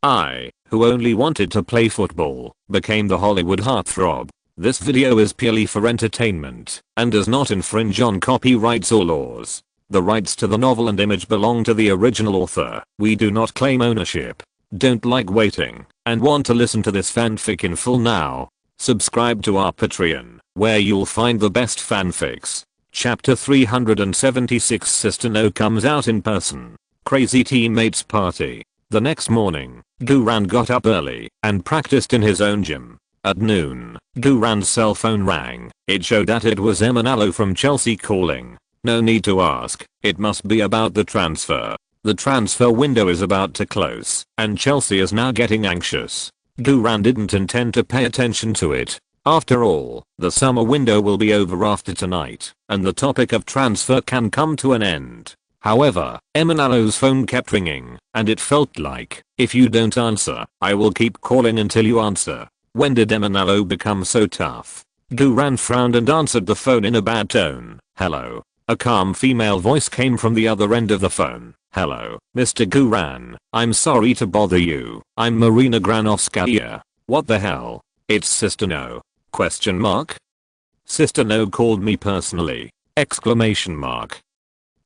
I, who only wanted to play football, became the Hollywood heartthrob. This video is purely for entertainment and does not infringe on copyrights or laws. The rights to the novel and image belong to the original author. We do not claim ownership. Don't like waiting and want to listen to this fanfic in full now? Subscribe to our Patreon, where you'll find the best fanfics. Chapter 376 Sister No comes out in person. Crazy teammates party. The next morning, Duran got up early and practiced in his own gym. At noon, Duran's cell phone rang. It showed that it was Emanalo from Chelsea calling. No need to ask, it must be about the transfer. The transfer window is about to close, and Chelsea is now getting anxious. Duran didn't intend to pay attention to it. After all, the summer window will be over after tonight, and the topic of transfer can come to an end. However, Emanalo's phone kept ringing, and it felt like, if you don't answer, I will keep calling until you answer. When did Emanalo become so tough? Duran frowned and answered the phone in a bad tone. Hello. A calm female voice came from the other end of the phone. Hello, Mr. Duran. I'm sorry to bother you. I'm Marina Granovskaya. What the hell? It's Sister No. Question mark? Sister No called me personally. Exclamation mark.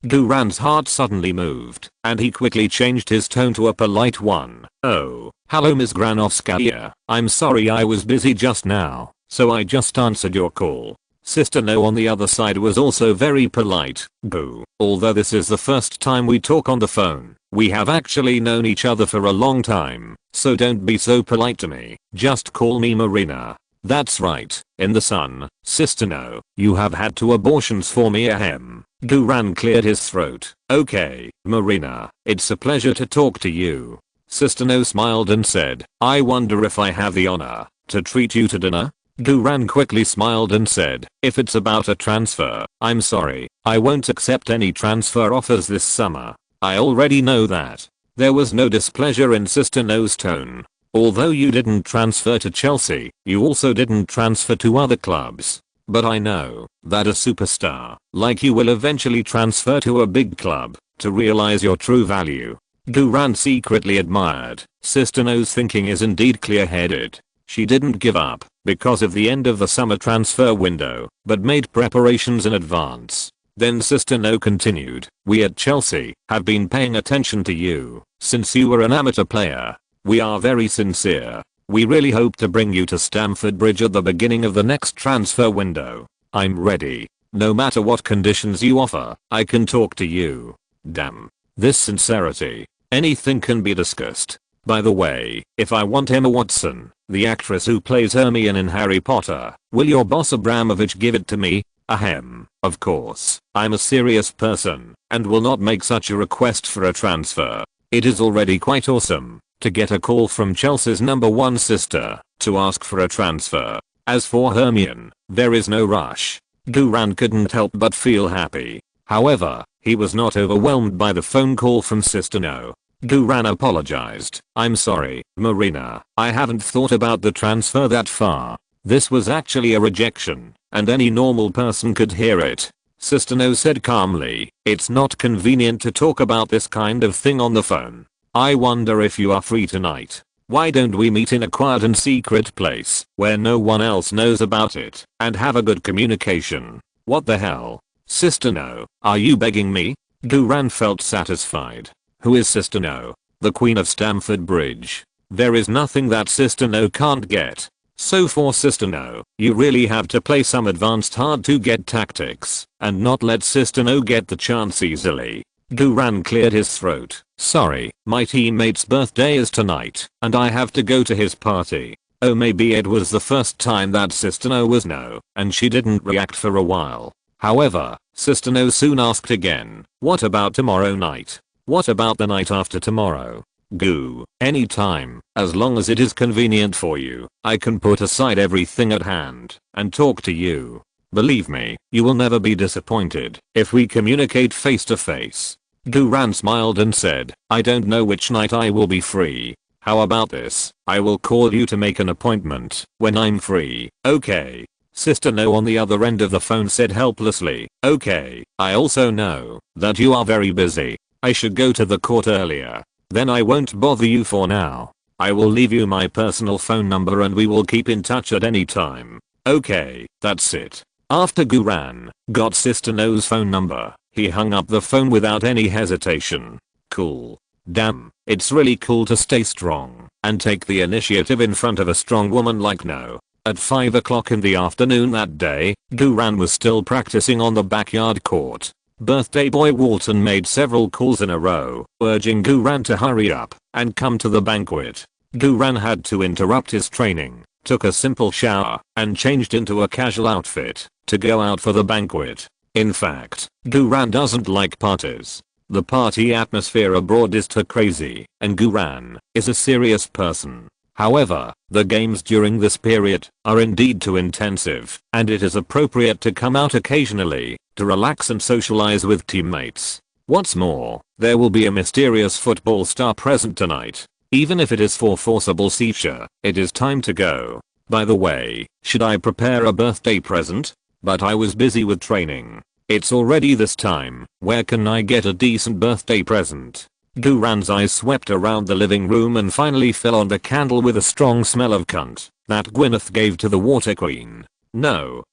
Duran's heart suddenly moved, and he quickly changed his tone to a polite one. Oh, hello Ms. Granovskaya. I'm sorry I was busy just now, so I just answered your call. Sister No on the other side was also very polite. Boo. Although this is the first time we talk on the phone, we have actually known each other for a long time, so don't be so polite to me. Just call me Marina. That's right. In the sun. Sister No, you have had 2 abortions for me ahem. Duran cleared his throat. Okay, Marina, it's a pleasure to talk to you. Sister No smiled and said, I wonder if I have the honor to treat you to dinner? Duran quickly smiled and said, if it's about a transfer, I'm sorry, I won't accept any transfer offers this summer. I already know that. There was no displeasure in Sister No's tone. Although you didn't transfer to Chelsea, you also didn't transfer to other clubs. But I know that a superstar like you will eventually transfer to a big club to realize your true value. Duran secretly admired. Sister No's thinking is indeed clear-headed. She didn't give up because of the end of the summer transfer window, but made preparations in advance. Then Sister No continued, we at Chelsea have been paying attention to you since you were an amateur player. We are very sincere. We really hope to bring you to Stamford Bridge at the beginning of the next transfer window. I'm ready. No matter what conditions you offer, I can talk to you. Damn. This sincerity. Anything can be discussed. By the way, if I want Emma Watson, the actress who plays Hermione in Harry Potter, will your boss Abramovich give it to me? Ahem. Of course, I'm a serious person and will not make such a request for a transfer. It is already quite awesome to get a call from Chelsea's #1 sister to ask for a transfer. As for Hermione, there is no rush. Duran couldn't help but feel happy. However, he was not overwhelmed by the phone call from Sister No. Duran apologized. I'm sorry, Marina, I haven't thought about the transfer that far. This was actually a rejection, and any normal person could hear it. Sister No said calmly, it's not convenient to talk about this kind of thing on the phone. I wonder if you are free tonight. Why don't we meet in a quiet and secret place where no one else knows about it and have a good communication? What the hell? Sister No, are you begging me? Duran felt satisfied. Who is Sister No? The Queen of Stamford Bridge. There is nothing that Sister No can't get. So for Sister No, you really have to play some advanced hard to get tactics and not let Sister No get the chance easily. Duran cleared his throat. Sorry, my teammate's birthday is tonight and I have to go to his party. Oh, maybe it was the first time that Sister No was no and she didn't react for a while. However, Sister No soon asked again, what about tomorrow night? What about the night after tomorrow? Goo. Anytime, as long as it is convenient for you, I can put aside everything at hand and talk to you. Believe me, you will never be disappointed if we communicate face to face. Duran smiled and said, I don't know which night I will be free. How about this? I will call you to make an appointment when I'm free. Okay. Sister No on the other end of the phone said helplessly, okay, I also know that you are very busy. I should go to the court earlier. Then I won't bother you for now. I will leave you my personal phone number and we will keep in touch at any time. Okay, that's it. After Guran got Sister No's phone number, he hung up the phone without any hesitation. Cool. Damn, it's really cool to stay strong and take the initiative in front of a strong woman like No. At 5 o'clock in the afternoon that day, Guran was still practicing on the backyard court. Birthday boy Walton made several calls in a row, urging Guran to hurry up and come to the banquet. Guran had to interrupt his training, took a simple shower, and changed into a casual outfit to go out for the banquet. In fact, Guran doesn't like parties. The party atmosphere abroad is too crazy, and Guran is a serious person. However, the games during this period are indeed too intensive, and it is appropriate to come out occasionally to relax and socialize with teammates. What's more, there will be a mysterious football star present tonight. Even if it is for forcible seizure, it is time to go. By the way, should I prepare a birthday present? But I was busy with training. It's already this time. Where can I get a decent birthday present? Guran's eyes swept around the living room and finally fell on the candle with a strong smell of cunt that Gwyneth gave to the water queen. No,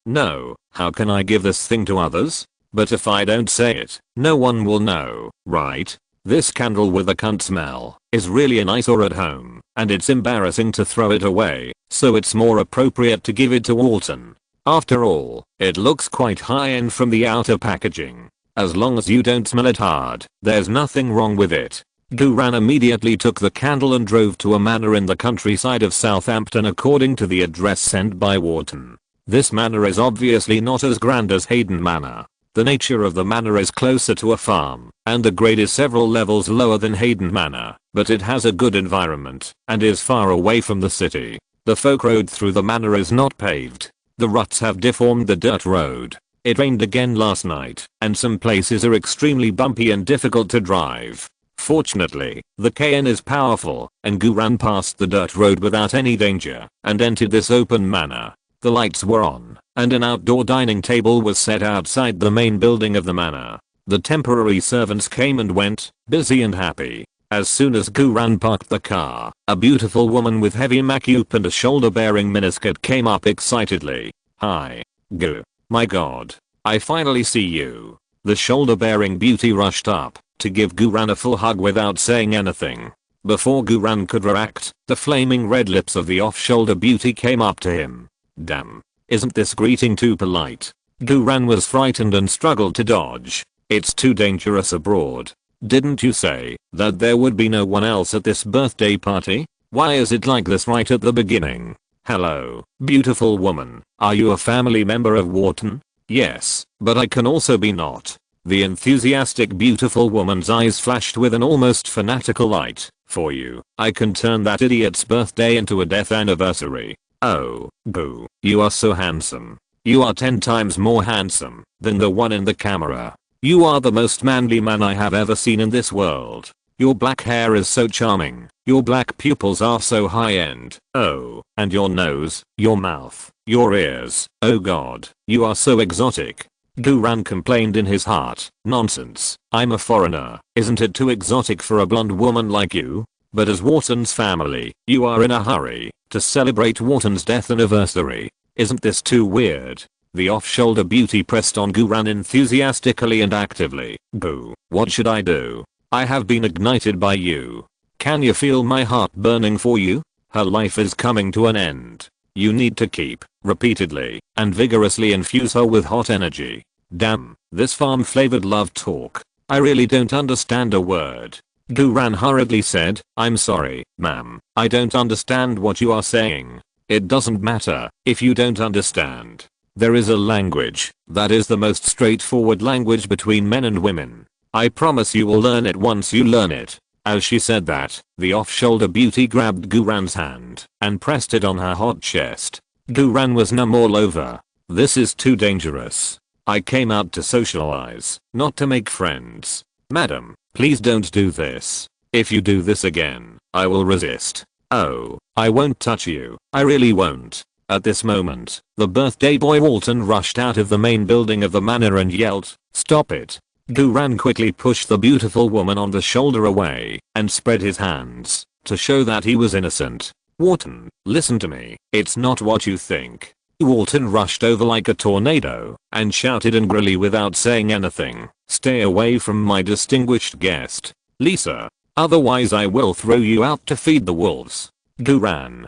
how can I give this thing to others? But if I don't say it, no one will know, right? This candle with a cunt smell is really an eyesore at home, and it's embarrassing to throw it away, so it's more appropriate to give it to Walton. After all, it looks quite high-end from the outer packaging. As long as you don't smell it hard, there's nothing wrong with it. Guran immediately took the candle and drove to a manor in the countryside of Southampton according to the address sent by Walton. This manor is obviously not as grand as Hayden Manor. The nature of the manor is closer to a farm, and the grade is several levels lower than Hayden Manor, but it has a good environment, and is far away from the city. The folk road through the manor is not paved. The ruts have deformed the dirt road. It rained again last night, and some places are extremely bumpy and difficult to drive. Fortunately, the KN is powerful, and Guran passed the dirt road without any danger, and entered this open manor. The lights were on, and an outdoor dining table was set outside the main building of the manor. The temporary servants came and went, busy and happy. As soon as Guran parked the car, a beautiful woman with heavy makeup and a shoulder-bearing miniskirt came up excitedly. Hi. Gu. My god. I finally see you. The shoulder-bearing beauty rushed up to give Guran a full hug without saying anything. Before Guran could react, the flaming red lips of the off-shoulder beauty came up to him. Damn. Isn't this greeting too polite? Guran was frightened and struggled to dodge. It's too dangerous abroad. Didn't you say that there would be no one else at this birthday party? Why is it like this right at the beginning? Hello, beautiful woman. Are you a family member of Wharton? Yes, but I can also be not. The enthusiastic beautiful woman's eyes flashed with an almost fanatical light. For you, I can turn that idiot's birthday into a death anniversary. Oh, boo. You are so handsome. You are 10 times more handsome than the one in the camera. You are the most manly man I have ever seen in this world. Your black hair is so charming. Your black pupils are so high-end. Oh, and your nose, your mouth, your ears. Oh god, you are so exotic. Guran complained in his heart. Nonsense. I'm a foreigner. Isn't it too exotic for a blonde woman like you? But as Wharton's family, you are in a hurry to celebrate Wharton's death anniversary. Isn't this too weird? The off-shoulder beauty pressed on Guran enthusiastically and actively. Boo. What should I do? I have been ignited by you. Can you feel my heart burning for you? Her life is coming to an end. You need to keep, repeatedly, and vigorously infuse her with hot energy. Damn, this farm-flavored love talk. I really don't understand a word. Guran hurriedly said, I'm sorry, ma'am. I don't understand what you are saying. It doesn't matter if you don't understand. There is a language that is the most straightforward language between men and women. I promise you will learn it once you learn it. As she said that, the off-shoulder beauty grabbed Guran's hand and pressed it on her hot chest. Guran was numb all over. This is too dangerous. I came out to socialize, not to make friends. Madam, please don't do this. If you do this again, I will resist. Oh, I won't touch you. I really won't. At this moment, the birthday boy Walton rushed out of the main building of the manor and yelled, stop it. Guran quickly pushed the beautiful woman on the shoulder away and spread his hands to show that he was innocent. Walton, listen to me, it's not what you think. Walton rushed over like a tornado and shouted angrily without saying anything, stay away from my distinguished guest, Lisa. Otherwise I will throw you out to feed the wolves. Gu ran.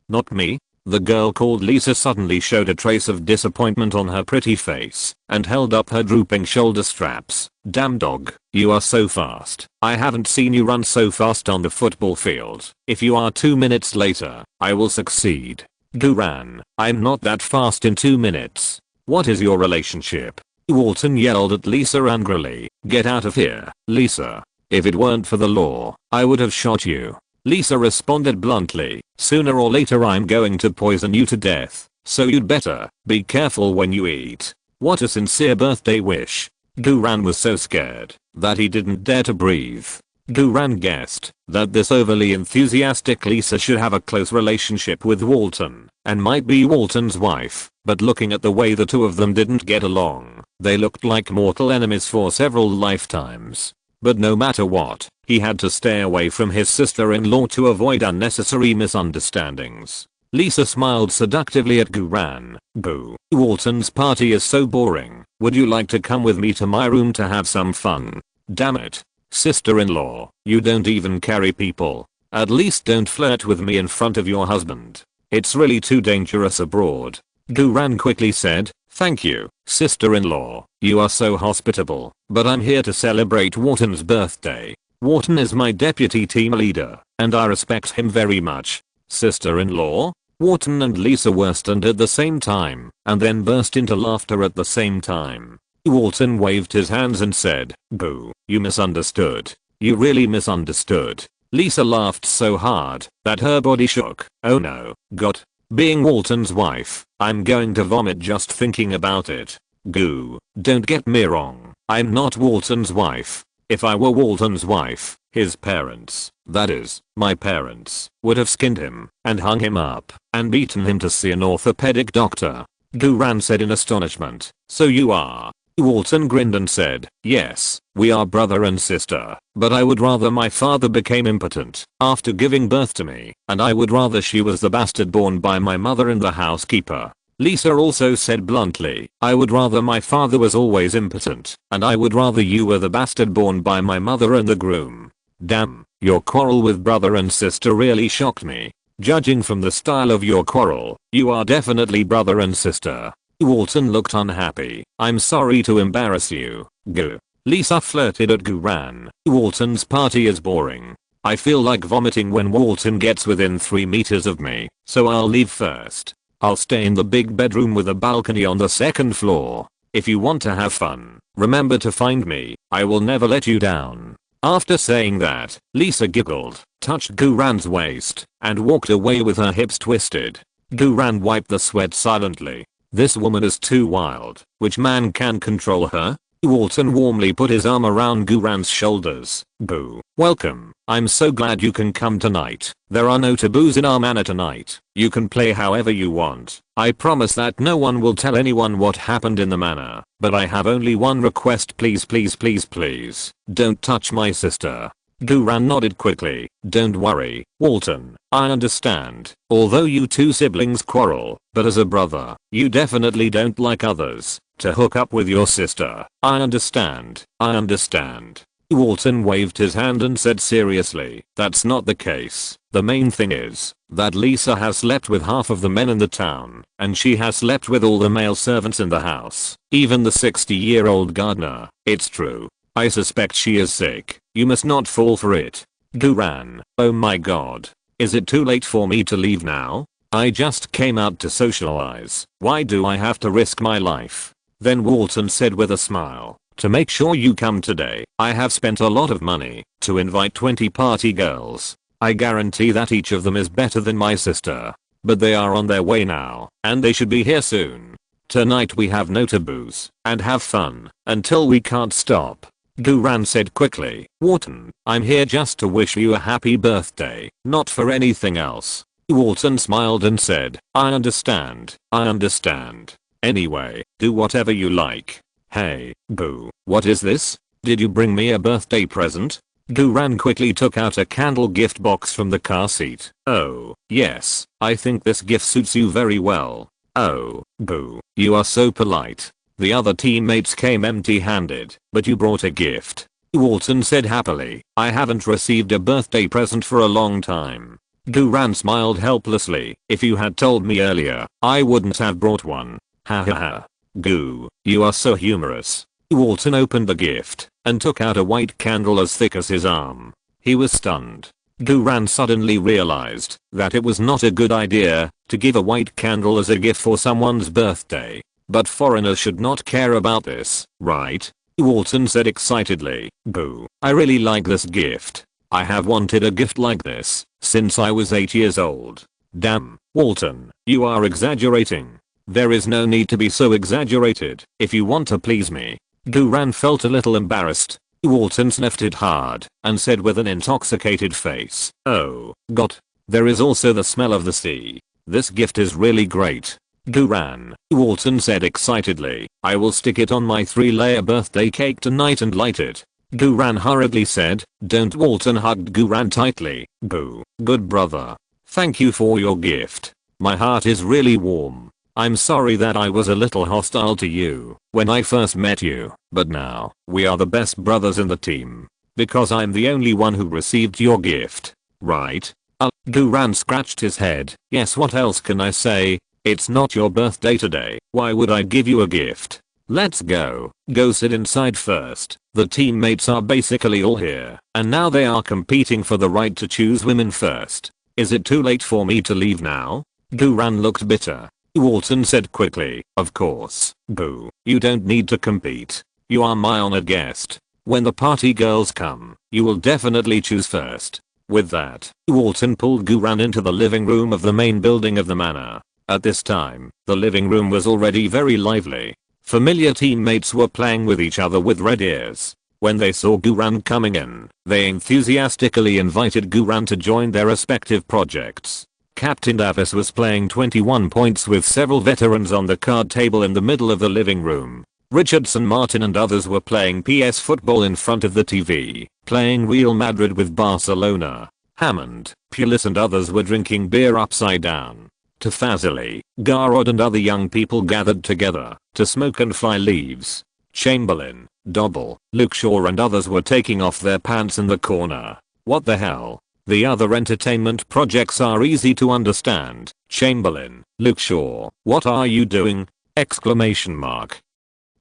Not me. The girl called Lisa suddenly showed a trace of disappointment on her pretty face and held up her drooping shoulder straps. Damn dog, you are so fast. I haven't seen you run so fast on the football field. If you are 2 minutes later, I will succeed. Gu ran. I'm not that fast in 2 minutes. What is your relationship? Walton yelled at Lisa angrily. Get out of here, Lisa. If it weren't for the law, I would have shot you. Lisa responded bluntly, sooner or later I'm going to poison you to death, so you'd better be careful when you eat. What a sincere birthday wish. Gu ran was so scared that he didn't dare to breathe. Gu ran guessed that this overly enthusiastic Lisa should have a close relationship with Walton and might be Walton's wife, but looking at the way the two of them didn't get along, they looked like mortal enemies for several lifetimes. But no matter what, he had to stay away from his sister-in-law to avoid unnecessary misunderstandings. Lisa smiled seductively at Gu ran. Gu, Walton's party is so boring. Would you like to come with me to my room to have some fun? Damn it. Sister-in-law, you don't even carry people. At least don't flirt with me in front of your husband. It's really too dangerous abroad. Gu ran quickly said, thank you, sister-in-law, you are so hospitable, but I'm here to celebrate Walton's birthday. Walton is my deputy team leader, and I respect him very much. Sister-in-law? Walton and Lisa were stunned at the same time, and then burst into laughter at the same time. Walton waved his hands and said, Boo, you misunderstood. You really misunderstood. Lisa laughed so hard that her body shook. Oh no, God. Being Walton's wife, I'm going to vomit just thinking about it. Goo, don't get me wrong, I'm not Walton's wife. If I were Walton's wife, his parents, that is, my parents, would have skinned him and hung him up and beaten him to see an orthopedic doctor. Gu ran said in astonishment, so you are? Walton grinned and said, yes, we are brother and sister, but I would rather my father became impotent after giving birth to me, and I would rather she was the bastard born by my mother and the housekeeper. Lisa also said bluntly, I would rather my father was always impotent, and I would rather you were the bastard born by my mother and the groom. Damn, your quarrel with brother and sister really shocked me. Judging from the style of your quarrel, you are definitely brother and sister. Walton looked unhappy. I'm sorry to embarrass you, Gu. Lisa flirted at Gu ran. Walton's party is boring. I feel like vomiting when Walton gets within 3 meters of me, so I'll leave first. I'll stay in the big bedroom with a balcony on the 2nd floor. If you want to have fun, remember to find me. I will never let you down. After saying that, Lisa giggled, touched Gu ran's waist, and walked away with her hips twisted. Gu ran wiped the sweat silently. This woman is too wild. Which man can control her? Walton warmly put his arm around Gu ran's shoulders. Boo. Welcome. I'm so glad you can come tonight. There are no taboos in our manor tonight. You can play however you want. I promise that no one will tell anyone what happened in the manor. But I have only one request, please please please please. Don't touch my sister. Gu ran nodded quickly. Don't worry, Walton, I understand. Although you two siblings quarrel, but as a brother, you definitely don't like others to hook up with your sister. I understand. I understand. Walton waved his hand and said seriously, that's not the case. The main thing is that Lisa has slept with half of the men in the town, and she has slept with all the male servants in the house, even the 60-year-old gardener. It's true. I suspect she is sick. You must not fall for it. Gu ran. Oh my god. Is it too late for me to leave now? I just came out to socialize. Why do I have to risk my life? Then Walton said with a smile, to make sure you come today, I have spent a lot of money to invite 20 party girls. I guarantee that each of them is better than my sister. But they are on their way now, and they should be here soon. Tonight we have no taboos, and have fun, until we can't stop. Gu ran said quickly, Walton, I'm here just to wish you a happy birthday, not for anything else. Walton smiled and said, I understand. I understand. Anyway, do whatever you like. Hey, Boo, what is this? Did you bring me a birthday present? Duran quickly took out a candle gift box from the car seat. Oh, yes, I think this gift suits you very well. Oh, boo, you are so polite. The other teammates came empty-handed, but you brought a gift. Walton said happily. I haven't received a birthday present for a long time. Duran smiled helplessly. If you had told me earlier, I wouldn't have brought one. Ha ha ha. Goo, you are so humorous. Walton opened the gift and took out a white candle as thick as his arm. He was stunned. Duran suddenly realized that it was not a good idea to give a white candle as a gift for someone's birthday. But foreigners should not care about this, right? Walton said excitedly. Boo, I really like this gift. I have wanted a gift like this since I was 8 years old. Damn, Walton, you are exaggerating. There is no need to be so exaggerated if you want to please me. Duran felt a little embarrassed. Walton sniffed it hard and said with an intoxicated face, oh, God. There is also the smell of the sea. This gift is really great. Duran, Walton said excitedly, I will stick it on my 3-layer birthday cake tonight and light it. Duran hurriedly said, don't. Walton hugged Duran tightly. Boo, good brother. Thank you for your gift. My heart is really warm. I'm sorry that I was a little hostile to you when I first met you, but now, we are the best brothers in the team. Because I'm the only one who received your gift. Right? Duran scratched his head. Yes, what else can I say? It's not your birthday today. Why would I give you a gift? Let's go. Go sit inside first. The teammates are basically all here, and now they are competing for the right to choose women first. Is it too late for me to leave now? Duran looked bitter. Walton said quickly, of course. Boo, you don't need to compete. You are my honored guest. When the party girls come, you will definitely choose first. With that, Walton pulled Duran into the living room of the main building of the manor. At this time, the living room was already very lively. Familiar teammates were playing with each other with red ears. When they saw Duran coming in, they enthusiastically invited Duran to join their respective projects. Captain Davis was playing 21 points with several veterans on the card table in the middle of the living room. Richardson, Martin and others were playing PS football in front of the TV, playing Real Madrid with Barcelona. Hammond, Pulis and others were drinking beer upside down. Tafazili, Garrod and other young people gathered together to smoke and fly leaves. Chamberlain, Dobble, Luke Shaw and others were taking off their pants in the corner. What the hell? The other entertainment projects are easy to understand. Chamberlain, Luke Shaw, what are you doing? Exclamation mark.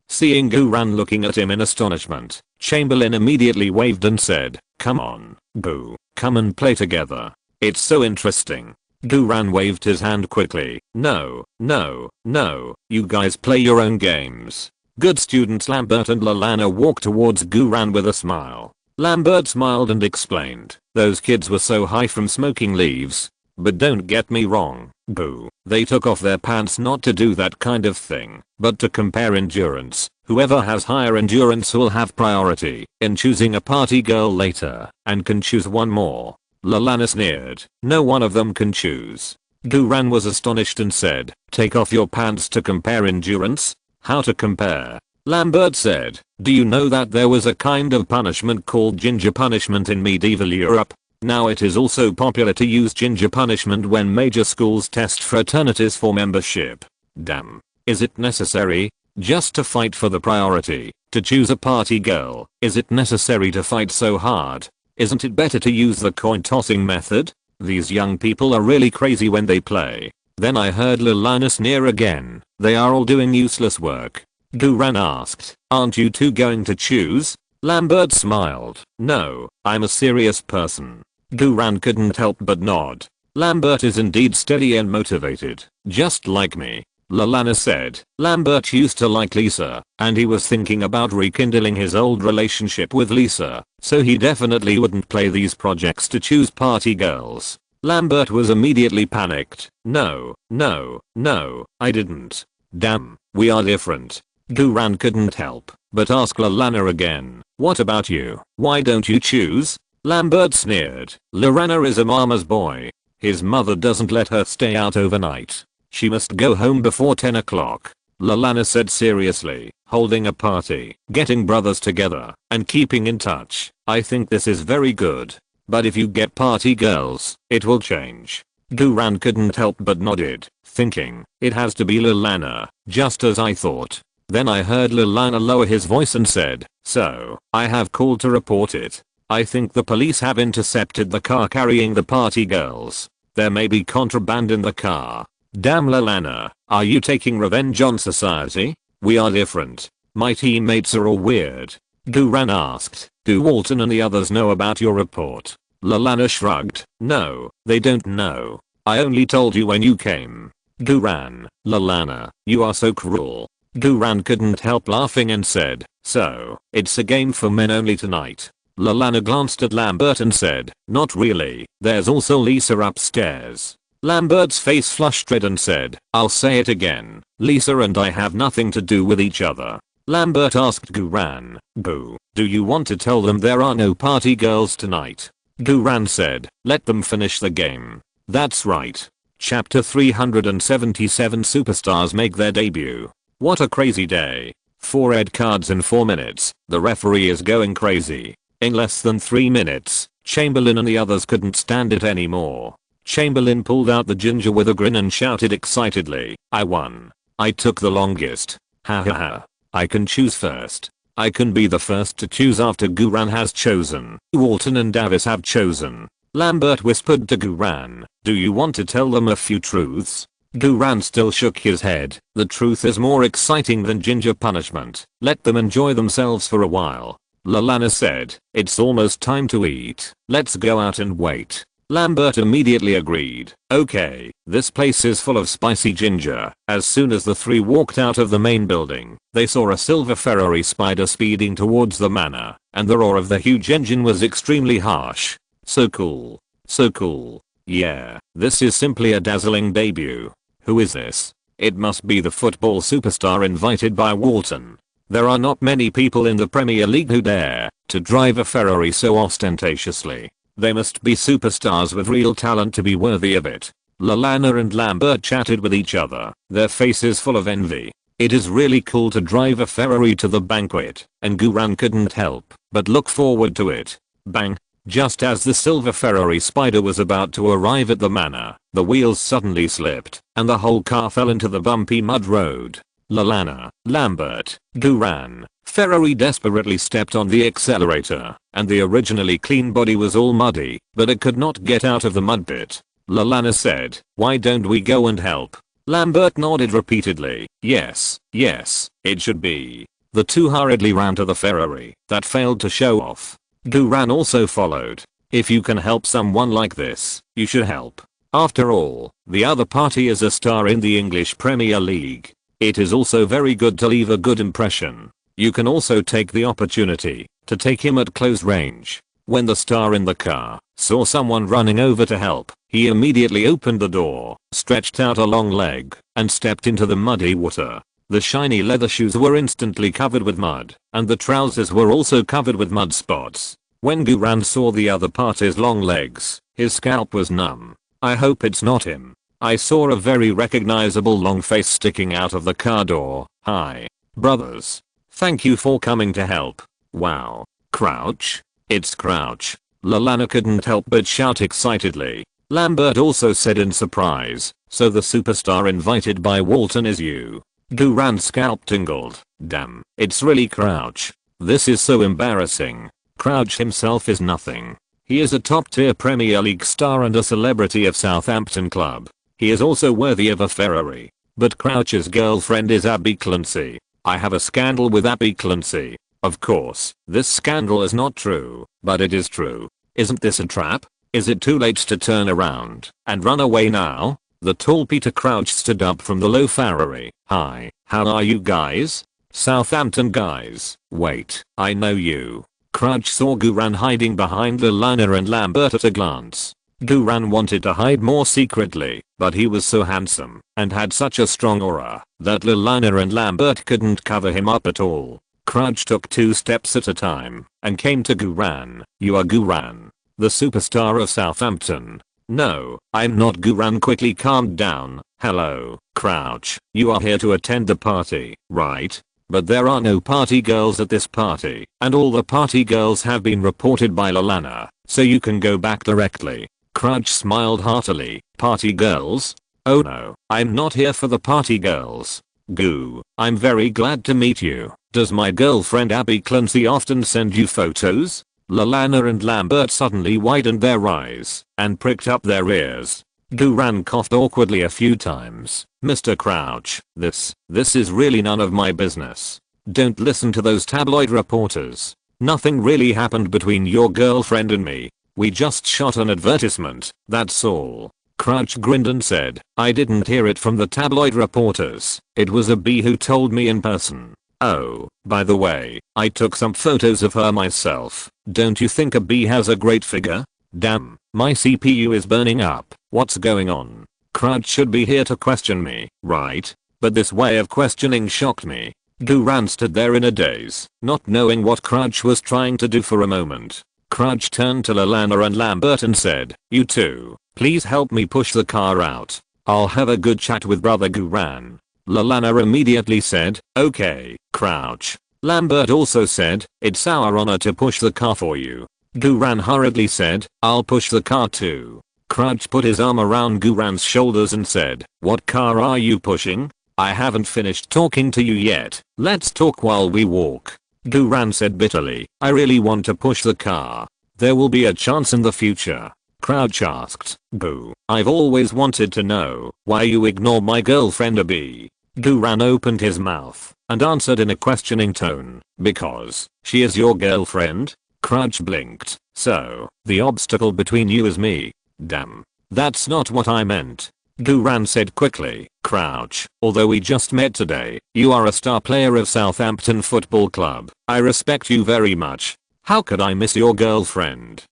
Seeing Duran looking at him in astonishment, Chamberlain immediately waved and said, come on, Boo, come and play together. It's so interesting. Duran waved his hand quickly. No, no, no, you guys play your own games. Good students. Lambert and Lalana walked towards Duran with a smile. Lambert smiled and explained, those kids were so high from smoking leaves. But don't get me wrong, Boo, they took off their pants not to do that kind of thing, but to compare endurance. Whoever has higher endurance will have priority in choosing a party girl later, and can choose one more. Lalana sneered, no one of them can choose. Duran was astonished and said, take off your pants to compare endurance? How to compare? Lambert said, do you know that there was a kind of punishment called ginger punishment in medieval Europe? Now it is also popular to use ginger punishment when major schools test fraternities for membership. Damn. Is it necessary? Just to fight for the priority, to choose a party girl, is it necessary to fight so hard? Isn't it better to use the coin tossing method? These young people are really crazy when they play. Then I heard Lalana sneer again, they are all doing useless work. Duran asked, aren't you two going to choose? Lambert smiled, no, I'm a serious person. Duran couldn't help but nod. Lambert is indeed steady and motivated, just like me. Lalana said, Lambert used to like Lisa, and he was thinking about rekindling his old relationship with Lisa, so he definitely wouldn't play these projects to choose party girls. Lambert was immediately panicked. No, no, no, I didn't. Damn, we are different. Duran couldn't help but ask Lalana again, what about you? Why don't you choose? Lambert sneered, Lalana is a mama's boy. His mother doesn't let her stay out overnight. She must go home before 10 o'clock. Lalana said seriously, holding a party, getting brothers together, and keeping in touch. I think this is very good. But if you get party girls, it will change. Guran couldn't help but nodded, thinking, it has to be Lalana, just as I thought. Then I heard Lalana lower his voice and said, so, I have called to report it. I think the police have intercepted the car carrying the party girls. There may be contraband in the car. Damn Lalana, are you taking revenge on society? We are different. My teammates are all weird. Guran asked, do Walton and the others know about your report? Lalana shrugged, no, they don't know. I only told you when you came. Guran, Lalana, you are so cruel. Guran couldn't help laughing and said, so, it's a game for men only tonight. Lalana glanced at Lambert and said, not really, there's also Lisa upstairs. Lambert's face flushed red and said, I'll say it again, Lisa and I have nothing to do with each other. Lambert asked Guran, Boo, do you want to tell them there are no party girls tonight? Guran said, let them finish the game. That's right. Chapter 377 Superstars make their debut. What a crazy day. 4 red cards in 4 minutes, the referee is going crazy. In less than 3 minutes, Chamberlain and the others couldn't stand it anymore. Chamberlain pulled out the ginger with a grin and shouted excitedly, I won. I took the longest. Ha ha ha. I can choose first. I can be the first to choose after Guran has chosen. Walton and Davis have chosen. Lambert whispered to Guran, do you want to tell them a few truths? Guran still shook his head. The truth is more exciting than ginger punishment. Let them enjoy themselves for a while. Lalana said, it's almost time to eat. Let's go out and wait. Lambert immediately agreed. Okay, this place is full of spicy ginger. As soon as the three walked out of the main building, they saw a silver Ferrari Spider speeding towards the manor, and the roar of the huge engine was extremely harsh. So cool. So cool. Yeah, this is simply a dazzling debut. Who is this? It must be the football superstar invited by Walton. There are not many people in the Premier League who dare to drive a Ferrari so ostentatiously. They must be superstars with real talent to be worthy of it. Lalana and Lambert chatted with each other, their faces full of envy. It is really cool to drive a Ferrari to the banquet, and Guran couldn't help but look forward to it. Bang! Just as the silver Ferrari Spider was about to arrive at the manor, the wheels suddenly slipped, and the whole car fell into the bumpy mud road. Lalana, Lambert, Guran, Ferrari desperately stepped on the accelerator, and the originally clean body was all muddy, but it could not get out of the mud pit. Lalana said, why don't we go and help? Lambert nodded repeatedly, yes, yes, it should be. The two hurriedly ran to the Ferrari that failed to show off. Guran also followed. If you can help someone like this, you should help. After all, the other party is a star in the English Premier League. It is also very good to leave a good impression. You can also take the opportunity to take him at close range. When the star in the car saw someone running over to help, he immediately opened the door, stretched out a long leg, and stepped into the muddy water. The shiny leather shoes were instantly covered with mud, and the trousers were also covered with mud spots. When Guran saw the other party's long legs, his scalp was numb. I hope it's not him. I saw a very recognizable long face sticking out of the car door. Hi, brothers. Thank you for coming to help. Wow. Crouch? It's Crouch. Lalana couldn't help but shout excitedly. Lambert also said in surprise, so the superstar invited by Walton is you. Guran's scalp tingled. Damn, it's really Crouch. This is so embarrassing. Crouch himself is nothing. He is a top-tier Premier League star and a celebrity of Southampton club. He is also worthy of a Ferrari. But Crouch's girlfriend is Abby Clancy. I have a scandal with Abby Clancy. Of course, this scandal is not true, but it is true. Isn't this a trap? Is it too late to turn around and run away now? The tall Peter Crouch stood up from the low Ferrari. Hi, how are you guys? Southampton guys. Wait, I know you. Crouch saw Guran hiding behind Lalana and Lambert at a glance. Guran wanted to hide more secretly, but he was so handsome and had such a strong aura that Lalana and Lambert couldn't cover him up at all. Crouch took 2 steps at a time and came to Guran. You are Guran, the superstar of Southampton. No, I'm not. Guran quickly calmed down. Hello, Crouch, you are here to attend the party, right? But there are no party girls at this party, and all the party girls have been reported by Lalana, so you can go back directly. Crouch smiled heartily. Party girls? Oh no, I'm not here for the party girls. Goo, I'm very glad to meet you. Does my girlfriend Abby Clancy often send you photos? Lalana and Lambert suddenly widened their eyes and pricked up their ears. Duran coughed awkwardly a few times. Mr. Crouch, this is really none of my business. Don't listen to those tabloid reporters. Nothing really happened between your girlfriend and me. We just shot an advertisement, that's all. Crouch grinned and said, I didn't hear it from the tabloid reporters. It was a bee who told me in person. Oh, by the way, I took some photos of her myself. Don't you think a bee has a great figure? Damn, my CPU is burning up. What's going on? Crouch should be here to question me, right? But this way of questioning shocked me. Duran stood there in a daze, not knowing what Crouch was trying to do for a moment. Crouch turned to Lalana and Lambert and said, you two, please help me push the car out. I'll have a good chat with Brother Duran. Lalana immediately said, okay, Crouch. Lambert also said, it's our honor to push the car for you. Duran hurriedly said, I'll push the car too. Crouch put his arm around Duran's shoulders and said, what car are you pushing? I haven't finished talking to you yet. Let's talk while we walk. Duran said bitterly, I really want to push the car. There will be a chance in the future. Crouch asked, Boo, I've always wanted to know why you ignore my girlfriend Abby. Duran opened his mouth and answered in a questioning tone, because she is your girlfriend? Crouch blinked. So, the obstacle between you is me. Damn. That's not what I meant. Duran said quickly. Crouch, although we just met today, you are a star player of Southampton Football Club. I respect you very much. How could I miss your girlfriend?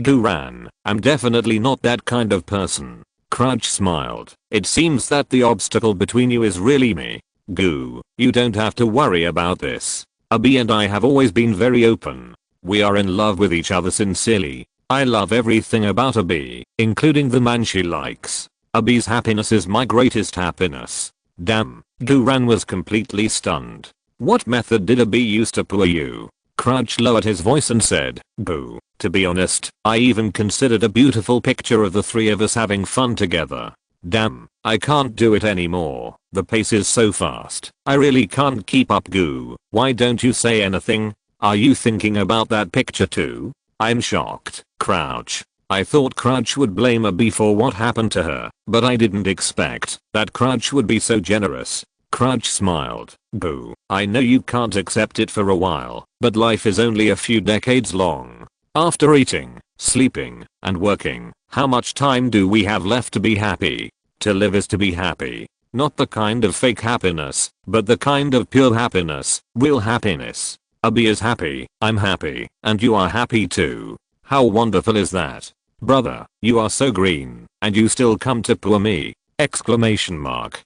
Duran, am definitely not that kind of person. Crouch smiled. It seems that the obstacle between you is really me. Goo, you don't have to worry about this. Abby and I have always been very open. We are in love with each other sincerely. I love everything about Abby, including the man she likes. Abby's happiness is my greatest happiness. Damn, Duran was completely stunned. What method did Abby use to pull you? Crouch lowered his voice and said, Boo, to be honest, I even considered a beautiful picture of the three of us having fun together. Damn, I can't do it anymore. The pace is so fast. I really can't keep up. Goo, why don't you say anything? Are you thinking about that picture too? I'm shocked. Crouch. I thought Crouch would blame Abby for what happened to her, but I didn't expect that Crouch would be so generous. Crouch smiled. Boo, I know you can't accept it for a while, but life is only a few decades long. After eating, sleeping, and working, how much time do we have left to be happy? To live is to be happy. Not the kind of fake happiness, but the kind of pure happiness, real happiness. Abby is happy, I'm happy, and you are happy too. How wonderful is that? Brother, you are so green, and you still come to poor me! Exclamation mark.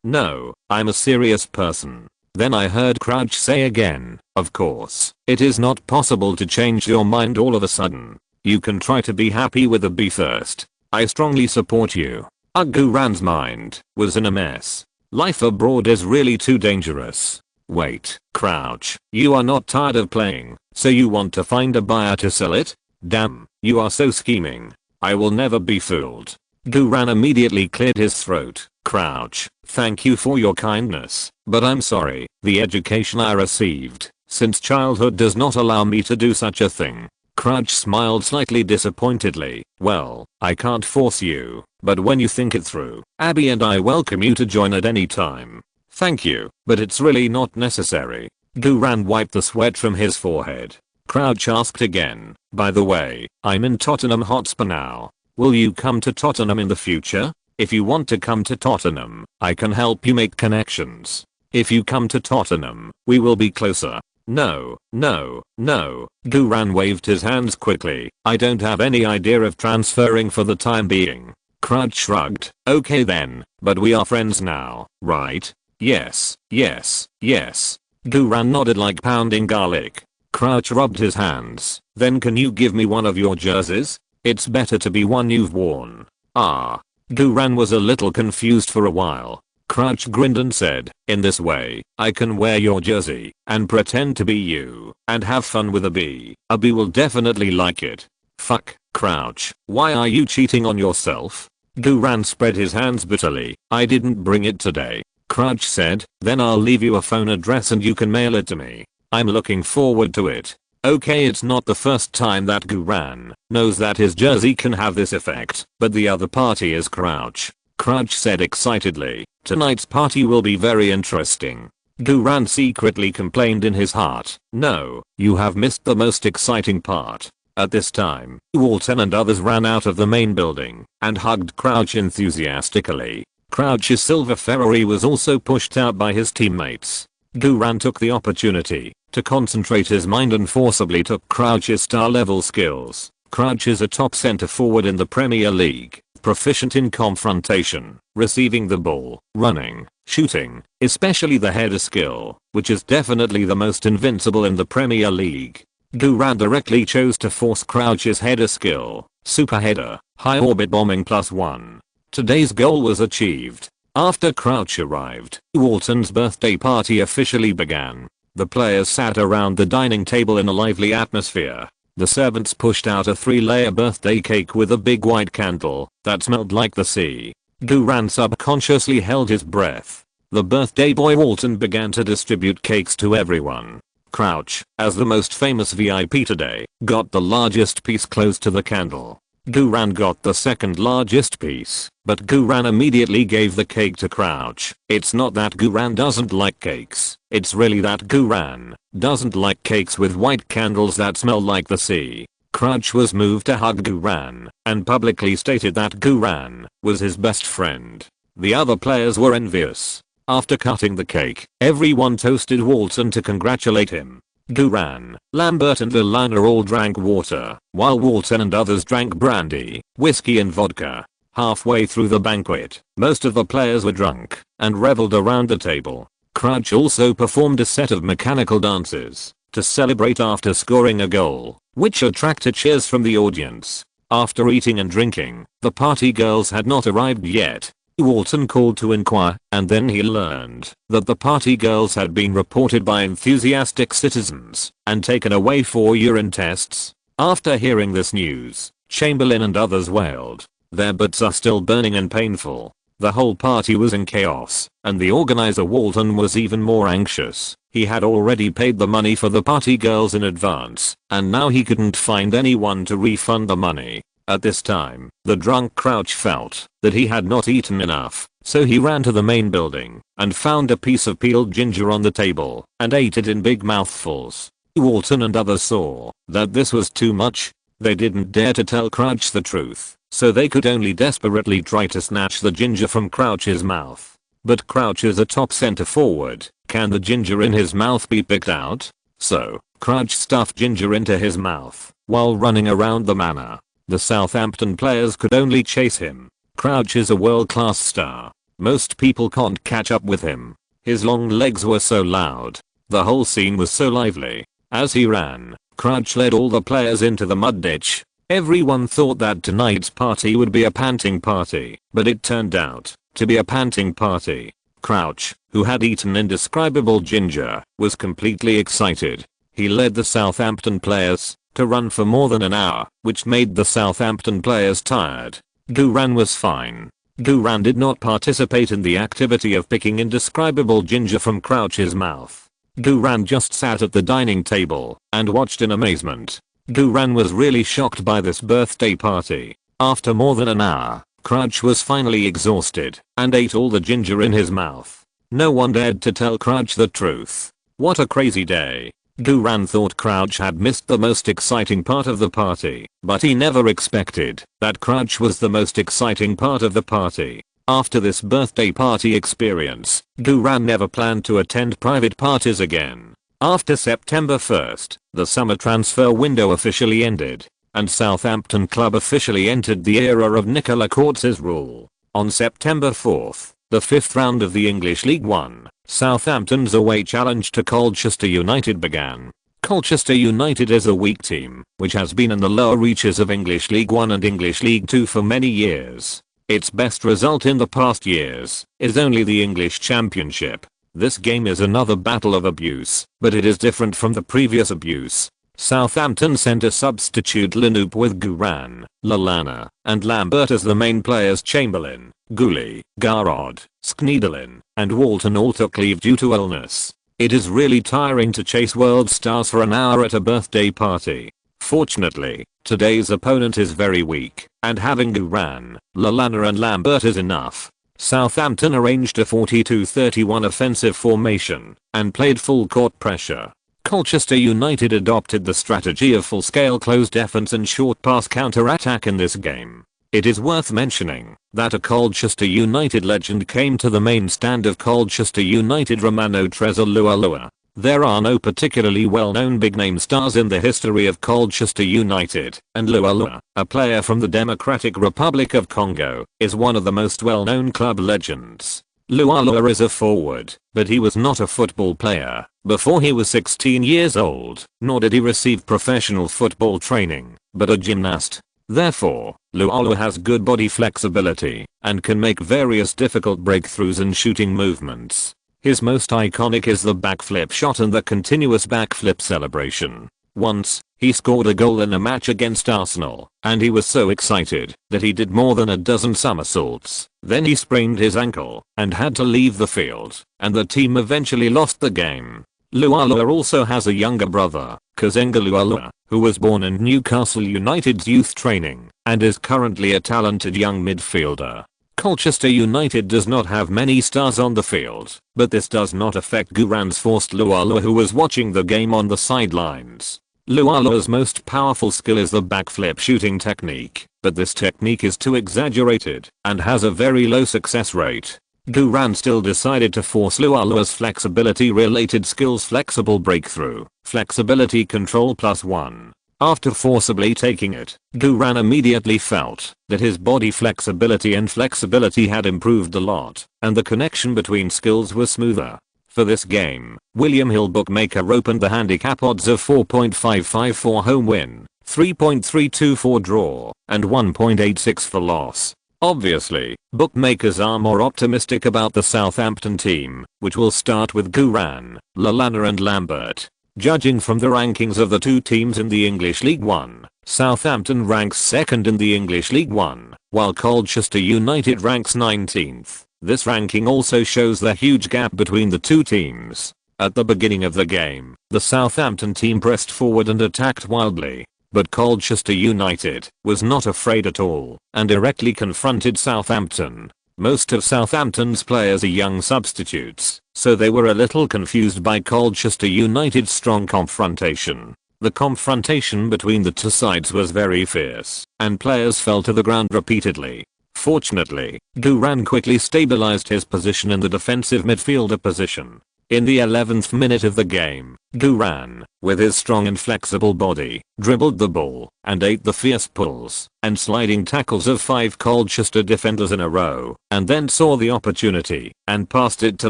No, I'm a serious person. Then I heard Crouch say again, of course, it is not possible to change your mind all of a sudden. You can try to be happy with Abby first. I strongly support you. Duran's mind was in a mess. Life abroad is really too dangerous. Wait, Crouch, you are not tired of playing, so you want to find a buyer to sell it? Damn, you are so scheming. I will never be fooled. Duran immediately cleared his throat. Crouch, thank you for your kindness, but I'm sorry, the education I received since childhood does not allow me to do such a thing. Crouch smiled slightly disappointedly. Well, I can't force you, but when you think it through, Abby and I welcome you to join at any time. Thank you, but it's really not necessary. Duran wiped the sweat from his forehead. Crouch asked again, by the way, I'm in Tottenham Hotspur now. Will you come to Tottenham in the future? If you want to come to Tottenham, I can help you make connections. If you come to Tottenham, we will be closer. No, no, no. Duran waved his hands quickly. I don't have any idea of transferring for the time being. Crouch shrugged. Okay then, but we are friends now, right? Yes, yes, yes. Duran nodded like pounding garlic. Crouch rubbed his hands. Then can you give me one of your jerseys? It's better to be one you've worn. Ah. Duran was a little confused for a while. Crouch grinned and said, "In this way, I can wear your jersey and pretend to be you and have fun with a bee. A bee will definitely like it." "Fuck, Crouch, why are you cheating on yourself?" Duran spread his hands bitterly. "I didn't bring it today." Crouch said, "Then I'll leave you a phone address and you can mail it to me. I'm looking forward to it." Okay, it's not the first time that Duran knows that his jersey can have this effect, but the other party is Crouch. Crouch said excitedly, "Tonight's party will be very interesting." Duran secretly complained in his heart, "No, you have missed the most exciting part." At this time, Walton and others ran out of the main building and hugged Crouch enthusiastically. Crouch's silver Ferrari was also pushed out by his teammates. Duran took the opportunity to concentrate his mind and forcibly took Crouch's star-level skills. Crouch is a top center forward in the Premier League, proficient in confrontation, receiving the ball, running, shooting, especially the header skill, which is definitely the most invincible in the Premier League. Duran directly chose to force Crouch's header skill, super header, high orbit bombing +1. Today's goal was achieved. After Crouch arrived, Walton's birthday party officially began. The players sat around the dining table in a lively atmosphere. The servants pushed out a 3-layer birthday cake with a big white candle that smelled like the sea. Duran subconsciously held his breath. The birthday boy Walton began to distribute cakes to everyone. Crouch, as the most famous VIP today, got the largest piece close to the candle. Duran got the second largest piece, but Duran immediately gave the cake to Crouch. It's not that Duran doesn't like cakes, it's really that Duran doesn't like cakes with white candles that smell like the sea. Crouch was moved to hug Duran and publicly stated that Duran was his best friend. The other players were envious. After cutting the cake, everyone toasted Walton to congratulate him. Duran, Lambert and Lilana all drank water, while Walton and others drank brandy, whiskey and vodka. Halfway through the banquet, most of the players were drunk and reveled around the table. Crouch also performed a set of mechanical dances to celebrate after scoring a goal, which attracted cheers from the audience. After eating and drinking, the party girls had not arrived yet. Walton called to inquire, and then he learned that the party girls had been reported by enthusiastic citizens and taken away for urine tests. After hearing this news, Chamberlain and others wailed. Their butts are still burning and painful. The whole party was in chaos, and the organizer Walton was even more anxious. He had already paid the money for the party girls in advance, and now he couldn't find anyone to refund the money. At this time, the drunk Crouch felt that he had not eaten enough, so he ran to the main building and found a piece of peeled ginger on the table and ate it in big mouthfuls. Walton and others saw that this was too much. They didn't dare to tell Crouch the truth, so they could only desperately try to snatch the ginger from Crouch's mouth. But Crouch is a top center forward. Can the ginger in his mouth be picked out? So, Crouch stuffed ginger into his mouth while running around the manor. The Southampton players could only chase him. Crouch is a world-class star. Most people can't catch up with him. His long legs were so loud. The whole scene was so lively. As he ran, Crouch led all the players into the mud ditch. Everyone thought that tonight's party would be a panting party, but it turned out to be a panting party. Crouch, who had eaten indescribable ginger, was completely excited. He led the Southampton players to run for more than an hour, which made the Southampton players tired. Duran was fine. Duran did not participate in the activity of picking indescribable ginger from Crouch's mouth. Duran just sat at the dining table and watched in amazement. Duran was really shocked by this birthday party. After more than an hour, Crouch was finally exhausted and ate all the ginger in his mouth. No one dared to tell Crouch the truth. What a crazy day. Duran thought Crouch had missed the most exciting part of the party, but he never expected that Crouch was the most exciting part of the party. After this birthday party experience, Duran never planned to attend private parties again. After September 1st, the summer transfer window officially ended, and Southampton club officially entered the era of Nicola Courts's rule. On September 4th, the 5th round of the English League One, Southampton's away challenge to Colchester United began. Colchester United is a weak team, which has been in the lower reaches of English League One and English League Two for many years. Its best result in the past years is only the English Championship. This game is another battle of abuse, but it is different from the previous abuse. Southampton sent a substitute lineup with Guran, Lallana, and Lambert as the main players. Chamberlain, Gooley, Garrod, Schneiderlin, and Walton all took leave due to illness. It is really tiring to chase world stars for an hour at a birthday party. Fortunately, today's opponent is very weak, and having Guran, Lallana and Lambert is enough. Southampton arranged a 42-31 offensive formation and played full court pressure. Colchester United adopted the strategy of full-scale close defense and short pass counter-attack in this game. It is worth mentioning that a Colchester United legend came to the main stand of Colchester United, Romano Trezeguet. There are no particularly well-known big-name stars in the history of Colchester United, and Lualua, a player from the Democratic Republic of Congo, is one of the most well-known club legends. Lualua is a forward, but he was not a football player before he was 16 years old, nor did he receive professional football training, but a gymnast. Therefore, Lualua has good body flexibility and can make various difficult breakthroughs and shooting movements. His most iconic is the backflip shot and the continuous backflip celebration. Once, he scored a goal in a match against Arsenal, and he was so excited that he did more than a dozen somersaults. Then he sprained his ankle and had to leave the field, and the team eventually lost the game. Lualua also has a younger brother, Kazenga Lualua, who was born in Newcastle United's youth training and is currently a talented young midfielder. Colchester United does not have many stars on the field, but this does not affect Guran's forced Lualua, who was watching the game on the sidelines. Lualua's most powerful skill is the backflip shooting technique, but this technique is too exaggerated and has a very low success rate. Guran still decided to force Lualua's flexibility-related skills: flexible breakthrough, flexibility control +1. After forcibly taking it, Guran immediately felt that his body flexibility and flexibility had improved a lot, and the connection between skills was smoother. For this game, William Hill bookmaker opened the handicap odds of 4.55 for home win, 3.32 for draw, and 1.86 for loss. Obviously, bookmakers are more optimistic about the Southampton team, which will start with Guran, Lallana and Lambert. Judging from the rankings of the two teams in the English League One, Southampton ranks second in the English League One, while Colchester United ranks 19th. This ranking also shows the huge gap between the two teams. At the beginning of the game, the Southampton team pressed forward and attacked wildly, but Colchester United was not afraid at all and directly confronted Southampton. Most of Southampton's players are young substitutes, so they were a little confused by Colchester United's strong confrontation. The confrontation between the two sides was very fierce, and players fell to the ground repeatedly. Fortunately, Guran quickly stabilized his position in the defensive midfielder position. In the 11th minute of the game, Guran, with his strong and flexible body, dribbled the ball and ate the fierce pulls and sliding tackles of 5 Colchester defenders in a row, and then saw the opportunity and passed it to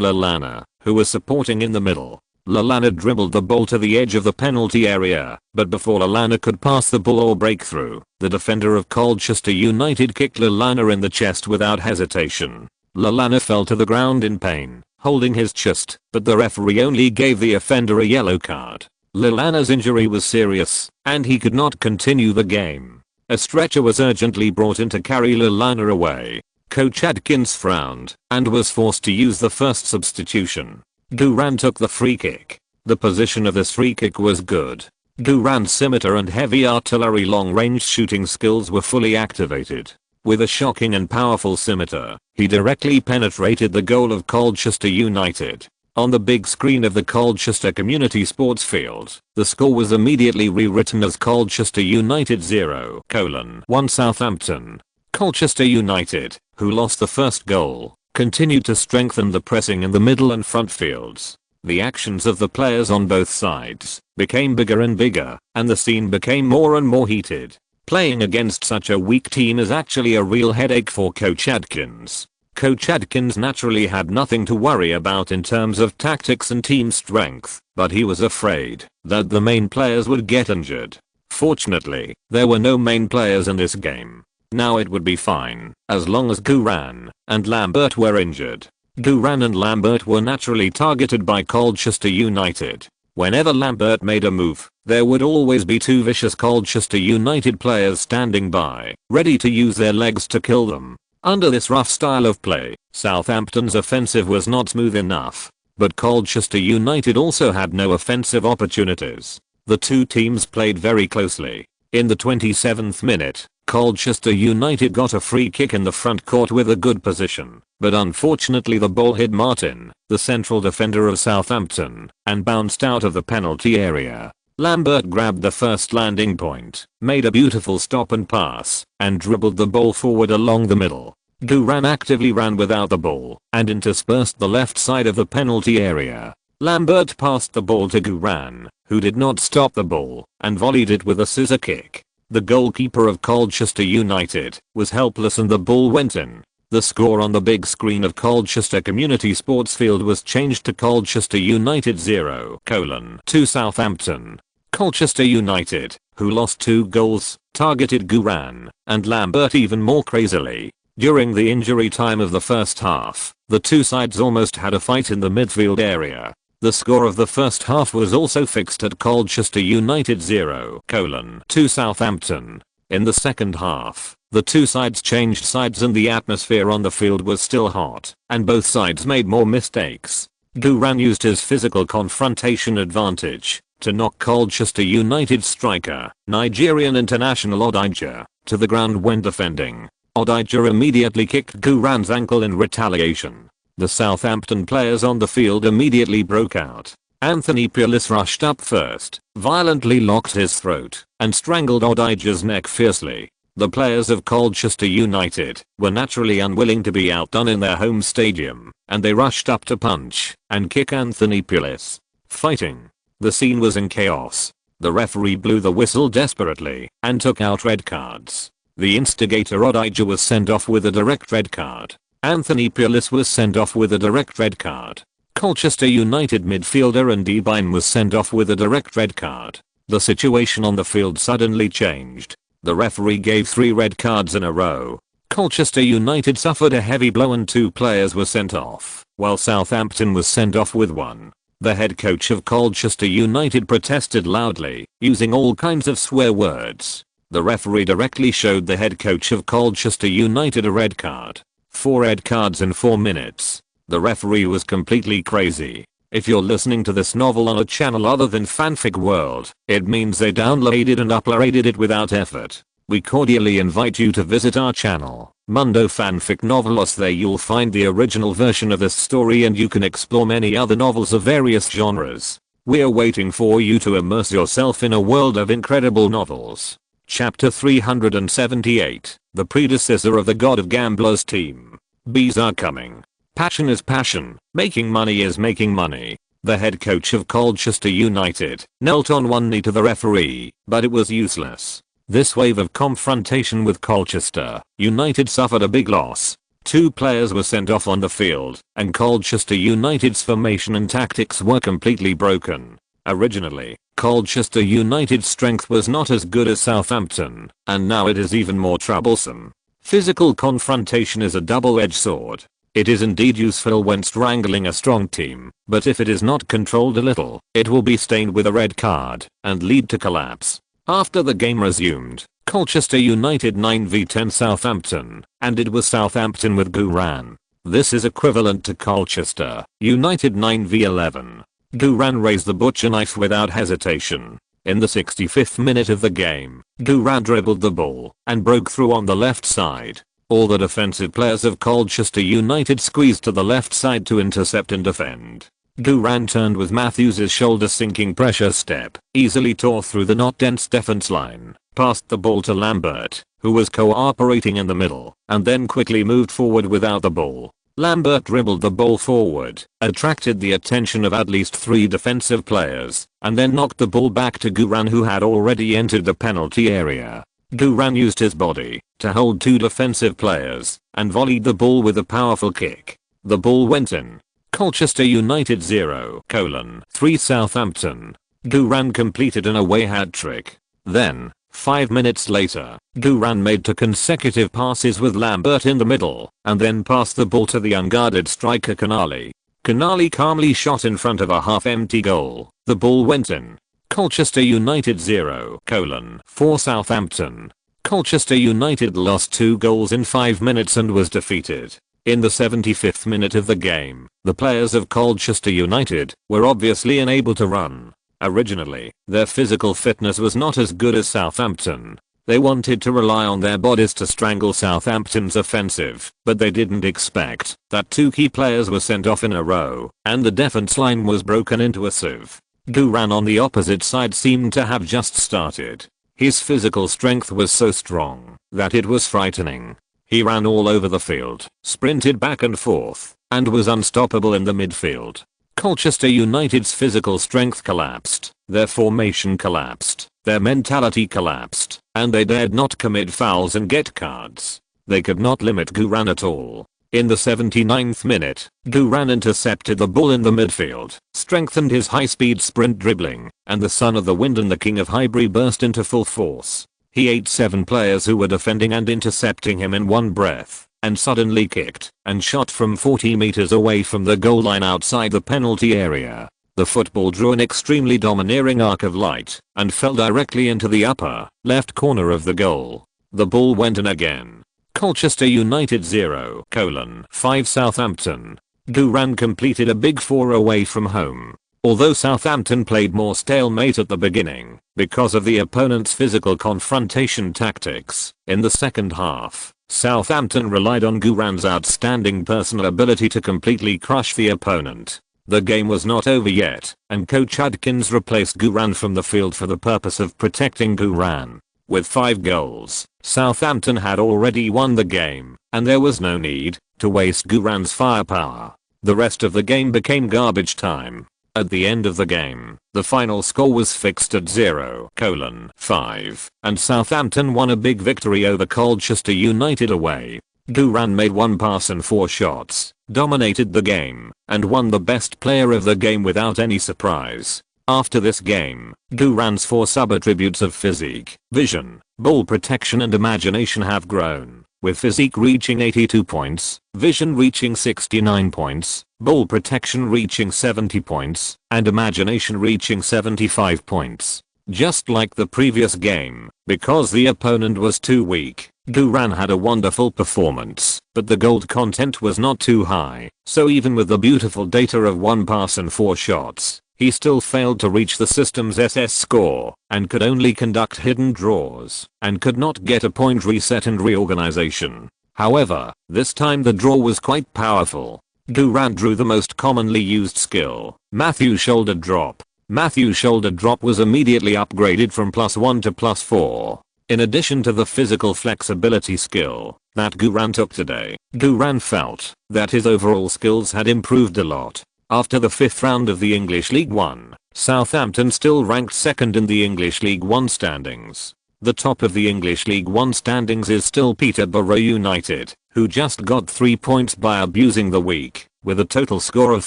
Lallana, who was supporting in the middle. Lallana dribbled the ball to the edge of the penalty area, but before Lallana could pass the ball or break through, the defender of Colchester United kicked Lallana in the chest without hesitation. Lallana fell to the ground in pain, holding his chest, but the referee only gave the offender a yellow card. Lallana's injury was serious, and he could not continue the game. A stretcher was urgently brought in to carry Lallana away. Coach Adkins frowned and was forced to use the first substitution. Guran took the free kick. The position of this free kick was good. Guran's scimitar and heavy artillery long-range shooting skills were fully activated. With a shocking and powerful scimitar, he directly penetrated the goal of Colchester United. On the big screen of the Colchester Community Sports Field, the score was immediately rewritten as Colchester United 0:1 Southampton. Colchester United, who lost the first goal, continued to strengthen the pressing in the middle and front fields. The actions of the players on both sides became bigger and bigger, and the scene became more and more heated. Playing against such a weak team is actually a real headache for Coach Adkins. Coach Adkins naturally had nothing to worry about in terms of tactics and team strength, but he was afraid that the main players would get injured. Fortunately, there were no main players in this game. Now it would be fine, as long as Guran and Lambert were injured. Guran and Lambert were naturally targeted by Colchester United. Whenever Lambert made a move, there would always be two vicious Colchester United players standing by, ready to use their legs to kill them. Under this rough style of play, Southampton's offensive was not smooth enough. But Colchester United also had no offensive opportunities. The two teams played very closely. In the 27th minute, Colchester United got a free kick in the front court with a good position, but unfortunately the ball hit Martin, the central defender of Southampton, and bounced out of the penalty area. Lambert grabbed the first landing point, made a beautiful stop and pass, and dribbled the ball forward along the middle. Guran actively ran without the ball and interspersed the left side of the penalty area. Lambert passed the ball to Guran, who did not stop the ball and volleyed it with a scissor kick. The goalkeeper of Colchester United was helpless and the ball went in. The score on the big screen of Colchester Community Sports Field was changed to Colchester United 0:2 Southampton. Colchester United, who lost 2 goals, targeted Guran and Lambert even more crazily. During the injury time of the first half, the two sides almost had a fight in the midfield area. The score of the first half was also fixed at Colchester United 0:2 Southampton. In the second half, the two sides changed sides and the atmosphere on the field was still hot, and both sides made more mistakes. Guran used his physical confrontation advantage to knock Colchester United striker, Nigerian international Odija, to the ground when defending. Odija immediately kicked Guran's ankle in retaliation. The Southampton players on the field immediately broke out. Anthony Pulis rushed up first, violently locked his throat, and strangled Odija's neck fiercely. The players of Colchester United were naturally unwilling to be outdone in their home stadium, and they rushed up to punch and kick Anthony Pulis. Fighting. The scene was in chaos. The referee blew the whistle desperately and took out red cards. The instigator Odija was sent off with a direct red card. Anthony Pulis was sent off with a direct red card. Colchester United midfielder and Devine was sent off with a direct red card. The situation on the field suddenly changed. The referee gave 3 red cards in a row. Colchester United suffered a heavy blow and 2 players were sent off, while Southampton was sent off with 1. The head coach of Colchester United protested loudly, using all kinds of swear words. The referee directly showed the head coach of Colchester United a red card. 4 red cards in 4 minutes. The referee was completely crazy. If you're listening to this novel on a channel other than Fanfic World, it means they downloaded and uploaded it without effort. We cordially invite you to visit our channel, Mundo Fanfic Novelos. There you'll find the original version of this story and you can explore many other novels of various genres. We're waiting for you to immerse yourself in a world of incredible novels. Chapter 378, the predecessor of the God of Gamblers team. Bees are coming. Passion is passion, making money is making money. The head coach of Colchester United knelt on one knee to the referee, but it was useless. This wave of confrontation with Colchester United suffered a big loss. 2 players were sent off on the field, and Colchester United's formation and tactics were completely broken. Originally, Colchester United's strength was not as good as Southampton, and now it is even more troublesome. Physical confrontation is a double-edged sword. It is indeed useful when strangling a strong team, but if it is not controlled a little, it will be stained with a red card and lead to collapse. After the game resumed, Colchester United 9v10 Southampton, and it was Southampton with Guran. This is equivalent to Colchester United 9v11. Guran raised the butcher knife without hesitation. In the 65th minute of the game, Guran dribbled the ball and broke through on the left side. All the defensive players of Colchester United squeezed to the left side to intercept and defend. Guran turned with Matthews' shoulder-sinking pressure step, easily tore through the not-dense defense line, passed the ball to Lambert, who was cooperating in the middle, and then quickly moved forward without the ball. Lambert dribbled the ball forward, attracted the attention of at least 3 defensive players, and then knocked the ball back to Guran, who had already entered the penalty area. Guran used his body to hold 2 defensive players and volleyed the ball with a powerful kick. The ball went in. Colchester United 0:3 Southampton. Guran completed an away hat-trick. Then, 5 minutes later, Duran made 2 consecutive passes with Lambert in the middle, and then passed the ball to the unguarded striker Canali. Canali calmly shot in front of a half-empty goal. The ball went in. Colchester United 0:4 Southampton. Colchester United lost 2 goals in 5 minutes and was defeated. In the 75th minute of the game, the players of Colchester United were obviously unable to run. Originally, their physical fitness was not as good as Southampton. They wanted to rely on their bodies to strangle Southampton's offensive, but they didn't expect that 2 key players were sent off in a row, and the defense line was broken into a sieve. Duran on the opposite side seemed to have just started. His physical strength was so strong that it was frightening. He ran all over the field, sprinted back and forth, and was unstoppable in the midfield. Colchester United's physical strength collapsed, their formation collapsed, their mentality collapsed, and they dared not commit fouls and get cards. They could not limit Duran at all. In the 79th minute, Duran intercepted the ball in the midfield, strengthened his high-speed sprint dribbling, and the son of the wind and the king of Highbury burst into full force. He ate 7 players who were defending and intercepting him in one breath, and suddenly kicked and shot from 40 meters away from the goal line outside the penalty area. The football drew an extremely domineering arc of light and fell directly into the upper left corner of the goal. The ball went in again. Colchester United 0:5 Southampton. Duran completed a big 4 away from home. Although Southampton played more stalemate at the beginning because of the opponent's physical confrontation tactics, in the second half, Southampton relied on Duran's outstanding personal ability to completely crush the opponent. The game was not over yet, and coach Adkins replaced Duran from the field for the purpose of protecting Duran. With 5 goals, Southampton had already won the game, and there was no need to waste Duran's firepower. The rest of the game became garbage time. At the end of the game, the final score was fixed at 0:5, and Southampton won a big victory over Colchester United away. Duran made 1 pass and 4 shots, dominated the game, and won the best player of the game without any surprise. After this game, Duran's 4 sub-attributes of physique, vision, ball protection and imagination have grown, with physique reaching 82 points, vision reaching 69 points, ball protection reaching 70 points, and imagination reaching 75 points. Just like the previous game, because the opponent was too weak, Duran had a wonderful performance, but the gold content was not too high, so even with the beautiful data of 1 pass and 4 shots, he still failed to reach the system's SS score, and could only conduct hidden draws, and could not get a point reset and reorganization. However, this time the draw was quite powerful. Duran drew the most commonly used skill, Matthew shoulder drop. Matthew's shoulder drop was immediately upgraded from +1 to +4. In addition to the physical flexibility skill that Duran took today, Duran felt that his overall skills had improved a lot. After the 5th round of the English League One, Southampton still ranked 2nd in the English League One standings. The top of the English League One standings is still Peterborough United, who just got 3 points by abusing the weak, with a total score of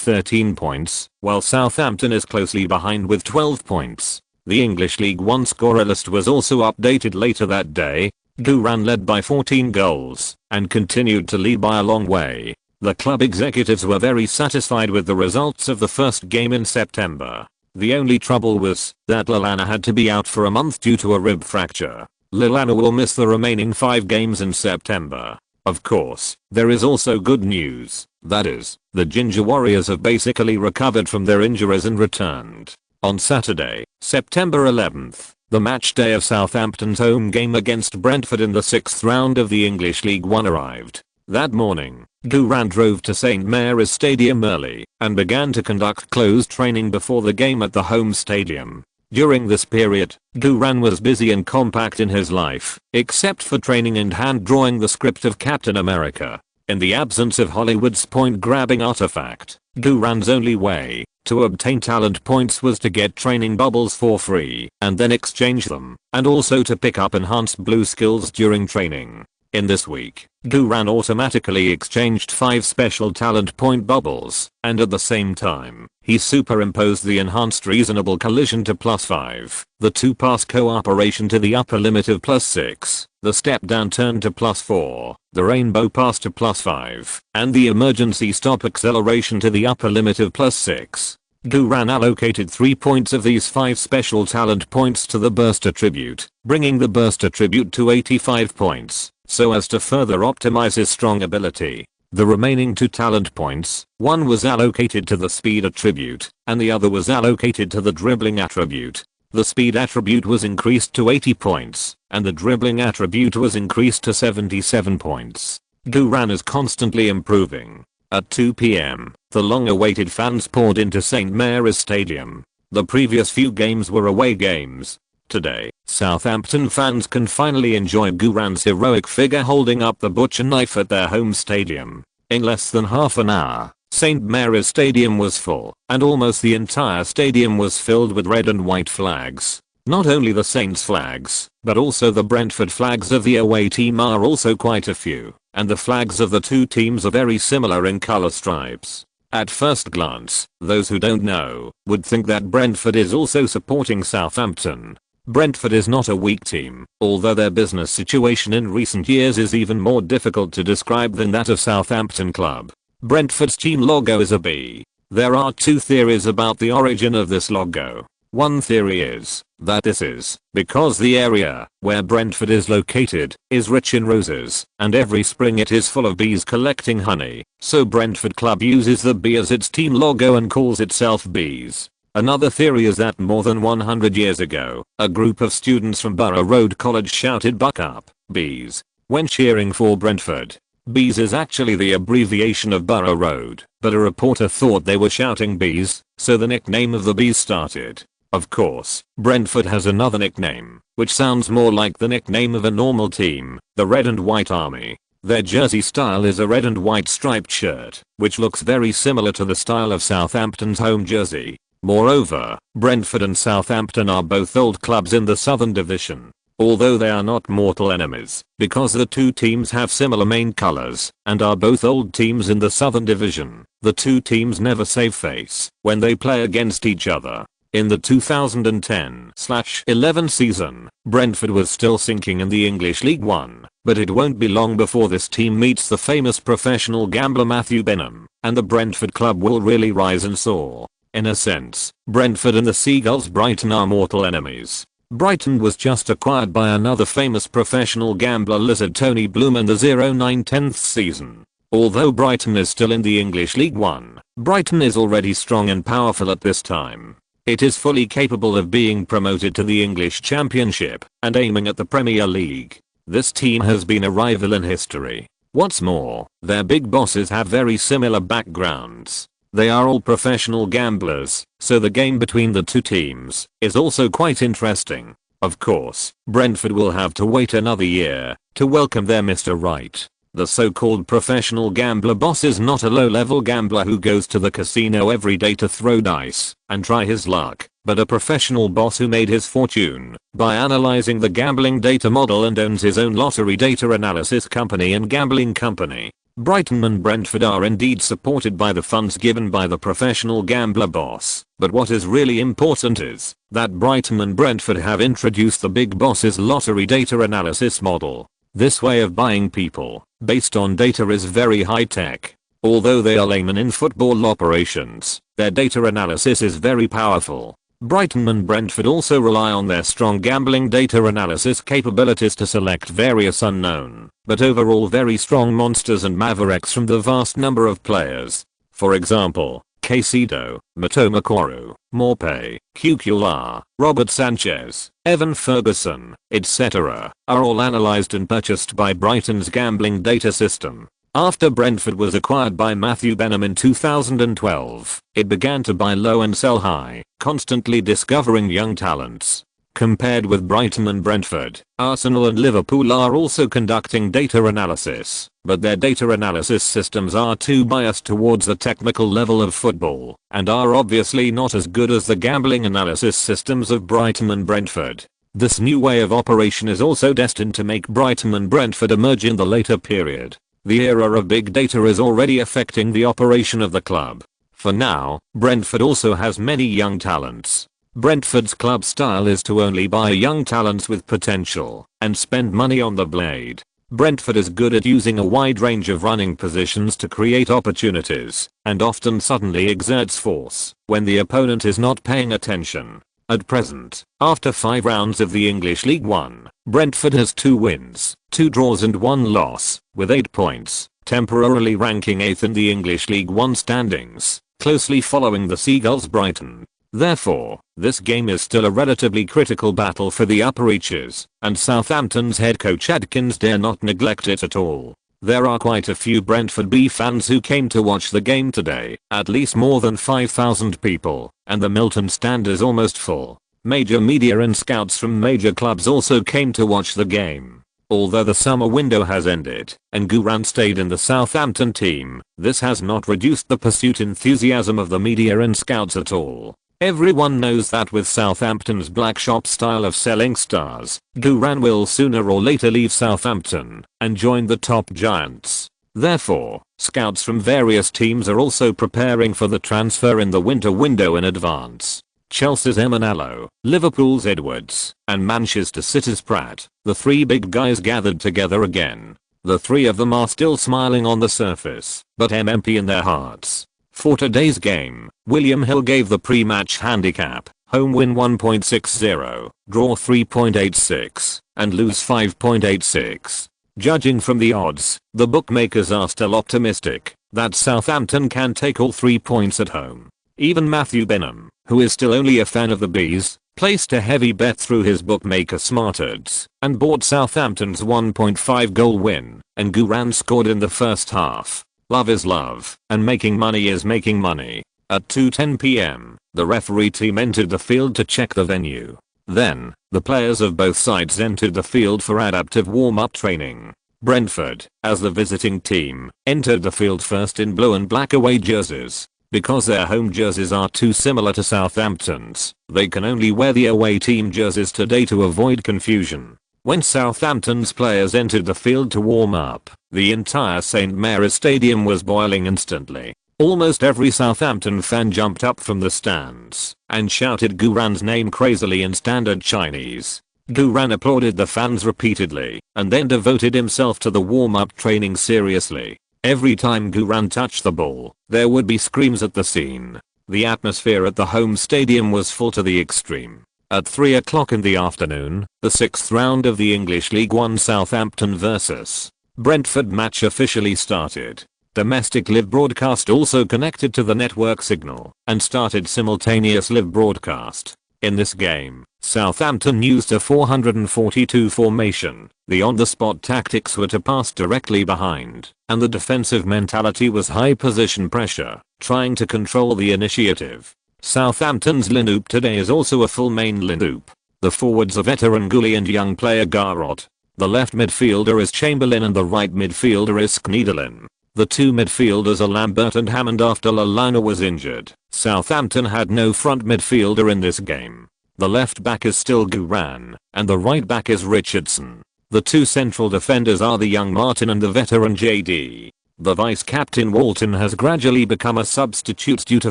13 points, while Southampton is closely behind with 12 points. The English League One scorer list was also updated later that day. Duran led by 14 goals, and continued to lead by a long way. The club executives were very satisfied with the results of the first game in September. The only trouble was that Lallana had to be out for a month due to a rib fracture. Lallana will miss the remaining 5 games in September. Of course, there is also good news. That is, the Ginger Warriors have basically recovered from their injuries and returned. On Saturday, September 11th, the match day of Southampton's home game against Brentford in the 6th round of the English League One arrived. That morning, Duran drove to St Mary's Stadium early and began to conduct closed training before the game at the home stadium. During this period, Duran was busy and compact in his life, except for training and hand drawing the script of Captain America. In the absence of Hollywood's point-grabbing artifact, Duran's only way to obtain talent points was to get training bubbles for free and then exchange them, and also to pick up enhanced blue skills during training. In this week, Guran automatically exchanged 5 special talent point bubbles, and at the same time, he superimposed the enhanced reasonable collision to +5, the 2-pass cooperation to the upper limit of +6, the step down turn to +4, the rainbow pass to +5, and the emergency stop acceleration to the upper limit of +6. Guran allocated 3 points of these 5 special talent points to the burst attribute, bringing the burst attribute to 85 points, so as to further optimize his strong ability. The remaining 2 talent points, one was allocated to the speed attribute, and the other was allocated to the dribbling attribute. The speed attribute was increased to 80 points, and the dribbling attribute was increased to 77 points. Guran is constantly improving. At 2 p.m., the long-awaited fans poured into St. Mary's Stadium. The previous few games were away games. Today, Southampton fans can finally enjoy Guran's heroic figure holding up the butcher knife at their home stadium. In less than half an hour, St. Mary's Stadium was full, and almost the entire stadium was filled with red and white flags. Not only the Saints flags, but also the Brentford flags of the away team are also quite a few, and the flags of the two teams are very similar in color stripes. At first glance, those who don't know, would think that Brentford is also supporting Southampton. Brentford is not a weak team, although their business situation in recent years is even more difficult to describe than that of Southampton club. Brentford's team logo is a bee. There are 2 theories about the origin of this logo. One theory is that this is because the area where Brentford is located is rich in roses, and every spring it is full of bees collecting honey, so Brentford Club uses the bee as its team logo and calls itself Bees. Another theory is that more than 100 years ago, a group of students from Borough Road College shouted "Buck up, Bees" when cheering for Brentford. Bees is actually the abbreviation of Borough Road, but a reporter thought they were shouting Bees, so the nickname of the Bees started. Of course, Brentford has another nickname, which sounds more like the nickname of a normal team, the Red and White Army. Their jersey style is a red and white striped shirt, which looks very similar to the style of Southampton's home jersey. Moreover, Brentford and Southampton are both old clubs in the Southern Division. Although they are not mortal enemies, because the two teams have similar main colors, and are both old teams in the Southern Division, the two teams never save face when they play against each other. In the 2010/11 season, Brentford was still sinking in the English League One, but it won't be long before this team meets the famous professional gambler Matthew Benham, and the Brentford club will really rise and soar. In a sense, Brentford and the Seagulls Brighton are mortal enemies. Brighton was just acquired by another famous professional gambler lizard Tony Bloom in the 09-10th season. Although Brighton is still in the English League One, Brighton is already strong and powerful at this time. It is fully capable of being promoted to the English Championship and aiming at the Premier League. This team has been a rival in history. What's more, their big bosses have very similar backgrounds. They are all professional gamblers, so the game between the two teams is also quite interesting. Of course, Brentford will have to wait another year to welcome their Mr. Right. The so-called professional gambler boss is not a low-level gambler who goes to the casino every day to throw dice and try his luck, but a professional boss who made his fortune by analyzing the gambling data model and owns his own lottery data analysis company and gambling company. Brighton and Brentford are indeed supported by the funds given by the professional gambler boss, but what is really important is that Brighton and Brentford have introduced the big boss's lottery data analysis model. This way of buying people, based on data, is very high-tech. Although they are laymen in football operations, their data analysis is very powerful. Brighton and Brentford also rely on their strong gambling data analysis capabilities to select various unknown, but overall very strong monsters and mavericks from the vast number of players. For example, Caicedo, Matoma Koru, Morpay, Cucurella, Robert Sanchez, Evan Ferguson, etc. are all analyzed and purchased by Brighton's gambling data system. After Brentford was acquired by Matthew Benham in 2012, it began to buy low and sell high, constantly discovering young talents. Compared with Brighton and Brentford, Arsenal and Liverpool are also conducting data analysis, but their data analysis systems are too biased towards the technical level of football, and are obviously not as good as the gambling analysis systems of Brighton and Brentford. This new way of operation is also destined to make Brighton and Brentford emerge in the later period. The era of big data is already affecting the operation of the club. For now, Brentford also has many young talents. Brentford's club style is to only buy young talents with potential and spend money on the blade. Brentford is good at using a wide range of running positions to create opportunities and often suddenly exerts force when the opponent is not paying attention. At present, after 5 rounds of the English League One, Brentford has 2 wins, 2 draws and 1 loss, with 8 points, temporarily ranking 8th in the English League One standings, closely following the Seagulls Brighton. Therefore, this game is still a relatively critical battle for the upper reaches, and Southampton's head coach Adkins dare not neglect it at all. There are quite a few Brentford B fans who came to watch the game today, at least more than 5,000 people, and the Milton stand is almost full. Major media and scouts from major clubs also came to watch the game. Although the summer window has ended, and Guran stayed in the Southampton team, this has not reduced the pursuit enthusiasm of the media and scouts at all. Everyone knows that with Southampton's black shop style of selling stars, Guran will sooner or later leave Southampton and join the top giants. Therefore, scouts from various teams are also preparing for the transfer in the winter window in advance. Chelsea's Emanalo, Liverpool's Edwards, and Manchester City's Pratt, the 3 big guys gathered together again. The 3 of them are still smiling on the surface, but empty in their hearts. For today's game, William Hill gave the pre-match handicap, home win 1.60, draw 3.86, and lose 5.86. Judging from the odds, the bookmakers are still optimistic that Southampton can take all 3 points at home. Even Matthew Benham, who is still only a fan of the Bees, placed a heavy bet through his bookmaker SmartOdds and bought Southampton's 1.5 goal win, and Guran scored in the first half. Love is love, and making money is making money. At 2:10 p.m., the referee team entered the field to check the venue. Then, the players of both sides entered the field for adaptive warm-up training. Brentford, as the visiting team, entered the field first in blue and black away jerseys. Because their home jerseys are too similar to Southampton's, they can only wear the away team jerseys today to avoid confusion. When Southampton's players entered the field to warm up, the entire St Mary's Stadium was boiling instantly. Almost every Southampton fan jumped up from the stands and shouted Guran's name crazily in standard Chinese. Guran applauded the fans repeatedly and then devoted himself to the warm-up training seriously. Every time Guran touched the ball, there would be screams at the scene. The atmosphere at the home stadium was full to the extreme. At 3 o'clock in the afternoon, the 6th round of the English League One Southampton vs Brentford match officially started. Domestic live broadcast also connected to the network signal and started simultaneous live broadcast. In this game, Southampton used a 442 formation. The on-the-spot tactics were to pass directly behind, and the defensive mentality was high position pressure, trying to control the initiative. Southampton's lineup today is also a full main lineup. The forwards are veteran Gully and young player Garrott. The left midfielder is Chamberlain and the right midfielder is Schneiderlin. The 2 midfielders are Lambert and Hammond after Lallana was injured. Southampton had no front midfielder in this game. The left back is still Guran, and the right back is Richardson. The 2 central defenders are the young Martin and the veteran JD. The vice-captain Walton has gradually become a substitute due to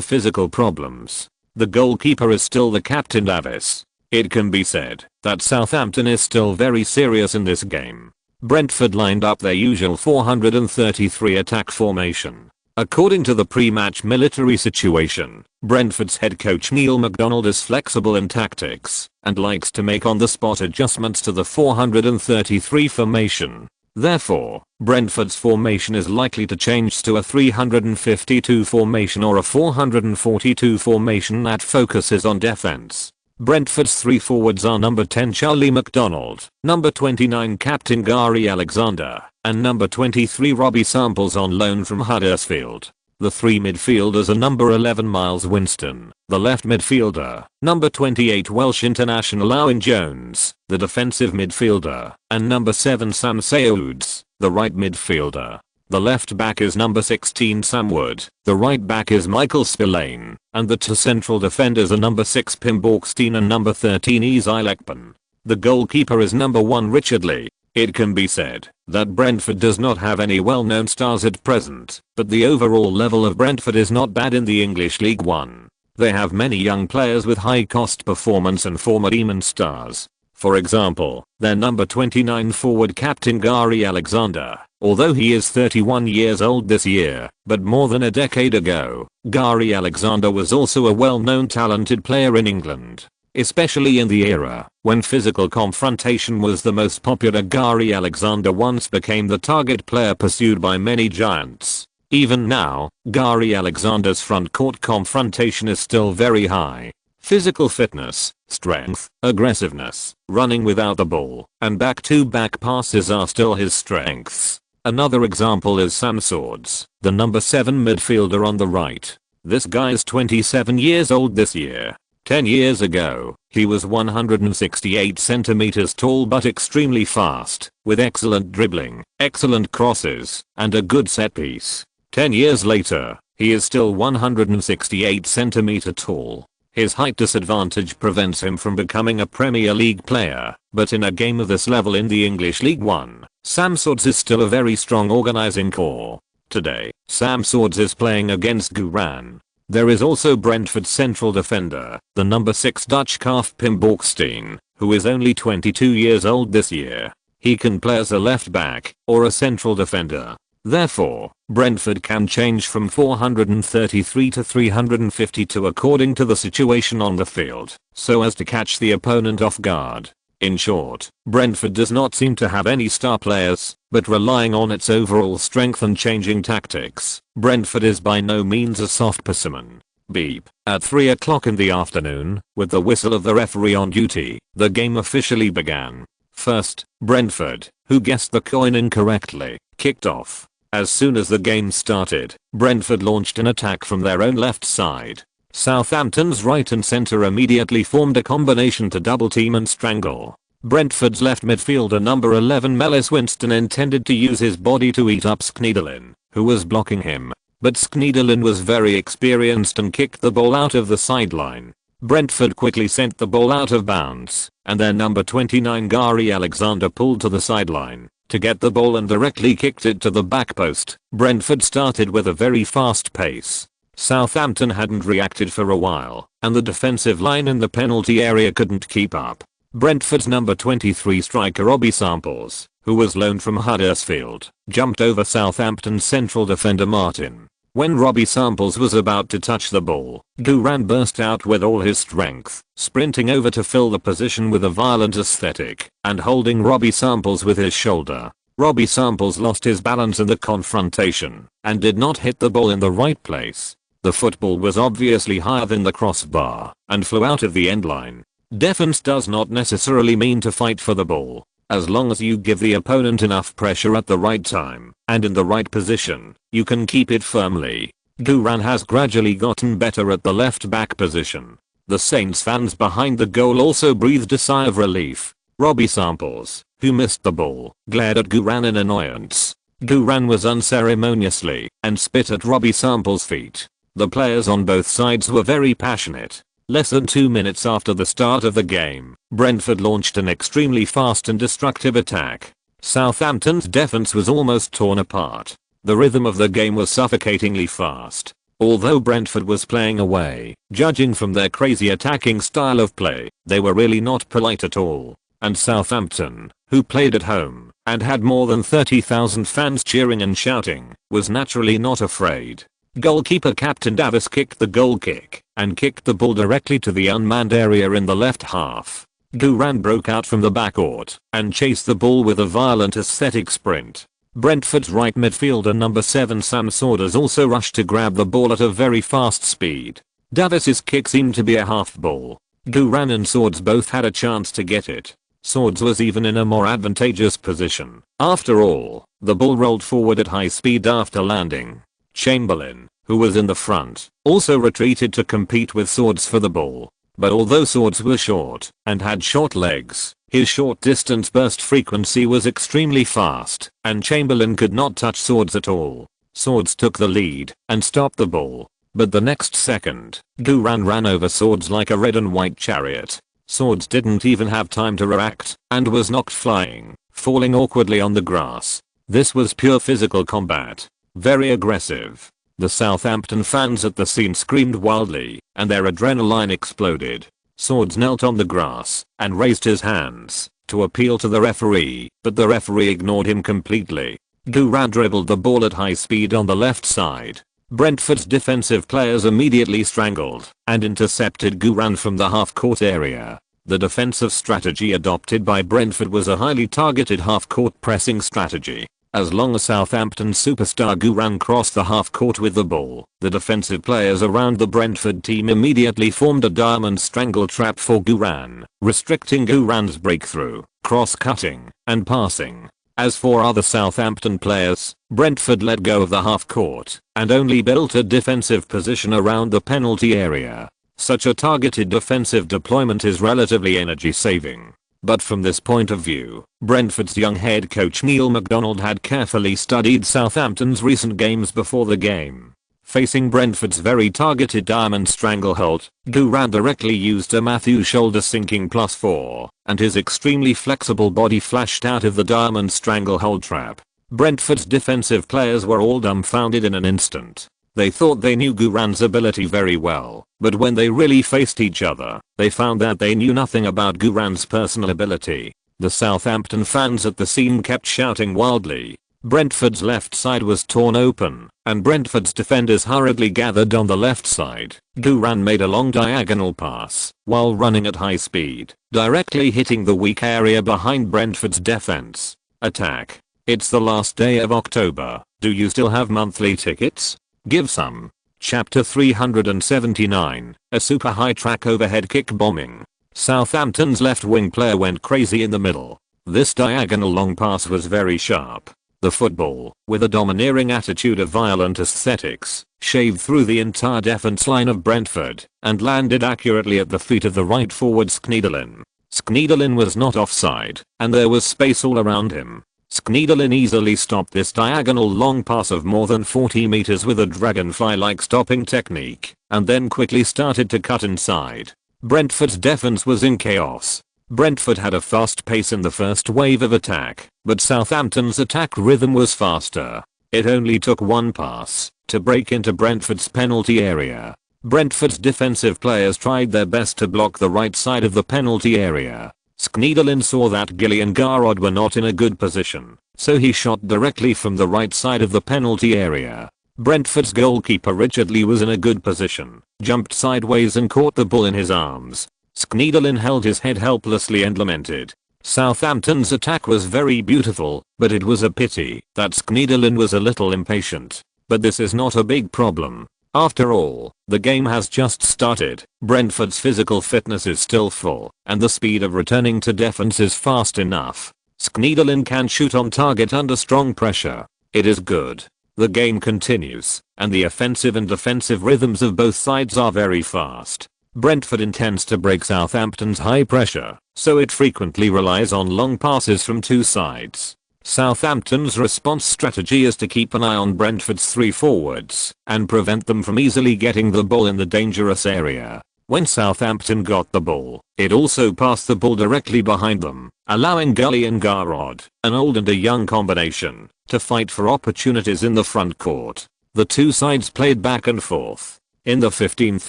physical problems. The goalkeeper is still the captain Davis. It can be said that Southampton is still very serious in this game. Brentford lined up their usual 433 attack formation. According to the pre-match military situation, Brentford's head coach Neil MacDonald is flexible in tactics and likes to make on-the-spot adjustments to the 433 formation. Therefore, Brentford's formation is likely to change to a 352 formation or a 442 formation that focuses on defense. Brentford's 3 forwards are number 10 Charlie McDonald, number 29 captain Gary Alexander, and number 23 Robbie Samples on loan from Huddersfield. The 3 midfielders are number 11 Miles Winston, the left midfielder, number 28 Welsh international Owen Jones, the defensive midfielder, and number 7 Sam Sayouds, the right midfielder. The left back is number 16 Sam Wood, the right back is Michael Spillane, and the 2 central defenders are number 6 Pim Borkstein and number 13 Isai Lekpan. The goalkeeper is number 1 Richard Lee. It can be said that Brentford does not have any well-known stars at present, but the overall level of Brentford is not bad in the English League One. They have many young players with high cost performance and former demon stars. For example, their number 29 forward captain Gary Alexander, although he is 31 years old this year, but more than a decade ago, Gary Alexander was also a well-known talented player in England. Especially in the era when physical confrontation was the most popular, Gary Alexander once became the target player pursued by many giants. Even now, Gary Alexander's front court confrontation is still very high. Physical fitness, strength, aggressiveness, running without the ball, and back-to-back passes are still his strengths. Another example is Sam Swords, the number 7 midfielder on the right. This guy is 27 years old this year. 10 years ago, he was 168 centimeters tall but extremely fast, with excellent dribbling, excellent crosses, and a good set piece. 10 years later, he is still 168 centimeter tall. His height disadvantage prevents him from becoming a Premier League player, but in a game of this level in the English League One, Sam Swords is still a very strong organizing core. Today, Sam Swords is playing against Guran. There is also Brentford's central defender, the number 6 Dutch calf Pim Borkstein, who is only 22 years old this year. He can play as a left back or a central defender. Therefore, Brentford can change from 433 to 352 according to the situation on the field, so as to catch the opponent off guard. In short, Brentford does not seem to have any star players, but relying on its overall strength and changing tactics, Brentford is by no means a soft persimmon. Beep. At 3 o'clock in the afternoon, with the whistle of the referee on duty, the game officially began. First, Brentford, who guessed the coin incorrectly, kicked off. As soon as the game started, Brentford launched an attack from their own left side. Southampton's right and centre immediately formed a combination to double team and strangle. Brentford's left midfielder number 11 Mellis Winston intended to use his body to eat up Schneiderlin, who was blocking him. But Schneiderlin was very experienced and kicked the ball out of the sideline. Brentford quickly sent the ball out of bounds, and their number 29 Gary Alexander pulled to the sideline to get the ball and directly kicked it to the back post. Brentford started with a very fast pace. Southampton hadn't reacted for a while, and the defensive line in the penalty area couldn't keep up. Brentford's number 23 striker Robbie Samples, who was loaned from Huddersfield, jumped over Southampton's central defender Martin. When Robbie Samples was about to touch the ball, Duran burst out with all his strength, sprinting over to fill the position with a violent aesthetic, and holding Robbie Samples with his shoulder. Robbie Samples lost his balance in the confrontation, and did not hit the ball in the right place. The football was obviously higher than the crossbar, and flew out of the end line. Defense does not necessarily mean to fight for the ball. As long as you give the opponent enough pressure at the right time, and in the right position, you can keep it firmly. Duran has gradually gotten better at the left back position. The Saints fans behind the goal also breathed a sigh of relief. Robbie Samples, who missed the ball, glared at Duran in annoyance. Duran was unceremoniously and spit at Robbie Samples' feet. The players on both sides were very passionate. Less than 2 minutes after the start of the game, Brentford launched an extremely fast and destructive attack. Southampton's defense was almost torn apart. The rhythm of the game was suffocatingly fast. Although Brentford was playing away, judging from their crazy attacking style of play, they were really not polite at all. And Southampton, who played at home, and had more than 30,000 fans cheering and shouting, was naturally not afraid. Goalkeeper Captain Davis kicked the goal kick, and kicked the ball directly to the unmanned area in the left half. Duran broke out from the backcourt, and chased the ball with a violent aesthetic sprint. Brentford's right midfielder number 7 Sam Swords also rushed to grab the ball at a very fast speed. Davis's kick seemed to be a half ball. Duran and Swords both had a chance to get it. Swords was even in a more advantageous position. After all, the ball rolled forward at high speed after landing. Chamberlain, who was in the front, also retreated to compete with Swords for the ball. But although Swords was short and had short legs, his short distance burst frequency was extremely fast, and Chamberlain could not touch Swords at all. Swords took the lead and stopped the ball, but the next second, Duran ran over Swords like a red and white chariot. Swords didn't even have time to react and was knocked flying, falling awkwardly on the grass. This was pure physical combat. Very aggressive. The Southampton fans at the scene screamed wildly, and their adrenaline exploded. Swords knelt on the grass and raised his hands to appeal to the referee, but the referee ignored him completely. Guran dribbled the ball at high speed on the left side. Brentford's defensive players immediately strangled and intercepted Guran from the half-court area. The defensive strategy adopted by Brentford was a highly targeted half-court pressing strategy. As long as Southampton superstar Guran crossed the half-court with the ball, the defensive players around the Brentford team immediately formed a diamond strangle trap for Guran, restricting Guran's breakthrough, cross-cutting, and passing. As for other Southampton players, Brentford let go of the half-court and only built a defensive position around the penalty area. Such a targeted defensive deployment is relatively energy-saving. But from this point of view, Brentford's young head coach Neil MacDonald had carefully studied Southampton's recent games before the game. Facing Brentford's very targeted diamond stranglehold, Guran directly used a Matthew shoulder sinking +4, and his extremely flexible body flashed out of the diamond stranglehold trap. Brentford's defensive players were all dumbfounded in an instant. They thought they knew Guran's ability very well, but when they really faced each other, they found that they knew nothing about Guran's personal ability. The Southampton fans at the scene kept shouting wildly. Brentford's left side was torn open, and Brentford's defenders hurriedly gathered on the left side. Guran made a long diagonal pass, while running at high speed, directly hitting the weak area behind Brentford's defense. Attack. It's the last day of October. Do you still have monthly tickets? Give some. Chapter 379, a super high track overhead kick bombing. Southampton's left wing player went crazy in the middle. This diagonal long pass was very sharp. The football, with a domineering attitude of violent aesthetics, shaved through the entire defense line of Brentford and landed accurately at the feet of the right forward Schneiderlin. Schneiderlin was not offside, and there was space all around him. Schneiderlin easily stopped this diagonal long pass of more than 40 meters with a dragonfly-like stopping technique, and then quickly started to cut inside. Brentford's defense was in chaos. Brentford had a fast pace in the first wave of attack, but Southampton's attack rhythm was faster. It only took one pass to break into Brentford's penalty area. Brentford's defensive players tried their best to block the right side of the penalty area. Schneiderlin saw that Gilly and Garrod were not in a good position, so he shot directly from the right side of the penalty area. Brentford's goalkeeper Richard Lee was in a good position, jumped sideways and caught the ball in his arms. Schneiderlin held his head helplessly and lamented. Southampton's attack was very beautiful, but it was a pity that Schneiderlin was a little impatient. But this is not a big problem. After all, the game has just started. Brentford's physical fitness is still full, and the speed of returning to defense is fast enough. Schneiderlin can shoot on target under strong pressure. It is good. The game continues, and the offensive and defensive rhythms of both sides are very fast. Brentford intends to break Southampton's high pressure, so it frequently relies on long passes from two sides. Southampton's response strategy is to keep an eye on Brentford's three forwards and prevent them from easily getting the ball in the dangerous area. When Southampton got the ball, it also passed the ball directly behind them, allowing Gully and Garrod, an old and a young combination, to fight for opportunities in the front court. The two sides played back and forth. In the 15th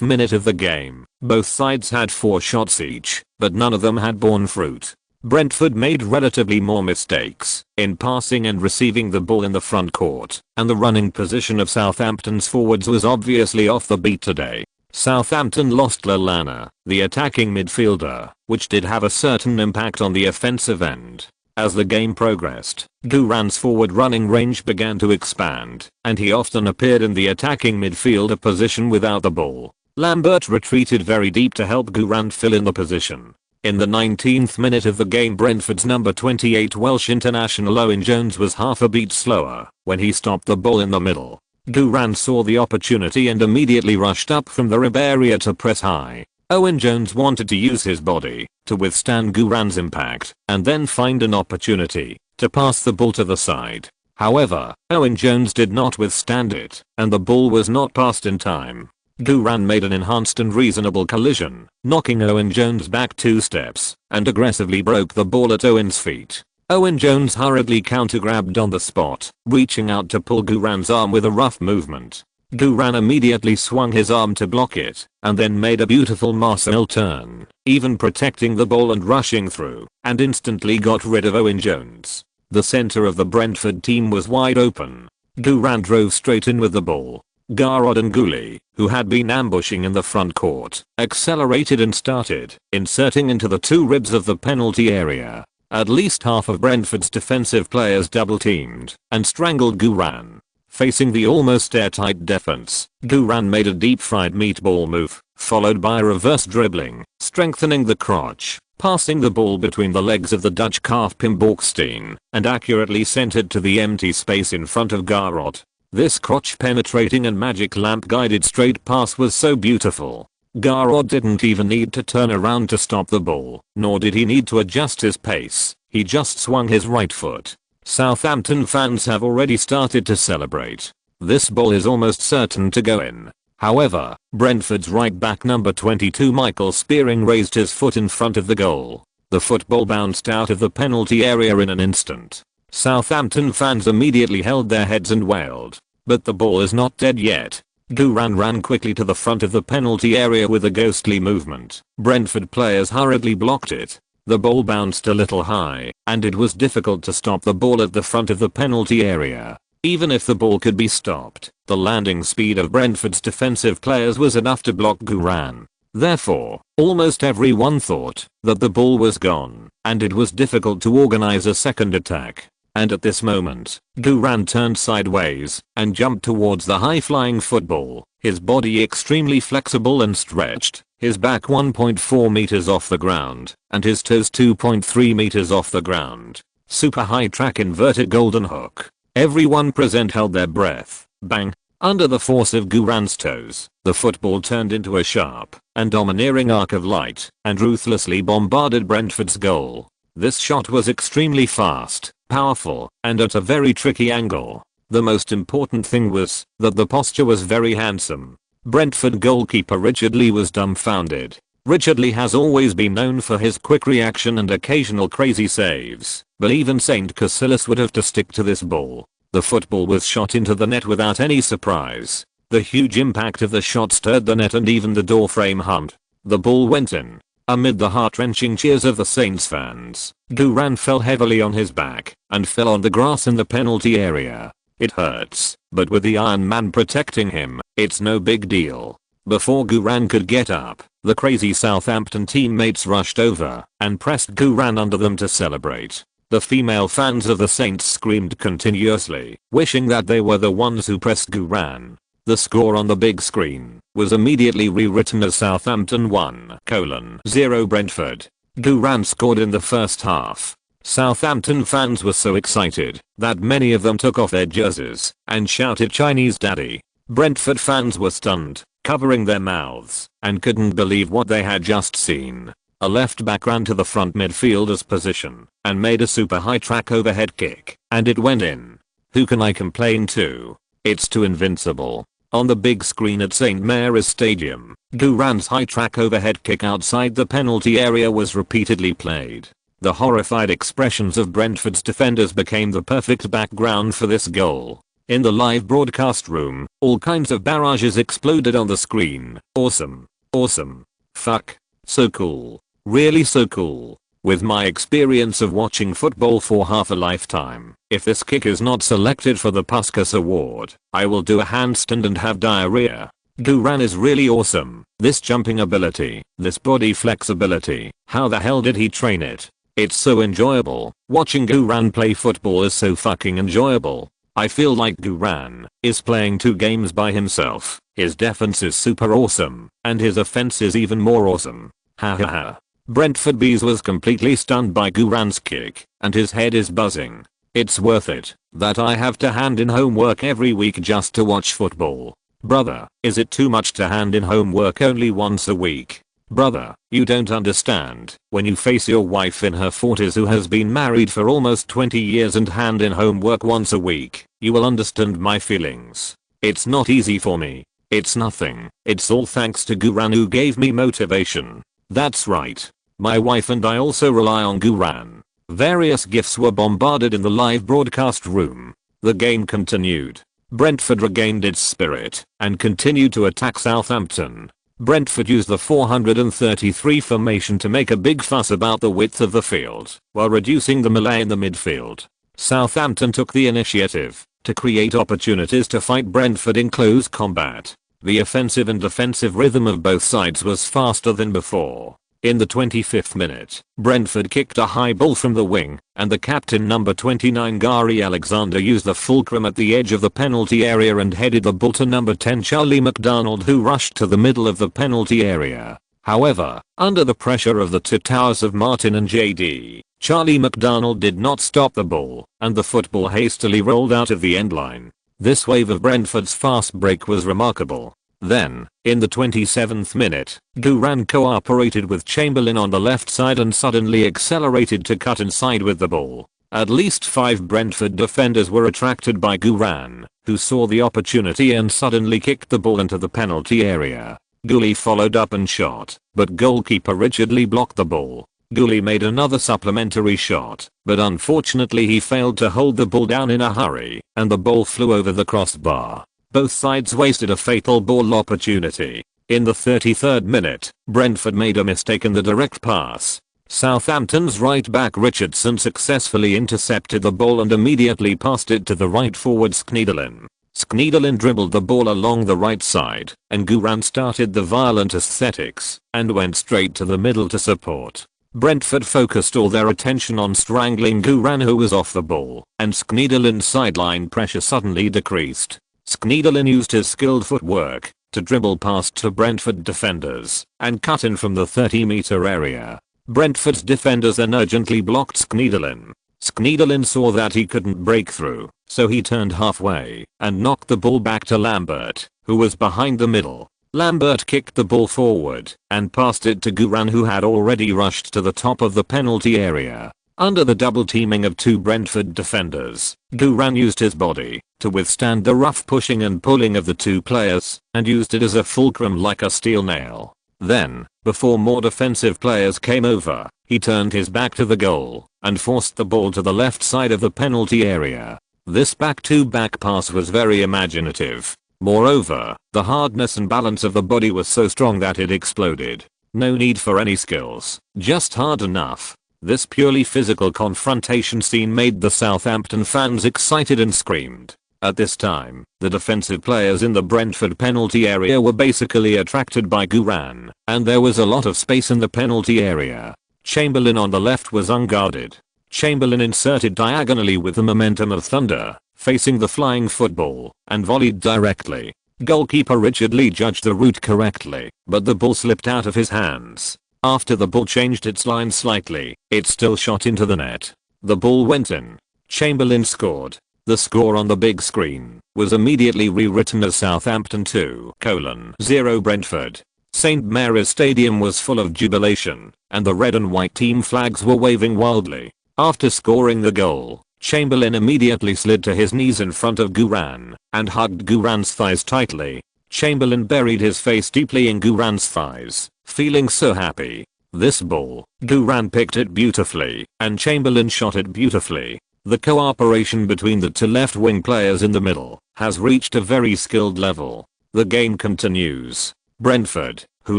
minute of the game, both sides had 4 shots each, but none of them had borne fruit. Brentford made relatively more mistakes in passing and receiving the ball in the front court, and the running position of Southampton's forwards was obviously off the beat today. Southampton lost Lallana, the attacking midfielder, which did have a certain impact on the offensive end. As the game progressed, Guran's forward running range began to expand, and he often appeared in the attacking midfielder position without the ball. Lambert retreated very deep to help Guran fill in the position. In the 19th minute of the game, Brentford's number 28 Welsh international Owen Jones was half a beat slower when he stopped the ball in the middle. Guran saw the opportunity and immediately rushed up from the rib area to press high. Owen Jones wanted to use his body to withstand Guran's impact and then find an opportunity to pass the ball to the side. However, Owen Jones did not withstand it, and the ball was not passed in time. Guran made an enhanced and reasonable collision, knocking Owen Jones back 2 steps, and aggressively broke the ball at Owen's feet. Owen Jones hurriedly counter-grabbed on the spot, reaching out to pull Guran's arm with a rough movement. Guran immediately swung his arm to block it, and then made a beautiful Marcel turn, even protecting the ball and rushing through, and instantly got rid of Owen Jones. The center of the Brentford team was wide open. Guran drove straight in with the ball. Garrod and Gooley, who had been ambushing in the front court, accelerated and started inserting into the 2 ribs of the penalty area. At least half of Brentford's defensive players double-teamed and strangled Guran. Facing the almost airtight defense, Guran made a deep-fried meatball move, followed by reverse dribbling, strengthening the crotch, passing the ball between the legs of the Dutch calf Pim Borkstein, and accurately sent it to the empty space in front of Garrod. This crotch-penetrating and magic lamp-guided straight pass was so beautiful. Garrod didn't even need to turn around to stop the ball, nor did he need to adjust his pace. He just swung his right foot. Southampton fans have already started to celebrate. This ball is almost certain to go in. However, Brentford's right back number 22 Michael Spearing raised his foot in front of the goal. The football bounced out of the penalty area in an instant. Southampton fans immediately held their heads and wailed. But the ball is not dead yet. Guran ran quickly to the front of the penalty area with a ghostly movement. Brentford players hurriedly blocked it. The ball bounced a little high, and it was difficult to stop the ball at the front of the penalty area. Even if the ball could be stopped, the landing speed of Brentford's defensive players was enough to block Guran. Therefore, almost everyone thought that the ball was gone, and it was difficult to organize a second attack. And at this moment, Guran turned sideways and jumped towards the high-flying football, his body extremely flexible and stretched, his back 1.4 meters off the ground, and his toes 2.3 meters off the ground. Super high track inverted golden hook. Everyone present held their breath. Bang! Under the force of Guran's toes, the football turned into a sharp and domineering arc of light and ruthlessly bombarded Brentford's goal. This shot was extremely fast, powerful, and at a very tricky angle. The most important thing was that the posture was very handsome. Brentford goalkeeper Richard Lee was dumbfounded. Richard Lee has always been known for his quick reaction and occasional crazy saves, but even Saint Casillas would have to stick to this ball. The football was shot into the net without any surprise. The huge impact of the shot stirred the net and even the doorframe hummed. The ball went in. Amid the heart-wrenching cheers of the Saints fans, Guran fell heavily on his back and fell on the grass in the penalty area. It hurts, but with the Iron Man protecting him, it's no big deal. Before Guran could get up, the crazy Southampton teammates rushed over and pressed Guran under them to celebrate. The female fans of the Saints screamed continuously, wishing that they were the ones who pressed Guran. The score on the big screen was immediately rewritten as Southampton 1:0 Brentford. Guran scored in the first half. Southampton fans were so excited that many of them took off their jerseys and shouted Chinese daddy. Brentford fans were stunned, covering their mouths, and couldn't believe what they had just seen. A left back ran to the front midfielder's position and made a super high track overhead kick, and it went in. Who can I complain to? It's too invincible. On the big screen at St Mary's Stadium, Guran's high track overhead kick outside the penalty area was repeatedly played. The horrified expressions of Brentford's defenders became the perfect background for this goal. In the live broadcast room, all kinds of barrages exploded on the screen. Awesome. Awesome. Fuck. So cool. Really so cool. With my experience of watching football for half a lifetime, if this kick is not selected for the Puskas Award, I will do a handstand and have diarrhea. Guran is really awesome. This jumping ability, this body flexibility, how the hell did he train it? It's so enjoyable. Watching Guran play football is so fucking enjoyable. I feel like Guran is playing 2 games by himself. His defense is super awesome, and his offense is even more awesome. Ha ha ha. Brentford Bees was completely stunned by Guran's kick, and his head is buzzing. It's worth it that I have to hand in homework every week just to watch football. Brother, is it too much to hand in homework only once a week? Brother, you don't understand. When you face your wife in her 40s who has been married for almost 20 years and hand in homework once a week, you will understand my feelings. It's not easy for me. It's nothing. It's all thanks to Guran who gave me motivation. That's right. My wife and I also rely on Guran. Various gifts were bombarded in the live broadcast room. The game continued. Brentford regained its spirit and continued to attack Southampton. Brentford used the 433 formation to make a big fuss about the width of the field while reducing the melee in the midfield. Southampton took the initiative to create opportunities to fight Brentford in close combat. The offensive and defensive rhythm of both sides was faster than before. In the 25th minute, Brentford kicked a high ball from the wing, and the captain number 29 Gary Alexander used the fulcrum at the edge of the penalty area and headed the ball to number 10 Charlie McDonald, who rushed to the middle of the penalty area. However, under the pressure of the two towers of Martin and JD, Charlie McDonald did not stop the ball, and the football hastily rolled out of the end line. This wave of Brentford's fast break was remarkable. Then, in the 27th minute, Guran cooperated with Chamberlain on the left side and suddenly accelerated to cut inside with the ball. At least 5 Brentford defenders were attracted by Guran, who saw the opportunity and suddenly kicked the ball into the penalty area. Gooley followed up and shot, but goalkeeper Richard Lee blocked the ball. Gooley made another supplementary shot, but unfortunately he failed to hold the ball down in a hurry, and the ball flew over the crossbar. Both sides wasted a fatal ball opportunity. In the 33rd minute, Brentford made a mistake in the direct pass. Southampton's right back Richardson successfully intercepted the ball and immediately passed it to the right forward Schneiderlin. Schneiderlin dribbled the ball along the right side, and Guran started the violent aesthetics and went straight to the middle to support. Brentford focused all their attention on strangling Guran, who was off the ball, and Schneiderlin's sideline pressure suddenly decreased. Schneiderlin used his skilled footwork to dribble past two Brentford defenders and cut in from the 30-meter area. Brentford's defenders then urgently blocked Schneiderlin. Schneiderlin saw that he couldn't break through, so he turned halfway and knocked the ball back to Lambert, who was behind the middle. Lambert kicked the ball forward and passed it to Guran, who had already rushed to the top of the penalty area. Under the double teaming of two Brentford defenders, Guran used his body to withstand the rough pushing and pulling of the two players and used it as a fulcrum like a steel nail. Then, before more defensive players came over, he turned his back to the goal and forced the ball to the left side of the penalty area. This back-to-back pass was very imaginative. Moreover, the hardness and balance of the body was so strong that it exploded. No need for any skills, just hard enough. This purely physical confrontation scene made the Southampton fans excited and screamed. At this time, the defensive players in the Brentford penalty area were basically attracted by Guran, and there was a lot of space in the penalty area. Chamberlain on the left was unguarded. Chamberlain inserted diagonally with the momentum of thunder, facing the flying football, and volleyed directly. Goalkeeper Richard Lee judged the route correctly, but the ball slipped out of his hands. After the ball changed its line slightly, it still shot into the net. The ball went in. Chamberlain scored. The score on the big screen was immediately rewritten as Southampton 2-0 Brentford. St Mary's Stadium was full of jubilation, and the red and white team flags were waving wildly. After scoring the goal, Chamberlain immediately slid to his knees in front of Guran and hugged Guran's thighs tightly. Chamberlain buried his face deeply in Guran's thighs, feeling so happy. This ball, Guran picked it beautifully, and Chamberlain shot it beautifully. The cooperation between the two left wing players in the middle has reached a very skilled level. The game continues. Brentford, who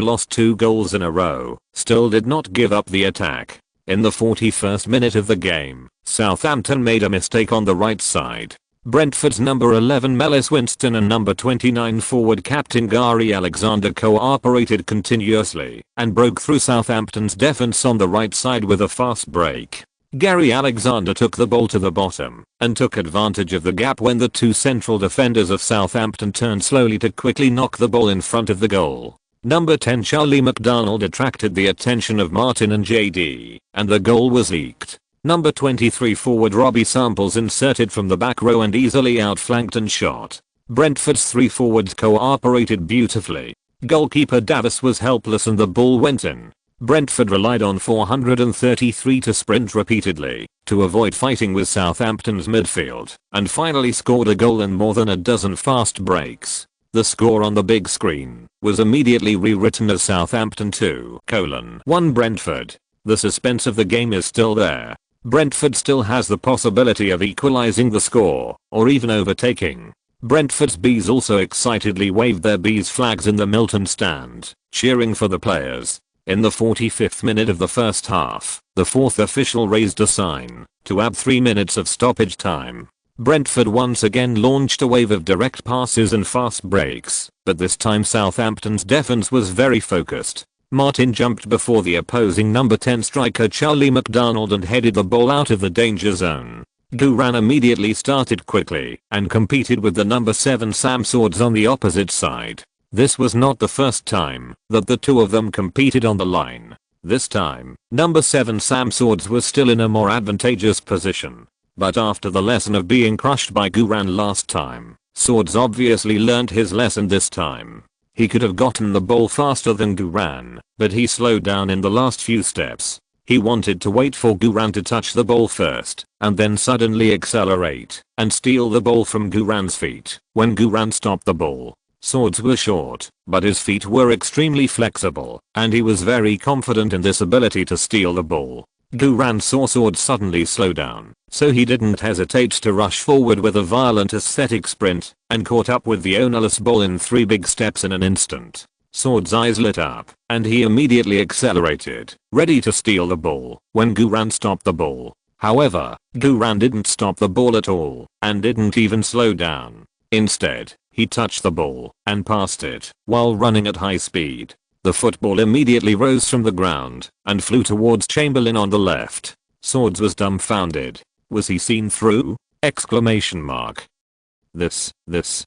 lost 2 goals in a row, still did not give up the attack. In the 41st minute of the game, Southampton made a mistake on the right side. Brentford's number 11 Mellis Winston and number 29 forward captain Gary Alexander cooperated continuously and broke through Southampton's defense on the right side with a fast break. Gary Alexander took the ball to the bottom and took advantage of the gap when the two central defenders of Southampton turned slowly to quickly knock the ball in front of the goal. Number 10 Charlie McDonald attracted the attention of Martin and JD, and the goal was leaked. Number 23 forward Robbie Samples inserted from the back row and easily outflanked and shot. Brentford's 3 forwards cooperated beautifully. Goalkeeper Davis was helpless and the ball went in. Brentford relied on 433 to sprint repeatedly to avoid fighting with Southampton's midfield and finally scored a goal in more than a dozen fast breaks. The score on the big screen was immediately rewritten as Southampton 2:1 Brentford. The suspense of the game is still there. Brentford still has the possibility of equalizing the score, or even overtaking. Brentford's bees also excitedly waved their bees flags in the Milton stand, cheering for the players. In the 45th minute of the first half, the fourth official raised a sign to add 3 minutes of stoppage time. Brentford once again launched a wave of direct passes and fast breaks, but this time Southampton's defense was very focused. Martin jumped before the opposing number 10 striker Charlie McDonald and headed the ball out of the danger zone. Duran immediately started quickly and competed with the number 7 Sam Swords on the opposite side. This was not the first time that the two of them competed on the line. This time, number 7 Sam Swords was still in a more advantageous position. But after the lesson of being crushed by Duran last time, Swords obviously learned his lesson this time. He could have gotten the ball faster than Duran, but he slowed down in the last few steps. He wanted to wait for Duran to touch the ball first, and then suddenly accelerate and steal the ball from Duran's feet. When Duran stopped the ball, Swords was short, but his feet were extremely flexible, and he was very confident in this ability to steal the ball. Duran saw Swords suddenly slow down, so he didn't hesitate to rush forward with a violent aesthetic sprint, and caught up with the ownerless ball in 3 big steps in an instant. Swords' eyes lit up, and he immediately accelerated, ready to steal the ball, when Duran stopped the ball. However, Duran didn't stop the ball at all, and didn't even slow down. Instead, he touched the ball, and passed it, while running at high speed. The football immediately rose from the ground, and flew towards Chamberlain on the left. Swords was dumbfounded. Was he seen through? Exclamation mark. Is this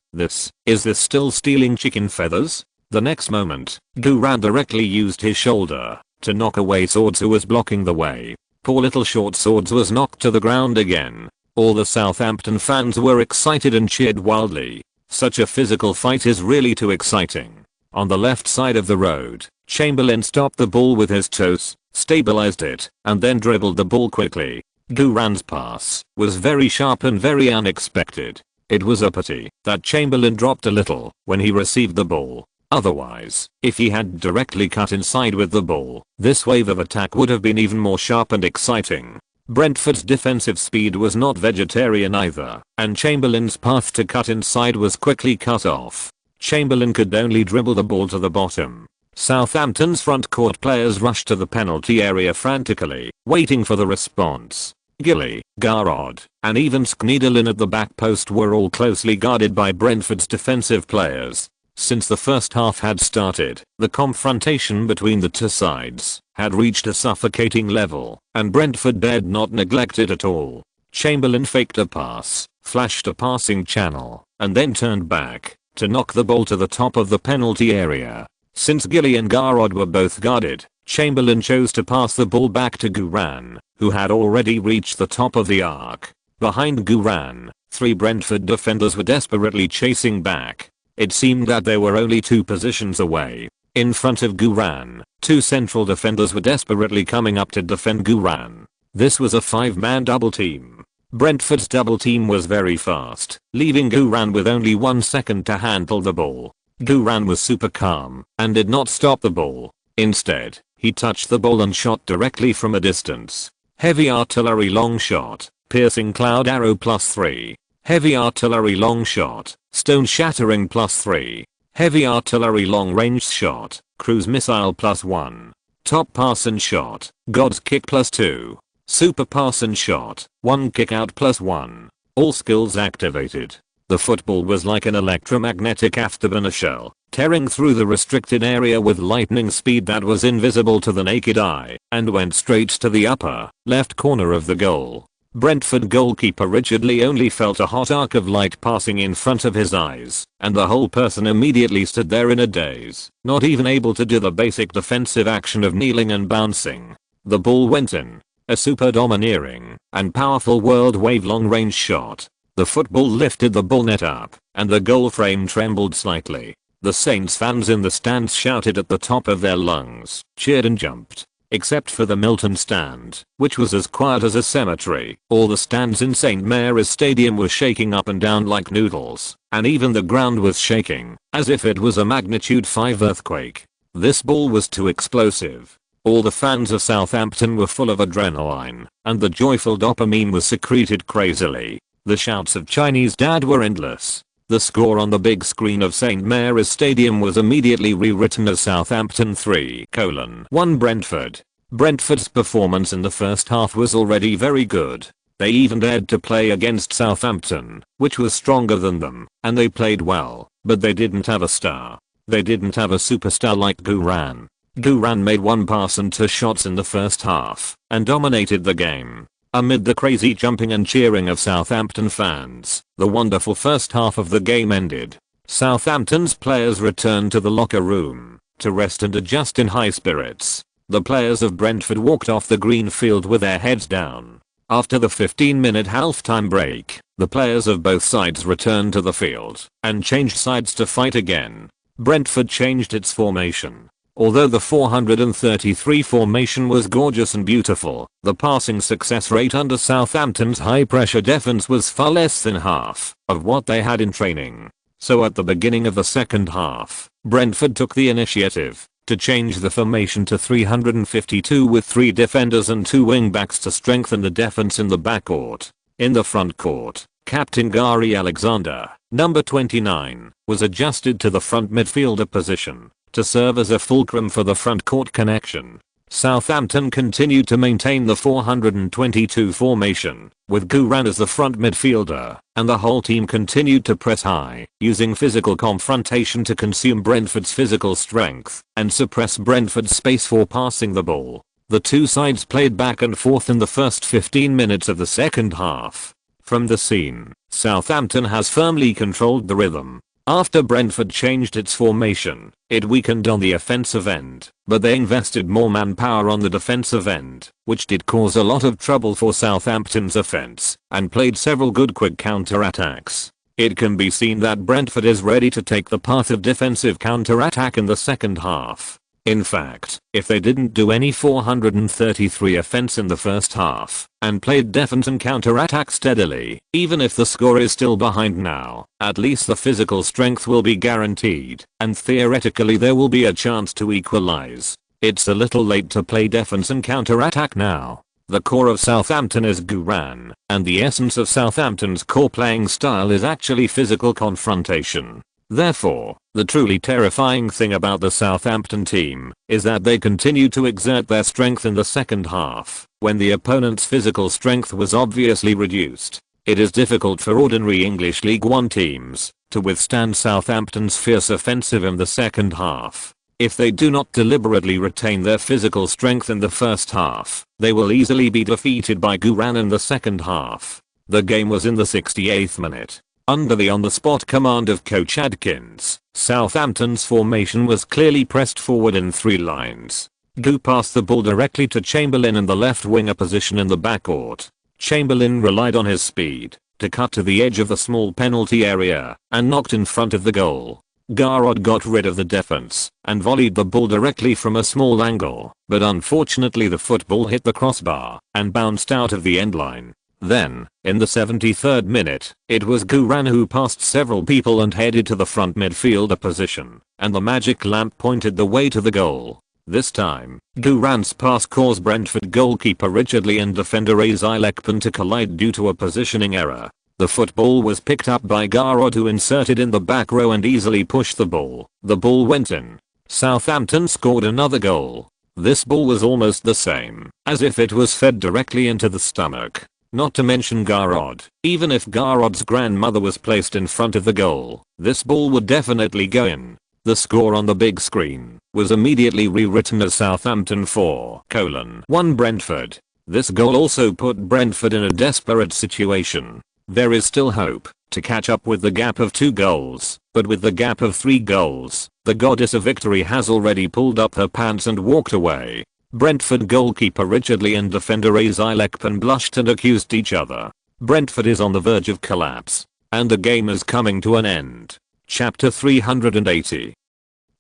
still stealing chicken feathers? The next moment, Duran directly used his shoulder to knock away Swords, who was blocking the way. Poor little short Swords was knocked to the ground again. All the Southampton fans were excited and cheered wildly. Such a physical fight is really too exciting. On the left side of the road, Chamberlain stopped the ball with his toes, stabilized it, and then dribbled the ball quickly. Duran's pass was very sharp and very unexpected. It was a pity that Chamberlain dropped a little when he received the ball. Otherwise, if he had directly cut inside with the ball, this wave of attack would have been even more sharp and exciting. Brentford's defensive speed was not vegetarian either, and Chamberlain's path to cut inside was quickly cut off. Chamberlain could only dribble the ball to the bottom. Southampton's front court players rushed to the penalty area frantically, waiting for the response. Gilly, Garrod, and even Schneiderlin at the back post were all closely guarded by Brentford's defensive players. Since the first half had started, the confrontation between the two sides had reached a suffocating level, and Brentford dared not neglect it at all. Chamberlain faked a pass, flashed a passing channel, and then turned back to knock the ball to the top of the penalty area. Since Gilly and Garrod were both guarded, Chamberlain chose to pass the ball back to Duran, who had already reached the top of the arc. Behind Duran, 3 Brentford defenders were desperately chasing back. It seemed that they were only 2 positions away. In front of Duran, 2 central defenders were desperately coming up to defend Duran. This was a 5-man double team. Brentford's double team was very fast, leaving Duran with only 1 second to handle the ball. Duran was super calm and did not stop the ball. Instead, he touched the ball and shot directly from a distance. Heavy artillery long shot, piercing cloud arrow +3. Heavy artillery long shot, stone shattering +3. Heavy artillery long range shot, cruise missile +1. Top pass and shot, God's kick +2. Super pass and shot, 1 kick out +1. All skills activated. The football was like an electromagnetic afterburner shell, tearing through the restricted area with lightning speed that was invisible to the naked eye, and went straight to the upper left corner of the goal. Brentford goalkeeper Richard Lee only felt a hot arc of light passing in front of his eyes, and the whole person immediately stood there in a daze, not even able to do the basic defensive action of kneeling and bouncing. The ball went in. A super domineering and powerful world wave long range shot. The football lifted the ball net up, and the goal frame trembled slightly. The Saints fans in the stands shouted at the top of their lungs, cheered and jumped. except for the Milton stand, which was as quiet as a cemetery. All the stands in St Mary's Stadium were shaking up and down like noodles, and even the ground was shaking, as if it was a magnitude 5 earthquake. This ball was too explosive. All the fans of Southampton were full of adrenaline, and the joyful dopamine was secreted crazily. The shouts of Chinese dad were endless. The score on the big screen of St Mary's Stadium was immediately rewritten as Southampton 3:1 Brentford. Brentford's performance in the first half was already very good. They even dared to play against Southampton, which was stronger than them, and they played well, but they didn't have a star. They didn't have a superstar like Guran. Guran made 1 pass and 2 shots in the first half, and dominated the game. Amid the crazy jumping and cheering of Southampton fans, the wonderful first half of the game ended. Southampton's players returned to the locker room to rest and adjust in high spirits. The players of Brentford walked off the green field with their heads down. After the 15-minute halftime break, the players of both sides returned to the field and changed sides to fight again. Brentford changed its formation. Although the 433 formation was gorgeous and beautiful, the passing success rate under Southampton's high-pressure defense was far less than half of what they had in training. So at the beginning of the second half, Brentford took the initiative to change the formation to 352 with 3 defenders and 2 wing-backs to strengthen the defense in the backcourt. In the front court, Captain Gary Alexander, number 29, was adjusted to the front midfielder position to serve as a fulcrum for the front court connection. Southampton continued to maintain the 422 formation, with Guran as the front midfielder, and the whole team continued to press high, using physical confrontation to consume Brentford's physical strength and suppress Brentford's space for passing the ball. The two sides played back and forth in the first 15 minutes of the second half. From the scene, Southampton has firmly controlled the rhythm. After Brentford changed its formation, it weakened on the offensive end, but they invested more manpower on the defensive end, which did cause a lot of trouble for Southampton's offense, and played several good quick counter-attacks. It can be seen that Brentford is ready to take the path of defensive counter-attack in the second half. In fact, if they didn't do any 433 offense in the first half, and played defense and counter-attack steadily, even if the score is still behind now, at least the physical strength will be guaranteed, and theoretically there will be a chance to equalize. It's a little late to play defense and counter-attack now. The core of Southampton is Guran, and the essence of Southampton's core playing style is actually physical confrontation. Therefore, the truly terrifying thing about the Southampton team is that they continued to exert their strength in the second half, when the opponent's physical strength was obviously reduced. It is difficult for ordinary English League One teams to withstand Southampton's fierce offensive in the second half. If they do not deliberately retain their physical strength in the first half, they will easily be defeated by Guran in the second half. The game was in the 68th minute. Under the on-the-spot command of Coach Adkins, Southampton's formation was clearly pressed forward in 3 lines. Gu passed the ball directly to Chamberlain in the left winger position in the backcourt. Chamberlain relied on his speed to cut to the edge of the small penalty area and knocked in front of the goal. Garrod got rid of the defense and volleyed the ball directly from a small angle, but unfortunately the football hit the crossbar and bounced out of the end line. Then, in the 73rd minute, it was Guran who passed several people and headed to the front midfielder position, and the magic lamp pointed the way to the goal. This time, Guran's pass caused Brentford goalkeeper Richard Lee and defender Azai Lekpan to collide due to a positioning error. The football was picked up by Garrod, who inserted in the back row and easily pushed the ball. The ball went in. Southampton scored another goal. This ball was almost the same, as if it was fed directly into the stomach. Not to mention Garrod. Even if Garrod's grandmother was placed in front of the goal, this ball would definitely go in. The score on the big screen was immediately rewritten as Southampton 4:1 Brentford. This goal also put Brentford in a desperate situation. There is still hope to catch up with the gap of 2 goals, but with the gap of 3 goals, the goddess of victory has already pulled up her pants and walked away. Brentford goalkeeper Richard Lee and defender Azai Lekpan blushed and accused each other. Brentford is on the verge of collapse, and the game is coming to an end. Chapter 380.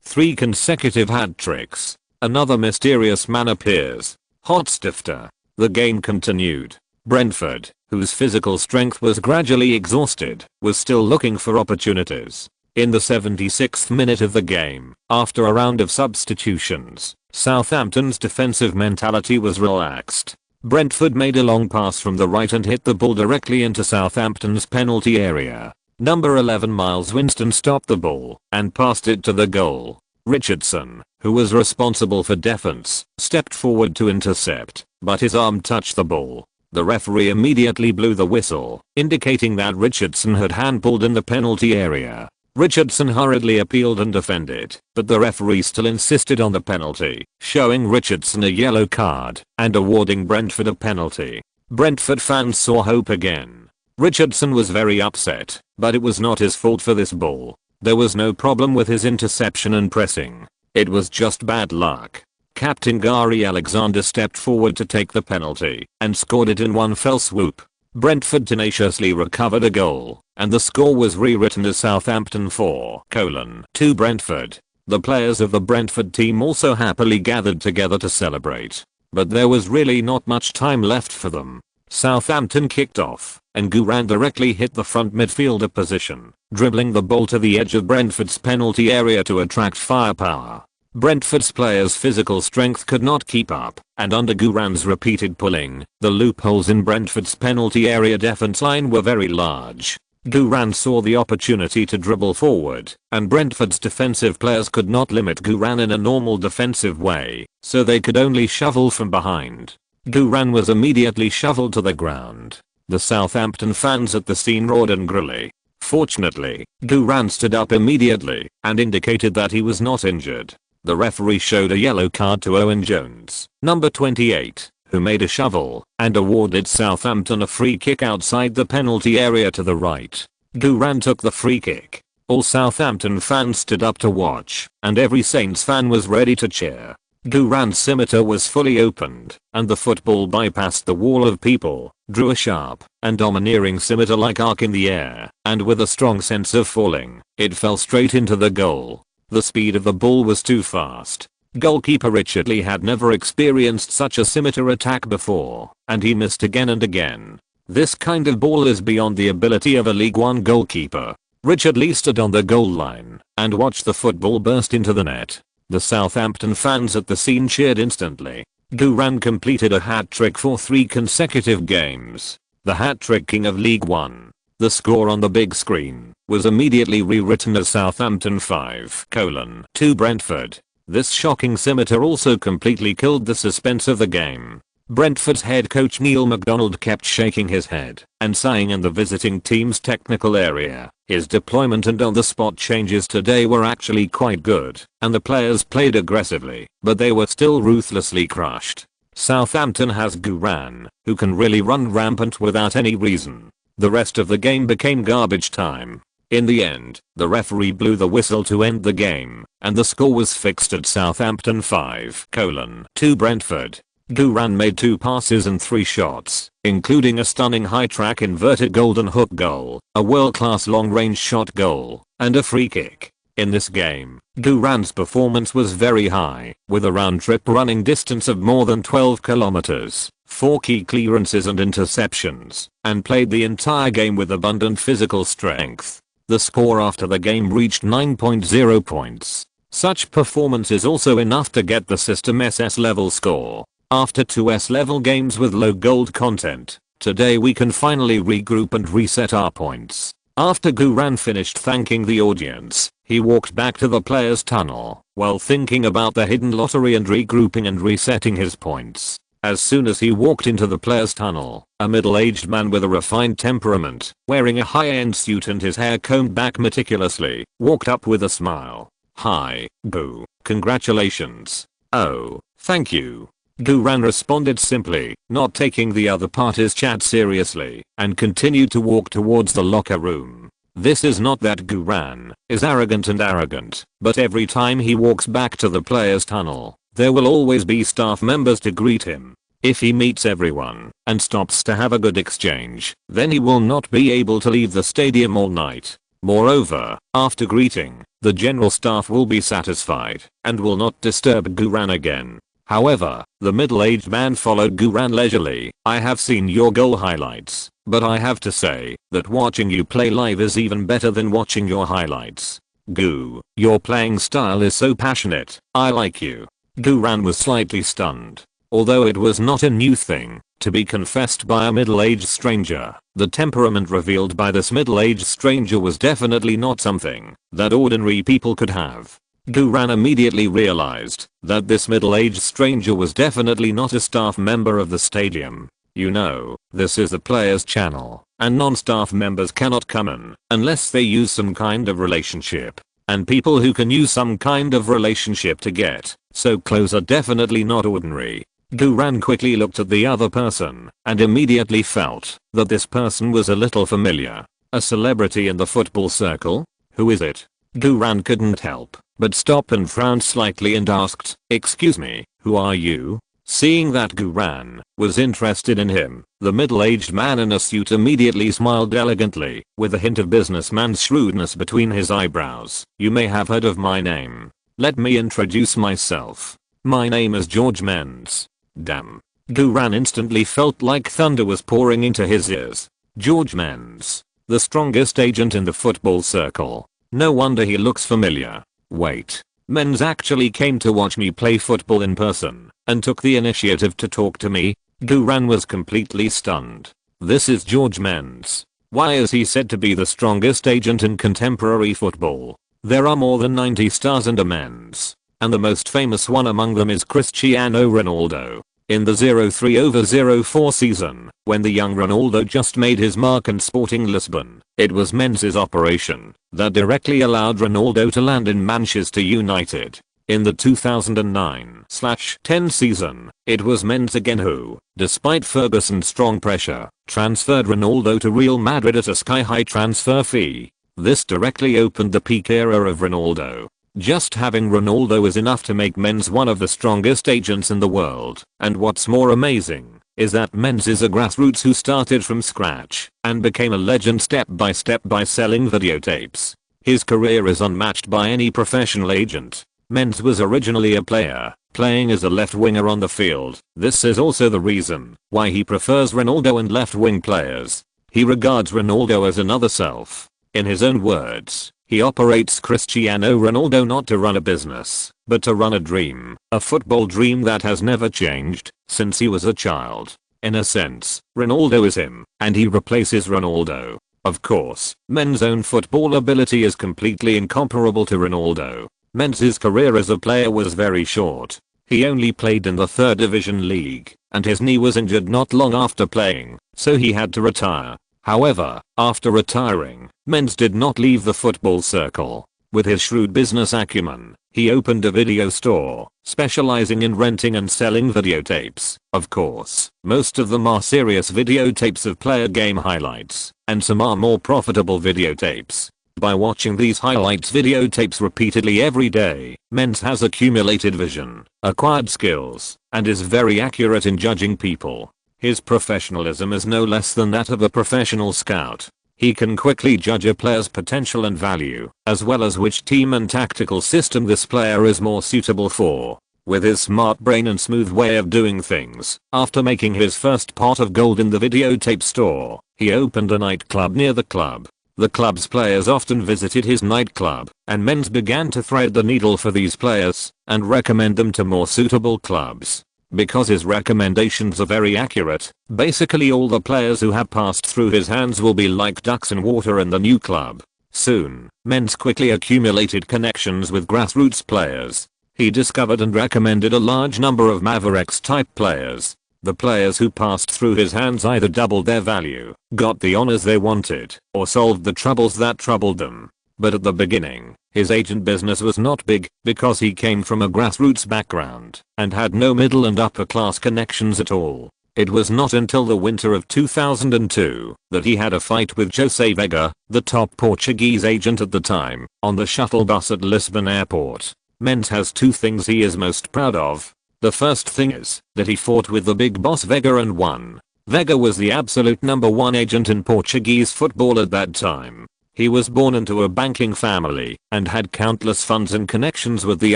3 consecutive hat-tricks. Another mysterious man appears. Hot stifter. The game continued. Brentford, whose physical strength was gradually exhausted, was still looking for opportunities. In the 76th minute of the game, after a round of substitutions, Southampton's defensive mentality was relaxed. Brentford made a long pass from the right and hit the ball directly into Southampton's penalty area. Number 11 Miles Winston stopped the ball and passed it to the goal. Richardson, who was responsible for defense, stepped forward to intercept, but his arm touched the ball. The referee immediately blew the whistle, indicating that Richardson had handballed in the penalty area. Richardson hurriedly appealed and defended, but the referee still insisted on the penalty, showing Richardson a yellow card and awarding Brentford a penalty. Brentford fans saw hope again. Richardson was very upset, but it was not his fault for this ball. There was no problem with his interception and pressing. It was just bad luck. Captain Gary Alexander stepped forward to take the penalty and scored it in one fell swoop. Brentford tenaciously recovered a goal, and the score was rewritten as Southampton 4:2 Brentford. The players of the Brentford team also happily gathered together to celebrate. But there was really not much time left for them. Southampton kicked off, and Guran directly hit the front midfielder position, dribbling the ball to the edge of Brentford's penalty area to attract firepower. Brentford's players' physical strength could not keep up, and under Guran's repeated pulling, the loopholes in Brentford's penalty area defense line were very large. Guran saw the opportunity to dribble forward, and Brentford's defensive players could not limit Guran in a normal defensive way, so they could only shovel from behind. Guran was immediately shoveled to the ground. The Southampton fans at the scene roared angrily. Fortunately, Guran stood up immediately and indicated that he was not injured. The referee showed a yellow card to Owen Jones, number 28, who made a shovel, and awarded Southampton a free kick outside the penalty area to the right. Guran took the free kick. All Southampton fans stood up to watch, and every Saints fan was ready to cheer. Guran's scimitar was fully opened, and the football bypassed the wall of people, drew a sharp and domineering scimitar-like arc in the air, and with a strong sense of falling, it fell straight into the goal. The speed of the ball was too fast. Goalkeeper Richard Lee had never experienced such a scimitar attack before, and he missed again and again. This kind of ball is beyond the ability of a League One goalkeeper. Richard Lee stood on the goal line and watched the football burst into the net. The Southampton fans at the scene cheered instantly. Guran completed a hat-trick for 3 consecutive games. The hat-trick king of League One. The score on the big screen was immediately rewritten as Southampton 5:2 Brentford. This shocking scimitar also completely killed the suspense of the game. Brentford's head coach Neil MacDonald kept shaking his head and sighing in the visiting team's technical area. His deployment and on-the-spot changes today were actually quite good, and the players played aggressively, but they were still ruthlessly crushed. Southampton has Guran, who can really run rampant without any reason. The rest of the game became garbage time. In the end, the referee blew the whistle to end the game, and the score was fixed at Southampton 5:2 Brentford. Guran made 2 passes and 3 shots, including a stunning high-track inverted golden hook goal, a world-class long-range shot goal, and a free kick. In this game, Guran's performance was very high, with a round-trip running distance of more than 12 kilometers, 4 key clearances and interceptions, and played the entire game with abundant physical strength. The score after the game reached 9.0 points. Such performance is also enough to get the system SS level score. After 2 S-level games with low gold content, today we can finally regroup and reset our points. After Guran finished thanking the audience, he walked back to the players' tunnel while thinking about the hidden lottery and regrouping and resetting his points. As soon as he walked into the players' tunnel, a middle-aged man with a refined temperament, wearing a high-end suit and his hair combed back meticulously, walked up with a smile. "Hi, Boo. Congratulations." "Oh, thank you." Guran responded simply, not taking the other party's chat seriously, and continued to walk towards the locker room. This is not that Guran is arrogant, but every time he walks back to the players' tunnel, there will always be staff members to greet him. If he meets everyone and stops to have a good exchange, then he will not be able to leave the stadium all night. Moreover, after greeting, the general staff will be satisfied and will not disturb Guran again. However, the middle-aged man followed Guran leisurely. I have seen your goal highlights, but I have to say that watching you play live is even better than watching your highlights. Gu, your playing style is so passionate. I like you. Guran was slightly stunned. Although it was not a new thing to be confessed by a middle-aged stranger, the temperament revealed by this middle-aged stranger was definitely not something that ordinary people could have. Guran immediately realized that this middle-aged stranger was definitely not a staff member of the stadium. You know, this is the players' channel, and non-staff members cannot come in unless they use some kind of relationship. And people who can use some kind of relationship to get so close are definitely not ordinary. Guran quickly looked at the other person and immediately felt that this person was a little familiar. A celebrity in the football circle? Who is it? Guran couldn't help but stop and frowned slightly and asked, "Excuse me, who are you?" Seeing that Guran was interested in him, the middle-aged man in a suit immediately smiled elegantly, with a hint of businessman's shrewdness between his eyebrows. "You may have heard of my name. Let me introduce myself. My name is George Menz." Damn. Guran instantly felt like thunder was pouring into his ears. George Menz, the strongest agent in the football circle. No wonder he looks familiar. Wait. Menz actually came to watch me play football in person and took the initiative to talk to me? Guran was completely stunned. This is George Menz. Why is he said to be the strongest agent in contemporary football? There are more than 90 stars under Menz, and the most famous one among them is Cristiano Ronaldo. In the 03/04 season, when the young Ronaldo just made his mark in Sporting Lisbon, it was Menz's operation that directly allowed Ronaldo to land in Manchester United. In the 2009/10 season, it was Menz again who, despite Ferguson's strong pressure, transferred Ronaldo to Real Madrid at a sky-high transfer fee. This directly opened the peak era of Ronaldo. Just having Ronaldo is enough to make Menz one of the strongest agents in the world. And what's more amazing is that Menz is a grassroots who started from scratch and became a legend step by step by selling videotapes. His career is unmatched by any professional agent. Menz was originally a player, playing as a left winger on the field. This is also the reason why he prefers Ronaldo and left wing players. He regards Ronaldo as another self. In his own words, he operates Cristiano Ronaldo not to run a business, but to run a dream, a football dream that has never changed since he was a child. In a sense, Ronaldo is him, and he replaces Ronaldo. Of course, Menz's own football ability is completely incomparable to Ronaldo. Menz's career as a player was very short. He only played in the 3rd Division League, and his knee was injured not long after playing, so he had to retire. However, after retiring, Menz did not leave the football circle. With his shrewd business acumen, he opened a video store, specializing in renting and selling videotapes. Of course, most of them are serious videotapes of player game highlights, and some are more profitable videotapes. By watching these highlights videotapes repeatedly every day, Menz has accumulated vision, acquired skills, and is very accurate in judging people. His professionalism is no less than that of a professional scout. He can quickly judge a player's potential and value, as well as which team and tactical system this player is more suitable for. With his smart brain and smooth way of doing things, after making his first pot of gold in the videotape store, he opened a nightclub near the club. The club's players often visited his nightclub, and Menz began to thread the needle for these players and recommend them to more suitable clubs. Because his recommendations are very accurate, basically all the players who have passed through his hands will be like ducks in water in the new club. Soon, Menz quickly accumulated connections with grassroots players. He discovered and recommended a large number of Mavericks-type players. The players who passed through his hands either doubled their value, got the honors they wanted, or solved the troubles that troubled them. But at the beginning, his agent business was not big because he came from a grassroots background and had no middle and upper class connections at all. It was not until the winter of 2002 that he had a fight with José Veiga, the top Portuguese agent at the time, on the shuttle bus at Lisbon airport. Menz has two things he is most proud of. The first thing is that he fought with the big boss Veiga and won. Veiga was the absolute #1 agent in Portuguese football at that time. He was born into a banking family and had countless funds and connections with the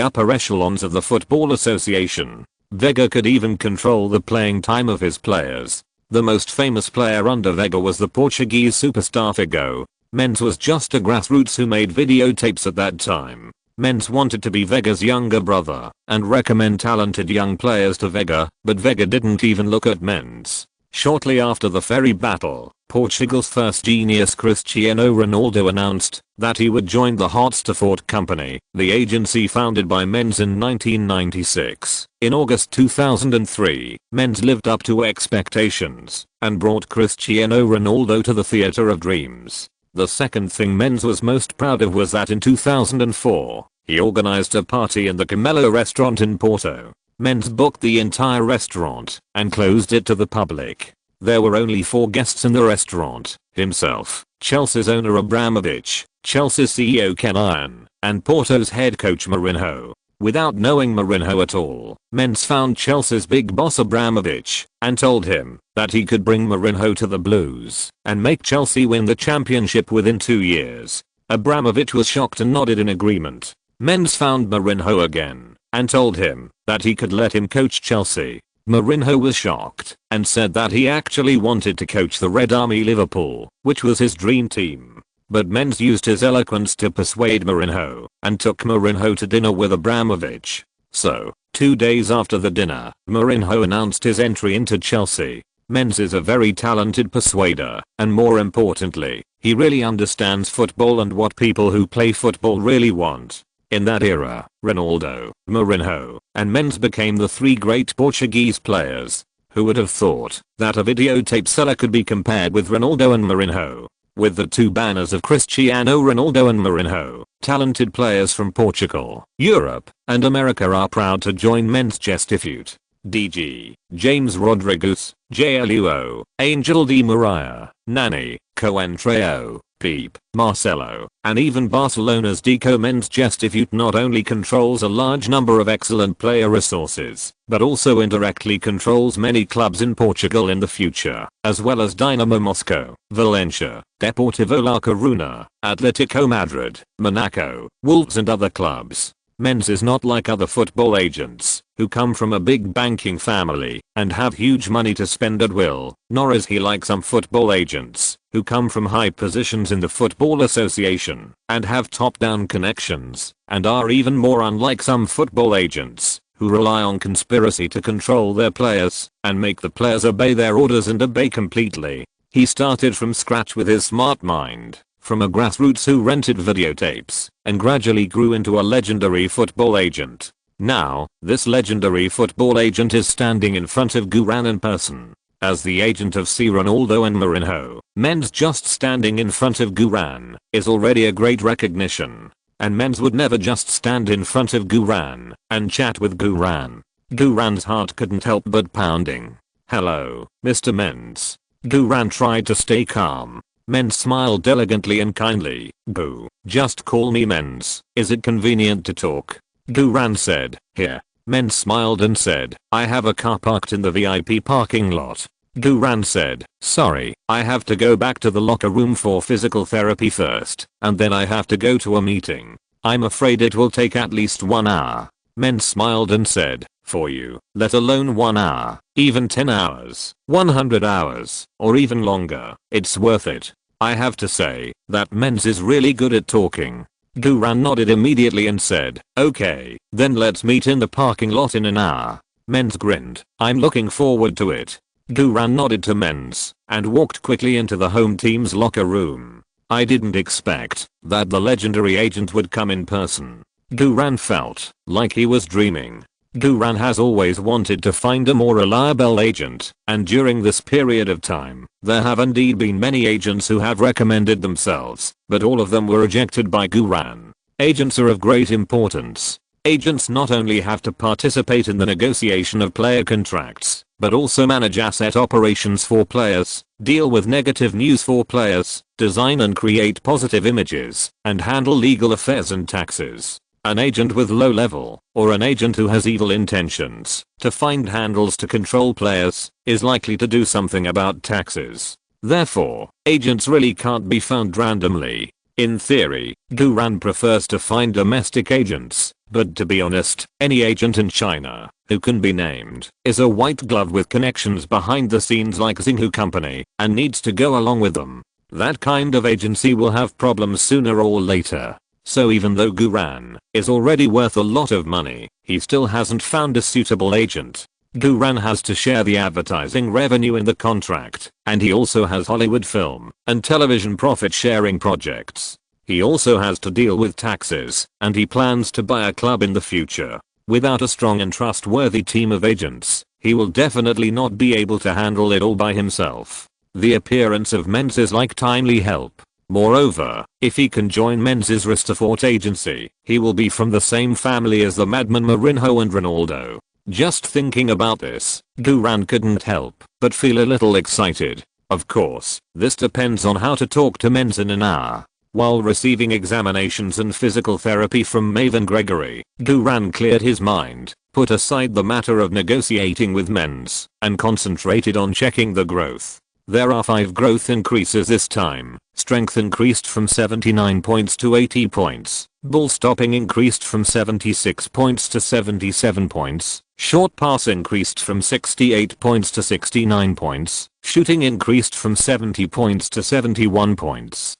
upper echelons of the Football Association. Vega could even control the playing time of his players. The most famous player under Vega was the Portuguese superstar Figo. Mendes was just a grassroots who made videotapes at that time. Mendes wanted to be Vega's younger brother and recommend talented young players to Vega, but Vega didn't even look at Mendes. Shortly after the ferry battle, Portugal's first genius Cristiano Ronaldo announced that he would join the Heartthrob company, the agency founded by Mendes in 1996. In August 2003, Mendes lived up to expectations and brought Cristiano Ronaldo to the theater of dreams. The second thing Mendes was most proud of was that in 2004, he organized a party in the Camelo restaurant in Porto. Mendes booked the entire restaurant and closed it to the public. There were only 4 guests in the restaurant: himself, Chelsea's owner Abramovich, Chelsea's CEO Ken Iron, and Porto's head coach Mourinho. Without knowing Mourinho at all, Mendes found Chelsea's big boss Abramovich and told him that he could bring Mourinho to the Blues and make Chelsea win the championship within 2 years. Abramovich was shocked and nodded in agreement. Mendes found Mourinho again and told him that he could let him coach Chelsea. Mourinho was shocked and said that he actually wanted to coach the Red Army Liverpool, which was his dream team. But Mendes used his eloquence to persuade Mourinho and took Mourinho to dinner with Abramovich. So, 2 days after the dinner, Mourinho announced his entry into Chelsea. Mendes is a very talented persuader, and more importantly, he really understands football and what people who play football really want. In that era, Ronaldo, Mourinho, and Mendes became the 3 great Portuguese players. Who would have thought that a videotape seller could be compared with Ronaldo and Mourinho? With the 2 banners of Cristiano Ronaldo and Mourinho, talented players from Portugal, Europe, and America are proud to join Mendes Gestifute. DG, James Rodriguez, JLUO, Angel Di Maria, Nani, Coentrao, Peep, Marcelo, and even Barcelona's Deco. Mendes Gestifute not only controls a large number of excellent player resources, but also indirectly controls many clubs in Portugal in the future, as well as Dynamo Moscow, Valencia, Deportivo La Coruña, Atletico Madrid, Monaco, Wolves and other clubs. Mendes is not like other football agents, who come from a big banking family and have huge money to spend at will, nor is he like some football agents, who come from high positions in the Football Association and have top-down connections, and are even more unlike some football agents, who rely on conspiracy to control their players and make the players obey their orders and obey completely. He started from scratch with his smart mind, from a grassroots who rented videotapes, and gradually grew into a legendary football agent. Now, this legendary football agent is standing in front of Guran in person. As the agent of C. Ronaldo and Mourinho, Mendes just standing in front of Guran is already a great recognition. And Mendes would never just stand in front of Guran and chat with Guran. Guran's heart couldn't help but pounding. "Hello, Mr. Mendes." Guran tried to stay calm. Mendes smiled elegantly and kindly. "Gu, just call me Mendes. Is it convenient to talk?" Guran said, "Here." Mendes smiled and said, "I have a car parked in the VIP parking lot." Guran said, "Sorry, I have to go back to the locker room for physical therapy first, and then I have to go to a meeting. I'm afraid it will take at least 1 hour." Mendes smiled and said, "For you, let alone 1 hour, even 10 hours, 100 hours, or even longer, it's worth it." I have to say that Mendes is really good at talking. Guran nodded immediately and said, "Okay, then let's meet in the parking lot in an hour." Mendes grinned. "I'm looking forward to it." Guran nodded to Mendes and walked quickly into the home team's locker room. I didn't expect that the legendary agent would come in person. Guran felt like he was dreaming. Guran has always wanted to find a more reliable agent, and during this period of time, there have indeed been many agents who have recommended themselves, but all of them were rejected by Guran. Agents are of great importance. Agents not only have to participate in the negotiation of player contracts, but also manage asset operations for players, deal with negative news for players, design and create positive images, and handle legal affairs and taxes. An agent with low level, or an agent who has evil intentions to find handles to control players, is likely to do something about taxes. Therefore, agents really can't be found randomly. In theory, Guran prefers to find domestic agents, but to be honest, any agent in China, who can be named, is a white glove with connections behind the scenes like Xinghu Company, and needs to go along with them. That kind of agency will have problems sooner or later. So even though Guran is already worth a lot of money, he still hasn't found a suitable agent. Guran has to share the advertising revenue in the contract, and he also has Hollywood film and television profit sharing projects. He also has to deal with taxes, and he plans to buy a club in the future. Without a strong and trustworthy team of agents, he will definitely not be able to handle it all by himself. The appearance of Men's is like timely help. Moreover, if he can join Men's Ristafort agency, he will be from the same family as the madman Mourinho and Ronaldo. Just thinking about this, Guran couldn't help but feel a little excited. Of course, this depends on how to talk to Men's in an hour. While receiving examinations and physical therapy from Maven Gregory, Guran cleared his mind, put aside the matter of negotiating with Men's, and concentrated on checking the growth. There are 5 growth increases this time. Strength increased from 79 points to 80 points. Ball stopping increased from 76 points to 77 points. Short pass increased from 68 points to 69 points. Shooting increased from 70 points to 71 points.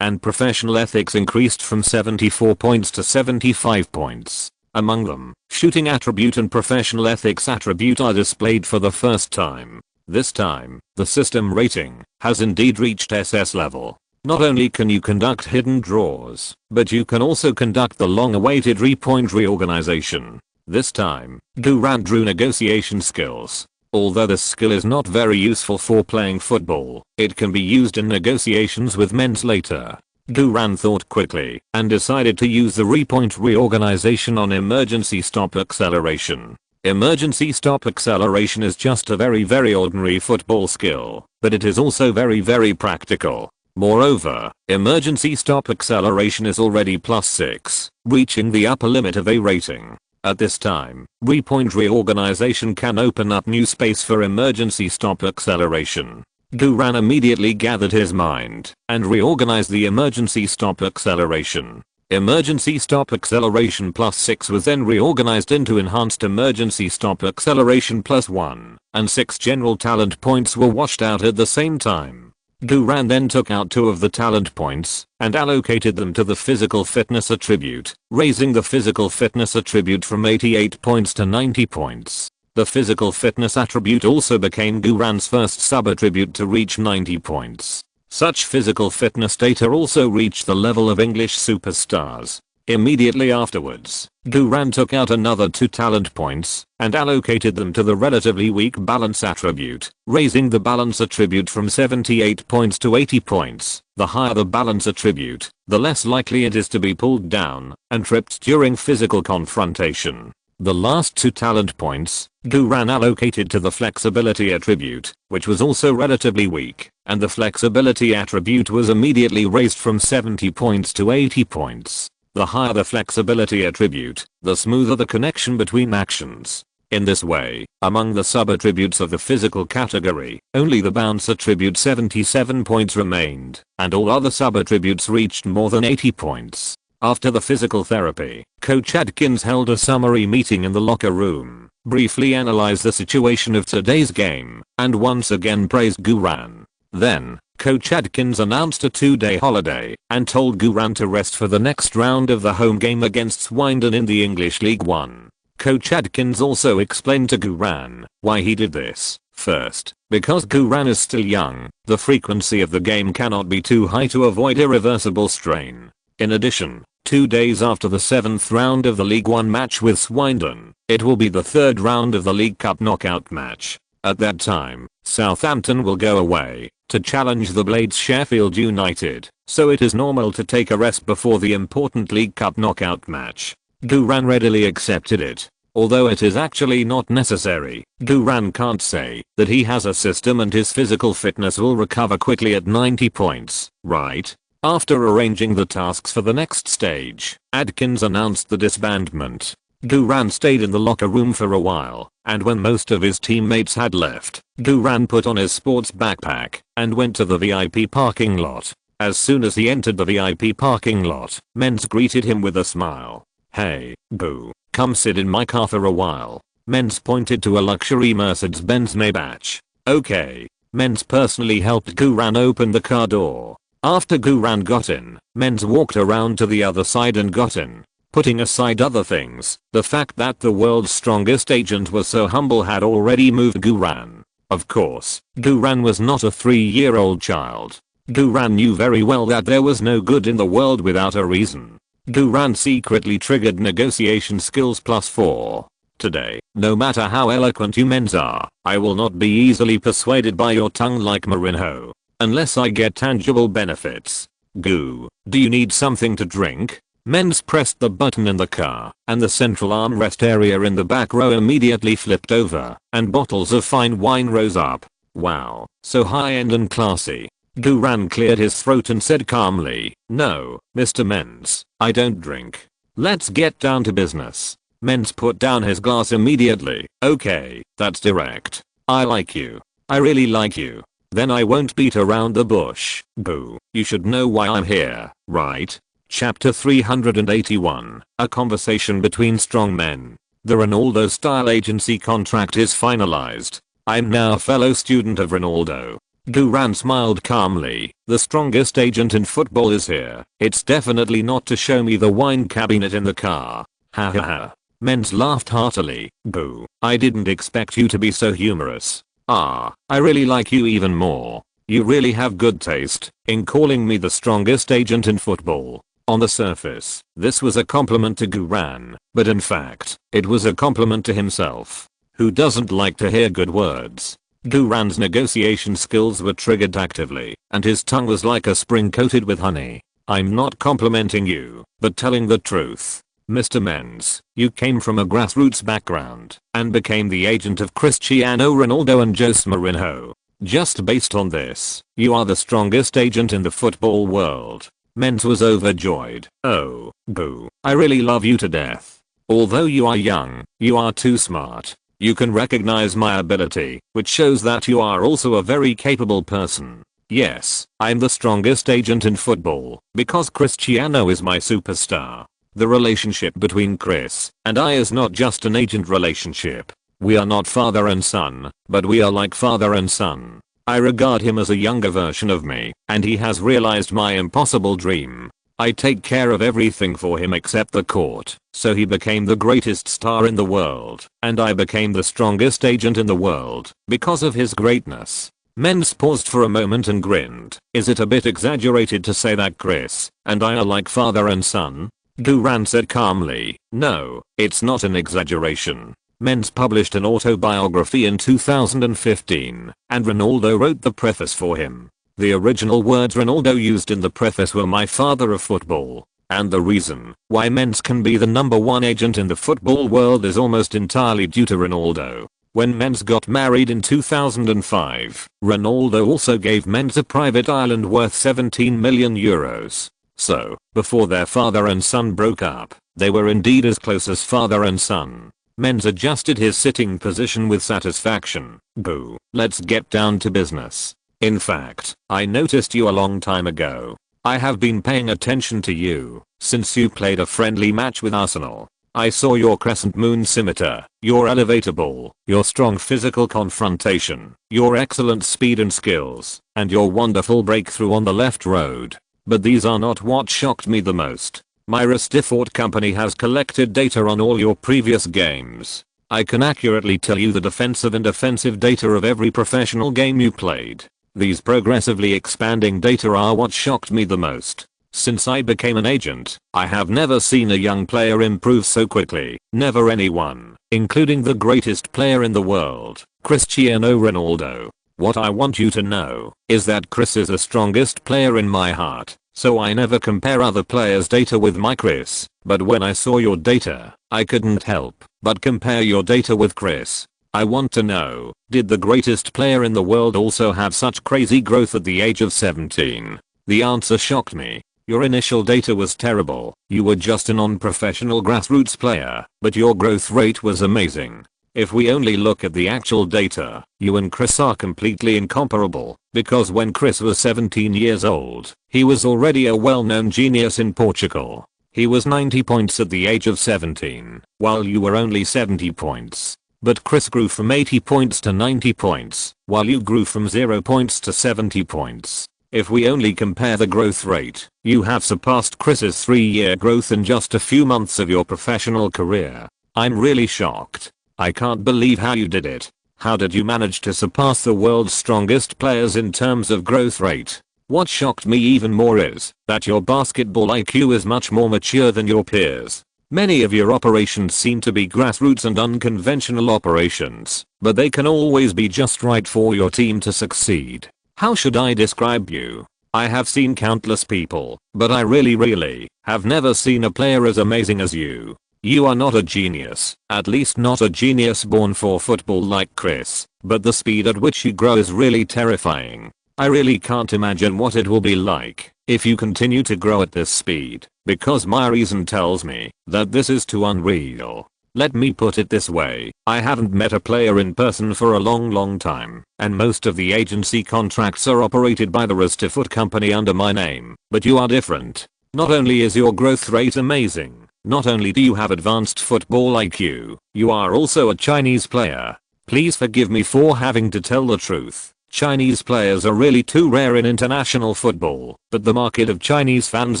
And professional ethics increased from 74 points to 75 points. Among them, shooting attribute and professional ethics attribute are displayed for the first time. This time, the system rating has indeed reached SS level. Not only can you conduct hidden draws, but you can also conduct the long-awaited repoint reorganization. This time, Guran drew negotiation skills. Although this skill is not very useful for playing football, it can be used in negotiations with Men's later. Guran thought quickly and decided to use the repoint reorganization on emergency stop acceleration. Emergency stop acceleration is just a very ordinary football skill, but it is also very practical. Moreover, emergency stop acceleration is already +6, reaching the upper limit of A rating. At this time, repoint reorganization can open up new space for emergency stop acceleration. Guran immediately gathered his mind and reorganized the emergency stop acceleration. Emergency stop acceleration +6 was then reorganized into enhanced emergency stop acceleration +1, and 6 general talent points were washed out at the same time. Guran then took out 2 of the talent points and allocated them to the physical fitness attribute, raising the physical fitness attribute from 88 points to 90 points. The physical fitness attribute also became Guran's first sub-attribute to reach 90 points. Such physical fitness data also reached the level of English superstars. Immediately afterwards, Guran took out another 2 talent points and allocated them to the relatively weak balance attribute, raising the balance attribute from 78 points to 80 points. The higher the balance attribute, the less likely it is to be pulled down and tripped during physical confrontation. The last 2 talent points, Guran allocated to the flexibility attribute, which was also relatively weak, and the flexibility attribute was immediately raised from 70 points to 80 points. The higher the flexibility attribute, the smoother the connection between actions. In this way, among the sub-attributes of the physical category, only the bounce attribute 77 points remained, and all other sub-attributes reached more than 80 points. After the physical therapy, Coach Adkins held a summary meeting in the locker room, briefly analyzed the situation of today's game, and once again praised Guran. Then, Coach Adkins announced a 2-day holiday and told Guran to rest for the next round of the home game against Swindon in the English League One. Coach Adkins also explained to Guran why he did this. First, because Guran is still young, the frequency of the game cannot be too high to avoid irreversible strain. In addition, 2 days after the 7th round of the League One match with Swindon, it will be the 3rd round of the League Cup knockout match. At that time, Southampton will go away to challenge the Blades Sheffield United, so it is normal to take a rest before the important League Cup knockout match. Guran readily accepted it. Although it is actually not necessary, Guran can't say that he has a system and his physical fitness will recover quickly at 90 points, right? After arranging the tasks for the next stage, Adkins announced the disbandment. Guran stayed in the locker room for a while, and when most of his teammates had left, Guran put on his sports backpack and went to the VIP parking lot. As soon as he entered the VIP parking lot, Men's greeted him with a smile. "Hey, boo, come sit in my car for a while." Men's pointed to a luxury Mercedes-Benz Maybach. "Okay." Men's personally helped Guran open the car door. After Guran got in, Men's walked around to the other side and got in. Putting aside other things, the fact that the world's strongest agent was so humble had already moved Guran. Of course, Guran was not a 3-year-old child. Guran knew very well that there was no good in the world without a reason. Guran secretly triggered negotiation skills +4. "Today, no matter how eloquent you Men's are, I will not be easily persuaded by your tongue like Marinho. Unless I get tangible benefits. Goo, do you need something to drink?" Men's pressed the button in the car, and the central armrest area in the back row immediately flipped over, and bottles of fine wine rose up. "Wow, so high-end and classy." Guran cleared his throat and said calmly, "No, Mr. Men's, I don't drink. Let's get down to business." Men's put down his glass immediately. "Okay, that's direct. I like you. I really like you. Then I won't beat around the bush. Boo, you should know why I'm here, right?" Chapter 381, A Conversation Between Strong Men. The Ronaldo style agency contract is finalized. I'm now a fellow student of Ronaldo. Guran smiled calmly. "The strongest agent in football is here. It's definitely not to show me the wine cabinet in the car. Ha ha ha." Men's laughed heartily. "Boo, I didn't expect you to be so humorous. I really like you even more. You really have good taste in calling me the strongest agent in football." On the surface, this was a compliment to Guran, but in fact, it was a compliment to himself. Who doesn't like to hear good words? Guran's negotiation skills were triggered actively, and his tongue was like a spring coated with honey. "I'm not complimenting you, but telling the truth. Mr. Men's, you came from a grassroots background and became the agent of Cristiano Ronaldo and Jose Mourinho. Just based on this, you are the strongest agent in the football world." Men's was overjoyed. "Oh, boo, I really love you to death. Although you are young, you are too smart. You can recognize my ability, which shows that you are also a very capable person. Yes, I'm the strongest agent in football, because Cristiano is my superstar. The relationship between Chris and I is not just an agent relationship. We are not father and son, but we are like father and son. I regard him as a younger version of me, and he has realized my impossible dream. I take care of everything for him except the court, so he became the greatest star in the world, and I became the strongest agent in the world, because of his greatness." Men's paused for a moment and grinned. "Is it a bit exaggerated to say that Chris and I are like father and son?" Guran said calmly, "No, it's not an exaggeration." Men's published an autobiography in 2015, and Ronaldo wrote the preface for him. The original words Ronaldo used in the preface were "my father of football," and the reason why Men's can be the #1 agent in the football world is almost entirely due to Ronaldo. When Men's got married in 2005, Ronaldo also gave Men's a private island worth 17 million euros. So, before their father and son broke up, they were indeed as close as father and son. Men's adjusted his sitting position with satisfaction. "Boo, let's get down to business. In fact, I noticed you a long time ago. I have been paying attention to you since you played a friendly match with Arsenal. I saw your crescent moon scimitar, your elevator ball, your strong physical confrontation, your excellent speed and skills, and your wonderful breakthrough on the left road. But these are not what shocked me the most. Myra Stifford Company has collected data on all your previous games. I can accurately tell you the defensive and offensive data of every professional game you played. These progressively expanding data are what shocked me the most. Since I became an agent, I have never seen a young player improve so quickly. Never anyone, including the greatest player in the world, Cristiano Ronaldo. What I want you to know is that Chris is the strongest player in my heart. So I never compare other players' data with my Chris, but when I saw your data, I couldn't help but compare your data with Chris. I want to know, did the greatest player in the world also have such crazy growth at the age of 17? The answer shocked me. Your initial data was terrible. You were just a non-professional grassroots player, but your growth rate was amazing. If we only look at the actual data, you and Chris are completely incomparable, because when Chris was 17 years old, he was already a well-known genius in Portugal. He was 90 points at the age of 17, while you were only 70 points. But Chris grew from 80 points to 90 points, while you grew from 0 points to 70 points. If we only compare the growth rate, you have surpassed Chris's 3-year growth in just a few months of your professional career. I'm really shocked. I can't believe how you did it. How did you manage to surpass the world's strongest players in terms of growth rate? What shocked me even more is that your basketball IQ is much more mature than your peers. Many of your operations seem to be grassroots and unconventional operations, but they can always be just right for your team to succeed. How should I describe you? I have seen countless people, but I really have never seen a player as amazing as you. You are not a genius, at least not a genius born for football like Chris, but the speed at which you grow is really terrifying. I really can't imagine what it will be like if you continue to grow at this speed, because my reason tells me that this is too unreal. Let me put it this way, I haven't met a player in person for a long time, and most of the agency contracts are operated by the Foot company under my name, but you are different. Not only is your growth rate amazing, not only do you have advanced football IQ, you are also a Chinese player. Please forgive me for having to tell the truth. Chinese players are really too rare in international football, but the market of Chinese fans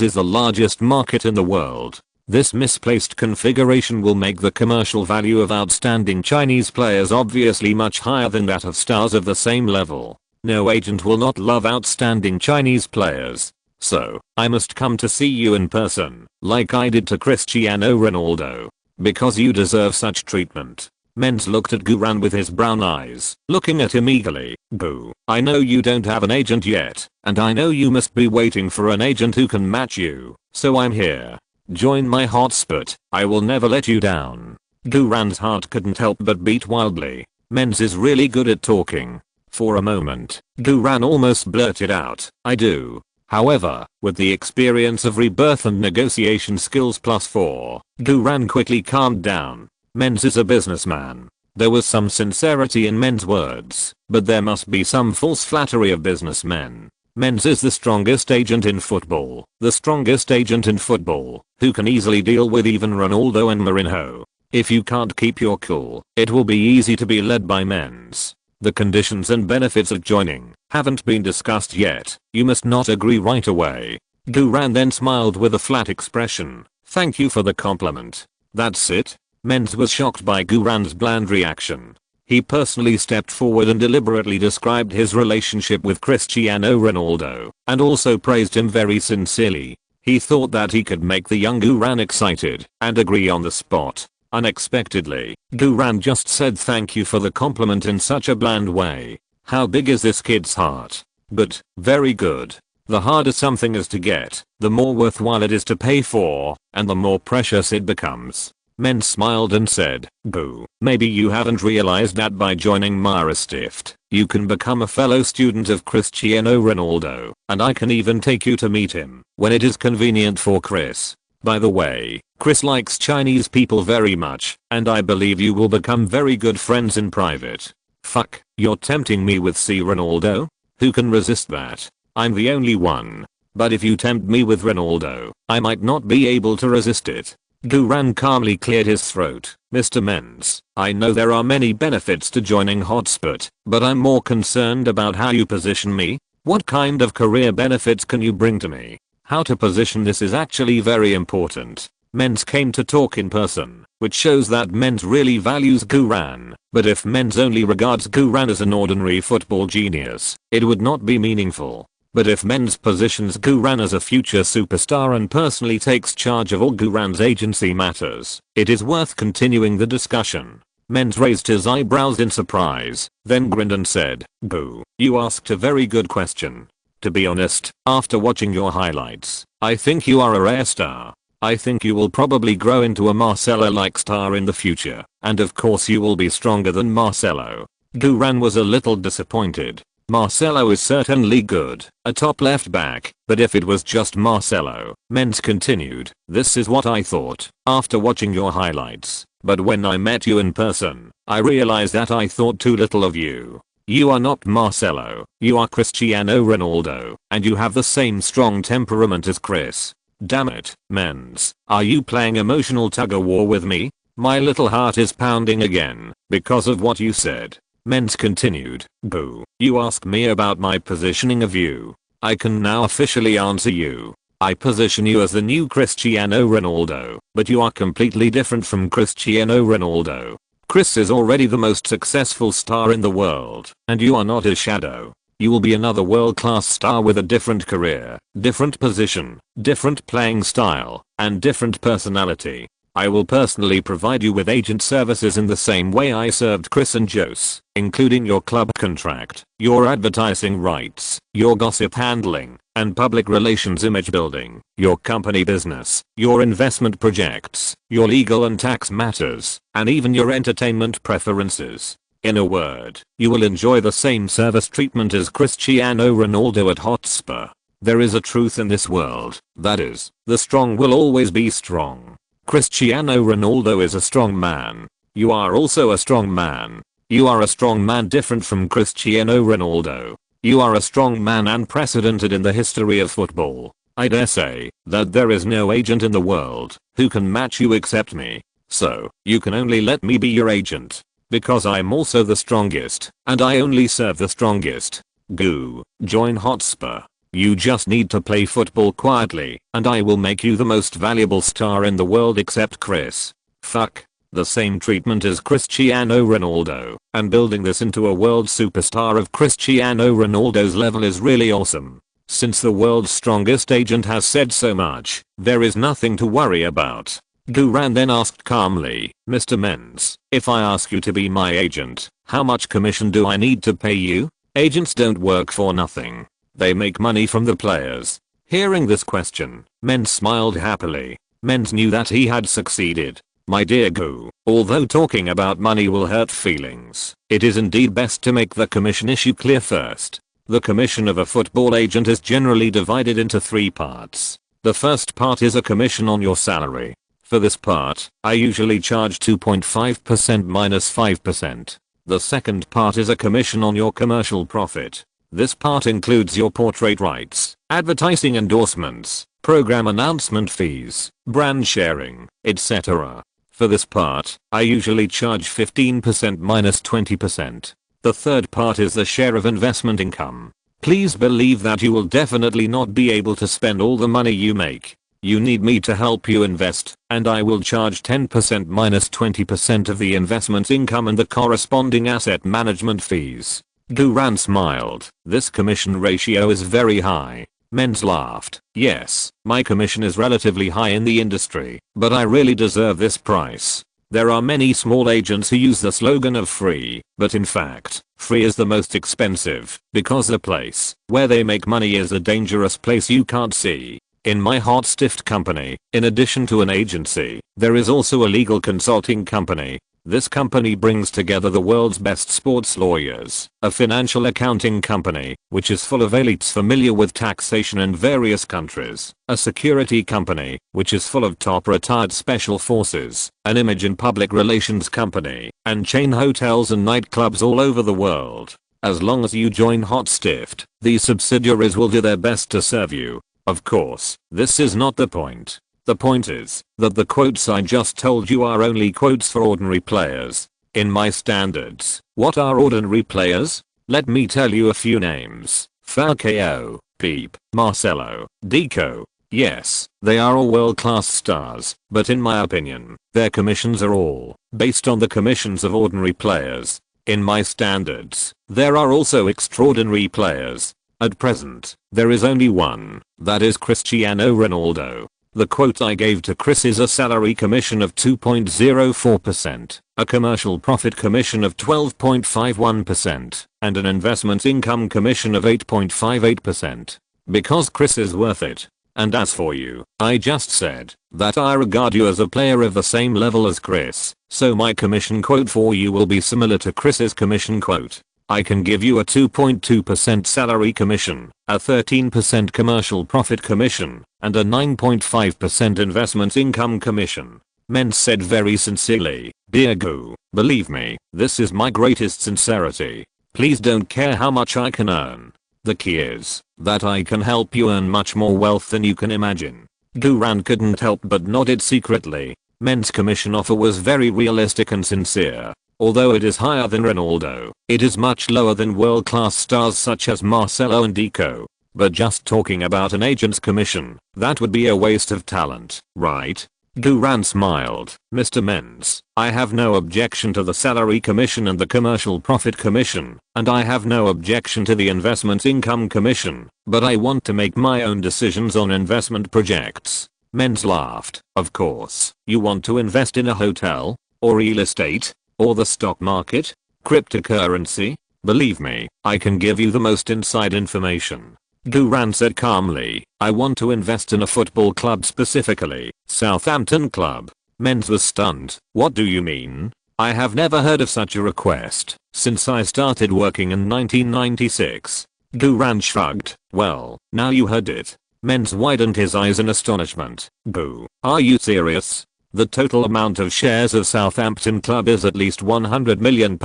is the largest market in the world. This misplaced configuration will make the commercial value of outstanding Chinese players obviously much higher than that of stars of the same level. No agent will not love outstanding Chinese players. So, I must come to see you in person, like I did to Cristiano Ronaldo. Because you deserve such treatment. Menz looked at Guran with his brown eyes, looking at him eagerly. Boo, I know you don't have an agent yet, and I know you must be waiting for an agent who can match you, so I'm here. Join my hotspot, I will never let you down. Guran's heart couldn't help but beat wildly. Menz is really good at talking. For a moment, Guran almost blurted out, I do. However, with the experience of rebirth and negotiation skills +4, Guran quickly calmed down. Menz is a businessman. There was some sincerity in Men's words, but there must be some false flattery of businessmen. Menz is the strongest agent in football, the strongest agent in football, who can easily deal with even Ronaldo and Mourinho. If you can't keep your cool, it will be easy to be led by Menz. The conditions and benefits of joining haven't been discussed yet. You must not agree right away. Guran then smiled with a flat expression. Thank you for the compliment. That's it? Menz was shocked by Guran's bland reaction. He personally stepped forward and deliberately described his relationship with Cristiano Ronaldo, and also praised him very sincerely. He thought that he could make the young Guran excited and agree on the spot. Unexpectedly, Guran just said thank you for the compliment in such a bland way. How big is this kid's heart? But, very good. The harder something is to get, the more worthwhile it is to pay for, and the more precious it becomes. Menz smiled and said, Boo, maybe you haven't realized that by joining Stift, you can become a fellow student of Cristiano Ronaldo, and I can even take you to meet him when it is convenient for Chris. By the way, Chris likes Chinese people very much, and I believe you will become very good friends in private. Fuck, you're tempting me with Ronaldo? Who can resist that? I'm the only one. But if you tempt me with Ronaldo, I might not be able to resist it. Guran calmly cleared his throat. Mr. Menz, I know there are many benefits to joining Hotspot, but I'm more concerned about how you position me. What kind of career benefits can you bring to me? How to position this is actually very important. Menz came to talk in person, which shows that Menz really values Guran, but if Menz only regards Guran as an ordinary football genius, it would not be meaningful. But if Menz positions Guran as a future superstar and personally takes charge of all Guran's agency matters, it is worth continuing the discussion. Menz raised his eyebrows in surprise, then grinned and said, Boo, you asked a very good question. To be honest, after watching your highlights, I think you are a rare star. I think you will probably grow into a Marcelo-like star in the future, and of course you will be stronger than Marcelo. Guran was a little disappointed. Marcelo is certainly good, a top left back, but if it was just Marcelo, Menz continued, this is what I thought. After watching your highlights, But when I met you in person, I realized that I thought too little of you. You are not Marcelo, you are Cristiano Ronaldo, and you have the same strong temperament as Chris. Damn it, Menz, are you playing emotional tug-of-war with me? My little heart is pounding again, because of what you said. Menz continued, Boo, you asked me about my positioning of you. I can now officially answer you. I position you as the new Cristiano Ronaldo, but you are completely different from Cristiano Ronaldo. Chris is already the most successful star in the world, and you are not his shadow. You will be another world-class star with a different career, different position, different playing style, and different personality. I will personally provide you with agent services in the same way I served Chris and Jose, including your club contract, your advertising rights, your gossip handling, and public relations image building, your company business, your investment projects, your legal and tax matters, and even your entertainment preferences. In a word, you will enjoy the same service treatment as Cristiano Ronaldo at Hotspur. There is a truth in this world, that is, the strong will always be strong. Cristiano Ronaldo is a strong man. You are also a strong man. You are a strong man different from Cristiano Ronaldo. You are a strong man unprecedented in the history of football. I dare say that there is no agent in the world who can match you except me. So, you can only let me be your agent. Because I'm also the strongest, and I only serve the strongest. Goo, join Hotspur. You just need to play football quietly, and I will make you the most valuable star in the world except Chris. Fuck. The same treatment as Cristiano Ronaldo, and building this into a world superstar of Cristiano Ronaldo's level is really awesome. Since the world's strongest agent has said so much, there is nothing to worry about. Duran then asked calmly, Mr. Menz, if I ask you to be my agent, how much commission do I need to pay you? Agents don't work for nothing. They make money from the players. Hearing this question, Menz smiled happily. Menz knew that he had succeeded. My dear Goo, although talking about money will hurt feelings, it is indeed best to make the commission issue clear first. The commission of a football agent is generally divided into 3 parts. The first part is a commission on your salary. For this part, I usually charge 2.5% minus 5%. The second part is a commission on your commercial profit. This part includes your portrait rights, advertising endorsements, program announcement fees, brand sharing, etc. For this part, I usually charge 15% minus 20%. The third part is the share of investment income. Please believe that you will definitely not be able to spend all the money you make. You need me to help you invest, and I will charge 10% minus 20% of the investment income and the corresponding asset management fees. Duran smiled. This commission ratio is very high. Menz laughed. Yes, my commission is relatively high in the industry, but I really deserve this price. There are many small agents who use the slogan of free, but in fact, free is the most expensive, because the place where they make money is a dangerous place you can't see. In my hot stift company, in addition to an agency, there is also a legal consulting company. This company brings together the world's best sports lawyers, a financial accounting company, which is full of elites familiar with taxation in various countries, a security company, which is full of top retired special forces, an image and public relations company, and chain hotels and nightclubs all over the world. As long as you join Hot Stift, these subsidiaries will do their best to serve you. Of course, this is not the point. The point is that the quotes I just told you are only quotes for ordinary players. In my standards, what are ordinary players? Let me tell you a few names. Falcao, Peep, Marcelo, Deco. Yes, they are all world-class stars, but in my opinion, their commissions are all based on the commissions of ordinary players. In my standards, there are also extraordinary players. At present, there is only one, that is Cristiano Ronaldo. The quote I gave to Chris is a salary commission of 2.04%, a commercial profit commission of 12.51%, and an investment income commission of 8.58%. Because Chris is worth it. And as for you, I just said that I regard you as a player of the same level as Chris, so my commission quote for you will be similar to Chris's commission quote. I can give you a 2.2% salary commission, a 13% commercial profit commission, and a 9.5% investment income commission. Mens said very sincerely, "Dear Goo, believe me, this is my greatest sincerity. Please don't care how much I can earn. The key is that I can help you earn much more wealth than you can imagine." Guran couldn't help but nodded secretly. Mens' commission offer was very realistic and sincere. Although it is higher than Ronaldo, it is much lower than world-class stars such as Marcelo and Deco. But just talking about an agent's commission, that would be a waste of talent, right? Guran smiled. "Mr. Mens, I have no objection to the salary commission and the commercial profit commission, and I have no objection to the investment income commission, but I want to make my own decisions on investment projects." Mens laughed. "Of course, you want to invest in a hotel, or real estate, or the stock market, cryptocurrency? Believe me, I can give you the most inside information." Guran said calmly, "I want to invest in a football club, specifically, Southampton club." Mens was stunned. "What do you mean? I have never heard of such a request since I started working in 1996. Guran shrugged. "Well, now you heard it." Mens widened his eyes in astonishment. "Boo, are you serious? The total amount of shares of Southampton club is at least £100 million.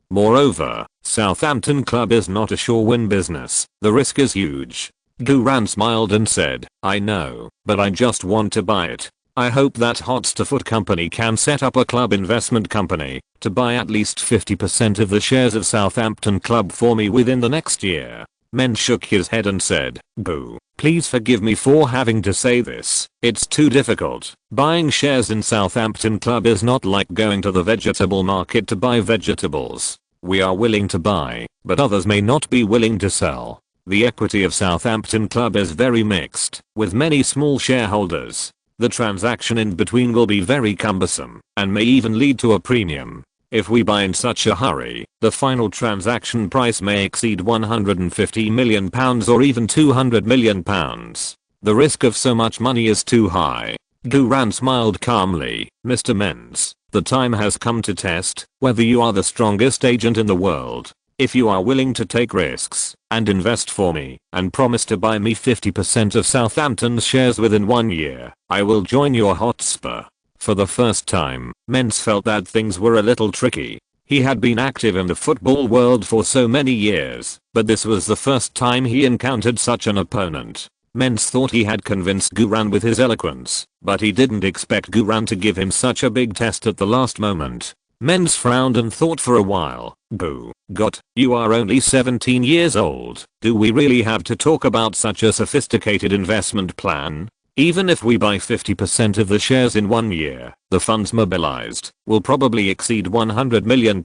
Moreover, Southampton club is not a sure win business. The risk is huge." Guran smiled and said, "I know, but I just want to buy it. I hope that Hotsterfoot company can set up a club investment company to buy at least 50% of the shares of Southampton club for me within the next year." Men shook his head and said, "Boo, please forgive me for having to say this. It's too difficult. Buying shares in Southampton club is not like going to the vegetable market to buy vegetables. We are willing to buy, but others may not be willing to sell. The equity of Southampton club is very mixed, with many small shareholders. The transaction in between will be very cumbersome, and may even lead to a premium. If we buy in such a hurry, the final transaction price may exceed £150 million or even £200 million. The risk of so much money is too high." Guran smiled calmly. "Mr. Mens, the time has come to test whether you are the strongest agent in the world. If you are willing to take risks and invest for me and promise to buy me 50% of Southampton's shares within 1 year, I will join your Hotspur." For the first time, Mens felt that things were a little tricky. He had been active in the football world for so many years, but this was the first time he encountered such an opponent. Mens thought he had convinced Guran with his eloquence, but he didn't expect Guran to give him such a big test at the last moment. Mens frowned and thought for a while. "Boo, God, you are only 17 years old. Do we really have to talk about such a sophisticated investment plan? Even if we buy 50% of the shares in 1 year, the funds mobilized will probably exceed £100 million.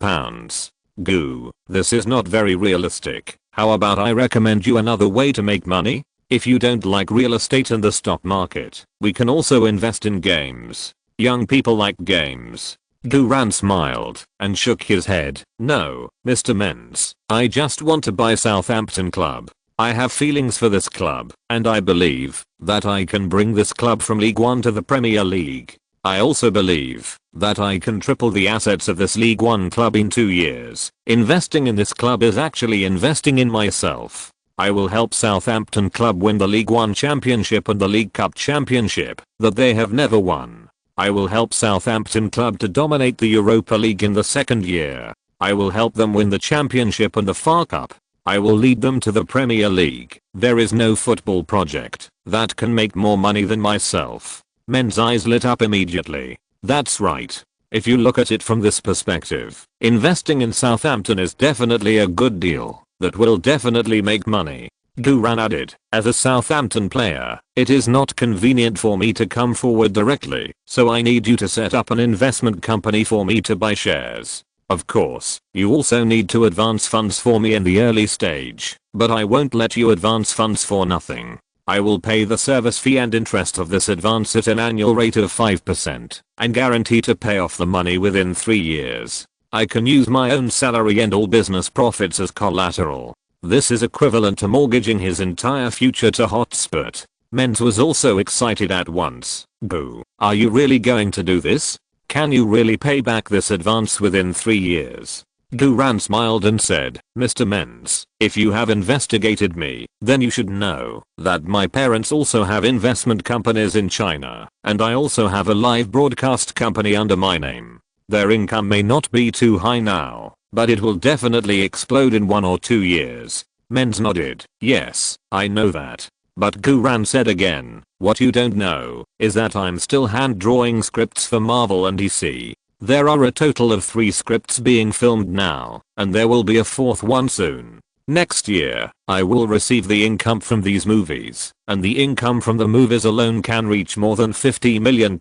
Goo, this is not very realistic. How about I recommend you another way to make money? If you don't like real estate and the stock market, we can also invest in games. Young people like games." Guran smiled and shook his head. "No, Mr. Mens, I just want to buy Southampton club. I have feelings for this club, and I believe that I can bring this club from League One to the Premier League. I also believe that I can triple the assets of this League One club in 2 years. Investing in this club is actually investing in myself. I will help Southampton club win the League One championship and the League Cup championship that they have never won. I will help Southampton club to dominate the Europa League in the 2nd year. I will help them win the championship and the FA Cup. I will lead them to the Premier League. There is no football project that can make more money than myself." Men's eyes lit up immediately. "That's right. If you look at it from this perspective, investing in Southampton is definitely a good deal that will definitely make money." Guran added, "As a Southampton player, it is not convenient for me to come forward directly, so I need you to set up an investment company for me to buy shares. Of course, you also need to advance funds for me in the early stage, but I won't let you advance funds for nothing. I will pay the service fee and interest of this advance at an annual rate of 5% and guarantee to pay off the money within 3 years. I can use my own salary and all business profits as collateral. This is equivalent to mortgaging his entire future to Hotspur." Mens was also excited at once. "Boo, are you really going to do this? Can you really pay back this advance within 3 years?" Guran smiled and said, "Mr. Menz, if you have investigated me, then you should know that my parents also have investment companies in China, and I also have a live broadcast company under my name. Their income may not be too high now, but it will definitely explode in 1 or 2 years." Menz nodded. "Yes, I know that." But Guran said again, "What you don't know is that I'm still hand drawing scripts for Marvel and DC. There are a total of 3 scripts being filmed now, and there will be a 4th one soon. Next year, I will receive the income from these movies, and the income from the movies alone can reach more than £50 million.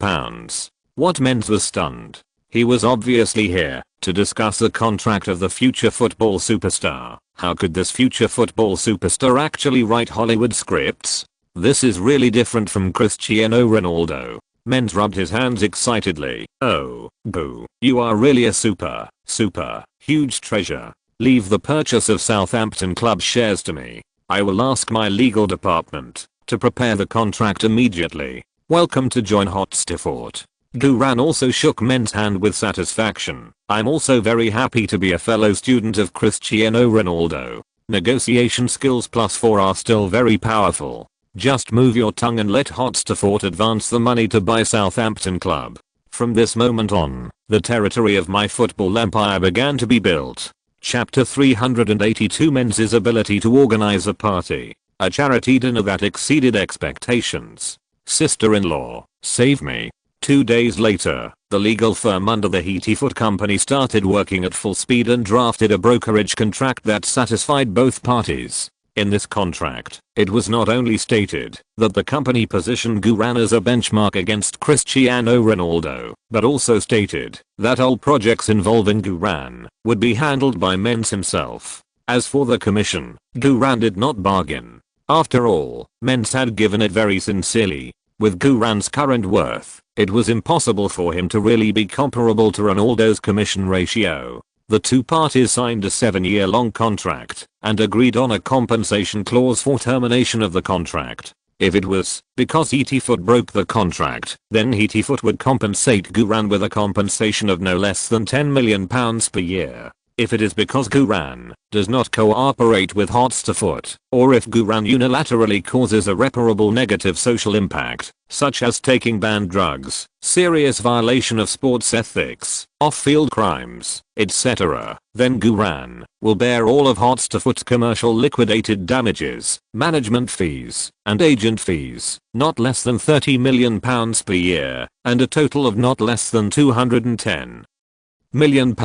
What Menz was stunned. He was obviously here to discuss the contract of the future football superstar. How could this future football superstar actually write Hollywood scripts? This is really different from Cristiano Ronaldo. Menz rubbed his hands excitedly. "Oh, boo. You are really a super, huge treasure. Leave the purchase of Southampton club shares to me. I will ask my legal department to prepare the contract immediately. Welcome to join Hotstafort." Guran also shook Menz's hand with satisfaction. "I'm also very happy to be a fellow student of Cristiano Ronaldo. Negotiation skills +4 are still very powerful. Just move your tongue and let Hotstafort advance the money to buy Southampton club." From this moment on, the territory of my football empire began to be built. Chapter 382. Menz's ability to organize a party. A charity dinner that exceeded expectations. Sister-in-law, save me. 2 days later, the legal firm under the Heartthrob company started working at full speed and drafted a brokerage contract that satisfied both parties. In this contract, it was not only stated that the company positioned Guran as a benchmark against Cristiano Ronaldo, but also stated that all projects involving Guran would be handled by Menz himself. As for the commission, Guran did not bargain. After all, Menz had given it very sincerely. With Guran's current worth, it was impossible for him to really be comparable to Ronaldo's commission ratio. The two parties signed a 7-year-long contract and agreed on a compensation clause for termination of the contract. If it was because Heartthrob broke the contract, then Heartthrob would compensate Guran with a compensation of no less than £10 million per year. If it is because Guran does not cooperate with Hotstafort, or if Guran unilaterally causes irreparable negative social impact, such as taking banned drugs, serious violation of sports ethics, off-field crimes, etc., then Guran will bear all of Hotstafort's commercial liquidated damages, management fees, and agent fees, not less than £30 million per year, and a total of not less than £210 million.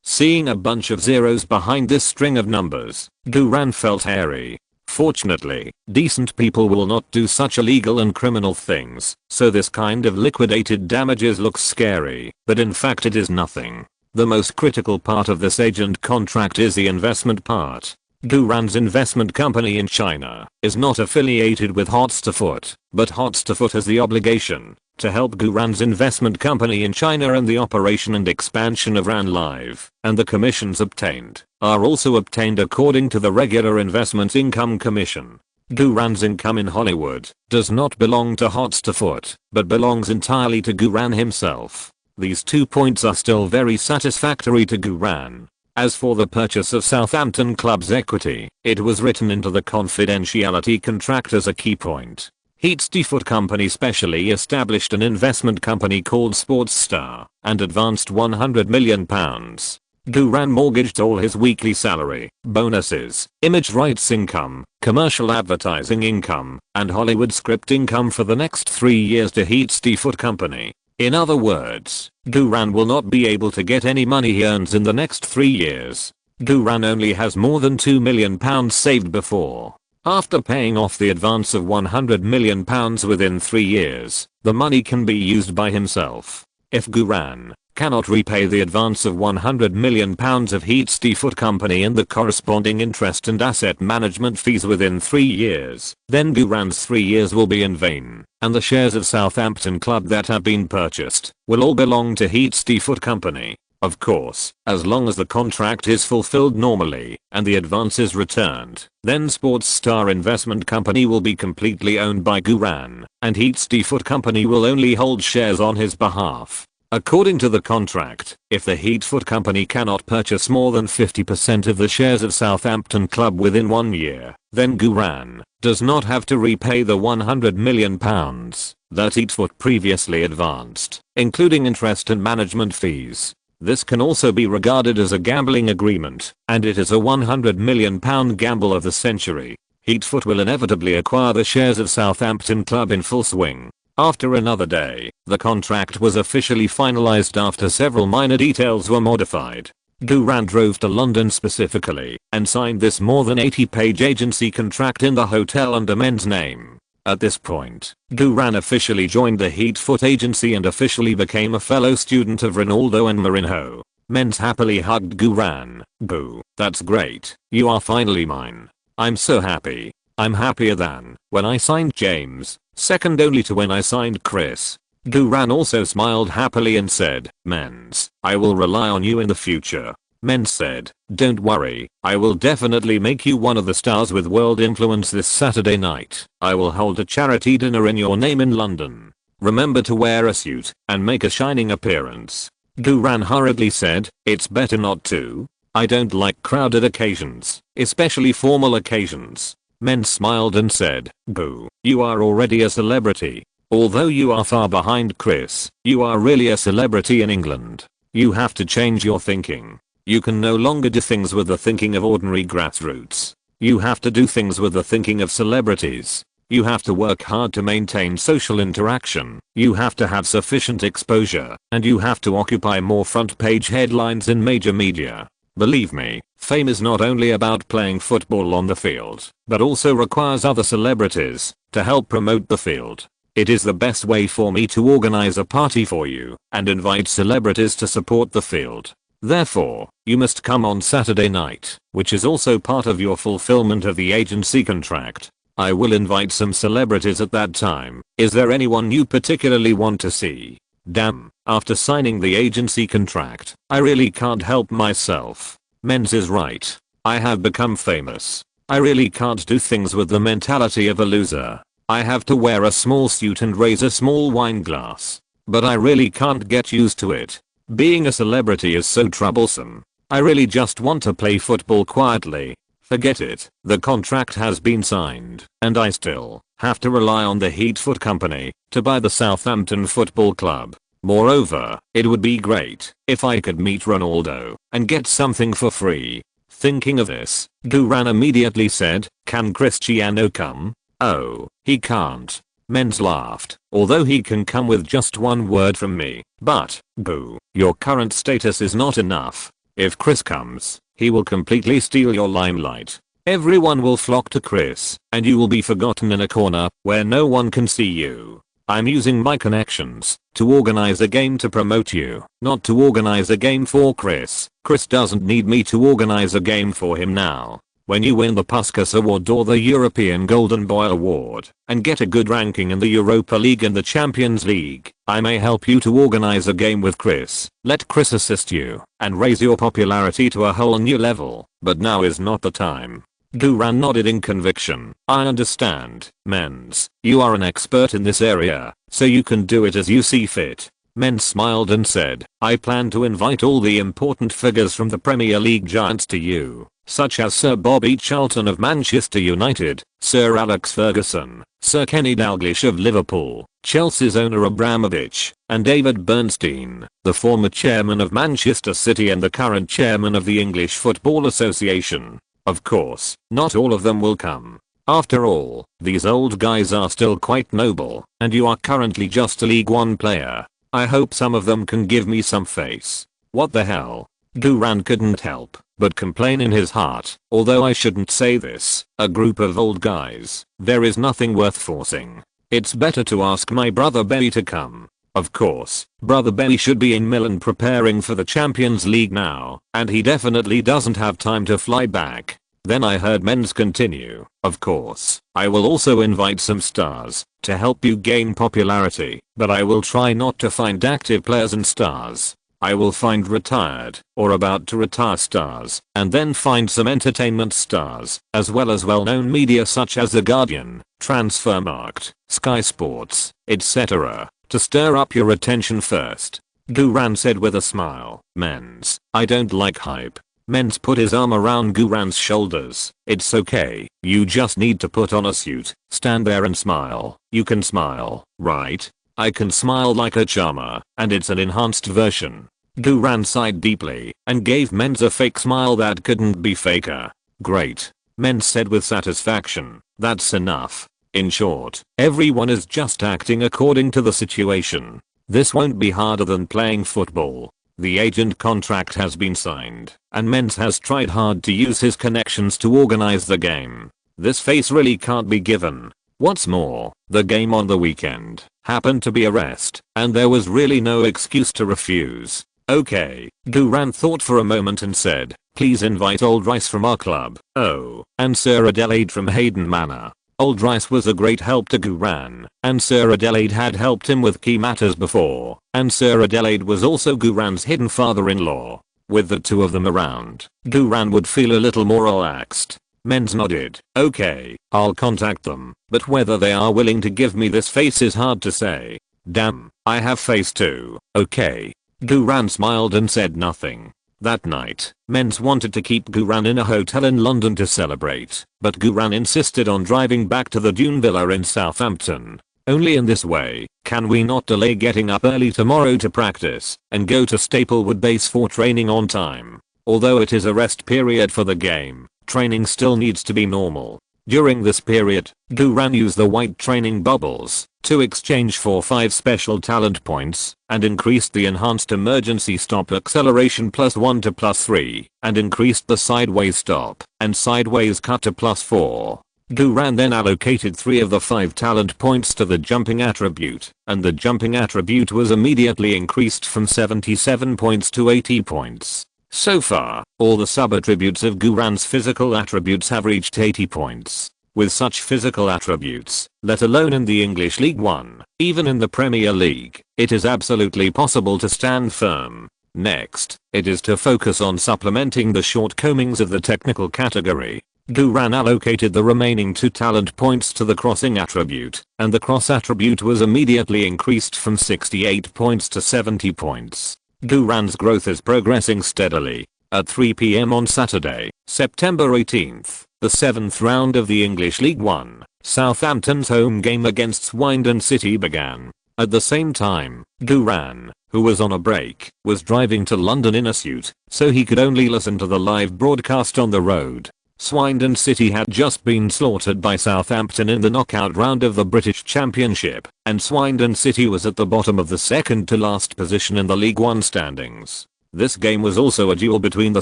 Seeing a bunch of zeros behind this string of numbers, Guran felt hairy. Fortunately, decent people will not do such illegal and criminal things, so this kind of liquidated damages looks scary, but in fact it is nothing. The most critical part of this agent contract is the investment part. Guran's investment company in China is not affiliated with Hotstafort, but Hotstafort has the obligation to help Guran's investment company in China in the operation and expansion of RAN Live, and the commissions obtained are also obtained according to the regular investment income commission. Guran's income in Hollywood does not belong to Hotstafort, but belongs entirely to Guran himself. These 2 points are still very satisfactory to Guran. As for the purchase of Southampton club's equity, it was written into the confidentiality contract as a key point. Heartthrob company specially established an investment company called Sportstar and advanced £100 million. Guran mortgaged all his weekly salary, bonuses, image rights income, commercial advertising income, and Hollywood script income for the next 3 years to Heartthrob company. In other words, Guran will not be able to get any money he earns in the next 3 years. Guran only has more than £2 million saved before. After paying off the advance of £100 million within 3 years, the money can be used by himself. If Guran cannot repay the advance of £100 million of Heartthrob company and the corresponding interest and asset management fees within 3 years, then Guran's 3 years will be in vain, and the shares of Southampton club that have been purchased will all belong to Heartthrob company. Of course, as long as the contract is fulfilled normally and the advance is returned, then Sportstar Investment Company will be completely owned by Guran, and Heartthrob company will only hold shares on his behalf. According to the contract, if the Heartthrob company cannot purchase more than 50% of the shares of Southampton club within 1 year, then Guran does not have to repay the £100 million that Heartthrob previously advanced, including interest and management fees. This can also be regarded as a gambling agreement, and it is a £100 million gamble of the century. Heartthrob will inevitably acquire the shares of Southampton club in full swing. After another day, the contract was officially finalized after several minor details were modified. Guran drove to London specifically and signed this more than 80-page agency contract in the hotel under Men's name. At this point, Guran officially joined the Heartthrob agency and officially became a fellow student of Ronaldo and Mourinho. Men's happily hugged Guran. "Boo, that's great. You are finally mine. I'm so happy. I'm happier than when I signed James, second only to when I signed Chris." Guran also smiled happily and said, "Men's, I will rely on you in the future." Men's said, "Don't worry, I will definitely make you one of the stars with world influence this Saturday night. I will hold a charity dinner in your name in London. Remember to wear a suit and make a shining appearance." Guran hurriedly said, "It's better not to. I don't like crowded occasions, especially formal occasions." Men smiled and said, "Boo, you are already a celebrity. Although you are far behind Chris, you are really a celebrity in England. You have to change your thinking. You can no longer do things with the thinking of ordinary grassroots. You have to do things with the thinking of celebrities. You have to work hard to maintain social interaction. You have to have sufficient exposure, and you have to occupy more front page headlines in major media. Believe me, fame is not only about playing football on the field, but also requires other celebrities to help promote the field. It is the best way for me to organize a party for you and invite celebrities to support the field. Therefore, you must come on Saturday night, which is also part of your fulfillment of the agency contract. I will invite some celebrities at that time. Is there anyone you particularly want to see?" Damn, after signing the agency contract, I really can't help myself. Men's is right. I have become famous. I really can't do things with the mentality of a loser. I have to wear a small suit and raise a small wine glass. But I really can't get used to it. Being a celebrity is so troublesome. I really just want to play football quietly. Forget it. The contract has been signed, and I still have to rely on the Heartthrob company to buy the Southampton Football Club. Moreover, it would be great if I could meet Ronaldo and get something for free. Thinking of this, Guran immediately said, "Can Cristiano come?" "Oh, he can't." Men's laughed. "Although he can come with just one word from me. But, boo, your current status is not enough. If Chris comes, he will completely steal your limelight. Everyone will flock to Chris, and you will be forgotten in a corner where no one can see you. I'm using my connections to organize a game to promote you, not to organize a game for Chris. Chris doesn't need me to organize a game for him now. When you win the Puskas Award or the European Golden Boy Award and get a good ranking in the Europa League and the Champions League, I may help you to organize a game with Chris. Let Chris assist you and raise your popularity to a whole new level, but now is not the time." Guran nodded in conviction. "I understand, Men's. You are an expert in this area, so you can do it as you see fit." Men smiled and said, "I plan to invite all the important figures from the Premier League giants to you, such as Sir Bobby Charlton of Manchester United, Sir Alex Ferguson, Sir Kenny Dalglish of Liverpool, Chelsea's owner Abramovich, and David Bernstein, the former chairman of Manchester City and the current chairman of the English Football Association. Of course, not all of them will come. After all, these old guys are still quite noble, and you are currently just a League One player. I hope some of them can give me some face." What the hell? Guran couldn't help but complain in his heart. Although I shouldn't say this, a group of old guys, there is nothing worth forcing. It's better to ask my brother Benny to come. Of course, brother Benny should be in Milan preparing for the Champions League now, and he definitely doesn't have time to fly back. Then I heard Men's continue, "Of course, I will also invite some stars to help you gain popularity, but I will try not to find active players and stars. I will find retired or about to retire stars, and then find some entertainment stars, as well as well-known media such as The Guardian, Transfermarkt, Sky Sports, etc., to stir up your attention first. Guran said with a smile. Men's, I don't like hype. Men's put his arm around Guran's shoulders. It's okay, you just need to put on a suit, stand there and smile. You can smile, right? I can smile like a charmer, and it's an enhanced version. Guran sighed deeply, and gave Men's a fake smile that couldn't be faker. Great. Men's said with satisfaction. That's enough. In short, everyone is just acting according to the situation. This won't be harder than playing football. The agent contract has been signed, and Men's has tried hard to use his connections to organize the game. This face really can't be given. What's more, the game on the weekend happened to be a rest, and there was really no excuse to refuse. Okay, Guran thought for a moment and said, please invite Old Rice from our club. Oh, and Sir Adelaide from Hayden Manor. Old Rice was a great help to Guran, and Sir Adelaide had helped him with key matters before, and Sir Adelaide was also Guran's hidden father-in-law. With the two of them around, Guran would feel a little more relaxed. Men's nodded. Okay, I'll contact them, but whether they are willing to give me this face is hard to say. Damn, I have face too. Okay. Guran smiled and said nothing. That night, Men's wanted to keep Guran in a hotel in London to celebrate, but Guran insisted on driving back to the Dune Villa in Southampton. Only in this way can we not delay getting up early tomorrow to practice and go to Staplewood Base for training on time. Although it is a rest period for the game, training still needs to be normal. During this period, Guran used the white training bubbles to exchange for 5 special talent points, and increased the enhanced emergency stop acceleration +1 to +3, and increased the sideways stop and sideways cut to +4. Guran then allocated 3 of the 5 talent points to the jumping attribute, and the jumping attribute was immediately increased from 77 points to 80 points. So far, all the sub-attributes of Guran's physical attributes have reached 80 points. With such physical attributes, let alone in the English League One, even in the Premier League, it is absolutely possible to stand firm. Next, it is to focus on supplementing the shortcomings of the technical category. Guran allocated the remaining 2 talent points to the crossing attribute, and the cross attribute was immediately increased from 68 points to 70 points. Guran's growth is progressing steadily. At 3 PM on Saturday, September 18th, the 7th round of the English League One, Southampton's home game against Swindon City began. At the same time, Guran, who was on a break, was driving to London in a suit, so he could only listen to the live broadcast on the road. Swindon City had just been slaughtered by Southampton in the knockout round of the British Championship, and Swindon City was at the bottom of the second to last position in the League One standings. This game was also a duel between the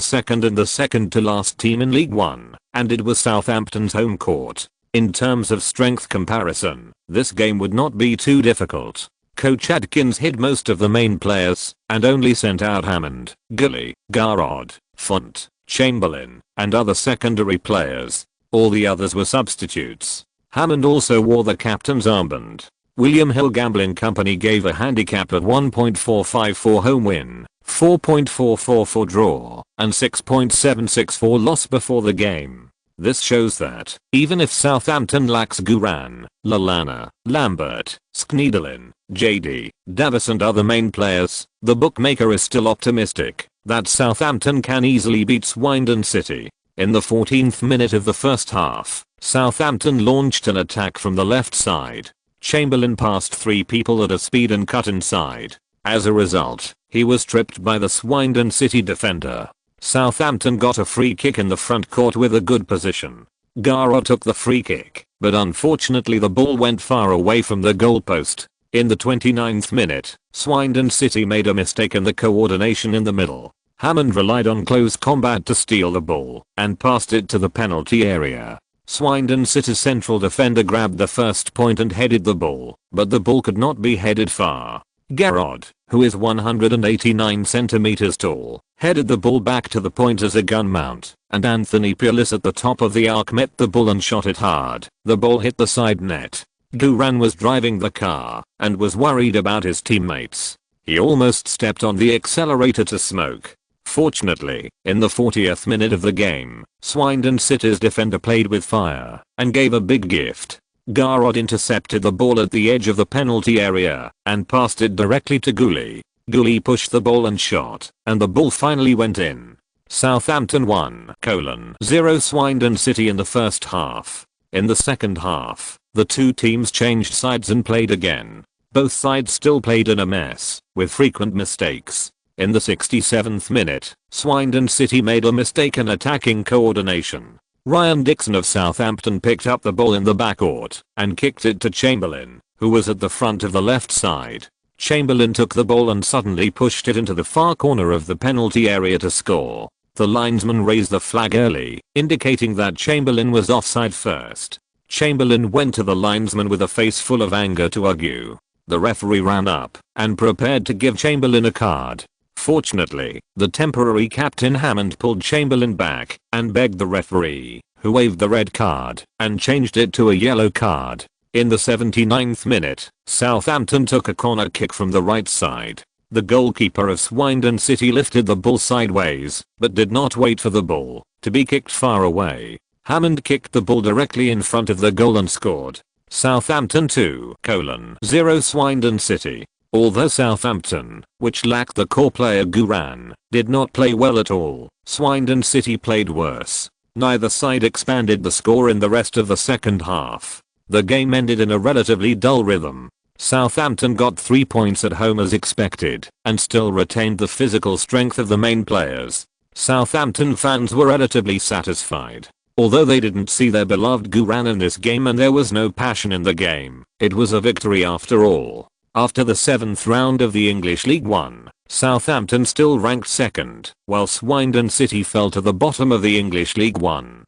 second and the second to last team in League One, and it was Southampton's home court. In terms of strength comparison, this game would not be too difficult. Coach Adkins hid most of the main players, and only sent out Hammond, Gully, Garrod, Font, Chamberlain, and other secondary players. All the others were substitutes. Hammond also wore the captain's armband. William Hill Gambling Company gave a handicap of 1.45 for home win, 4.44 for draw, and 6.76 for loss before the game. This shows that, even if Southampton lacks Guran, Lallana, Lambert, Schneiderlin, JD, Davis and other main players, the bookmaker is still optimistic that Southampton can easily beat Swindon City. In the 14th minute of the first half, Southampton launched an attack from the left side. Chamberlain passed 3 people at a speed and cut inside. As a result, he was tripped by the Swindon City defender. Southampton got a free kick in the front court with a good position. Gara took the free kick, but unfortunately the ball went far away from the goalpost. In the 29th minute, Swindon City made a mistake in the coordination in the middle. Hammond relied on close combat to steal the ball and passed it to the penalty area. Swindon City's central defender grabbed the first point and headed the ball, but the ball could not be headed far. Garrod, who is 189 centimeters tall, headed the ball back to the point as a gun mount, and Anthony Pulis at the top of the arc met the ball and shot it hard. The ball hit the side net. Guran was driving the car and was worried about his teammates. He almost stepped on the accelerator to smoke. Fortunately, in the 40th minute of the game, Swindon City's defender played with fire and gave a big gift. Garrod intercepted the ball at the edge of the penalty area and passed it directly to Gully. Gooley pushed the ball and shot, and the ball finally went in. Southampton 1:0 Swindon City in the first half. In the second half, the two teams changed sides and played again. Both sides still played in a mess, with frequent mistakes. In the 67th minute, Swindon City made a mistake in attacking coordination. Ryan Dixon of Southampton picked up the ball in the backcourt and kicked it to Chamberlain, who was at the front of the left side. Chamberlain took the ball and suddenly pushed it into the far corner of the penalty area to score. The linesman raised the flag early, indicating that Chamberlain was offside first. Chamberlain went to the linesman with a face full of anger to argue. The referee ran up and prepared to give Chamberlain a card. Fortunately, the temporary captain Hammond pulled Chamberlain back and begged the referee, who waved the red card and changed it to a yellow card. In the 79th minute, Southampton took a corner kick from the right side. The goalkeeper of Swindon City lifted the ball sideways, but did not wait for the ball to be kicked far away. Hammond kicked the ball directly in front of the goal and scored. Southampton 2:0 Swindon City. Although Southampton, which lacked the core player Guran, did not play well at all, Swindon City played worse. Neither side expanded the score in the rest of the second half. The game ended in a relatively dull rhythm. Southampton got 3 points at home as expected and still retained the physical strength of the main players. Southampton fans were relatively satisfied. Although they didn't see their beloved Guran in this game and there was no passion in the game, it was a victory after all. After the 7th round of the English League One, Southampton still ranked second, while Swindon City fell to the bottom of the English League One.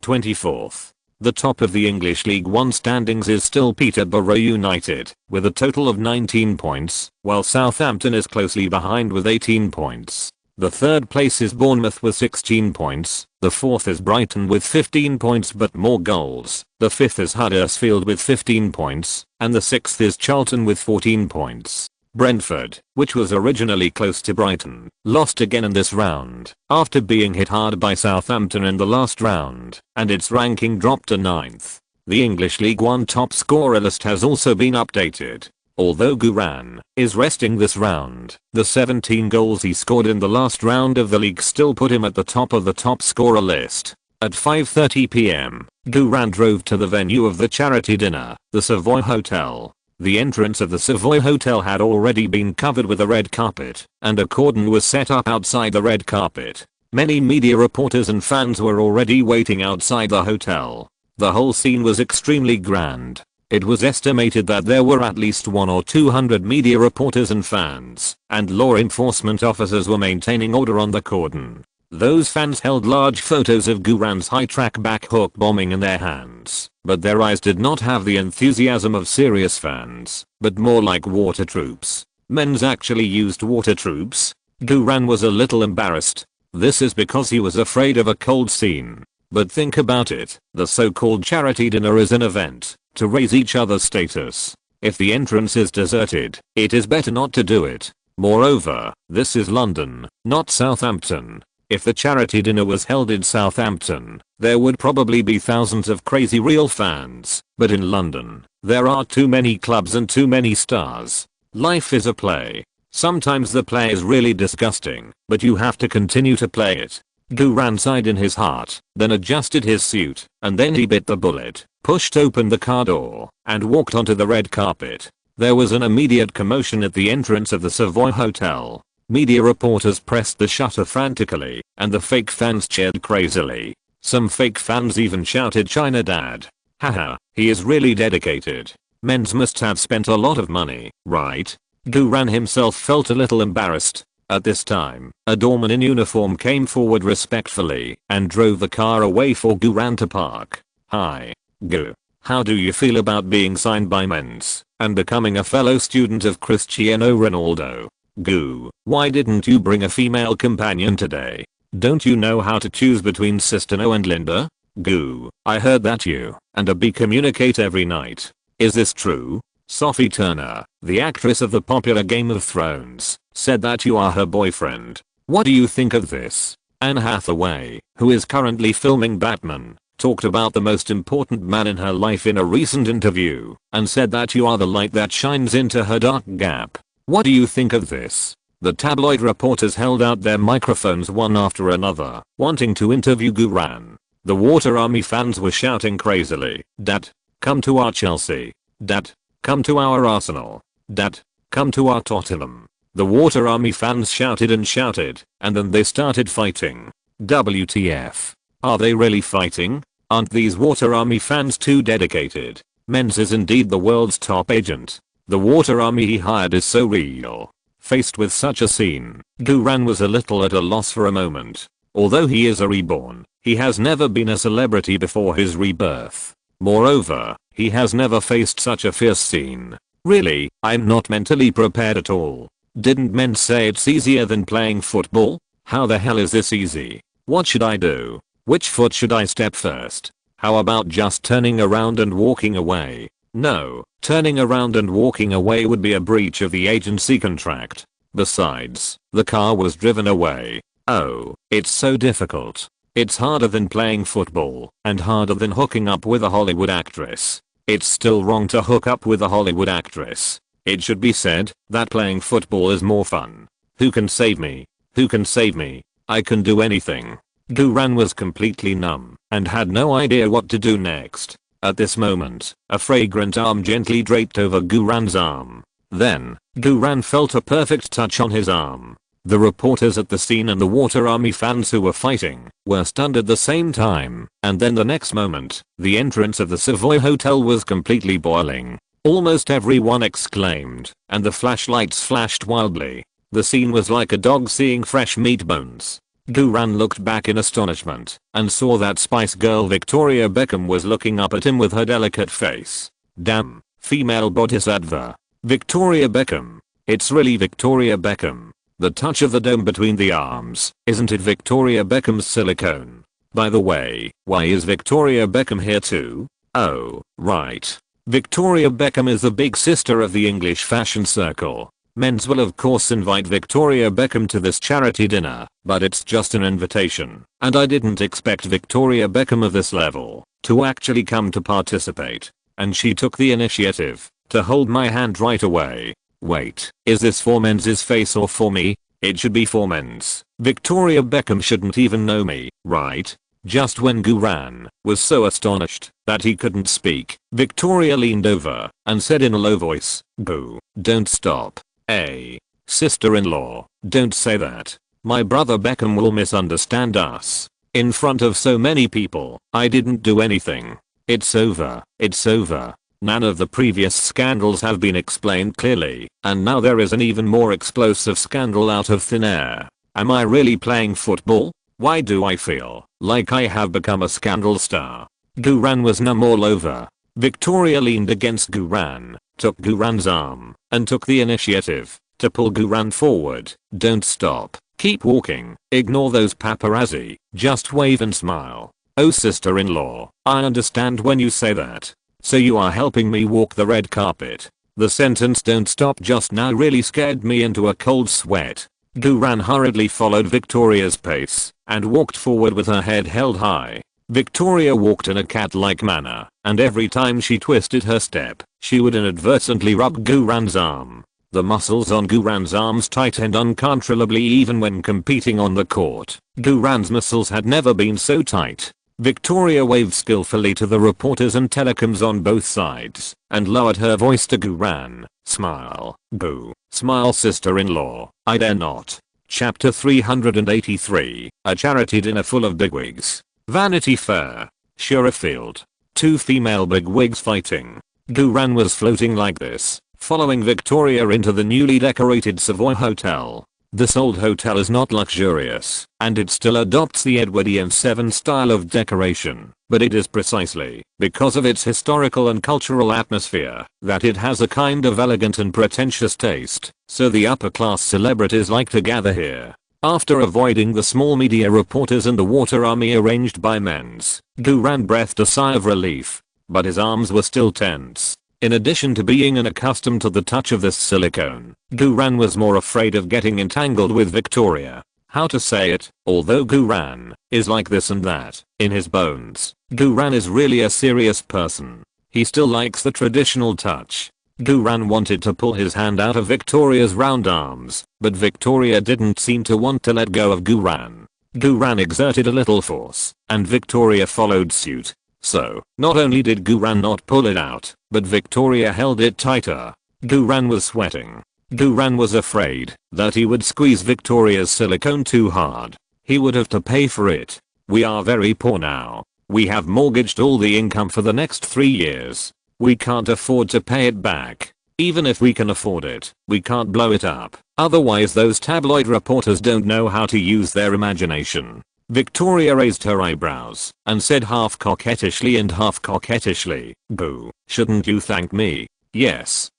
24th. The top of the English League One standings is still Peterborough United, with a total of 19 points, while Southampton is closely behind with 18 points. The third place is Bournemouth with 16 points, the fourth is Brighton with 15 points but more goals, the fifth is Huddersfield with 15 points, and the sixth is Charlton with 14 points. Brentford, which was originally close to Brighton, lost again in this round after being hit hard by Southampton in the last round, and its ranking dropped to 9th. The English League One top scorer list has also been updated. Although Guran is resting this round, the 17 goals he scored in the last round of the league still put him at the top of the top scorer list. At 5:30 p.m., Guran drove to the venue of the charity dinner, the Savoy Hotel. The entrance of the Savoy Hotel had already been covered with a red carpet, and a cordon was set up outside the red carpet. Many media reporters and fans were already waiting outside the hotel. The whole scene was extremely grand. It was estimated that there were at least 100 or 200 media reporters and fans, and law enforcement officers were maintaining order on the cordon. Those fans held large photos of Guran's high-track backhook bombing in their hands, but their eyes did not have the enthusiasm of serious fans, but more like water troops. Men's actually used water troops? Guran was a little embarrassed. This is because he was afraid of a cold scene. But think about it, the so-called charity dinner is an event to raise each other's status. If the entrance is deserted, it is better not to do it. Moreover, this is London, not Southampton. If the charity dinner was held in Southampton, there would probably be thousands of crazy real fans, but in London, there are too many clubs and too many stars. Life is a play. Sometimes the play is really disgusting, but you have to continue to play it. Guran sighed in his heart, then adjusted his suit, and then he bit the bullet, pushed open the car door, and walked onto the red carpet. There was an immediate commotion at the entrance of the Savoy Hotel. Media reporters pressed the shutter frantically, and the fake fans cheered crazily. Some fake fans even shouted "China Dad." Haha, he is really dedicated. Men's must have spent a lot of money, right? Guran himself felt a little embarrassed. At this time, a doorman in uniform came forward respectfully and drove the car away for Guran to park. "Hi, Gu. How do you feel about being signed by Men's and becoming a fellow student of Cristiano Ronaldo? Gu, why didn't you bring a female companion today? Don't you know how to choose between Sistano and Linda? Gu, I heard that you and Abby communicate every night. Is this true?" Sophie Turner, the actress of the popular Game of Thrones, said that you are her boyfriend. What do you think of this? Anne Hathaway, who is currently filming Batman, talked about the most important man in her life in a recent interview and said that you are the light that shines into her dark gap. What do you think of this? The tabloid reporters held out their microphones one after another, wanting to interview Guran. The Water Army fans were shouting crazily, "Dad, come to our Chelsea. Dad, come to our Arsenal. Dad, come to our Tottenham." The Water Army fans shouted and shouted, and then they started fighting. WTF? Are they really fighting? Aren't these Water Army fans too dedicated? Menz is indeed the world's top agent. The Water Army he hired is so real. Faced with such a scene, Guran was a little at a loss for a moment. Although he is a reborn, he has never been a celebrity before his rebirth. Moreover, he has never faced such a fierce scene. Really, I'm not mentally prepared at all. Didn't men say it's easier than playing football? How the hell is this easy? What should I do? Which foot should I step first? How about just turning around and walking away? No, turning around and walking away would be a breach of the agency contract. Besides, the car was driven away. Oh, it's so difficult. It's harder than playing football, and harder than hooking up with a Hollywood actress. It's still wrong to hook up with a Hollywood actress. It should be said that playing football is more fun. Who can save me? Who can save me? I can do anything. Guran was completely numb and had no idea what to do next. At this moment, a fragrant arm gently draped over Guran's arm. Then, Guran felt a perfect touch on his arm. The reporters at the scene and the Water Army fans who were fighting were stunned at the same time, and then the next moment, the entrance of the Savoy Hotel was completely boiling. Almost everyone exclaimed, and the flashlights flashed wildly. The scene was like a dog seeing fresh meat bones. Guran looked back in astonishment and saw that Spice Girl Victoria Beckham was looking up at him with her delicate face. Damn, female bodhisattva. Victoria Beckham. It's really Victoria Beckham. The touch of the dome between the arms, isn't it Victoria Beckham's silicone? By the way, why is Victoria Beckham here too? Oh, right. Victoria Beckham is the big sister of the English fashion circle. Men's will of course invite Victoria Beckham to this charity dinner, but it's just an invitation, and I didn't expect Victoria Beckham of this level to actually come to participate. And she took the initiative to hold my hand right away. Wait, is this for Menz's face or for me? It should be for Menz. Victoria Beckham shouldn't even know me, right? Just when Guran was so astonished that he couldn't speak, Victoria leaned over and said in a low voice, "Boo, don't stop. Hey, sister-in-law, don't say that. My brother Beckham will misunderstand us. In front of so many people, I didn't do anything. It's over, it's over. None of the previous scandals have been explained clearly, and now there is an even more explosive scandal out of thin air. Am I really playing football? Why do I feel like I have become a scandal star?" Guran was numb all over. Victoria leaned against Guran, took Guran's arm, and took the initiative to pull Guran forward. "Don't stop. Keep walking. Ignore those paparazzi. Just wave and smile. Oh sister-in-law, I understand when you say that. So you are helping me walk the red carpet." The sentence "don't stop just now" really scared me into a cold sweat. Guran hurriedly followed Victoria's pace and walked forward with her head held high. Victoria walked in a cat-like manner, and every time she twisted her step, she would inadvertently rub Guran's arm. The muscles on Guran's arms tightened uncontrollably even when competing on the court. Guran's muscles had never been so tight. Victoria waved skillfully to the reporters and telecoms on both sides and lowered her voice to Guran. "Smile, boo, smile sister-in-law, I dare not." Chapter 383, a charity dinner full of bigwigs. Vanity Fair. Shurefield. Two female bigwigs fighting. Guran was floating like this, following Victoria into the newly decorated Savoy Hotel. This old hotel is not luxurious, and it still adopts the Edwardian 7 style of decoration, but it is precisely because of its historical and cultural atmosphere that it has a kind of elegant and pretentious taste, so the upper-class celebrities like to gather here. After avoiding the small media reporters and the Water Army arranged by Menz, Guran breathed a sigh of relief, but his arms were still tense. In addition to being unaccustomed to the touch of this silicone, Guran was more afraid of getting entangled with Victoria. How to say it? Although Guran is like this and that, in his bones, Guran is really a serious person. He still likes the traditional touch. Guran wanted to pull his hand out of Victoria's round arms, but Victoria didn't seem to want to let go of Guran. Guran exerted a little force, and Victoria followed suit. So, not only did Guran not pull it out, but Victoria held it tighter. Guran was sweating. Guran was afraid that he would squeeze Victoria's silicone too hard. He would have to pay for it. We are very poor now. We have mortgaged all the income for the next 3 years. We can't afford to pay it back. Even if we can afford it, we can't blow it up. Otherwise those tabloid reporters don't know how to use their imagination. Victoria raised her eyebrows and said half coquettishly and half coquettishly, "Boo, shouldn't you thank me?" Yes,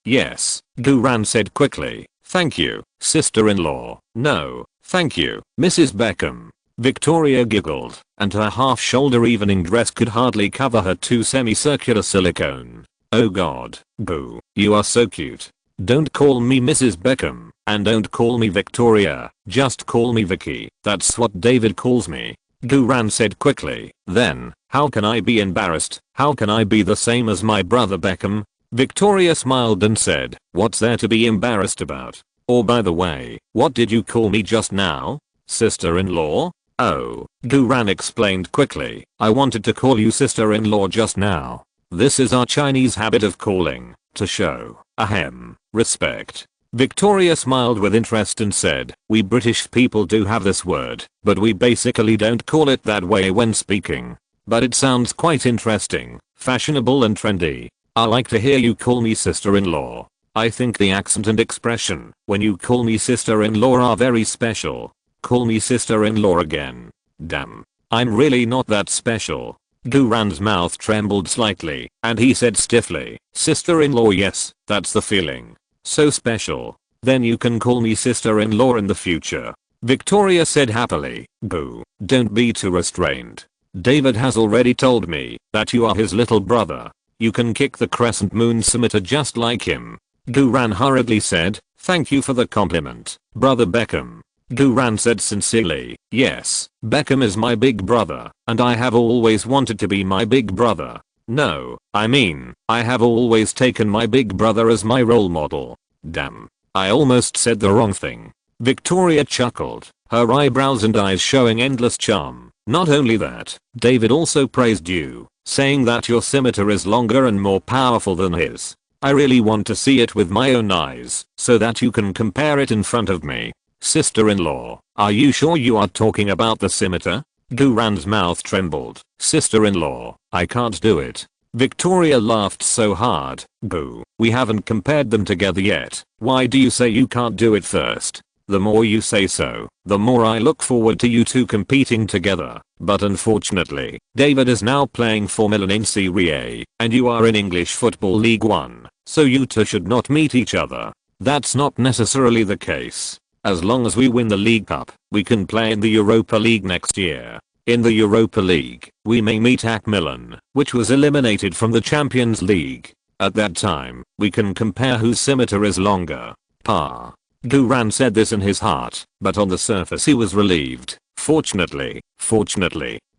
Guran said quickly. "Thank you, sister-in-law." "No, thank you, Mrs. Beckham." Victoria giggled, and her half-shoulder evening dress could hardly cover her two semicircular silicone. "Oh god, Boo, you are so cute. Don't call me Mrs. Beckham, and don't call me Victoria, just call me Vicky. That's what David calls me." Guran said quickly. Then, "How can I be embarrassed? How can I be the same as my brother Beckham?" Victoria smiled and said, "What's there to be embarrassed about? Or by the way, what did you call me just now? Sister-in-law?" "Oh," Guran explained quickly, "I wanted to call you sister-in-law just now. This is our Chinese habit of calling, to show, respect." Victoria smiled with interest and said, "We British people do have this word, but we basically don't call it that way when speaking. But it sounds quite interesting, fashionable and trendy. I like to hear you call me sister-in-law. I think the accent and expression when you call me sister-in-law are very special. Call me sister-in-law again." "Damn. I'm really not that special." Guran's mouth trembled slightly, and he said stiffly, "Sister-in-law, yes, that's the feeling. So special. Then you can call me sister-in-law in the future." Victoria said happily, "Boo, don't be too restrained. David has already told me that you are his little brother. You can kick the crescent moon scimitar just like him." Guran hurriedly said, "Thank you for the compliment, Brother Beckham." Guran said sincerely, "Yes, Beckham is my big brother, and I have always wanted to be my big brother. No, I mean, I have always taken my big brother as my role model." Damn, I almost said the wrong thing. Victoria chuckled, her eyebrows and eyes showing endless charm. "Not only that, David also praised you, saying that your scimitar is longer and more powerful than his. I really want to see it with my own eyes, so that you can compare it in front of me." "Sister-in-law, are you sure you are talking about the scimitar?" Guran's mouth trembled. "Sister-in-law, I can't do it." Victoria laughed so hard. "Boo, we haven't compared them together yet. Why do you say you can't do it first? The more you say so, the more I look forward to you two competing together. But unfortunately, David is now playing Formula in Serie A, and you are in English Football League 1, so you two should not meet each other." "That's not necessarily the case. As long as we win the League Cup, we can play in the Europa League next year. In the Europa League, we may meet AC Milan, which was eliminated from the Champions League. At that time, we can compare whose scimitar is longer." Pa. Guran said this in his heart, but on the surface he was relieved. Fortunately.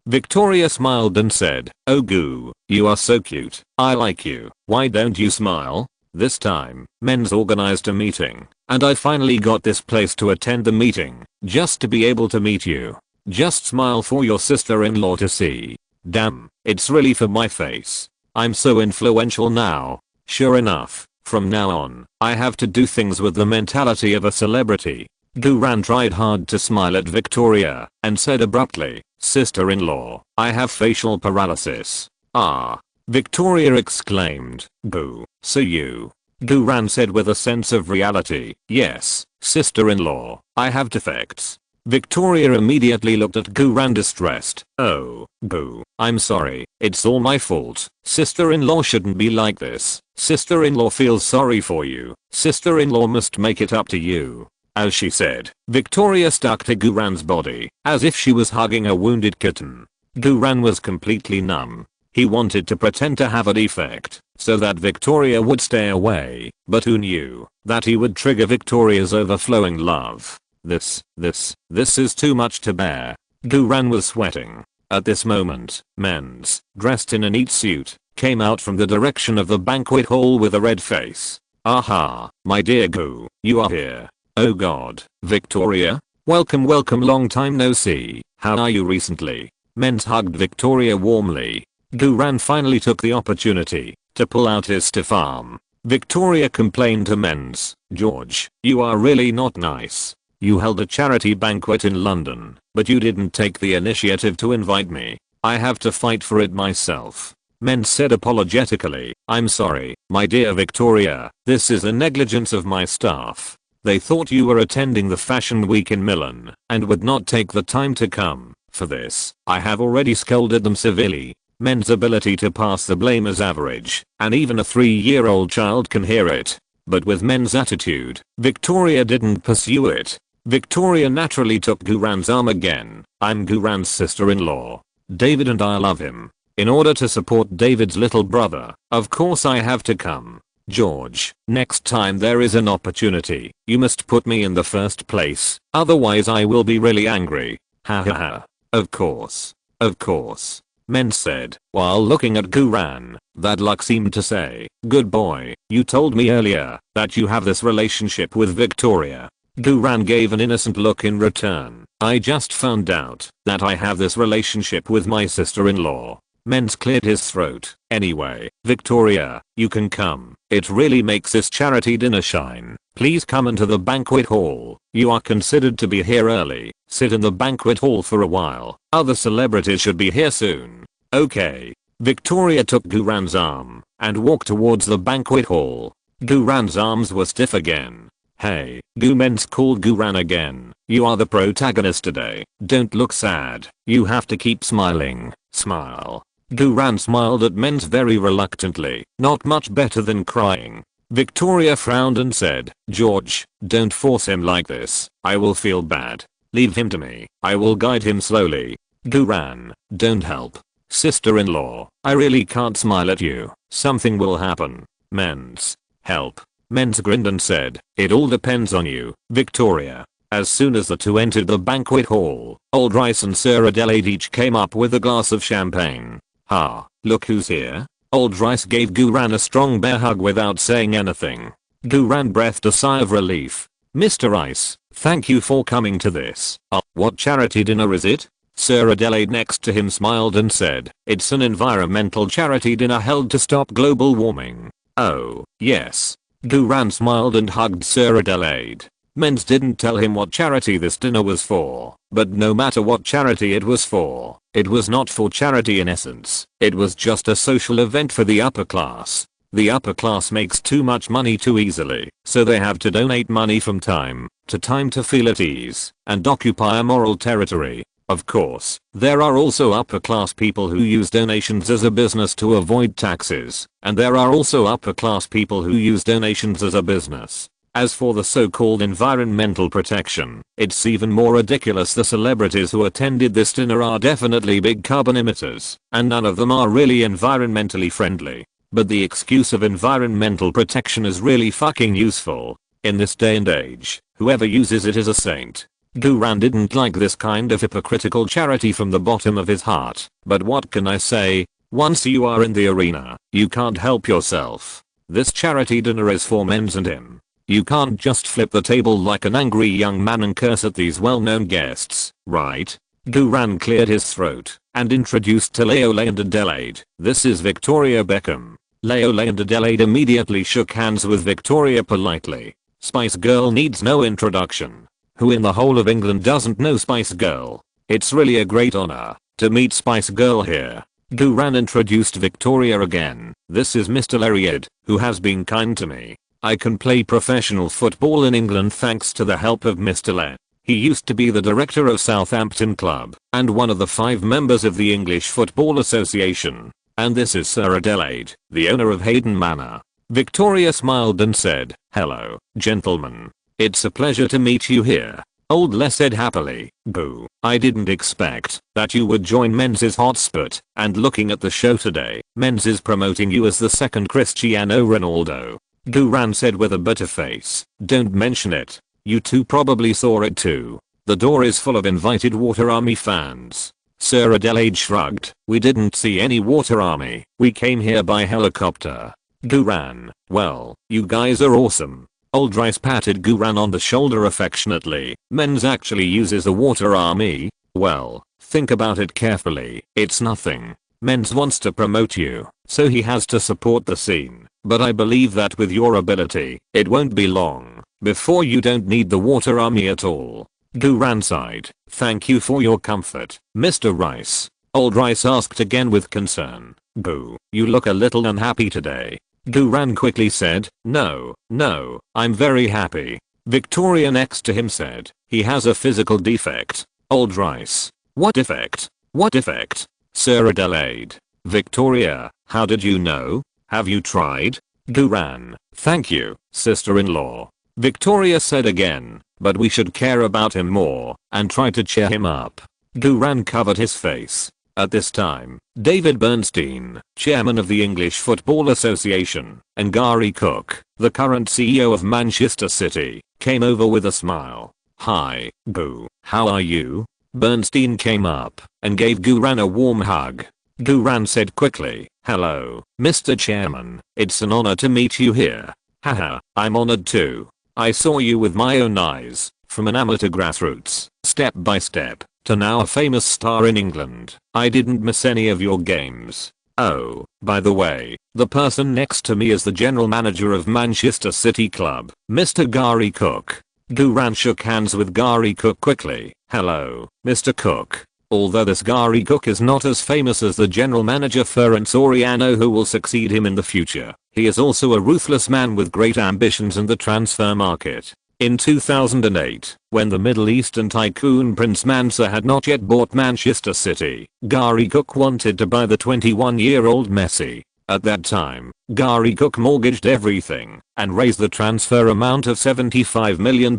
Victoria smiled and said, "Oh Goo, you are so cute. I like you. Why don't you smile?" This time, men's organized a meeting, and I finally got this place to attend the meeting, just to be able to meet you. Just smile for your sister-in-law to see. Damn, it's really for my face. I'm so influential now. Sure enough, from now on, I have to do things with the mentality of a celebrity." Guran tried hard to smile at Victoria, and said abruptly, "Sister-in-law, I have facial paralysis." "Ah." Victoria exclaimed, "Boo, so you..." Guran said with a sense of reality, "Yes, sister-in-law, I have defects." Victoria immediately looked at Guran distressed. "Oh, Boo, I'm sorry, it's all my fault. Sister-in-law shouldn't be like this. Sister-in-law feels sorry for you. Sister-in-law must make it up to you." As she said, Victoria stuck to Guran's body, as if she was hugging a wounded kitten. Guran was completely numb. He wanted to pretend to have a defect, so that Victoria would stay away, but who knew that he would trigger Victoria's overflowing love. This is too much to bear. Guran was sweating. At this moment, Men's, dressed in a neat suit, came out from the direction of the banquet hall with a red face. Aha, my dear Goo, you are here. Oh god, Victoria? Welcome long time no see, how are you recently? Men's hugged Victoria warmly. Guran finally took the opportunity to pull out his stiff arm. Victoria complained to Men's, George, you are really not nice. You held a charity banquet in London, but you didn't take the initiative to invite me. I have to fight for it myself. Men's said apologetically, I'm sorry, my dear Victoria, this is a negligence of my staff. They thought you were attending the fashion week in Milan and would not take the time to come. For this, I have already scolded them severely. Men's ability to pass the blame is average, and even a 3-year-old child can hear it. But with Men's attitude, Victoria didn't pursue it. Victoria naturally took Guran's arm again. I'm Guran's sister-in-law. David and I love him. In order to support David's little brother, of course I have to come. George, next time there is an opportunity, you must put me in the first place, otherwise I will be really angry. Ha ha ha. Of course. Of course. Men said, while looking at Guran. That luck seemed to say, good boy, you told me earlier that you have this relationship with Victoria. Guran gave an innocent look in return. I just found out that I have this relationship with my sister-in-law. Men's cleared his throat. Anyway, Victoria, you can come. It really makes this charity dinner shine. Please come into the banquet hall. You are considered to be here early. Sit in the banquet hall for a while. Other celebrities should be here soon. Okay. Victoria took Guran's arm and walked towards the banquet hall. Guran's arms were stiff again. Hey, Men's called Guran again. You are the protagonist today. Don't look sad. You have to keep smiling. Smile. Guran smiled at Men's very reluctantly. Not much better than crying. Victoria frowned and said, George, don't force him like this. I will feel bad. Leave him to me. I will guide him slowly. Guran, don't help. Sister-in-law, I really can't smile at you. Something will happen. Men's, help. Men's grinned and said, it all depends on you, Victoria. As soon as the two entered the banquet hall, Old Rice and Sir Adelaide each came up with a glass of champagne. Ha, look who's here. Old Rice gave Guran a strong bear hug without saying anything. Guran breathed a sigh of relief. Mr. Rice, thank you for coming to this. What charity dinner is it? Sir Adelaide next to him smiled and said, it's an environmental charity dinner held to stop global warming. Oh, yes. Guran smiled and hugged Sir Adelaide. Men's didn't tell him what charity this dinner was for, but no matter what charity it was for, it was not for charity in essence. It was just a social event for the upper class. The upper class makes too much money too easily, so they have to donate money from time to time to feel at ease and occupy a moral territory. Of course, there are also upper class people who use donations as a business to avoid taxes, and there are also upper class people who use donations as a business. As for the so-called environmental protection, it's even more ridiculous. The celebrities who attended this dinner are definitely big carbon emitters, and none of them are really environmentally friendly. But the excuse of environmental protection is really fucking useful. In this day and age, whoever uses it is a saint. Guran didn't like this kind of hypocritical charity from the bottom of his heart, but what can I say? Once you are in the arena, you can't help yourself. This charity dinner is for Men's and him. You can't just flip the table like an angry young man and curse at these well-known guests, right? Guran cleared his throat and introduced to Leola and Adelaide. This is Victoria Beckham. Leola and Adelaide immediately shook hands with Victoria politely. Spice Girl needs no introduction. Who in the whole of England doesn't know Spice Girl? It's really a great honor to meet Spice Girl here. Guran introduced Victoria again. This is Mr. Lariad, who has been kind to me. I can play professional football in England thanks to the help of Mr. Le. He used to be the director of Southampton Club and one of the 5 members of the English Football Association. And this is Sir Adelaide, the owner of Hayden Manor. Victoria smiled and said, hello, gentlemen. It's a pleasure to meet you here. Old Les said happily. Boo, I didn't expect that you would join Men's hotspot, and looking at the show today, Men's is promoting you as the second Cristiano Ronaldo. Guran said with a bitter face. Don't mention it. You two probably saw it too. The door is full of invited Water Army fans. Sir Adelaide shrugged. We didn't see any Water Army. We came here by helicopter. Guran, well, you guys are awesome. Old Rice patted Guran on the shoulder affectionately. Men's actually uses a water army? Well, think about it carefully. It's nothing. Men's wants to promote you, so he has to support the scene. But I believe that with your ability, it won't be long before you don't need the water army at all. Guran sighed. Thank you for your comfort, Mr. Rice. Old Rice asked again with concern. Boo, you look a little unhappy today. Guran quickly said, no, I'm very happy. Victoria next to him said, he has a physical defect. Old Rice. What defect? What defect? Sir Adelaide. Victoria, how did you know? Have you tried? Guran. Thank you, sister-in-law. Victoria said again, but we should care about him more and try to cheer him up. Guran covered his face. At this time, David Bernstein, chairman of the English Football Association, and Gary Cook, the current CEO of Manchester City, came over with a smile. Hi, Boo, how are you? Bernstein came up and gave Guran a warm hug. Guran said quickly, hello, Mr. Chairman, it's an honor to meet you here. Haha, I'm honored too. I saw you with my own eyes, from an amateur grassroots, step by step, to now a famous star in England. I didn't miss any of your games. Oh, by the way, the person next to me is the general manager of Manchester City Club, Mr. Gary Cook. Guran shook hands with Gary Cook quickly. Hello, Mr. Cook. Although this Gary Cook is not as famous as the general manager Ferran Soriano who will succeed him in the future, he is also a ruthless man with great ambitions in the transfer market. In 2008, when the Middle Eastern tycoon Prince Mansour had not yet bought Manchester City, Gary Cook wanted to buy the 21-year-old Messi. At that time, Gary Cook mortgaged everything and raised the transfer amount of £75 million.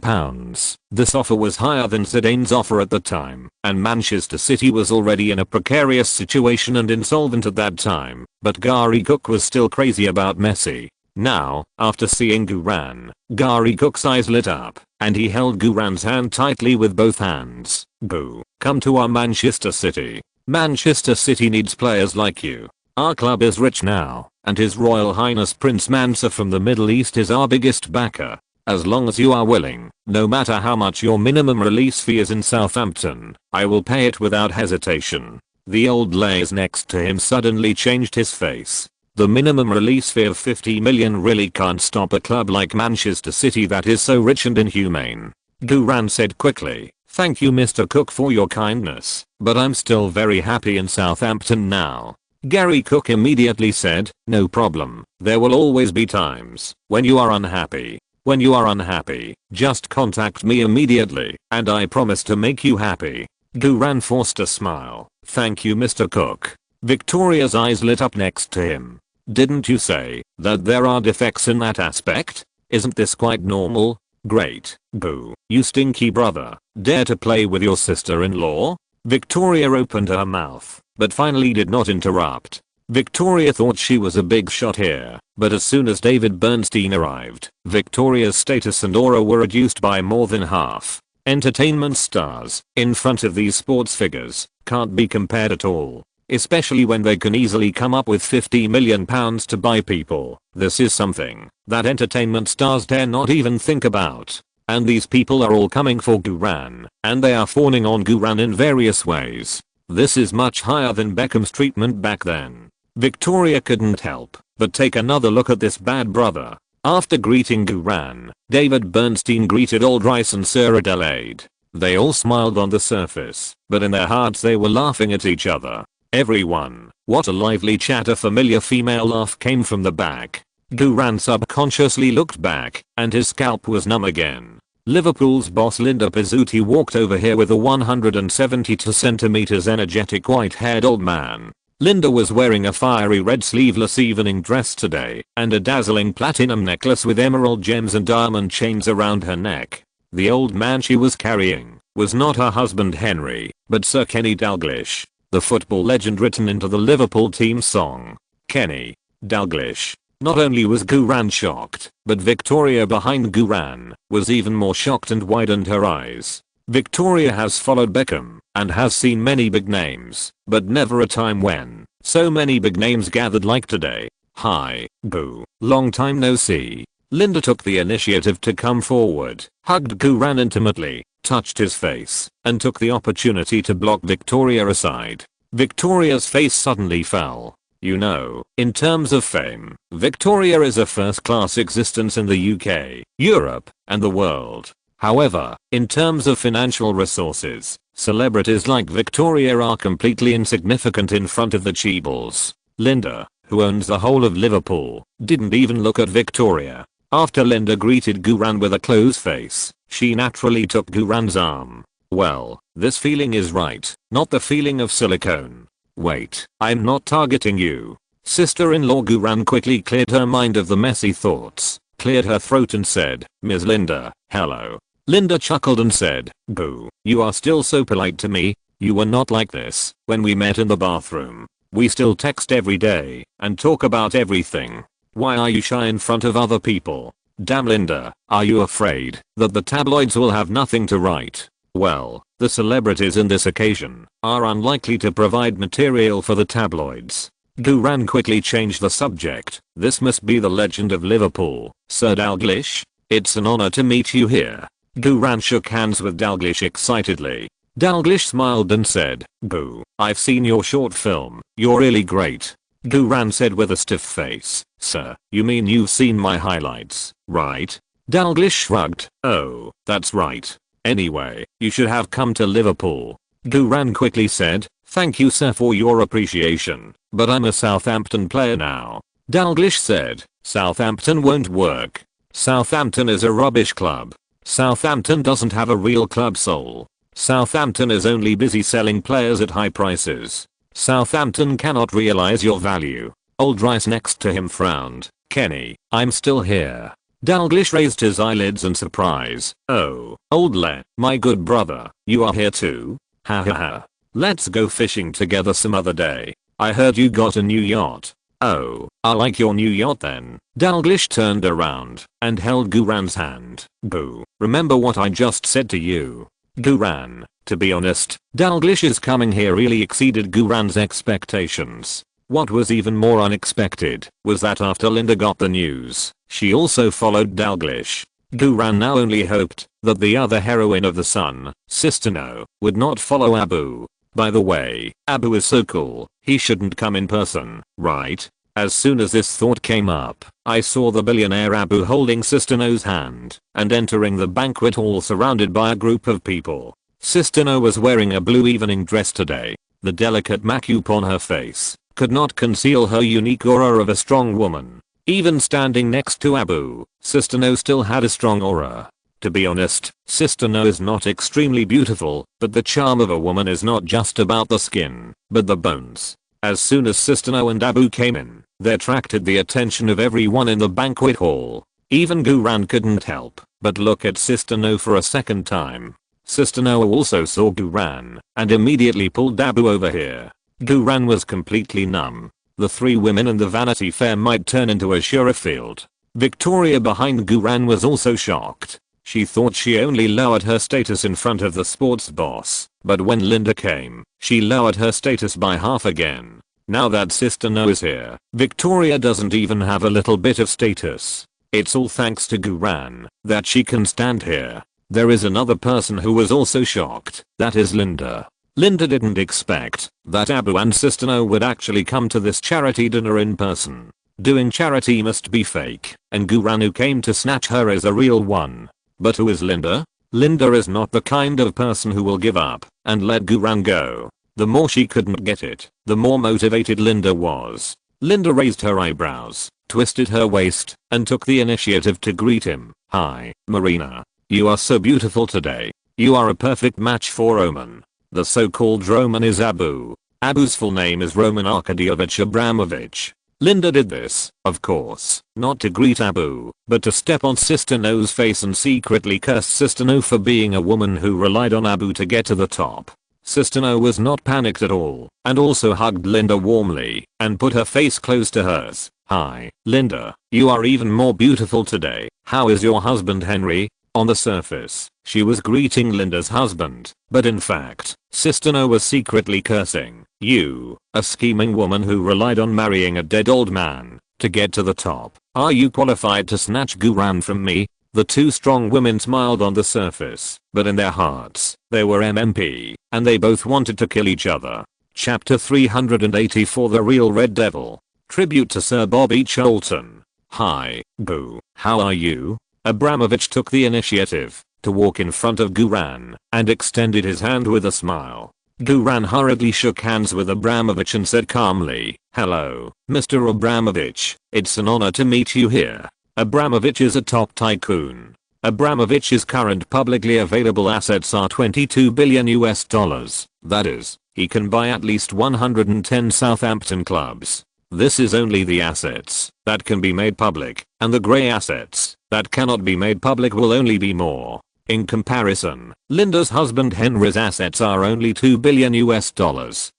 This offer was higher than Zidane's offer at the time, and Manchester City was already in a precarious situation and insolvent at that time, but Gary Cook was still crazy about Messi. Now, after seeing Guran, Gary Cook's eyes lit up, and he held Guran's hand tightly with both hands. Boo, come to our Manchester City. Manchester City needs players like you. Our club is rich now, and His Royal Highness Prince Mansour from the Middle East is our biggest backer. As long as you are willing, no matter how much your minimum release fee is in Southampton, I will pay it without hesitation. The old lays next to him suddenly changed his face. The minimum release fee of 50 million really can't stop a club like Manchester City that is so rich and inhumane. Guran said quickly, thank you Mr. Cook for your kindness, but I'm still very happy in Southampton now. Gary Cook immediately said, no problem, there will always be times when you are unhappy. When you are unhappy, just contact me immediately, and I promise to make you happy. Guran forced a smile. Thank you Mr. Cook. Victoria's eyes lit up next to him. Didn't you say that there are defects in that aspect? Isn't this quite normal? Great, Boo, you stinky brother, dare to play with your sister-in-law? Victoria opened her mouth, but finally did not interrupt. Victoria thought she was a big shot here, but as soon as David Bernstein arrived, Victoria's status and aura were reduced by more than half. Entertainment stars, in front of these sports figures, can't be compared at all. Especially when they can easily come up with £50 million to buy people. This is something that entertainment stars dare not even think about. And these people are all coming for Guran, and they are fawning on Guran in various ways. This is much higher than Beckham's treatment back then. Victoria couldn't help but take another look at this bad brother. After greeting Guran, David Bernstein greeted Old Rice and Sir Adelaide. They all smiled on the surface, but in their hearts they were laughing at each other. Everyone, what a lively chat. A familiar female laugh came from the back. Guran subconsciously looked back, and his scalp was numb again. Liverpool's boss Linda Pizzuti walked over here with a 172cm energetic white-haired old man. Linda was wearing a fiery red sleeveless evening dress today, and a dazzling platinum necklace with emerald gems and diamond chains around her neck. The old man she was carrying was not her husband Henry, but Sir Kenny Dalglish, the football legend written into the Liverpool team song. Kenny Dalglish. Not only was Guran shocked, but Victoria behind Guran was even more shocked and widened her eyes. Victoria has followed Beckham and has seen many big names, but never a time when so many big names gathered like today. Hi, boo. Long time no see. Linda took the initiative to come forward, hugged Guran intimately, touched his face, and took the opportunity to block Victoria aside. Victoria's face suddenly fell. You know, in terms of fame, Victoria is a first-class existence in the UK, Europe, and the world. However, in terms of financial resources, celebrities like Victoria are completely insignificant in front of the Cheebles. Linda, who owns the whole of Liverpool, didn't even look at Victoria. After Linda greeted Guran with a closed face, she naturally took Guran's arm. Well, this feeling is right, not the feeling of silicone. Wait, I'm not targeting you. Sister-in-law Guran quickly cleared her mind of the messy thoughts, cleared her throat and said, Ms. Linda, hello. Linda chuckled and said, boo, you are still so polite to me. You were not like this when we met in the bathroom. We still text every day and talk about everything. Why are you shy in front of other people? Damn Linda, are you afraid that the tabloids will have nothing to write? Well, the celebrities in this occasion are unlikely to provide material for the tabloids. Guran quickly changed the subject. This must be the legend of Liverpool, Sir Dalglish. It's an honor to meet you here. Guran shook hands with Dalglish excitedly. Dalglish smiled and said, boo, I've seen your short film. You're really great. Guran said with a stiff face, sir, you mean you've seen my highlights, right? Dalglish shrugged, oh, that's right. Anyway, you should have come to Liverpool. Guran quickly said, thank you sir for your appreciation, but I'm a Southampton player now. Dalglish said, Southampton won't work. Southampton is a rubbish club. Southampton doesn't have a real club soul. Southampton is only busy selling players at high prices. Southampton cannot realize your value. Old Rice next to him frowned. Kenny, I'm still here. Dalglish raised his eyelids in surprise. Oh, old my good brother, you are here too? Ha ha ha. Let's go fishing together some other day. I heard you got a new yacht. Oh, I like your new yacht then. Dalglish turned around and held Guran's hand. Boo, remember what I just said to you. Guran, to be honest, Dalglish's coming here really exceeded Guran's expectations. What was even more unexpected was that after Linda got the news, she also followed Dalglish. Guran now only hoped that the other heroine of the Sun, Sister No, would not follow Abu. By the way, Abu is so cool, he shouldn't come in person, right? As soon as this thought came up, I saw the billionaire Abu holding Sister No's hand and entering the banquet hall surrounded by a group of people. Sister No was wearing a blue evening dress today. The delicate makeup on her face could not conceal her unique aura of a strong woman. Even standing next to Abu, Sister No still had a strong aura. To be honest, Sister No is not extremely beautiful, but the charm of a woman is not just about the skin, but the bones. As soon as Sister No and Abu came in, they attracted the attention of everyone in the banquet hall. Even Guran couldn't help but look at Sister No for a second time. Sister No also saw Guran and immediately pulled Abu over here. Guran was completely numb. The three women in the Vanity Fair might turn into a Shura field. Victoria behind Guran was also shocked. She thought she only lowered her status in front of the sports boss, but when Linda came, she lowered her status by half again. Now that Sister No is here, Victoria doesn't even have a little bit of status. It's all thanks to Guran that she can stand here. There is another person who was also shocked, that is Linda. Linda didn't expect that Abu and Sister No would actually come to this charity dinner in person. Doing charity must be fake, and Guran who came to snatch her is a real one. But who is Linda? Linda is not the kind of person who will give up and let Guran go. The more she couldn't get it, the more motivated Linda was. Linda raised her eyebrows, twisted her waist, and took the initiative to greet him. Hi, Marina. You are so beautiful today. You are a perfect match for Roman. The so-called Roman is Abu. Abu's full name is Roman Arkadievich Abramovich. Linda did this, of course, not to greet Abu, but to step on Sister No's face and secretly curse Sister No for being a woman who relied on Abu to get to the top. Sister No was not panicked at all, and also hugged Linda warmly, and put her face close to hers. Hi, Linda, you are even more beautiful today. How is your husband Henry? On the surface, she was greeting Linda's husband, but in fact, Sister No was secretly cursing. You, a scheming woman who relied on marrying a dead old man to get to the top. Are you qualified to snatch Guran from me? The two strong women smiled on the surface, but in their hearts, they were MMP, and they both wanted to kill each other. Chapter 384 The Real Red Devil. Tribute to Sir Bobby Charlton. Hi, Gu, how are you? Abramovich took the initiative to walk in front of Guran and extended his hand with a smile. Guran hurriedly shook hands with Abramovich and said calmly, "Hello, Mr. Abramovich, it's an honor to meet you here." Abramovich is a top tycoon. Abramovich's current publicly available assets are $22 billion US. That is, he can buy at least 110 Southampton clubs. This is only the assets that can be made public, and the grey assets that cannot be made public will only be more. In comparison, Linda's husband Henry's assets are only $2 billion US,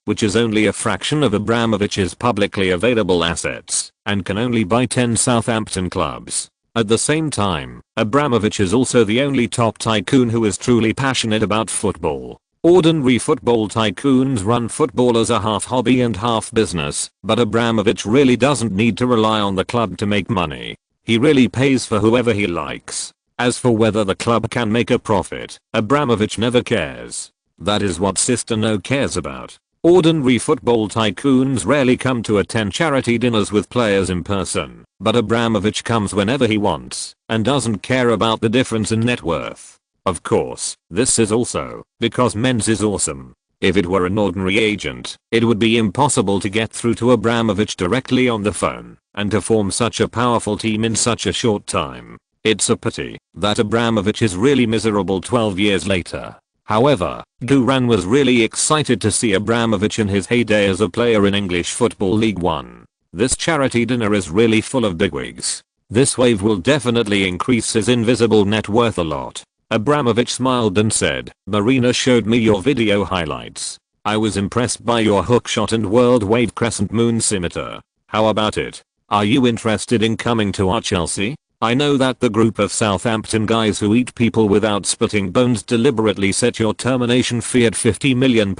which is only a fraction of Abramovich's publicly available assets, and can only buy 10 Southampton clubs. At the same time, Abramovich is also the only top tycoon who is truly passionate about football. Ordinary football tycoons run football as a half hobby and half business, but Abramovich really doesn't need to rely on the club to make money. He really pays for whoever he likes. As for whether the club can make a profit, Abramovich never cares. That is what Sister No cares about. Ordinary football tycoons rarely come to attend charity dinners with players in person, but Abramovich comes whenever he wants, and doesn't care about the difference in net worth. Of course, this is also because Men's is awesome. If it were an ordinary agent, it would be impossible to get through to Abramovich directly on the phone, and to form such a powerful team in such a short time. It's a pity that Abramovich is really miserable 12 years later. However, Guran was really excited to see Abramovich in his heyday as a player in English Football League One. This charity dinner is really full of bigwigs. This wave will definitely increase his invisible net worth a lot. Abramovich smiled and said, "Marina showed me your video highlights. I was impressed by your hookshot and world wave crescent moon scimitar. How about it? Are you interested in coming to our Chelsea? I know that the group of Southampton guys who eat people without splitting bones deliberately set your termination fee at £50 million.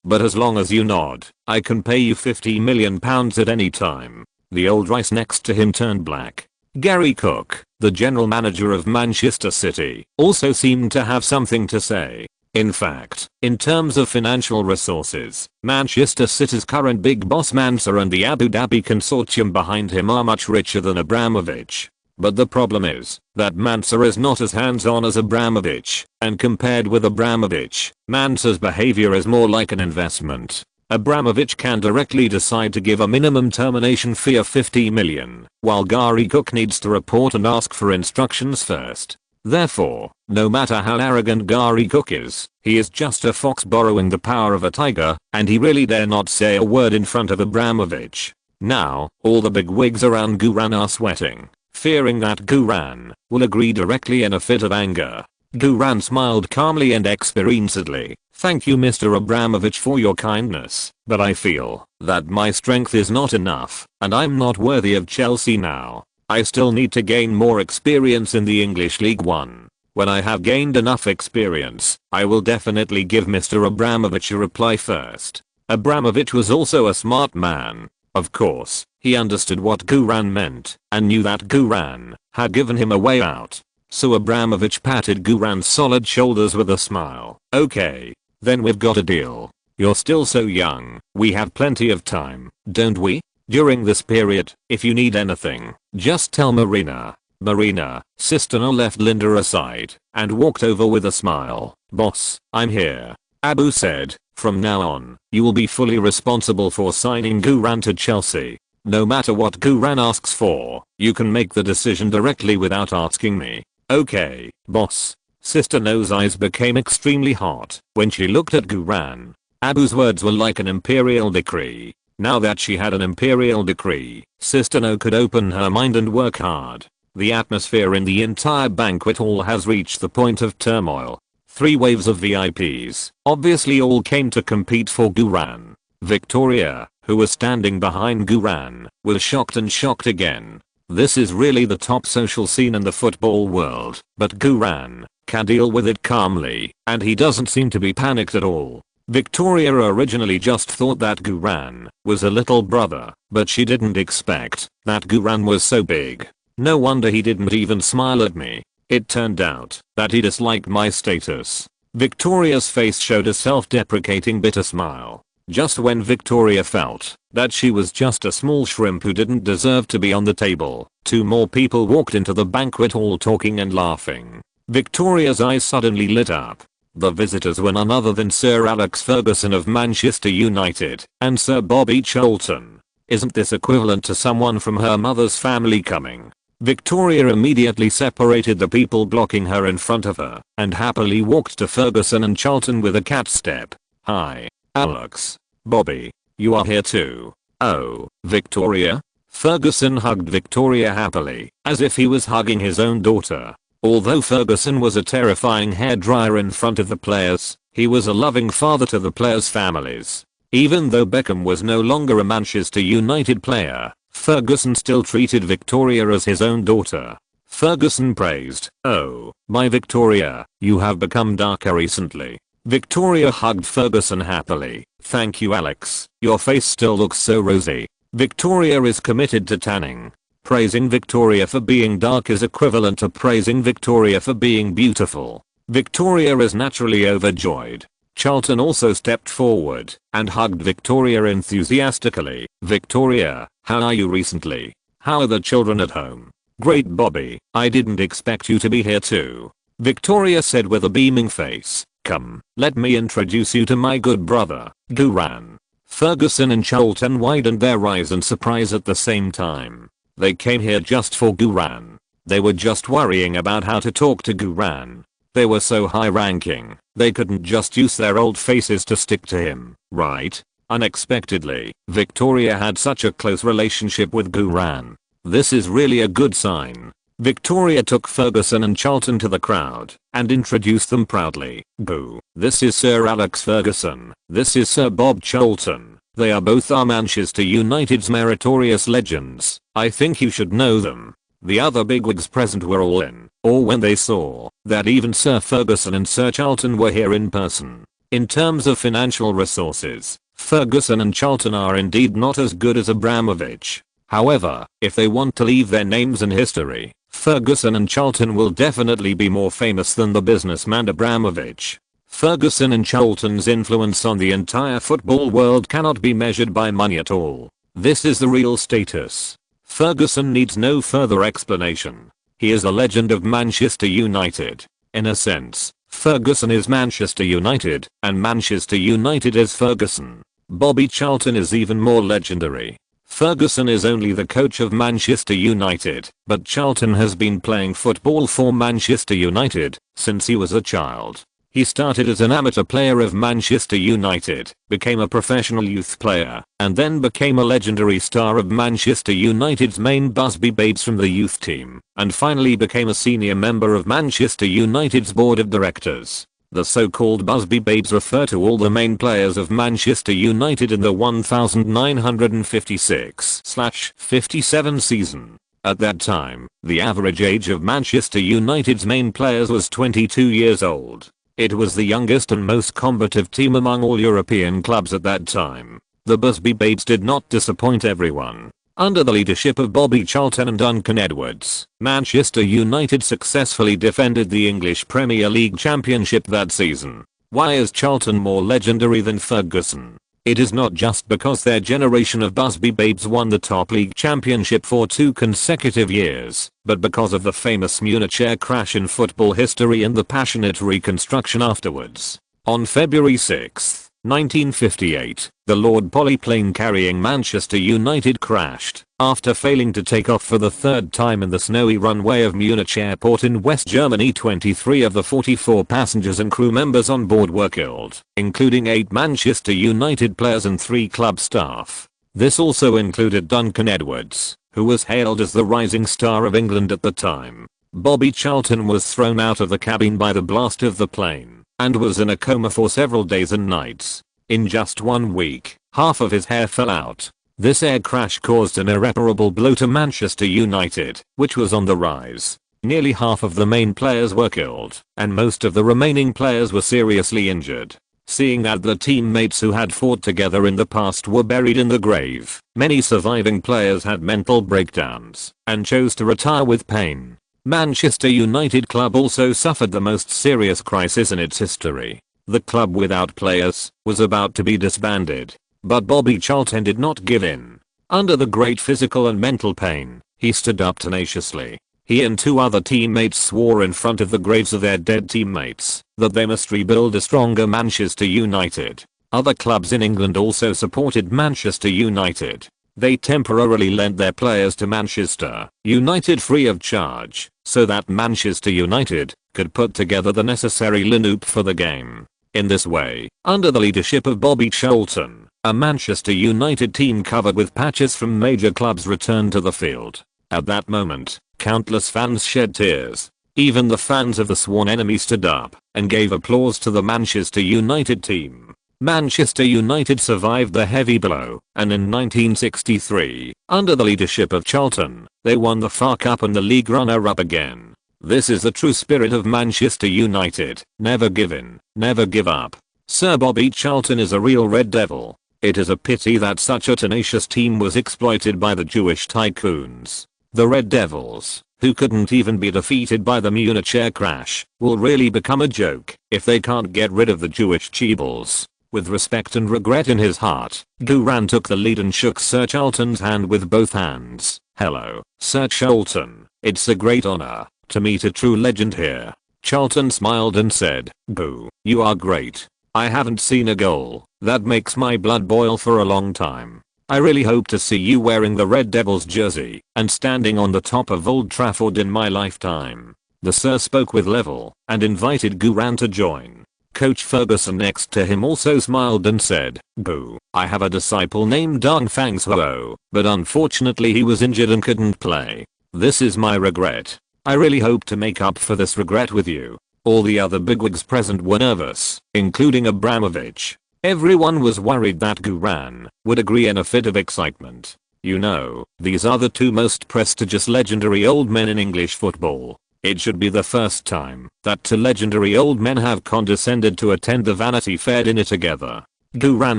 But as long as you nod, I can pay you £50 million at any time." The old rice next to him turned black. Gary Cook, the general manager of Manchester City, also seemed to have something to say. In fact, in terms of financial resources, Manchester City's current big boss Mansour and the Abu Dhabi consortium behind him are much richer than Abramovich. But the problem is that Mansour is not as hands-on as Abramovich, and compared with Abramovich, Mansour's behavior is more like an investment. Abramovich can directly decide to give a minimum termination fee of $50 million, while Gary Cook needs to report and ask for instructions first. Therefore, no matter how arrogant Gary Cook is, he is just a fox borrowing the power of a tiger, and he really dare not say a word in front of Abramovich. Now, all the big wigs around Guran are sweating, fearing that Guran will agree directly in a fit of anger. Guran smiled calmly and experiencedly. "Thank you, Mr. Abramovich, for your kindness, but I feel that my strength is not enough, and I'm not worthy of Chelsea now. I still need to gain more experience in the English League One. When I have gained enough experience, I will definitely give Mr. Abramovich a reply first." Abramovich was also a smart man. Of course, he understood what Guran meant, and knew that Guran had given him a way out. So Abramovich patted Guran's solid shoulders with a smile. "Okay, then we've got a deal. You're still so young, we have plenty of time, don't we? During this period, if you need anything, just tell Marina." Marina, Sister No left Linda aside, and walked over with a smile. "Boss, I'm here." Abu said, "From now on, you will be fully responsible for signing Guran to Chelsea. No matter what Guran asks for, you can make the decision directly without asking me." "Okay, boss." Sister No's eyes became extremely hot when she looked at Guran. Abu's words were like an imperial decree. Now that she had an imperial decree, Sister No could open her mind and work hard. The atmosphere in the entire banquet hall has reached the point of turmoil. 3 waves of VIPs obviously all came to compete for Guran. Victoria, who was standing behind Guran, was shocked and shocked again. This is really the top social scene in the football world, but Guran can deal with it calmly, and he doesn't seem to be panicked at all. Victoria originally just thought that Guran was a little brother, but she didn't expect That Guran was so big. No wonder he didn't even smile at me. It turned out that he disliked my status. Victoria's face showed a self-deprecating bitter smile. Just when Victoria felt that she was just a small shrimp who didn't deserve to be on the table, two more people walked into the banquet hall talking and laughing. Victoria's eyes suddenly lit up. The visitors were none other than Sir Alex Ferguson of Manchester United and Sir Bobby Charlton. Isn't this equivalent to someone from her mother's family coming? Victoria immediately separated the people blocking her in front of her and happily walked to Ferguson and Charlton with a cat step. "Hi, Alex. Bobby. You are here too. Oh, Victoria?" Ferguson hugged Victoria happily, as if he was hugging his own daughter. Although Ferguson was a terrifying hairdryer in front of the players, he was a loving father to the players' families. Even though Beckham was no longer a Manchester United player, Ferguson still treated Victoria as his own daughter. Ferguson praised, "Oh, my Victoria, you have become darker recently." Victoria hugged Ferguson happily. "Thank you, Alex. Your face still looks so rosy." Victoria is committed to tanning. Praising Victoria for being dark is equivalent to praising Victoria for being beautiful. Victoria is naturally overjoyed. Charlton also stepped forward and hugged Victoria enthusiastically. "Victoria, how are you recently? How are the children at home?" "Great, Bobby. I didn't expect you to be here too," Victoria said with a beaming face. "Come, let me introduce you to my good brother, Guran." Ferguson and Charlton widened their eyes in surprise at the same time. They came here just for Guran. They were just worrying about how to talk to Guran. They were so high ranking, they couldn't just use their old faces to stick to him, right? Unexpectedly, Victoria had such a close relationship with Guran. This is really a good sign. Victoria took Ferguson and Charlton to the crowd and introduced them proudly. "Boo. This is Sir Alex Ferguson. This is Sir Bob Charlton. They are both our Manchester United's meritorious legends. I think you should know them." The other bigwigs present were all in awe when they saw that even Sir Ferguson and Sir Charlton were here in person. In terms of financial resources, Ferguson and Charlton are indeed not as good as Abramovich. However, if they want to leave their names in history, Ferguson and Charlton will definitely be more famous than the businessman Abramovich. Ferguson and Charlton's influence on the entire football world cannot be measured by money at all. This is the real status. Ferguson needs no further explanation. He is a legend of Manchester United. In a sense, Ferguson is Manchester United, and Manchester United is Ferguson. Bobby Charlton is even more legendary. Ferguson is only the coach of Manchester United, but Charlton has been playing football for Manchester United since he was a child. He started as an amateur player of Manchester United, became a professional youth player, and then became a legendary star of Manchester United's main Busby Babes from the youth team, and finally became a senior member of Manchester United's board of directors. The so-called Busby Babes refer to all the main players of Manchester United in the 1956/57 season. At that time, the average age of Manchester United's main players was 22 years old. It was the youngest and most combative team among all European clubs at that time. The Busby Babes did not disappoint everyone. Under the leadership of Bobby Charlton and Duncan Edwards, Manchester United successfully defended the English Premier League Championship that season. Why is Charlton more legendary than Ferguson? It is not just because their generation of Busby Babes won the top league championship for 2 consecutive years, but because of the famous Munich air crash in football history and the passionate reconstruction afterwards. On February 6, 1958, the Lord Polly plane carrying Manchester United crashed after failing to take off for the 3rd time in the snowy runway of Munich Airport in West Germany. 23 of the 44 passengers and crew members on board were killed, including 8 Manchester United players and 3 club staff. This also included Duncan Edwards, who was hailed as the rising star of England at the time. Bobby Charlton was thrown out of the cabin by the blast of the plane and was in a coma for several days and nights. In just 1 week, half of his hair fell out. This air crash caused an irreparable blow to Manchester United, which was on the rise. Nearly half of the main players were killed, and most of the remaining players were seriously injured. seeing that the teammates who had fought together in the past were buried in the grave. Many surviving players had mental breakdowns and chose to retire with pain. Manchester United club also suffered the most serious crisis in its history. The club without players was about to be disbanded, but Bobby Charlton did not give in. Under the great physical and mental pain, he stood up tenaciously. He and 2 other teammates swore in front of the graves of their dead teammates that they must rebuild a stronger Manchester United. Other clubs in England also supported Manchester United. They temporarily lent their players to Manchester United free of charge, so that Manchester United could put together the necessary lineup for the game. In this way, under the leadership of Bobby Charlton, a Manchester United team covered with patches from major clubs returned to the field. At that moment, countless fans shed tears. Even the fans of the sworn enemy stood up and gave applause to the Manchester United team. Manchester United survived the heavy blow, and in 1963, under the leadership of Charlton, they won the FA Cup and the league runner-up again. This is the true spirit of Manchester United. Never give in, never give up. Sir Bobby Charlton is a real Red Devil. It is a pity that such a tenacious team was exploited by the Jewish tycoons. The Red Devils, who couldn't even be defeated by the Munich air crash, will really become a joke if they can't get rid of the Jewish Cheebles. With respect and regret in his heart, Duran took the lead and shook Sir Charlton's hand with both hands. "Hello, Sir Charlton. It's a great honor to meet a true legend here." Charlton smiled and said, "Boo, you are great. I haven't seen a goal that makes my blood boil for a long time. I really hope to see you wearing the Red Devils jersey and standing on the top of Old Trafford in my lifetime." The Sir spoke with level and invited Duran to join. Coach Ferguson next to him also smiled and said, "Boo, I have a disciple named Dong Fangs Ho, but unfortunately he was injured and couldn't play. This is my regret. I really hope to make up for this regret with you." All the other bigwigs present were nervous, including Abramovich. Everyone was worried that Duran would agree in a fit of excitement. You know, these are the 2 most prestigious legendary old men in English football. It should be the first time that 2 legendary old men have condescended to attend the Vanity Fair dinner together. Duran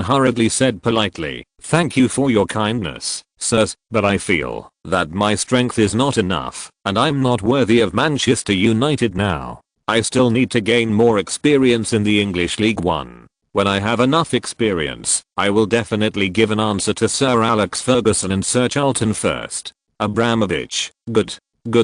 hurriedly said politely, "Thank you for your kindness, sirs, but I feel that my strength is not enough, and I'm not worthy of Manchester United now. I still need to gain more experience in the English League One. When I have enough experience, I will definitely give an answer to Sir Alex Ferguson and Sir Charlton first." Abramovich, good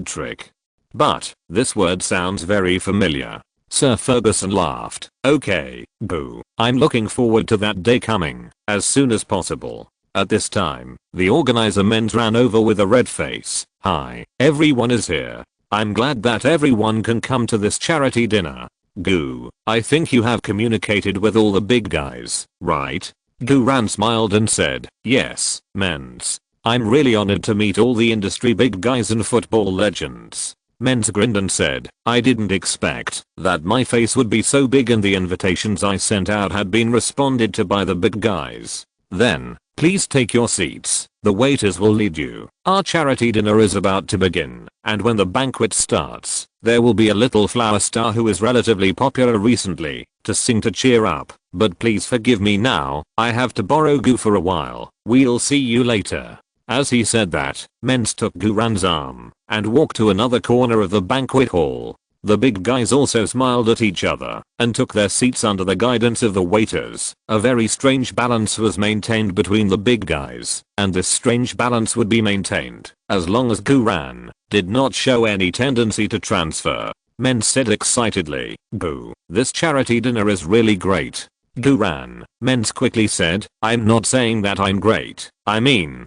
trick. But, this word sounds very familiar. Sir Ferguson laughed. "Okay, boo. I'm looking forward to that day coming, as soon as possible." At this time, the organizer men ran over with a red face. "Hi, everyone is here. I'm glad that everyone can come to this charity dinner. Goo, I think you have communicated with all the big guys, right?" Duran smiled and said, "Yes, mens. I'm really honored to meet all the industry big guys and football legends." Mens grinned and said, "I didn't expect that my face would be so big and the invitations I sent out had been responded to by the big guys. Then, please take your seats. The waiters will lead you. Our charity dinner is about to begin, and when the banquet starts, there will be a little flower star who is relatively popular recently to sing to cheer up. But please forgive me now, I have to borrow Goo for a while. We'll see you later." As he said that, Mens took Duran's arm and walked to another corner of the banquet hall. The big guys also smiled at each other and took their seats under the guidance of the waiters. A very strange balance was maintained between the big guys, and this strange balance would be maintained as long as Duran did not show any tendency to transfer. Mens said excitedly, "Boo, this charity dinner is really great." Duran, Mens quickly said, "I'm not saying that I'm great. I mean,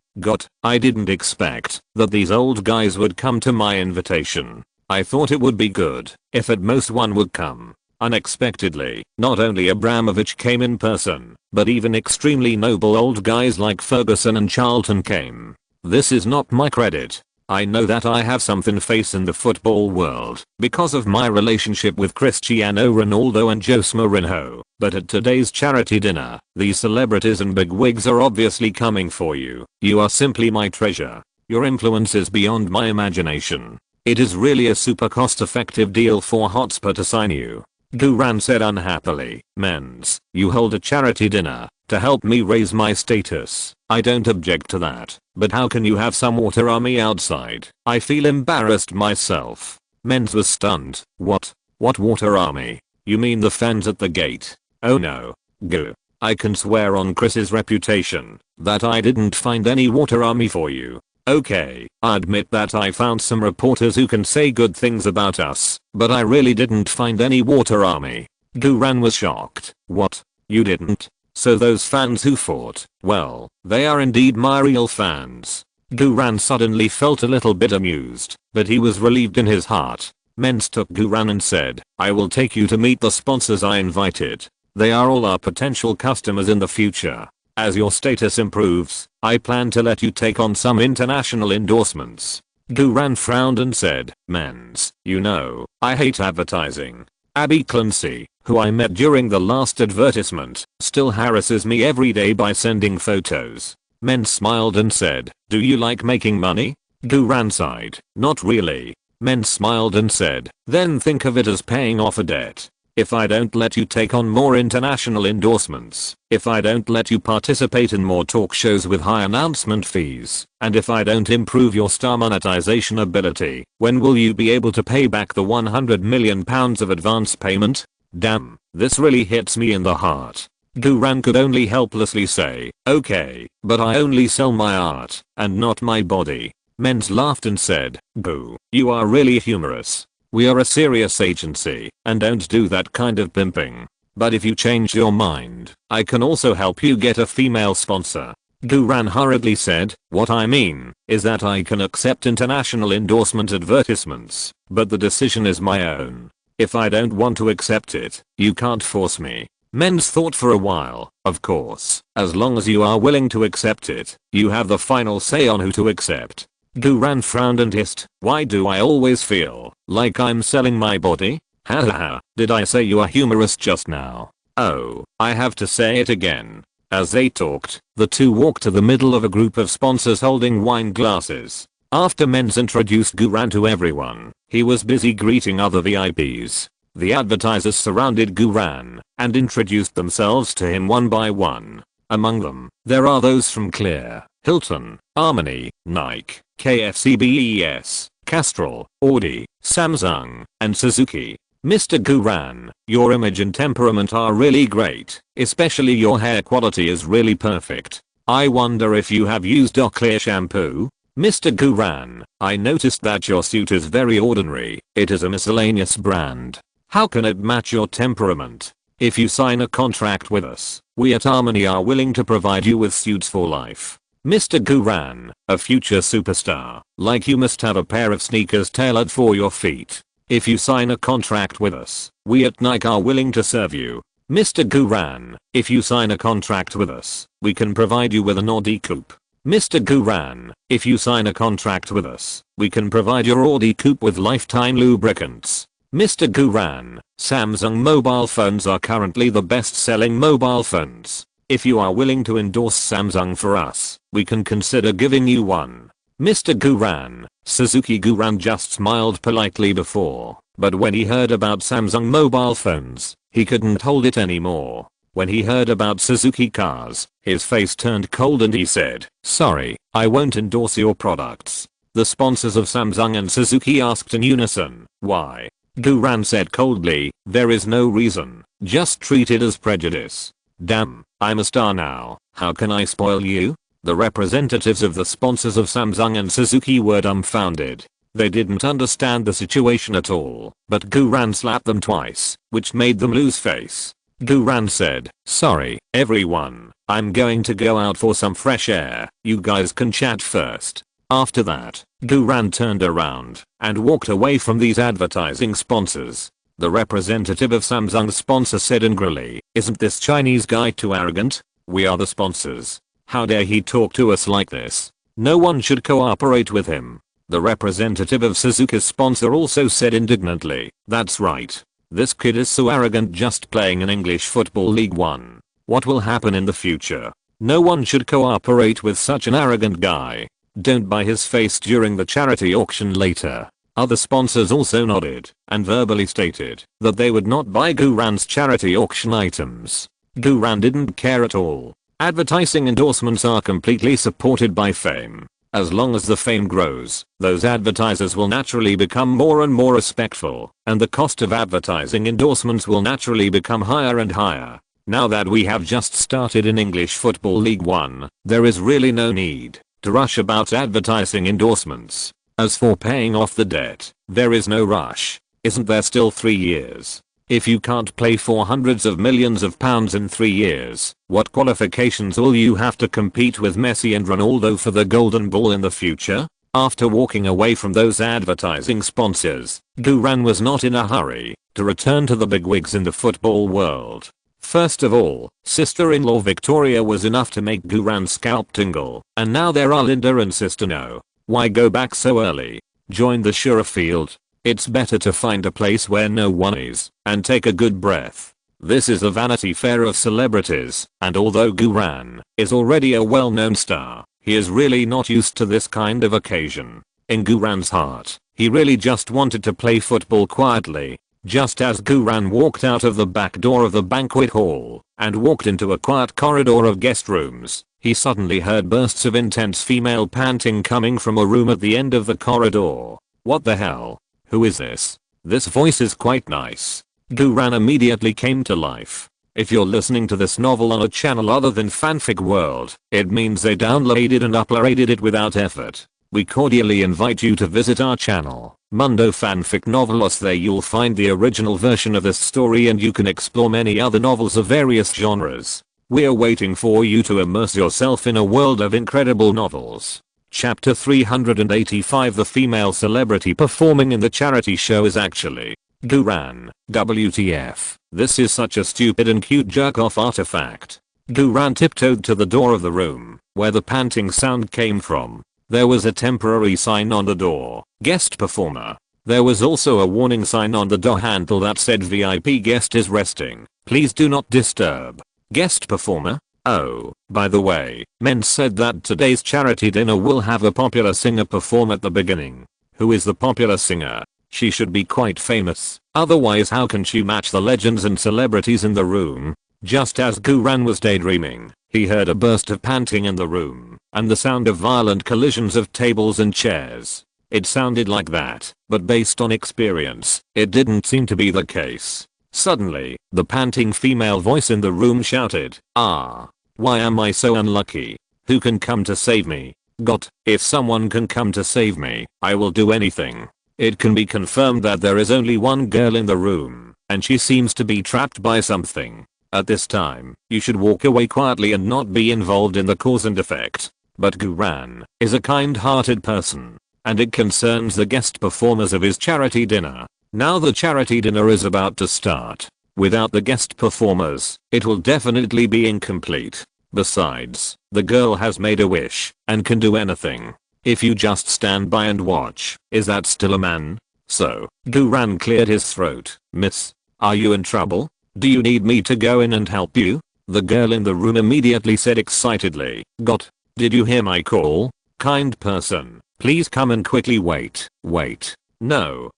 I didn't expect that these old guys would come to my invitation. I thought it would be good if at most one would come." Unexpectedly, not only Abramovich came in person, but even extremely noble old guys like Ferguson and Charlton came. This is not my credit. I know that I have something face in the football world because of my relationship with Cristiano Ronaldo and Jose Mourinho, but at today's charity dinner, these celebrities and bigwigs are obviously coming for you. You are simply my treasure. Your influence is beyond my imagination. It is really a super cost-effective deal for Hotspur to sign you. Guran said unhappily. Mens, you hold a charity dinner to help me raise my status. I don't object to that, but how can you have some water army outside? I feel embarrassed myself. Mens was stunned. What? What water army? You mean the fans at the gate? Oh no. Gu. I can swear on Chris's reputation that I didn't find any water army for you. Okay, I admit that I found some reporters who can say good things about us, but I really didn't find any water army. Guran was shocked. What? You didn't? So those fans who fought, well, they are indeed my real fans. Guran suddenly felt a little bit amused, but he was relieved in his heart. Mens took Guran and said, I will take you to meet the sponsors I invited. They are all our potential customers in the future. As your status improves, I plan to let you take on some international endorsements. Guran frowned and said, Mens, you know, I hate advertising. Abby Clancy, who I met during the last advertisement, still harasses me every day by sending photos. Mens smiled and said, do you like making money? Guran sighed, not really. Mens smiled and said, then think of it as paying off a debt. If I don't let you take on more international endorsements, if I don't let you participate in more talk shows with high announcement fees, and if I don't improve your star monetization ability, when will you be able to pay back the £100 million of advance payment? Damn, this really hits me in the heart. Guran could only helplessly say, okay, but I only sell my art, and not my body. Mens laughed and said, Gu, you are really humorous. We are a serious agency and don't do that kind of pimping. But if you change your mind, I can also help you get a female sponsor. Guran hurriedly said, what I mean is that I can accept international endorsement advertisements, but the decision is my own. If I don't want to accept it, you can't force me. Mens thought for a while. Of course, as long as you are willing to accept it, you have the final say on who to accept. Guran frowned and hissed, why do I always feel like I'm selling my body? Hahaha, did I say you are humorous just now? Oh, I have to say it again. As they talked, the two walked to the middle of a group of sponsors holding wine glasses. After Mens introduced Guran to everyone, he was busy greeting other VIPs. The advertisers surrounded Guran and introduced themselves to him one by one. Among them, there are those from Clear, Hilton, Harmony, Nike, KFC, Castrol, Audi, Samsung, and Suzuki. Mr. Guran, your image and temperament are really great, especially your hair quality is really perfect. I wonder if you have used Clear shampoo? Mr. Guran, I noticed that your suit is very ordinary, it is a miscellaneous brand. How can it match your temperament? If you sign a contract with us, we at Harmony are willing to provide you with suits for life. Mr. Guran, a future superstar, like you must have a pair of sneakers tailored for your feet. If you sign a contract with us, we at Nike are willing to serve you. Mr. Guran, if you sign a contract with us, we can provide you with an Audi coupe. Mr. Guran, if you sign a contract with us, we can provide your Audi coupe with lifetime lubricants. Mr. Guran, Samsung mobile phones are currently the best-selling mobile phones. If you are willing to endorse Samsung for us, we can consider giving you one. Mr. Guran, Suzuki. Guran just smiled politely before, but when he heard about Samsung mobile phones, he couldn't hold it anymore. When he heard about Suzuki cars, his face turned cold and he said, sorry, I won't endorse your products. The sponsors of Samsung and Suzuki asked in unison, why? Guran said coldly, there is no reason, just treat it as prejudice. Damn, I'm a star now, how can I spoil you? The representatives of the sponsors of Samsung and Suzuki were dumbfounded. They didn't understand the situation at all, but Guran slapped them twice, which made them lose face. Guran said, sorry, everyone, I'm going to go out for some fresh air, you guys can chat first. After that, Guran turned around and walked away from these advertising sponsors. The representative of Samsung's sponsor said angrily, isn't this Chinese guy too arrogant? We are the sponsors. How dare he talk to us like this? No one should cooperate with him. The representative of Suzuki's sponsor also said indignantly, that's right. This kid is so arrogant just playing in English Football League 1. What will happen in the future? No one should cooperate with such an arrogant guy. Don't buy his face during the charity auction later. Other sponsors also nodded and verbally stated that they would not buy Guran's charity auction items. Guran didn't care at all. Advertising endorsements are completely supported by fame. As long as the fame grows, those advertisers will naturally become more and more respectful, and the cost of advertising endorsements will naturally become higher and higher. Now that we have just started in English Football League 1, there is really no need to rush about advertising endorsements. As for paying off the debt, there is no rush. Isn't there still 3 years? If you can't play for hundreds of millions of pounds in 3 years, what qualifications will you have to compete with Messi and Ronaldo for the golden ball in the future? After walking away from those advertising sponsors, Guran was not in a hurry to return to the bigwigs in the football world. First of all, sister-in-law Victoria was enough to make Guran's scalp tingle, and now there are Linda and Sister No. Why go back so early? Join the surer field. It's better to find a place where no one is, and take a good breath. This is the Vanity Fair of celebrities, and although Guran is already a well-known star, he is really not used to this kind of occasion. In Guran's heart, he really just wanted to play football quietly. Just as Guran walked out of the back door of the banquet hall and walked into a quiet corridor of guest rooms, he suddenly heard bursts of intense female panting coming from a room at the end of the corridor. What the hell? Who is this? This voice is quite nice. Guran immediately came to life. If you're listening to this novel on a channel other than Fanfic World, it means they downloaded and uploaded it without effort. We cordially invite you to visit our channel, Mundo Fanfic Novelos. There you'll find the original version of this story and you can explore many other novels of various genres. We're waiting for you to immerse yourself in a world of incredible novels. Chapter 385. The female celebrity performing in the charity show is actually Guran. WTF. This is such a stupid and cute jerk-off artifact. Guran tiptoed to the door of the room where the panting sound came from. There was a temporary sign on the door, guest performer. There was also a warning sign on the door handle that said VIP guest is resting. Please do not disturb. Guest performer? Oh, by the way, men said that today's charity dinner will have a popular singer perform at the beginning. Who is the popular singer? She should be quite famous. Otherwise how can she match the legends and celebrities in the room? Just as Guran was daydreaming, he heard a burst of panting in the room, and the sound of violent collisions of tables and chairs. It sounded like that, but based on experience, it didn't seem to be the case. Suddenly, the panting female voice in the room shouted, "Ah! Why am I so unlucky? Who can come to save me? God, if someone can come to save me, I will do anything." It can be confirmed that there is only one girl in the room, and she seems to be trapped by something. At this time, you should walk away quietly and not be involved in the cause and effect. But Guran is a kind-hearted person, and it concerns the guest performers of his charity dinner. Now the charity dinner is about to start. Without the guest performers, it will definitely be incomplete. Besides, the girl has made a wish and can do anything. If you just stand by and watch, is that still a man? So, Guran cleared his throat. "Miss, are you in trouble? Do you need me to go in and help you?" The girl in the room immediately said excitedly, "God, did you hear my call? Kind person, please come in quickly. Wait. No,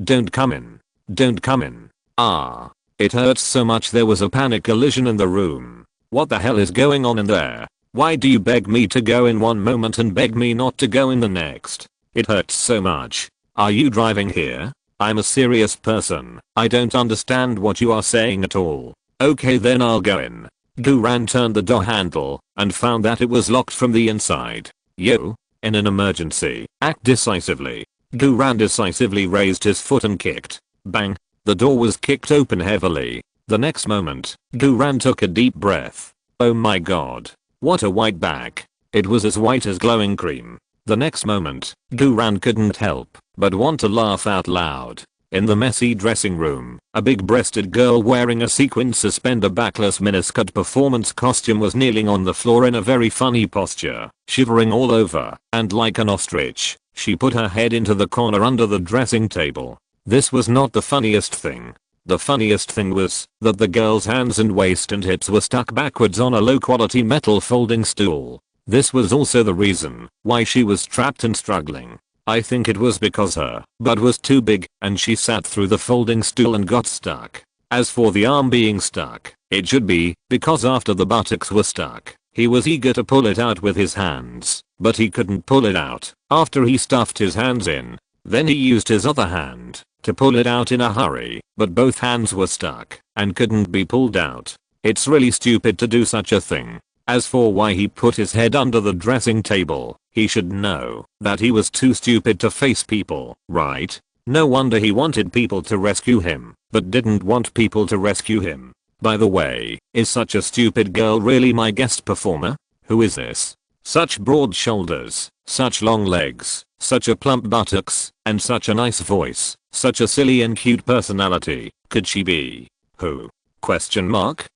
don't come in. Don't come in. Ah, it hurts so much." There was a panic collision in the room. What the hell is going on in there? Why do you beg me to go in one moment and beg me not to go in the next? It hurts so much. Are you driving here? I'm a serious person. I don't understand what you are saying at all. Okay then I'll go in. Guran turned the door handle and found that it was locked from the inside. Yo, in an emergency, act decisively. Guran decisively raised his foot and kicked. Bang. The door was kicked open heavily. The next moment, Guran took a deep breath. Oh my god. What a white back. It was as white as glowing cream. The next moment, Guran couldn't help but want to laugh out loud. In the messy dressing room, a big-breasted girl wearing a sequin suspender backless miniskirt performance costume was kneeling on the floor in a very funny posture, shivering all over, and like an ostrich, she put her head into the corner under the dressing table. This was not the funniest thing. The funniest thing was that the girl's hands and waist and hips were stuck backwards on a low-quality metal folding stool. This was also the reason why she was trapped and struggling. I think it was because her butt was too big and she sat through the folding stool and got stuck. As for the arm being stuck, it should be because after the buttocks were stuck, he was eager to pull it out with his hands, but he couldn't pull it out after he stuffed his hands in. Then he used his other hand to pull it out in a hurry, but both hands were stuck and couldn't be pulled out. It's really stupid to do such a thing. As for why he put his head under the dressing table, he should know that he was too stupid to face people, right? No wonder he wanted people to rescue him, but didn't want people to rescue him. By the way, is such a stupid girl really my guest performer? Who is this? Such broad shoulders, such long legs, such a plump buttocks, and such a nice voice, such a silly and cute personality. Could she be? Who? Question mark?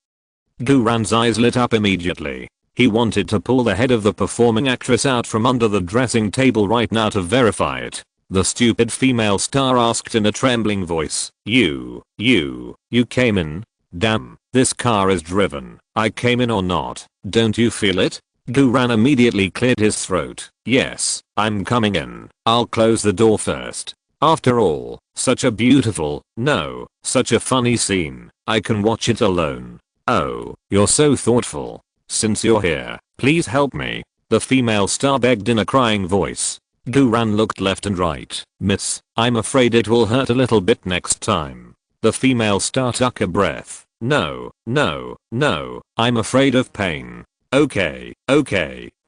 Duran's eyes lit up immediately. He wanted to pull the head of the performing actress out from under the dressing table right now to verify it. The stupid female star asked in a trembling voice, You came in? Damn, this car is driven. I came in or not? Don't you feel it? Duran immediately cleared his throat. Yes, I'm coming in. I'll close the door first. After all, such a beautiful, no, such a funny scene. I can watch it alone. Oh, you're so thoughtful. Since you're here, please help me. The female star begged in a crying voice. Duran looked left and right. Miss, I'm afraid it will hurt a little bit next time. The female star took a breath. No, I'm afraid of pain. Okay,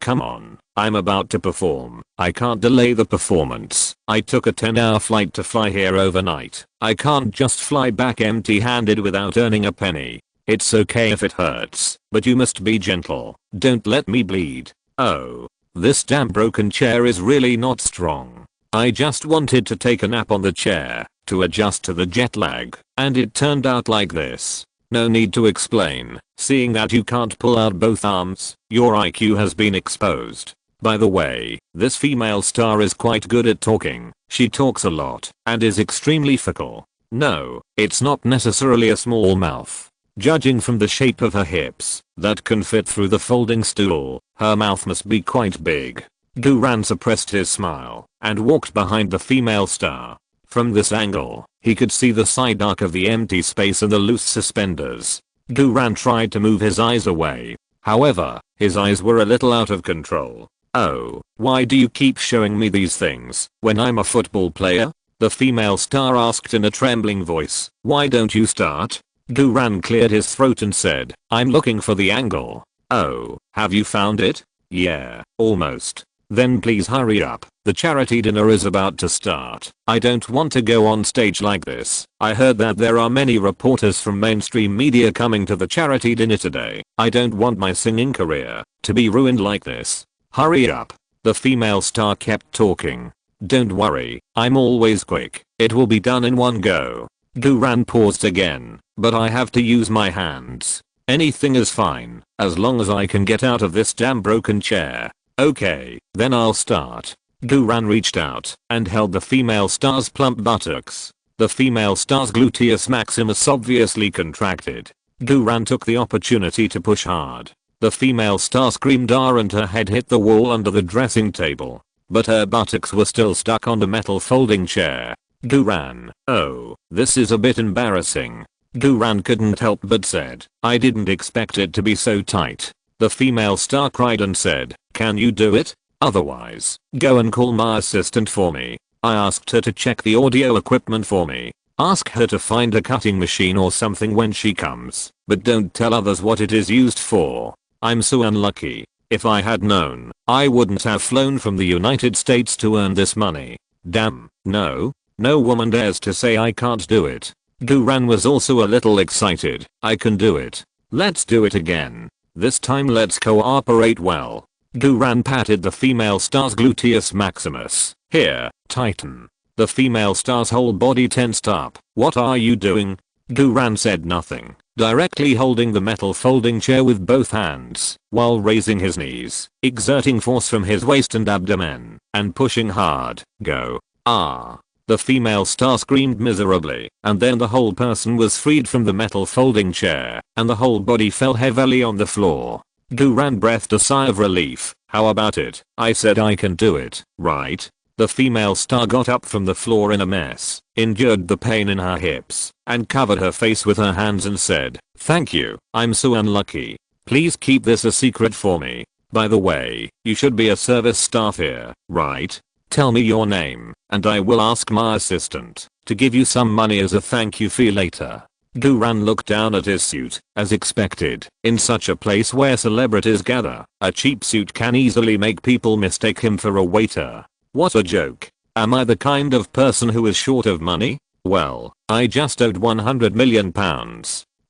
come on. I'm about to perform. I can't delay the performance. I took a 10-hour flight to fly here overnight. I can't just fly back empty-handed without earning a penny. It's okay if it hurts, but you must be gentle. Don't let me bleed. Oh, this damn broken chair is really not strong. I just wanted to take a nap on the chair to adjust to the jet lag, and it turned out like this. No need to explain, seeing that you can't pull out both arms, your IQ has been exposed. By the way, this female star is quite good at talking. She talks a lot and is extremely fickle. No, it's not necessarily a small mouth. Judging from the shape of her hips that can fit through the folding stool, her mouth must be quite big. Duran suppressed his smile and walked behind the female star. From this angle, he could see the side arc of the empty space and the loose suspenders. Duran tried to move his eyes away. However, his eyes were a little out of control. Oh, why do you keep showing me these things when I'm a football player? The female star asked in a trembling voice. Why don't you start? Duran cleared his throat and said, I'm looking for the angle. Oh, have you found it? Yeah, almost. Then please hurry up. The charity dinner is about to start. I don't want to go on stage like this. I heard that there are many reporters from mainstream media coming to the charity dinner today. I don't want my singing career to be ruined like this. Hurry up. The female star kept talking. Don't worry, I'm always quick. It will be done in one go. Duran paused again, but I have to use my hands. Anything is fine, as long as I can get out of this damn broken chair. Okay, then I'll start. Duran reached out and held the female star's plump buttocks. The female star's gluteus maximus obviously contracted. Duran took the opportunity to push hard. The female star screamed and her head hit the wall under the dressing table. But her buttocks were still stuck on the metal folding chair. Duran, oh, this is a bit embarrassing. Duran couldn't help but said, I didn't expect it to be so tight. The female star cried and said, can you do it? Otherwise, go and call my assistant for me. I asked her to check the audio equipment for me. Ask her to find a cutting machine or something when she comes, but don't tell others what it is used for. I'm so unlucky. If I had known, I wouldn't have flown from the United States to earn this money. Damn, no woman dares to say I can't do it. Duran was also a little excited. I can do it. Let's do it again. This time let's cooperate well. Duran patted the female star's gluteus maximus. Here, tighten. The female star's whole body tensed up. What are you doing? Duran said nothing, directly holding the metal folding chair with both hands, while raising his knees, exerting force from his waist and abdomen, and pushing hard. Go. Ah. The female star screamed miserably, and then the whole person was freed from the metal folding chair, and the whole body fell heavily on the floor. Duran breathed a sigh of relief. How about it? I said I can do it, right? The female star got up from the floor in a mess, endured the pain in her hips, and covered her face with her hands and said, "Thank you, I'm so unlucky. Please keep this a secret for me. By the way, you should be a service staff here, right? Tell me your name, and I will ask my assistant to give you some money as a thank you fee later." Guran looked down at his suit, as expected. In such a place where celebrities gather, a cheap suit can easily make people mistake him for a waiter. What a joke. Am I the kind of person who is short of money? Well, I just owed £100 million.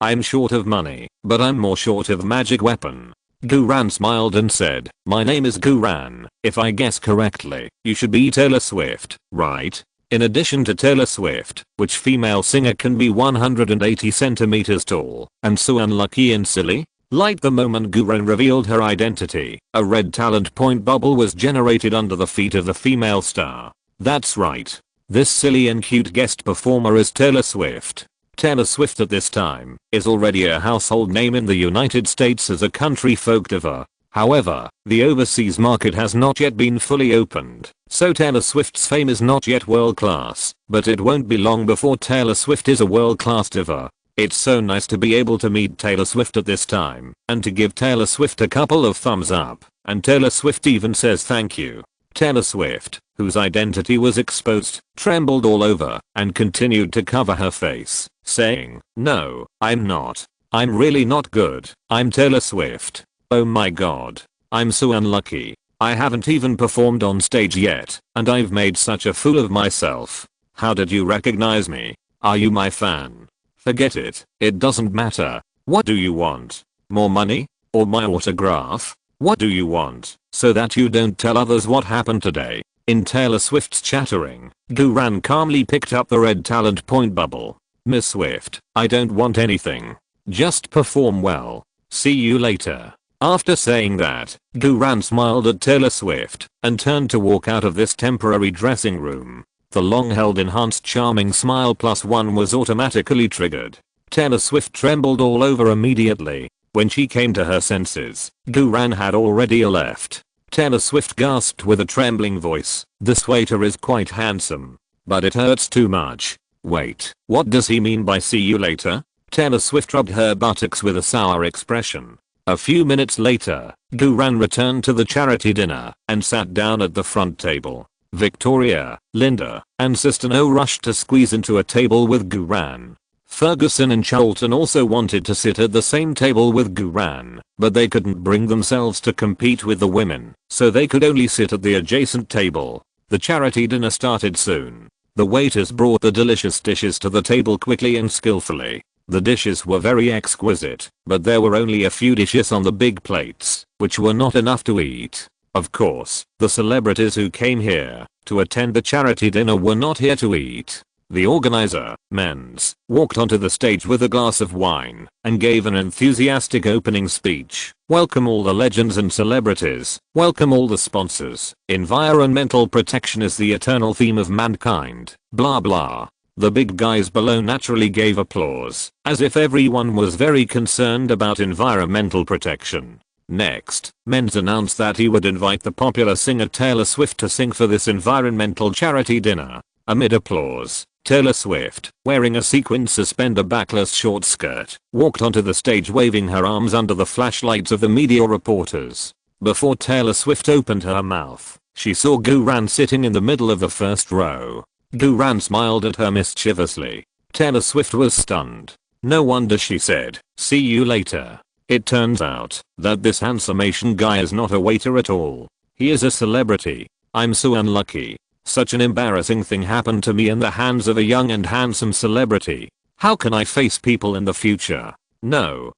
I'm short of money, but I'm more short of magic weapon. Guran smiled and said, "My name is Guran. If I guess correctly, you should be Taylor Swift, right? In addition to Taylor Swift, which female singer can be 180 centimeters tall and so unlucky and silly?" Like the moment Guran revealed her identity, a red talent point bubble was generated under the feet of the female star. That's right. This silly and cute guest performer is Taylor Swift. Taylor Swift at this time is already a household name in the United States as a country folk diva. However, the overseas market has not yet been fully opened, so Taylor Swift's fame is not yet world class, but it won't be long before Taylor Swift is a world class diva. It's so nice to be able to meet Taylor Swift at this time, and to give Taylor Swift a couple of thumbs up, and Taylor Swift even says thank you. Taylor Swift, whose identity was exposed, trembled all over, and continued to cover her face, saying, "No, I'm not. I'm really not good. I'm Taylor Swift. Oh my god. I'm so unlucky. I haven't even performed on stage yet, and I've made such a fool of myself. How did you recognize me? Are you my fan? Forget it. It doesn't matter. What do you want? More money? Or my autograph? What do you want, so that you don't tell others what happened today?" In Taylor Swift's chattering, Guran calmly picked up the red talent point bubble. "Miss Swift, I don't want anything. Just perform well. See you later." After saying that, Guran smiled at Taylor Swift and turned to walk out of this temporary dressing room. The long-held enhanced charming smile +1 was automatically triggered. Taylor Swift trembled all over immediately. When she came to her senses, Guran had already left. Taylor Swift gasped with a trembling voice, "This waiter is quite handsome, but it hurts too much. Wait, what does he mean by see you later?" Taylor Swift rubbed her buttocks with a sour expression. A few minutes later, Guran returned to the charity dinner and sat down at the front table. Victoria, Linda, and Sister No rushed to squeeze into a table with Guran. Ferguson and Charlton also wanted to sit at the same table with Guran, but they couldn't bring themselves to compete with the women, so they could only sit at the adjacent table. The charity dinner started soon. The waiters brought the delicious dishes to the table quickly and skillfully. The dishes were very exquisite, but there were only a few dishes on the big plates, which were not enough to eat. Of course, the celebrities who came here to attend the charity dinner were not here to eat. The organizer, Menz, walked onto the stage with a glass of wine and gave an enthusiastic opening speech. "Welcome all the legends and celebrities. Welcome all the sponsors. Environmental protection is the eternal theme of mankind. Blah blah." The big guys below naturally gave applause, as if everyone was very concerned about environmental protection. Next, Menz announced that he would invite the popular singer Taylor Swift to sing for this environmental charity dinner. Amid applause, Taylor Swift, wearing a sequin suspender backless short skirt, walked onto the stage waving her arms under the flashlights of the media reporters. Before Taylor Swift opened her mouth, she saw Guran sitting in the middle of the first row. Guran smiled at her mischievously. Taylor Swift was stunned. "No wonder," she said. "See you later." It turns out that this handsome Asian guy is not a waiter at all. He is a celebrity. I'm so unlucky. Such an embarrassing thing happened to me in the hands of a young and handsome celebrity. How can I face people in the future? No,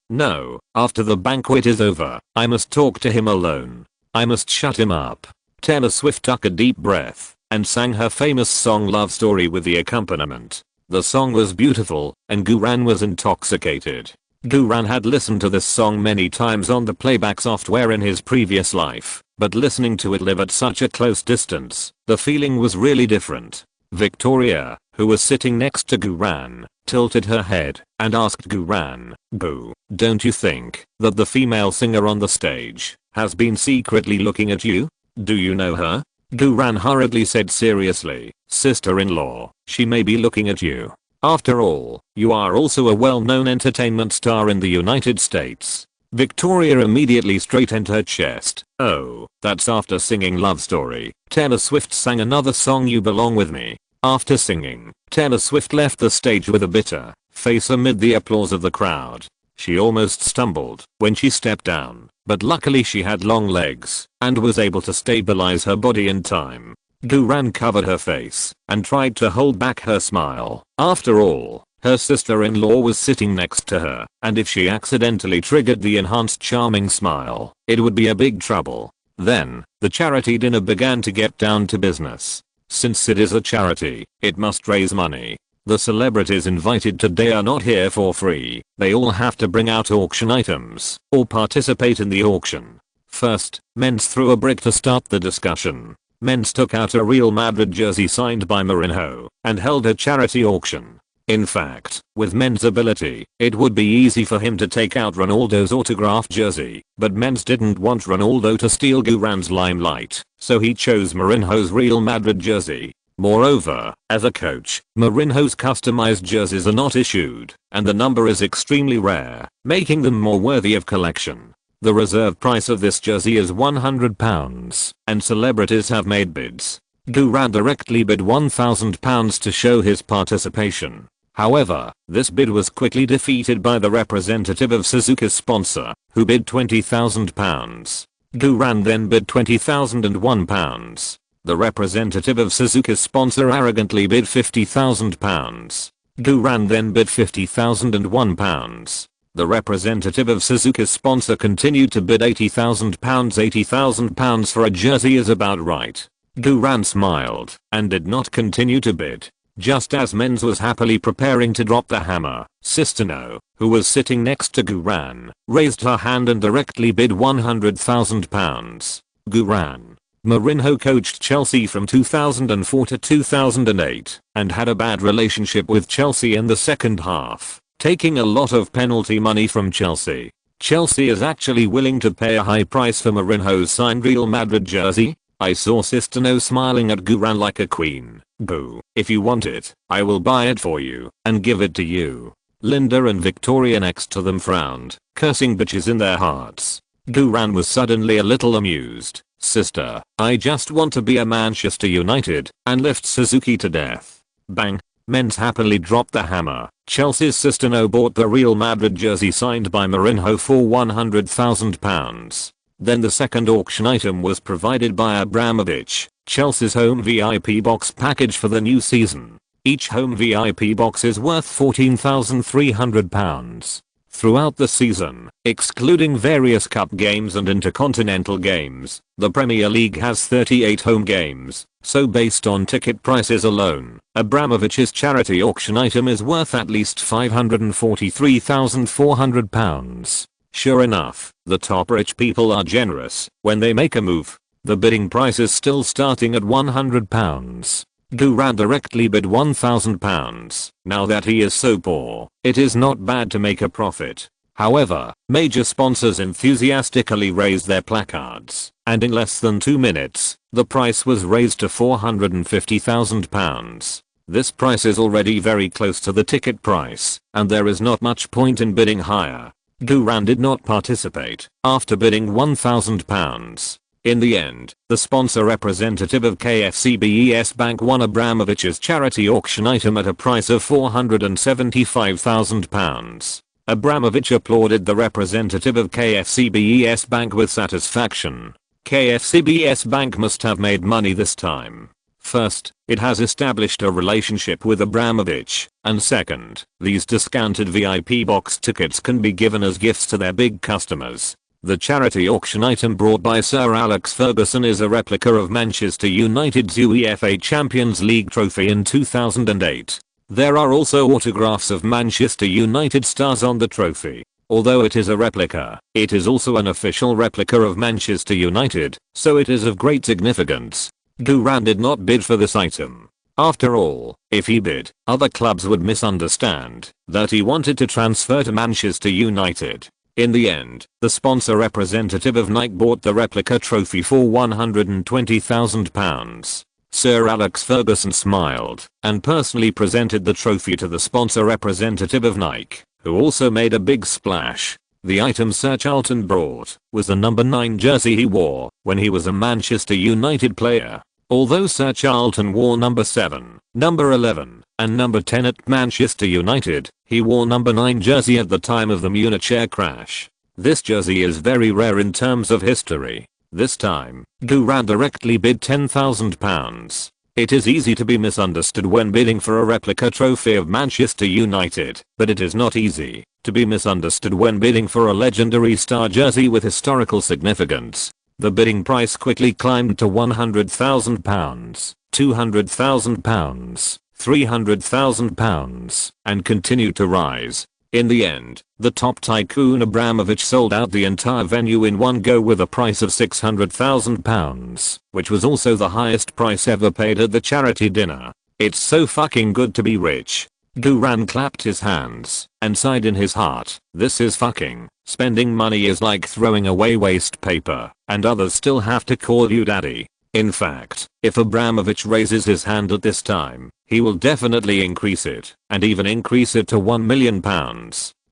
after the banquet is over, I must talk to him alone. I must shut him up. Taylor Swift took a deep breath and sang her famous song Love Story with the accompaniment. The song was beautiful, and Guran was intoxicated. Guran had listened to this song many times on the playback software in his previous life, but listening to it live at such a close distance, the feeling was really different. Victoria, who was sitting next to Guran, tilted her head and asked Guran, "Gu, don't you think that the female singer on the stage has been secretly looking at you? Do you know her?" Duran hurriedly said seriously, "Sister-in-law, she may be looking at you. After all, you are also a well-known entertainment star in the United States." Victoria immediately straightened her chest. "Oh, that's after singing Love Story. Taylor Swift sang another song, You Belong With Me." After singing, Taylor Swift left the stage with a bitter face amid the applause of the crowd. She almost stumbled when she stepped down, but luckily she had long legs and was able to stabilize her body in time. Duran covered her face and tried to hold back her smile. After all, her sister-in-law was sitting next to her, and if she accidentally triggered the enhanced charming smile, it would be a big trouble. Then, the charity dinner began to get down to business. Since it is a charity, it must raise money. The celebrities invited today are not here for free. They all have to bring out auction items or participate in the auction. First, Men's threw a brick to start the discussion. Men's took out a Real Madrid jersey signed by Mourinho and held a charity auction. In fact, with Men's ability, it would be easy for him to take out Ronaldo's autographed jersey, but Men's didn't want Ronaldo to steal Duran's limelight, so he chose Mourinho's Real Madrid jersey. Moreover, as a coach, Mourinho's customized jerseys are not issued, and the number is extremely rare, making them more worthy of collection. The reserve price of this jersey is £100, and celebrities have made bids. Duran directly bid £1,000 to show his participation. However, this bid was quickly defeated by the representative of Suzuki's sponsor, who bid £20,000. Duran then bid £20,001. The representative of Suzuki's sponsor arrogantly bid £50,000. Duran then bid £50,001. The representative of Suzuki's sponsor continued to bid £80,000. £80,000 for a jersey is about right. Duran smiled and did not continue to bid. Just as Men's was happily preparing to drop the hammer, Sistano, who was sitting next to Duran, raised her hand and directly bid £100,000. Duran. Mourinho coached Chelsea from 2004 to 2008 and had a bad relationship with Chelsea in the second half, taking a lot of penalty money from Chelsea. Chelsea is actually willing to pay a high price for Mourinho's signed Real Madrid jersey. I saw Sistano smiling at Duran like a queen. Boo, if you want it, I will buy it for you and give it to you. Linda and Victoria next to them frowned, cursing bitches in their hearts. Duran was suddenly a little amused. Sister, I just want to be a Manchester United and lift Suzuki to death. Bang. Men's happily dropped the hammer. Chelsea's Sistano bought the Real Madrid jersey signed by Mourinho for £100,000. Then the second auction item was provided by Abramovich, Chelsea's home VIP box package for the new season. Each home VIP box is worth £14,300. Throughout the season, excluding various cup games and intercontinental games, the Premier League has 38 home games, so based on ticket prices alone, Abramovich's charity auction item is worth at least £543,400. Sure enough, the top rich people are generous when they make a move. The bidding price is still starting at £100. Duran directly bid £1,000. Now that he is so poor, it is not bad to make a profit. However, major sponsors enthusiastically raised their placards, and in less than 2 minutes, the price was raised to £450,000. This price is already very close to the ticket price, and there is not much point in bidding higher. Duran did not participate after bidding £1,000. In the end, the sponsor representative of KFCBES Bank won Abramovich's charity auction item at a price of £475,000. Abramovich applauded the representative of KFCBES Bank with satisfaction. KFCBES Bank must have made money this time. First, it has established a relationship with Abramovich, and second, these discounted VIP box tickets can be given as gifts to their big customers. The charity auction item brought by Sir Alex Ferguson is a replica of Manchester United's UEFA Champions League trophy in 2008. There are also autographs of Manchester United stars on the trophy. Although it is a replica, it is also an official replica of Manchester United, so it is of great significance. Duran did not bid for this item. After all, if he bid, other clubs would misunderstand that he wanted to transfer to Manchester United. In the end, the sponsor representative of Nike bought the replica trophy for £120,000. Sir Alex Ferguson smiled and personally presented the trophy to the sponsor representative of Nike, who also made a big splash. The item Sir Charlton brought was the number 9 jersey he wore when he was a Manchester United player. Although Sir Charlton wore number 7, number 11, and number 10 at Manchester United, he wore number 9 jersey at the time of the Munich air crash. This jersey is very rare in terms of history. This time, Duran directly bid £10,000. It is easy to be misunderstood when bidding for a replica trophy of Manchester United, but it is not easy to be misunderstood when bidding for a legendary star jersey with historical significance. The bidding price quickly climbed to £100,000, £200,000, £300,000, and continued to rise. In the end, the top tycoon Abramovich sold out the entire venue in one go with a price of £600,000, which was also the highest price ever paid at the charity dinner. It's so fucking good to be rich. Duran clapped his hands and sighed in his heart. This is fucking. Spending money is like throwing away waste paper, and others still have to call you daddy. In fact, if Abramovich raises his hand at this time, he will definitely increase it, and even increase it to £1 million.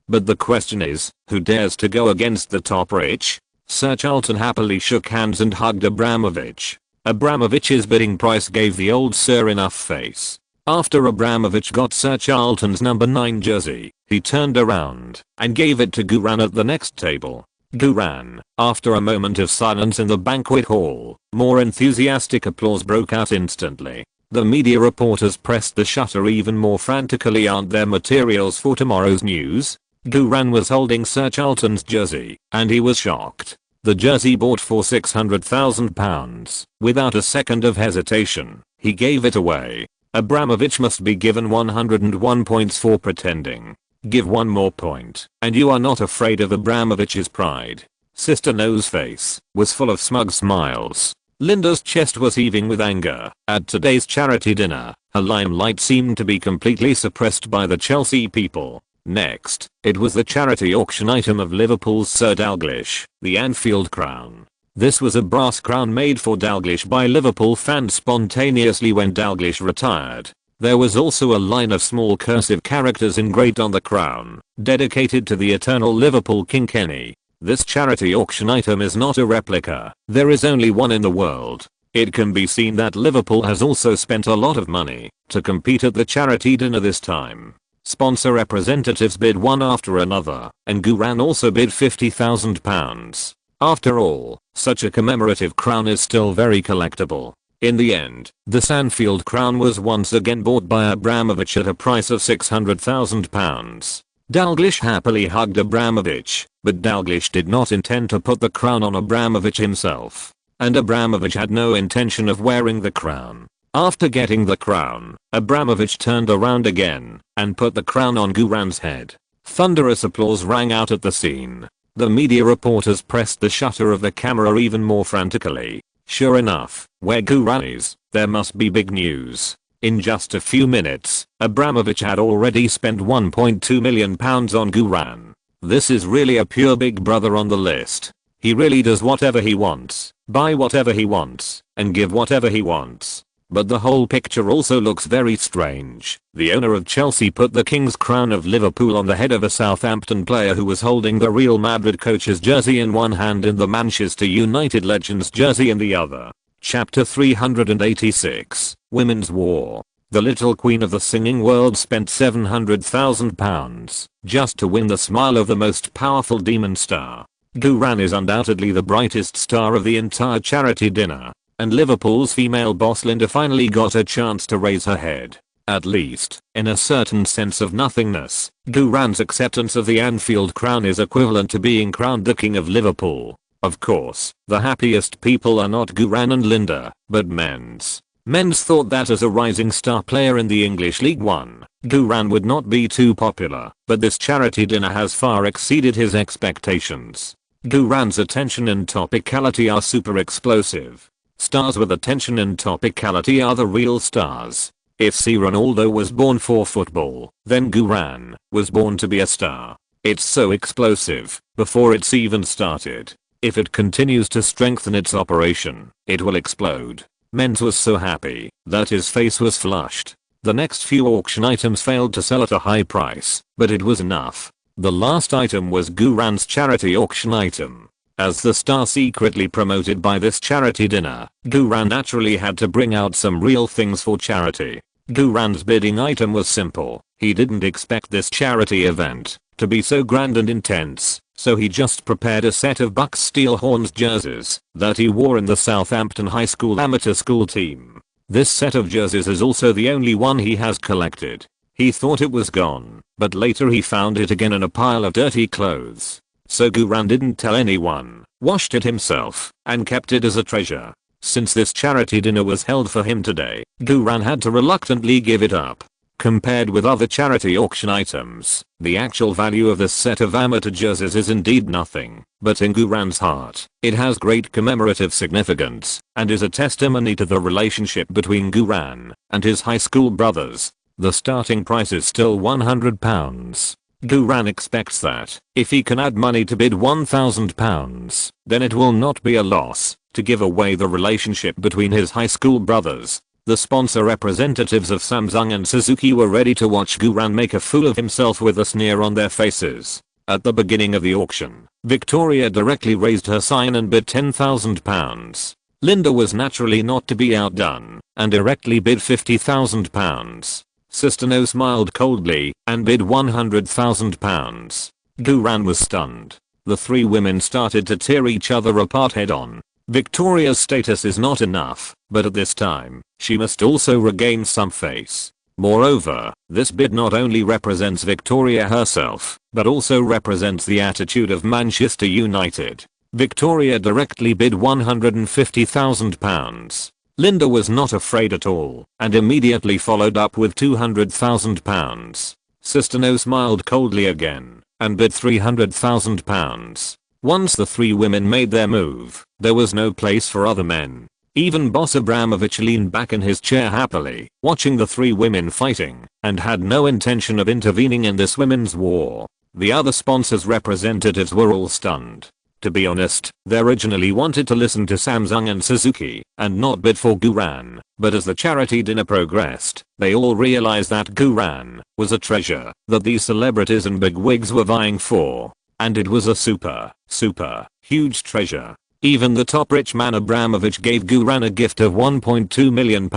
But the question is, who dares to go against the top rich? Sir Charlton happily shook hands and hugged Abramovich. Abramovich's bidding price gave the old sir enough face. After Abramovich got Sir Charlton's number 9 jersey, he turned around and gave it to Duran at the next table. Duran, after a moment of silence in the banquet hall, more enthusiastic applause broke out instantly. The media reporters pressed the shutter even more frantically. Aren't there materials for tomorrow's news? Duran was holding Sir Charlton's jersey, and he was shocked. The jersey bought for £600,000. Without a second of hesitation, he gave it away. Abramovich must be given 101 points for pretending. Give one more point, and you are not afraid of Abramovich's pride. Sister No's face was full of smug smiles. Linda's chest was heaving with anger. At today's charity dinner, her limelight seemed to be completely suppressed by the Chelsea people. Next, it was the charity auction item of Liverpool's Sir Dalglish, the Anfield crown. This was a brass crown made for Dalglish by Liverpool fans spontaneously when Dalglish retired. There was also a line of small cursive characters engraved on the crown, dedicated to the eternal Liverpool King Kenny. This charity auction item is not a replica. There is only one in the world. It can be seen that Liverpool has also spent a lot of money to compete at the charity dinner this time. Sponsor representatives bid one after another, and Duran also bid £50,000. After all, such a commemorative crown is still very collectible. In the end, the Anfield crown was once again bought by Abramovich at a price of £600,000. Dalglish happily hugged Abramovich, but Dalglish did not intend to put the crown on Abramovich himself. And Abramovich had no intention of wearing the crown. After getting the crown, Abramovich turned around again and put the crown on Duran's head. Thunderous applause rang out at the scene. The media reporters pressed the shutter of the camera even more frantically. Sure enough, where Duran is, there must be big news. In just a few minutes, Abramovich had already spent £1.2 million on Duran. This is really a pure big brother on the list. He really does whatever he wants, buy whatever he wants, and give whatever he wants. But the whole picture also looks very strange. The owner of Chelsea put the King's Crown of Liverpool on the head of a Southampton player who was holding the Real Madrid coach's jersey in one hand and the Manchester United legend's jersey in the other. Chapter 386, Women's War. The little queen of the singing world spent £700,000 just to win the smile of the most powerful demon star. Duran is undoubtedly the brightest star of the entire charity dinner. And Liverpool's female boss Linda finally got a chance to raise her head. At least, in a certain sense of nothingness, Duran's acceptance of the Anfield crown is equivalent to being crowned the King of Liverpool. Of course, the happiest people are not Duran and Linda, but Men's. Men's thought that as a rising star player in the English League One, Duran would not be too popular, but this charity dinner has far exceeded his expectations. Duran's attention and topicality are super explosive. Stars with attention and topicality are the real stars. If C. Ronaldo was born for football, then Duran was born to be a star. It's so explosive before it's even started. If it continues to strengthen its operation, it will explode. Menz was so happy that his face was flushed. The next few auction items failed to sell at a high price, but it was enough. The last item was Guran's charity auction item. As the star secretly promoted by this charity dinner, Guran naturally had to bring out some real things for charity. Guran's bidding item was simple. He didn't expect this charity event to be so grand and intense, so he just prepared a set of Bucks Steel Horns jerseys that he wore in the Southampton High School amateur school team. This set of jerseys is also the only one he has collected. He thought it was gone, but later he found it again in a pile of dirty clothes. So Guran didn't tell anyone, washed it himself, and kept it as a treasure. Since this charity dinner was held for him today, Guran had to reluctantly give it up. Compared with other charity auction items, the actual value of this set of amateur jerseys is indeed nothing, but in Guran's heart, it has great commemorative significance, and is a testimony to the relationship between Guran and his high school brothers. The starting price is still £100. Guran expects that, if he can add money to bid £1,000, then it will not be a loss to give away the relationship between his high school brothers. The sponsor representatives of Samsung and Suzuki were ready to watch Guran make a fool of himself with a sneer on their faces. At the beginning of the auction, Victoria directly raised her sign and bid £10,000. Linda was naturally not to be outdone and directly bid £50,000. Sister No smiled coldly and bid £100,000. Guran was stunned. The three women started to tear each other apart head on. Victoria's status is not enough, but at this time, she must also regain some face. Moreover, this bid not only represents Victoria herself, but also represents the attitude of Manchester United. Victoria directly bid £150,000. Linda was not afraid at all, and immediately followed up with £200,000. Sister No smiled coldly again, and bid £300,000. Once the three women made their move, there was no place for other men. Even Boss Abramovich leaned back in his chair happily, watching the three women fighting, and had no intention of intervening in this women's war. The other sponsors' representatives were all stunned. To be honest, they originally wanted to listen to Samsung and Suzuki, and not bid for Guran, but as the charity dinner progressed, they all realized that Guran was a treasure that these celebrities and bigwigs were vying for. And it was a super huge treasure. Even the top rich man Abramovich gave Guran a gift of £1.2 million.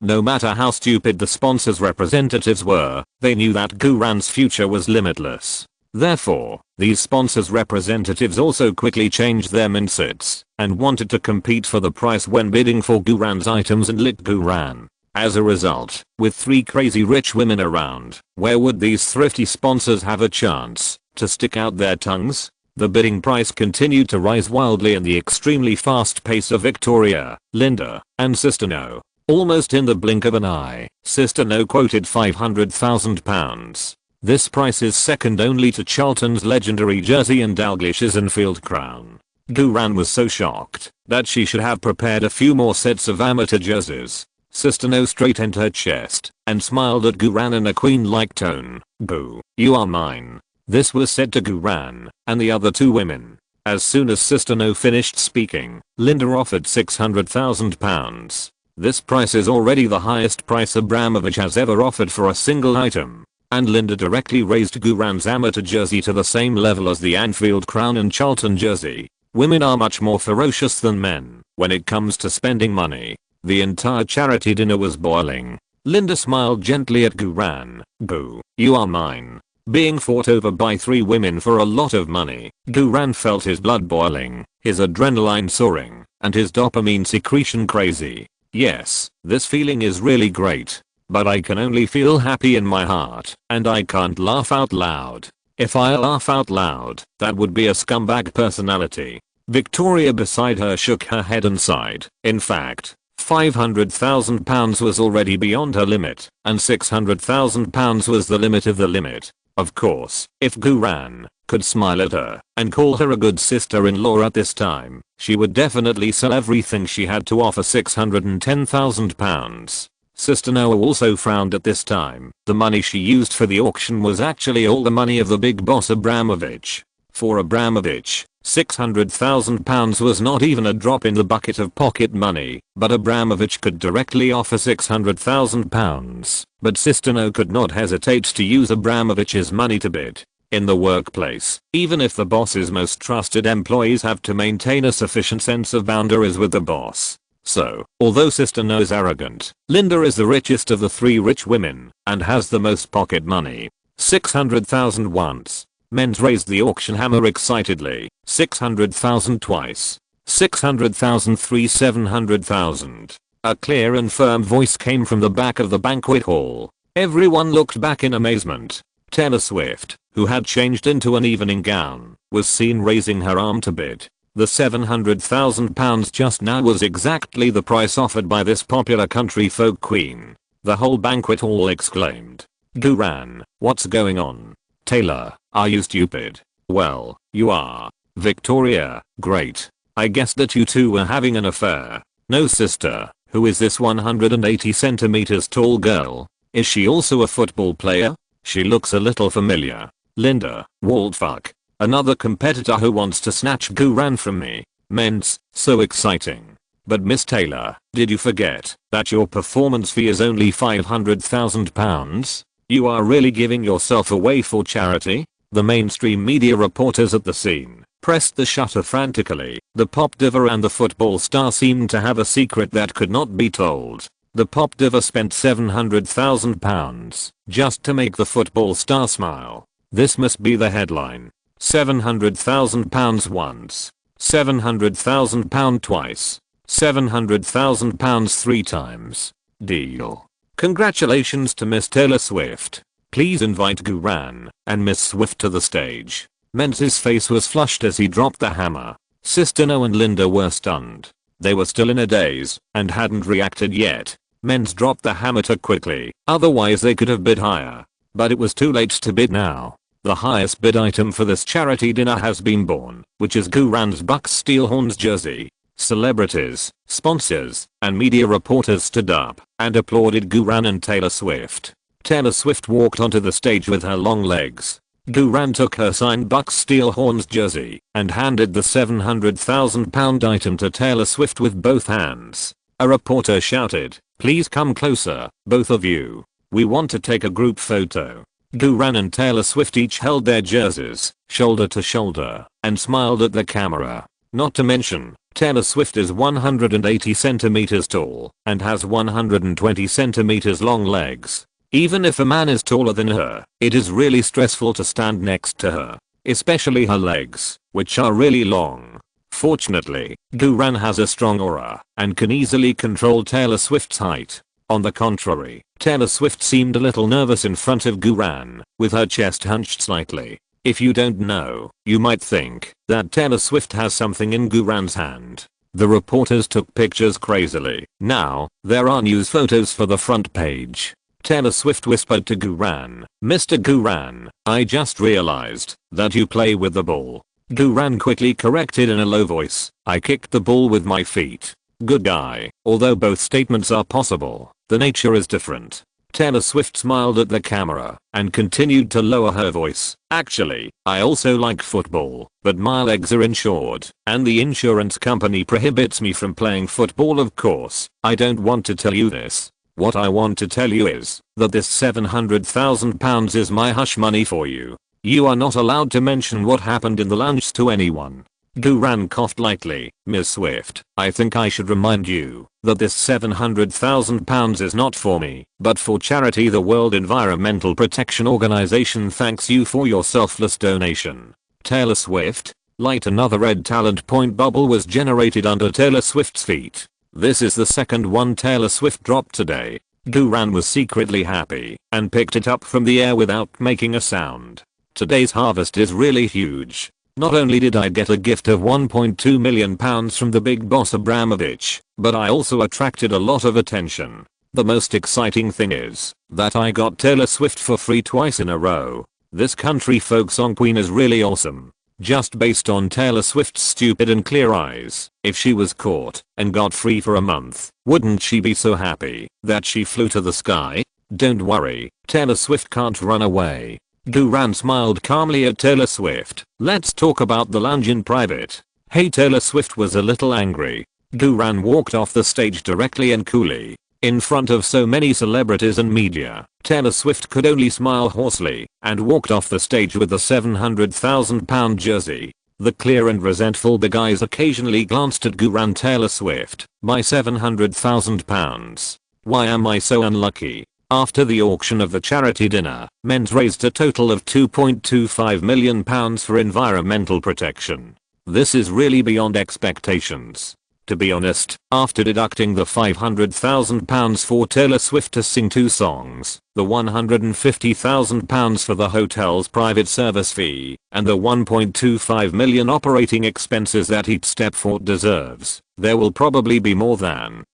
No matter how stupid the sponsors' representatives were, they knew that Guran's future was limitless. Therefore, these sponsors' representatives also quickly changed their mindsets and wanted to compete for the price when bidding for Guran's items and licked Guran. As a result, with three crazy rich women around, where would these thrifty sponsors have a chance to stick out their tongues? The bidding price continued to rise wildly in the extremely fast pace of Victoria, Linda, and Sister No. Almost in the blink of an eye, Sister No quoted £500,000. This price is second only to Charlton's legendary jersey and Dalglish's Enfield crown. Guran was so shocked that she should have prepared a few more sets of amateur jerseys. Sister No straightened her chest and smiled at Guran in a queen-like tone. "Boo, you are mine." This was said to Guran and the other two women. As soon as Sister No finished speaking, Linda offered £600,000. This price is already the highest price Abramovich has ever offered for a single item. And Linda directly raised Guran's amateur jersey to the same level as the Anfield crown and Charlton jersey. Women are much more ferocious than men when it comes to spending money. The entire charity dinner was boiling. Linda smiled gently at Guran. "Boo, you are mine." Being fought over by three women for a lot of money, Guran felt his blood boiling, his adrenaline soaring, and his dopamine secretion crazy. Yes, this feeling is really great. But I can only feel happy in my heart, and I can't laugh out loud. If I laugh out loud, that would be a scumbag personality. Victoria beside her shook her head and sighed. In fact, £500,000 was already beyond her limit, and £600,000 was the limit of the limit. Of course, if Guran could smile at her and call her a good sister-in-law at this time, she would definitely sell everything she had to offer £610,000. Sister Noah also frowned at this time. The money she used for the auction was actually all the money of the big boss Abramovich. For Abramovich, £600,000 was not even a drop in the bucket of pocket money, but Abramovich could directly offer £600,000. But Sister Noah could not hesitate to use Abramovich's money to bid. In the workplace, even if the boss's most trusted employees have to maintain a sufficient sense of boundaries with the boss. So, although Sister Noah's arrogant, Linda is the richest of the 3 rich women and has the most pocket money. 600,000 once. Men's raised the auction hammer excitedly. 600,000 twice. 600,000 3 700,000. A clear and firm voice came from the back of the banquet hall. Everyone looked back in amazement. Taylor Swift, who had changed into an evening gown, was seen raising her arm to bid. The £700,000 just now was exactly the price offered by this popular country folk queen. The whole banquet hall exclaimed. Guran, what's going on? Taylor, are you stupid? Well, you are. Victoria, great. I guessed that you two were having an affair. No sister, who is this 180 centimeters tall girl? Is she also a football player? She looks a little familiar. Linda, Walt fuck. Another competitor who wants to snatch Guran from me. Men's, so exciting. But Miss Taylor, did you forget that your performance fee is only £500,000? You are really giving yourself away for charity? The mainstream media reporters at the scene pressed the shutter frantically. The pop diva and the football star seemed to have a secret that could not be told. The pop diva spent £700,000 just to make the football star smile. This must be the headline. £700,000 once. £700,000 twice. £700,000 3 times. Deal. Congratulations to Miss Taylor Swift. Please invite Guran and Miss Swift to the stage. Menzies' face was flushed as he dropped the hammer. Sister Noah and Linda were stunned. They were still in a daze and hadn't reacted yet. Menz dropped the hammer too quickly, otherwise they could have bid higher. But it was too late to bid now. The highest bid item for this charity dinner has been born, which is Guran's Bucks Steelhorns jersey. Celebrities, sponsors, and media reporters stood up and applauded Guran and Taylor Swift. Taylor Swift walked onto the stage with her long legs. Guran took her signed Bucks Steelhorns jersey and handed the £700,000 item to Taylor Swift with both hands. A reporter shouted, "Please come closer, both of you. We want to take a group photo." Guran and Taylor Swift each held their jerseys, shoulder to shoulder, and smiled at the camera. Not to mention, Taylor Swift is 180 centimeters tall and has 120 centimeters long legs. Even if a man is taller than her, it is really stressful to stand next to her, especially her legs, which are really long. Fortunately, Guran has a strong aura and can easily control Taylor Swift's height. On the contrary, Taylor Swift seemed a little nervous in front of Guran, with her chest hunched slightly. If you don't know, you might think that Taylor Swift has something in Guran's hand. The reporters took pictures crazily. Now, there are news photos for the front page. Taylor Swift whispered to Guran, "Mr. Guran, I just realized that you play with the ball." Guran quickly corrected in a low voice, "I kicked the ball with my feet." Good guy. Although both statements are possible, the nature is different. Taylor Swift smiled at the camera and continued to lower her voice. "Actually, I also like football, but my legs are insured, and the insurance company prohibits me from playing football. Of course, I don't want to tell you this. What I want to tell you is that this £700,000 is my hush money for you. You are not allowed to mention what happened in the lounge to anyone." Guran coughed lightly. "Miss Swift, I think I should remind you that this £700,000 is not for me, but for charity. The World Environmental Protection Organization thanks you for your selfless donation." Taylor Swift. Light. Another red talent point bubble was generated under Taylor Swift's feet. This is the second one Taylor Swift dropped today. Guran was secretly happy and picked it up from the air without making a sound. Today's harvest is really huge. Not only did I get a gift of £1.2 million from the big boss Abramovich, but I also attracted a lot of attention. The most exciting thing is that I got Taylor Swift for free twice in a row. This country folk song queen is really awesome. just based on Taylor Swift's stupid and clear eyes. If she was caught and got free for a month, wouldn't she be so happy that she flew to the sky? Don't worry, Taylor Swift can't run away. Duran smiled calmly at Taylor Swift. Let's talk about the lounge in private. Hey, Taylor Swift was a little angry. Duran walked off the stage directly and coolly. In front of so many celebrities and media, Taylor Swift could only smile hoarsely and walked off the stage with the £700,000 jersey. The clear and resentful big eyes occasionally glanced at Duran. Taylor Swift, my £700,000. Why am I so unlucky? After the auction of the charity dinner, Men's raised a total of £2.25 million for environmental protection. This is really beyond expectations. To be honest, after deducting the £500,000 for Taylor Swift to sing 2 songs, the £150,000 for the hotel's private service fee, and the $1.25 million operating expenses that each stepfort deserves, there will probably be more than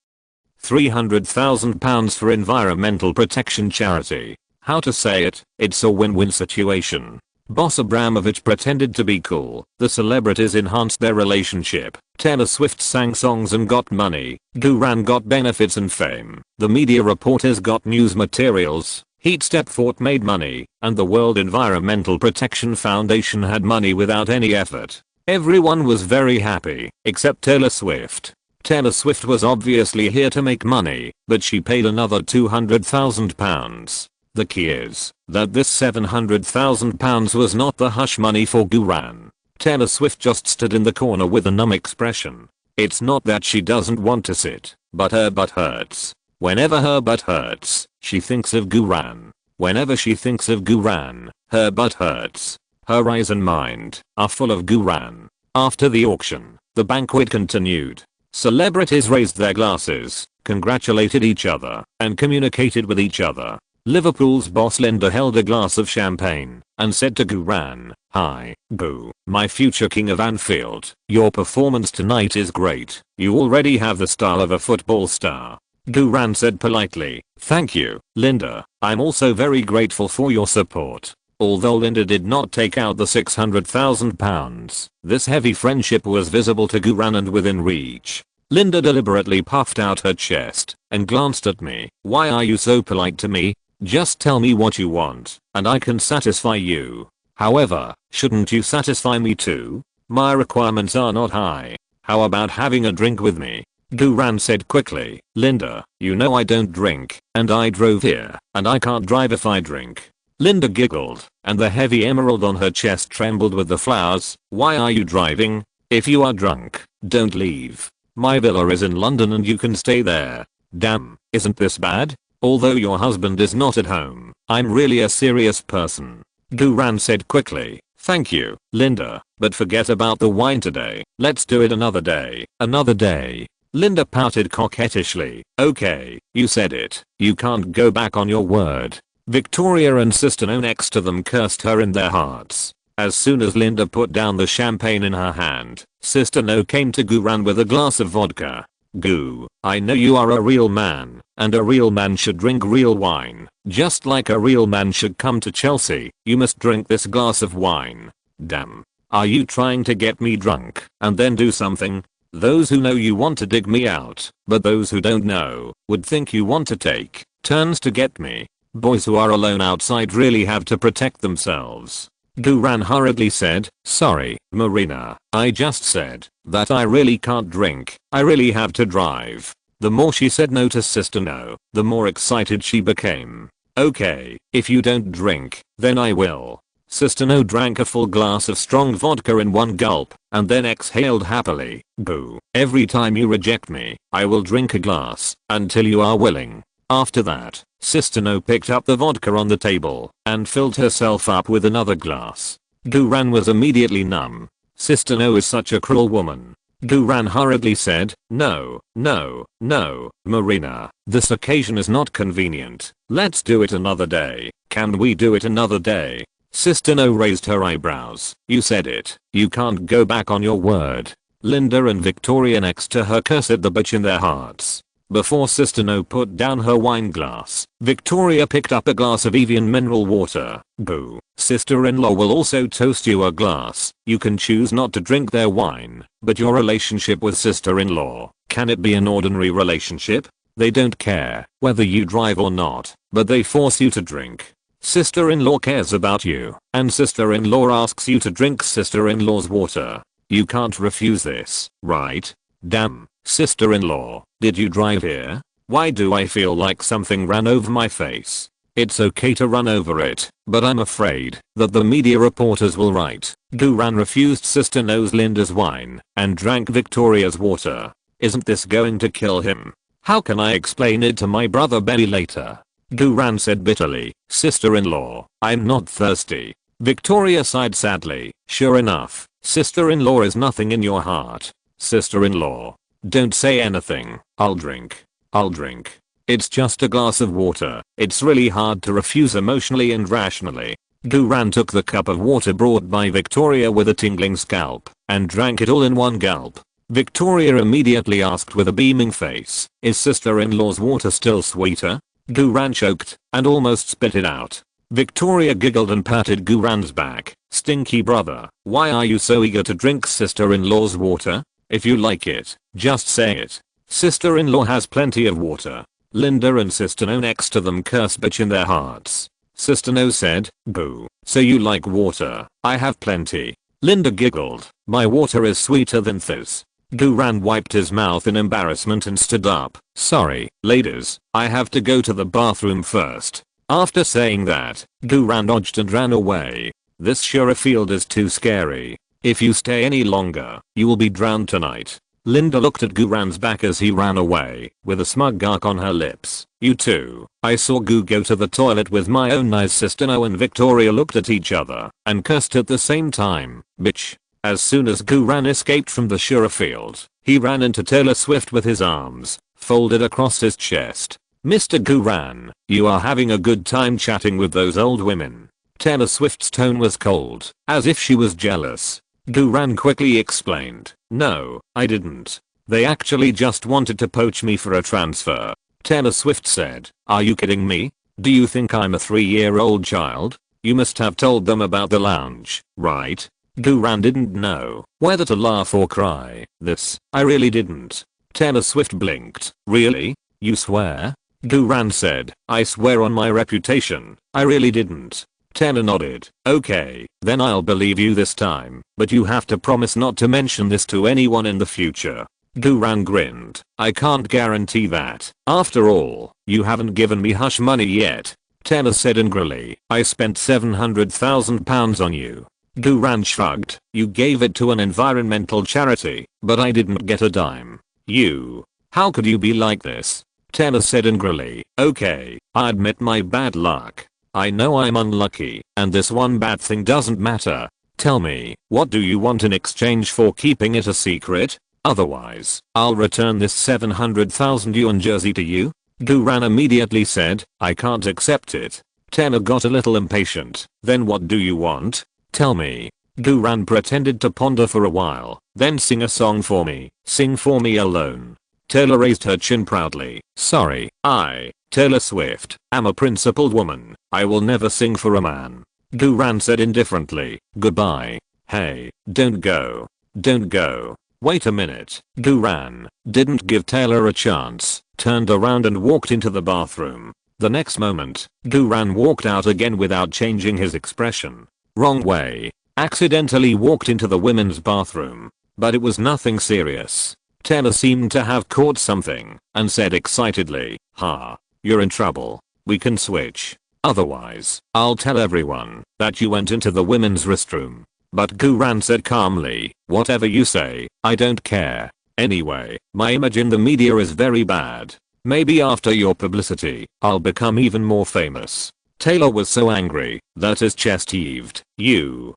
£300,000 for environmental protection charity. How to say it? It's a win-win situation. Boss Abramovich pretended to be cool. The celebrities enhanced their relationship. Taylor Swift sang songs and got money. Duran got benefits and fame. The media reporters got news materials. Heat Stepfort made money. And the World Environmental Protection Foundation had money without any effort. Everyone was very happy, except Taylor Swift. Taylor Swift was obviously here to make money, but she paid another £200,000. The key is that this £700,000 was not the hush money for Duran. Taylor Swift just stood in the corner with a numb expression. It's not that she doesn't want to sit, but her butt hurts. Whenever her butt hurts, she thinks of Duran. Whenever she thinks of Duran, her butt hurts. Her eyes and mind are full of Duran. After the auction, the banquet continued. Celebrities raised their glasses, congratulated each other, and communicated with each other. Liverpool's boss Linda held a glass of champagne and said to Duran, "Hi, Boo, my future king of Anfield. Your performance tonight is great. You already have the style of a football star." Duran said politely, "Thank you, Linda. I'm also very grateful for your support." Although Linda did not take out the £600,000, this heavy friendship was visible to Duran and within reach. Linda deliberately puffed out her chest and glanced at me. "Why are you so polite to me? Just tell me what you want, and I can satisfy you. However, shouldn't you satisfy me too? My requirements are not high. How about having a drink with me?" Duran said quickly. "Linda, you know I don't drink, and I drove here, and I can't drive if I drink." Linda giggled, and the heavy emerald on her chest trembled with the flowers. "Why are you driving? If you are drunk, don't leave. My villa is in London and you can stay there." "Damn, isn't this bad? Although your husband is not at home, I'm really a serious person." Duran said quickly. "Thank you, Linda, but forget about the wine today. Let's do it another day." "Another day?" Linda pouted coquettishly. "Okay, you said it. You can't go back on your word." Victoria and Sister No next to them cursed her in their hearts. As soon as Linda put down the champagne in her hand, Sister No came to Duran with a glass of vodka. "Goo, I know you are a real man, and a real man should drink real wine. Just like a real man should come to Chelsea, you must drink this glass of wine." "Damn. Are you trying to get me drunk and then do something? Those who know you want to dig me out, but those who don't know would think you want to take turns to get me. Boys who are alone outside really have to protect themselves." Duran hurriedly said, "Sorry, Marina, I just said that I really can't drink. I really have to drive." The more she said no to Sister No, the more excited she became. "Okay, if you don't drink, then I will." Sister No drank a full glass of strong vodka in one gulp, and then exhaled happily. "Boo, every time you reject me, I will drink a glass, until you are willing." After that, Sister No picked up the vodka on the table and filled herself up with another glass. Duran was immediately numb. Sister No is such a cruel woman. Duran hurriedly said, "No, no, no, Marina, this occasion is not convenient. Let's do it another day. Can we do it another day?" Sister No raised her eyebrows. "You said it. You can't go back on your word." Linda and Victoria next to her cursed the bitch in their hearts. Before Sister No put down her wine glass, Victoria picked up a glass of Evian mineral water. Boo. Sister-in-law will also toast you a glass. You can choose not to drink their wine, but your relationship with sister-in-law, can it be an ordinary relationship? They don't care whether you drive or not, but they force you to drink. Sister-in-law cares about you, and sister-in-law asks you to drink sister-in-law's water. You can't refuse this, right? Damn, sister-in-law, did you drive here? Why do I feel like something ran over my face? It's okay to run over it, but I'm afraid that the media reporters will write, Duran refused Sister No's Linda's wine and drank Victoria's water. Isn't this going to kill him? How can I explain it to my brother Benny later? Duran said bitterly, sister-in-law, I'm not thirsty. Victoria sighed sadly. Sure enough, sister-in-law is nothing in your heart. Sister-in-law, don't say anything. I'll drink. I'll drink. It's just a glass of water. It's really hard to refuse emotionally and rationally. Duran took the cup of water brought by Victoria with a tingling scalp and drank it all in one gulp. Victoria immediately asked with a beaming face, is sister-in-law's water still sweeter? Duran choked and almost spit it out. Victoria giggled and patted Duran's back. Stinky brother, why are you so eager to drink sister-in-law's water? If you like it, just say it. Sister-in-law has plenty of water. Linda and Sister No next to them curse bitch in their hearts. Sister No said, boo, so you like water? I have plenty. Linda giggled, my water is sweeter than this. Duran wiped his mouth in embarrassment and stood up. Sorry, ladies, I have to go to the bathroom first. After saying that, Duran dodged and ran away. This sure field is too scary. If you stay any longer, you will be drowned tonight. Linda looked at Duran's back as he ran away, with a smug arc on her lips. You too. I saw Goo go to the toilet with my own eyes. Sister No and Victoria looked at each other and cursed at the same time. Bitch. As soon as Duran escaped from the Shura field, he ran into Taylor Swift with his arms folded across his chest. Mr. Duran, you are having a good time chatting with those old women. Taylor Swift's tone was cold, as if she was jealous. Duran quickly explained, no, I didn't. They actually just wanted to poach me for a transfer. Taylor Swift said, are you kidding me? Do you think I'm a 3-year-old child? You must have told them about the lounge, right? Duran didn't know whether to laugh or cry. This, I really didn't. Taylor Swift blinked. Really? You swear? Duran said, I swear on my reputation, I really didn't. Taylor nodded. Okay, then I'll believe you this time, but you have to promise not to mention this to anyone in the future. Duran grinned. I can't guarantee that. After all, you haven't given me hush money yet. Taylor said angrily, I spent £700,000 on you. Duran shrugged. You gave it to an environmental charity, but I didn't get a dime. You. How could you be like this? Taylor said angrily. Okay, I admit my bad luck. I know I'm unlucky, and this one bad thing doesn't matter. Tell me, what do you want in exchange for keeping it a secret? Otherwise, I'll return this 700,000 yuan jersey to you. Duran immediately said, I can't accept it. Taylor got a little impatient. Then what do you want? Tell me. Duran pretended to ponder for a while, then sing a song for me. Sing for me alone. Taylor raised her chin proudly. Sorry, I, Taylor Swift, am a principled woman. I will never sing for a man. Duran said indifferently. Goodbye. Hey, don't go. Don't go. Wait a minute. Duran didn't give Taylor a chance, turned around and walked into the bathroom. The next moment, Duran walked out again without changing his expression. Wrong way. Accidentally walked into the women's bathroom. But it was nothing serious. Taylor seemed to have caught something and said excitedly, ha, you're in trouble. We can switch. Otherwise, I'll tell everyone that you went into the women's restroom. But Duran said calmly, whatever you say, I don't care. Anyway, my image in the media is very bad. Maybe after your publicity, I'll become even more famous. Taylor was so angry that his chest heaved. You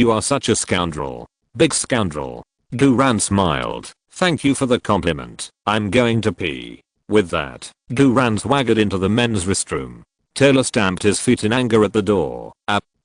are such a scoundrel. Big scoundrel. Duran smiled. Thank you for the compliment. I'm going to pee. With that, Duran swaggered into the men's restroom. Taylor stamped his feet in anger at the door.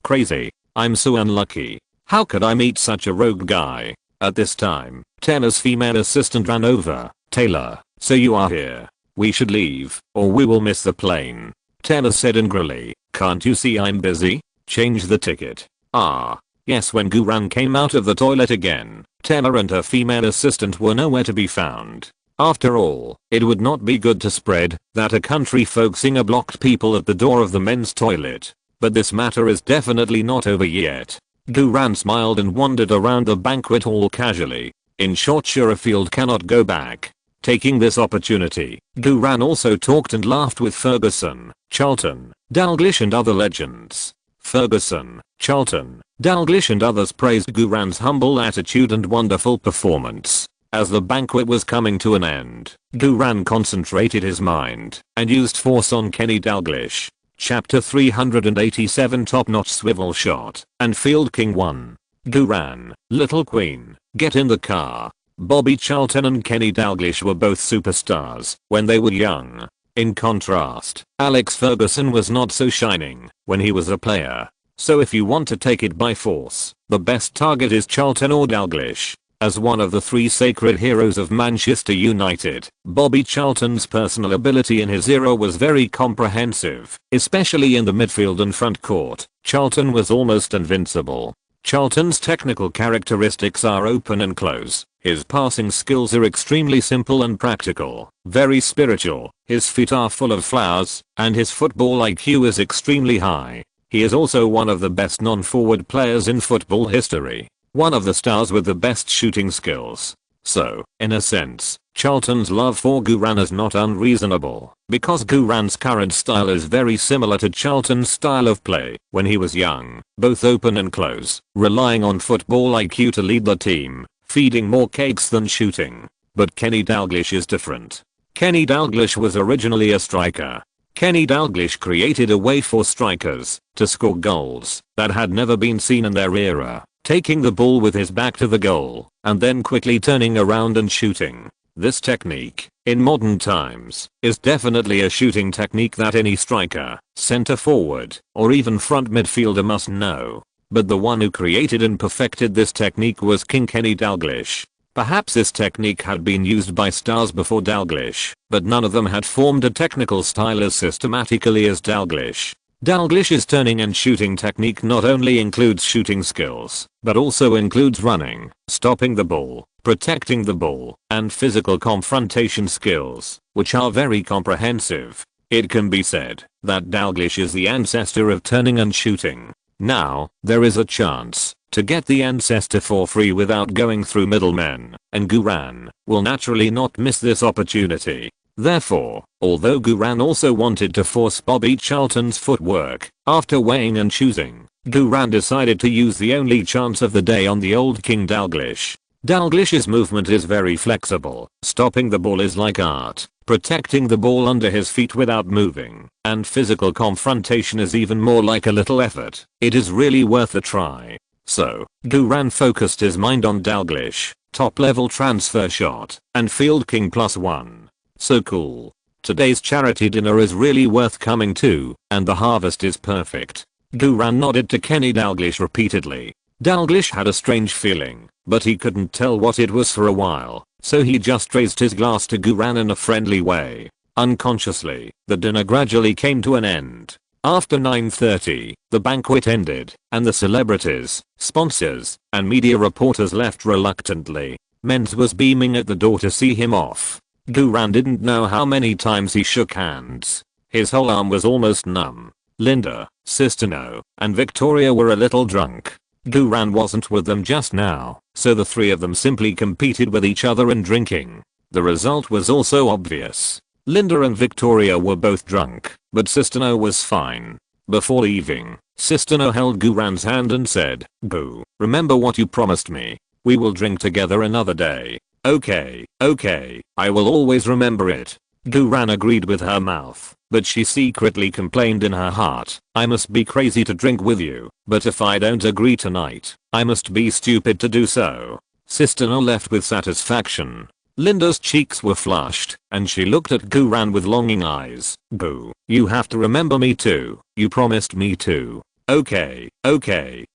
Crazy. I'm so unlucky. How could I meet such a rogue guy? At this time, Taylor's female assistant ran over. Taylor, So you are here. We should leave, or we will miss the plane. Taylor said angrily. Can't you see I'm busy? Change the ticket. Ah. Yes, when Guran came out of the toilet again, Taylor and her female assistant were nowhere to be found. After all, it would not be good to spread that a country folk singer blocked people at the door of the men's toilet. But this matter is definitely not over yet. Guran smiled and wandered around the banquet hall casually. In short, Shurefield cannot go back. Taking this opportunity, Guran also talked and laughed with Ferguson, Charlton, Dalglish and other legends. Ferguson, Charlton, Dalglish and others praised Guran's humble attitude and wonderful performance. As the banquet was coming to an end, Guran concentrated his mind and used force on Kenny Dalglish. Chapter 387 Top-notch swivel shot and Field King 1. Guran, Little Queen, get in the car. Bobby Charlton and Kenny Dalglish were both superstars when they were young. In contrast, Alex Ferguson was not so shining when he was a player. So if you want to take it by force, the best target is Charlton or Dalglish. As one of the three sacred heroes of Manchester United, Bobby Charlton's personal ability in his era was very comprehensive, especially in the midfield and front court. Charlton was almost invincible. Charlton's technical characteristics are open and close. His passing skills are extremely simple and practical, very spiritual, his feet are full of flowers, and his football IQ is extremely high. He is also one of the best non-forward players in football history, one of the stars with the best shooting skills. So, in a sense, Charlton's love for Guran is not unreasonable, because Guran's current style is very similar to Charlton's style of play when he was young, both open and close, relying on football IQ to lead the team, feeding more cakes than shooting. But Kenny Dalglish is different. Kenny Dalglish was originally a striker. Kenny Dalglish created a way for strikers to score goals that had never been seen in their era, taking the ball with his back to the goal and then quickly turning around and shooting. This technique, in modern times, is definitely a shooting technique that any striker, center forward, or even front midfielder must know. But the one who created and perfected this technique was King Kenny Dalglish. Perhaps this technique had been used by stars before Dalglish, but none of them had formed a technical style as systematically as Dalglish. Dalglish's turning and shooting technique not only includes shooting skills, but also includes running, stopping the ball, protecting the ball, and physical confrontation skills, which are very comprehensive. It can be said that Dalglish is the ancestor of turning and shooting. Now, there is a chance to get the ancestor for free without going through middlemen, and Guran will naturally not miss this opportunity. Therefore, although Guran also wanted to force Bobby Charlton's footwork, after weighing and choosing, Guran decided to use the only chance of the day on the old King Dalglish. Dalglish's movement is very flexible, stopping the ball is like art, protecting the ball under his feet without moving, and physical confrontation is even more like a little effort. It is really worth a try. So, Guran focused his mind on Dalglish, top level transfer shot, and Field King +1. So cool. Today's charity dinner is really worth coming to, and the harvest is perfect. Guran nodded to Kenny Dalglish repeatedly. Dalglish had a strange feeling, but he couldn't tell what it was for a while, so he just raised his glass to Guran in a friendly way. Unconsciously, the dinner gradually came to an end. After 9:30, the banquet ended, and the celebrities, sponsors, and media reporters left reluctantly. Menz was beaming at the door to see him off. Guran didn't know how many times he shook hands. His whole arm was almost numb. Linda, Sistano, and Victoria were a little drunk. Guran wasn't with them just now, so the three of them simply competed with each other in drinking. The result was also obvious. Linda and Victoria were both drunk, but Sistano was fine. Before leaving, Sistano held Guran's hand and said, "Gu, remember what you promised me. We will drink together another day." Okay, I will always remember it. Guran agreed with her mouth, but she secretly complained in her heart, "I must be crazy to drink with you, but if I don't agree tonight, I must be stupid to do so." Sistano left with satisfaction. Linda's cheeks were flushed, and she looked at Guran with longing eyes. "Gu, you have to remember me too. You promised me to." Okay,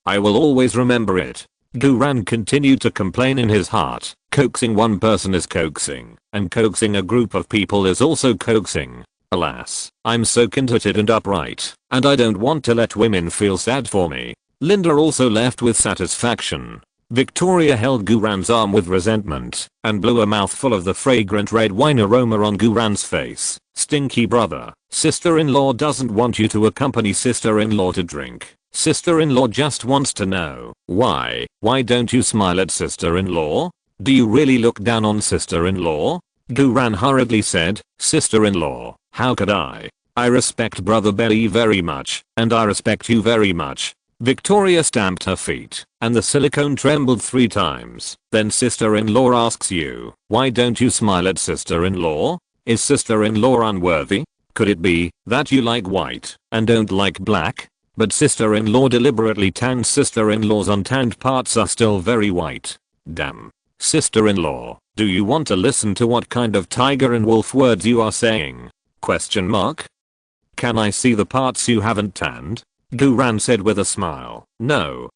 I will always remember it. Guran continued to complain in his heart, Coaxing one person is coaxing, and coaxing a group of people is also coaxing. Alas, I'm so contented and upright, and I don't want to let women feel sad for me. Linda also left with satisfaction. Victoria held Guran's arm with resentment and blew a mouthful of the fragrant red wine aroma on Guran's face. Stinky brother. Sister-in-law doesn't want you to accompany sister-in-law to drink. Sister-in-law just wants to know why. Why don't you smile at sister-in-law? Do you really look down on sister-in-law? Guran hurriedly said, sister-in-law, how could I? I respect brother Belly very much, and I respect you very much. Victoria stamped her feet, and the silicone trembled 3 times. Then sister-in-law asks you, why don't you smile at sister-in-law? Is sister-in-law unworthy? Could it be that you like white and don't like black? But sister-in-law deliberately tanned sister-in-law's untanned parts are still very white. Damn. Sister-in-law, do you want to listen to what kind of tiger and wolf words you are saying? Question mark? Can I see the parts you haven't tanned? Guran said with a smile. No,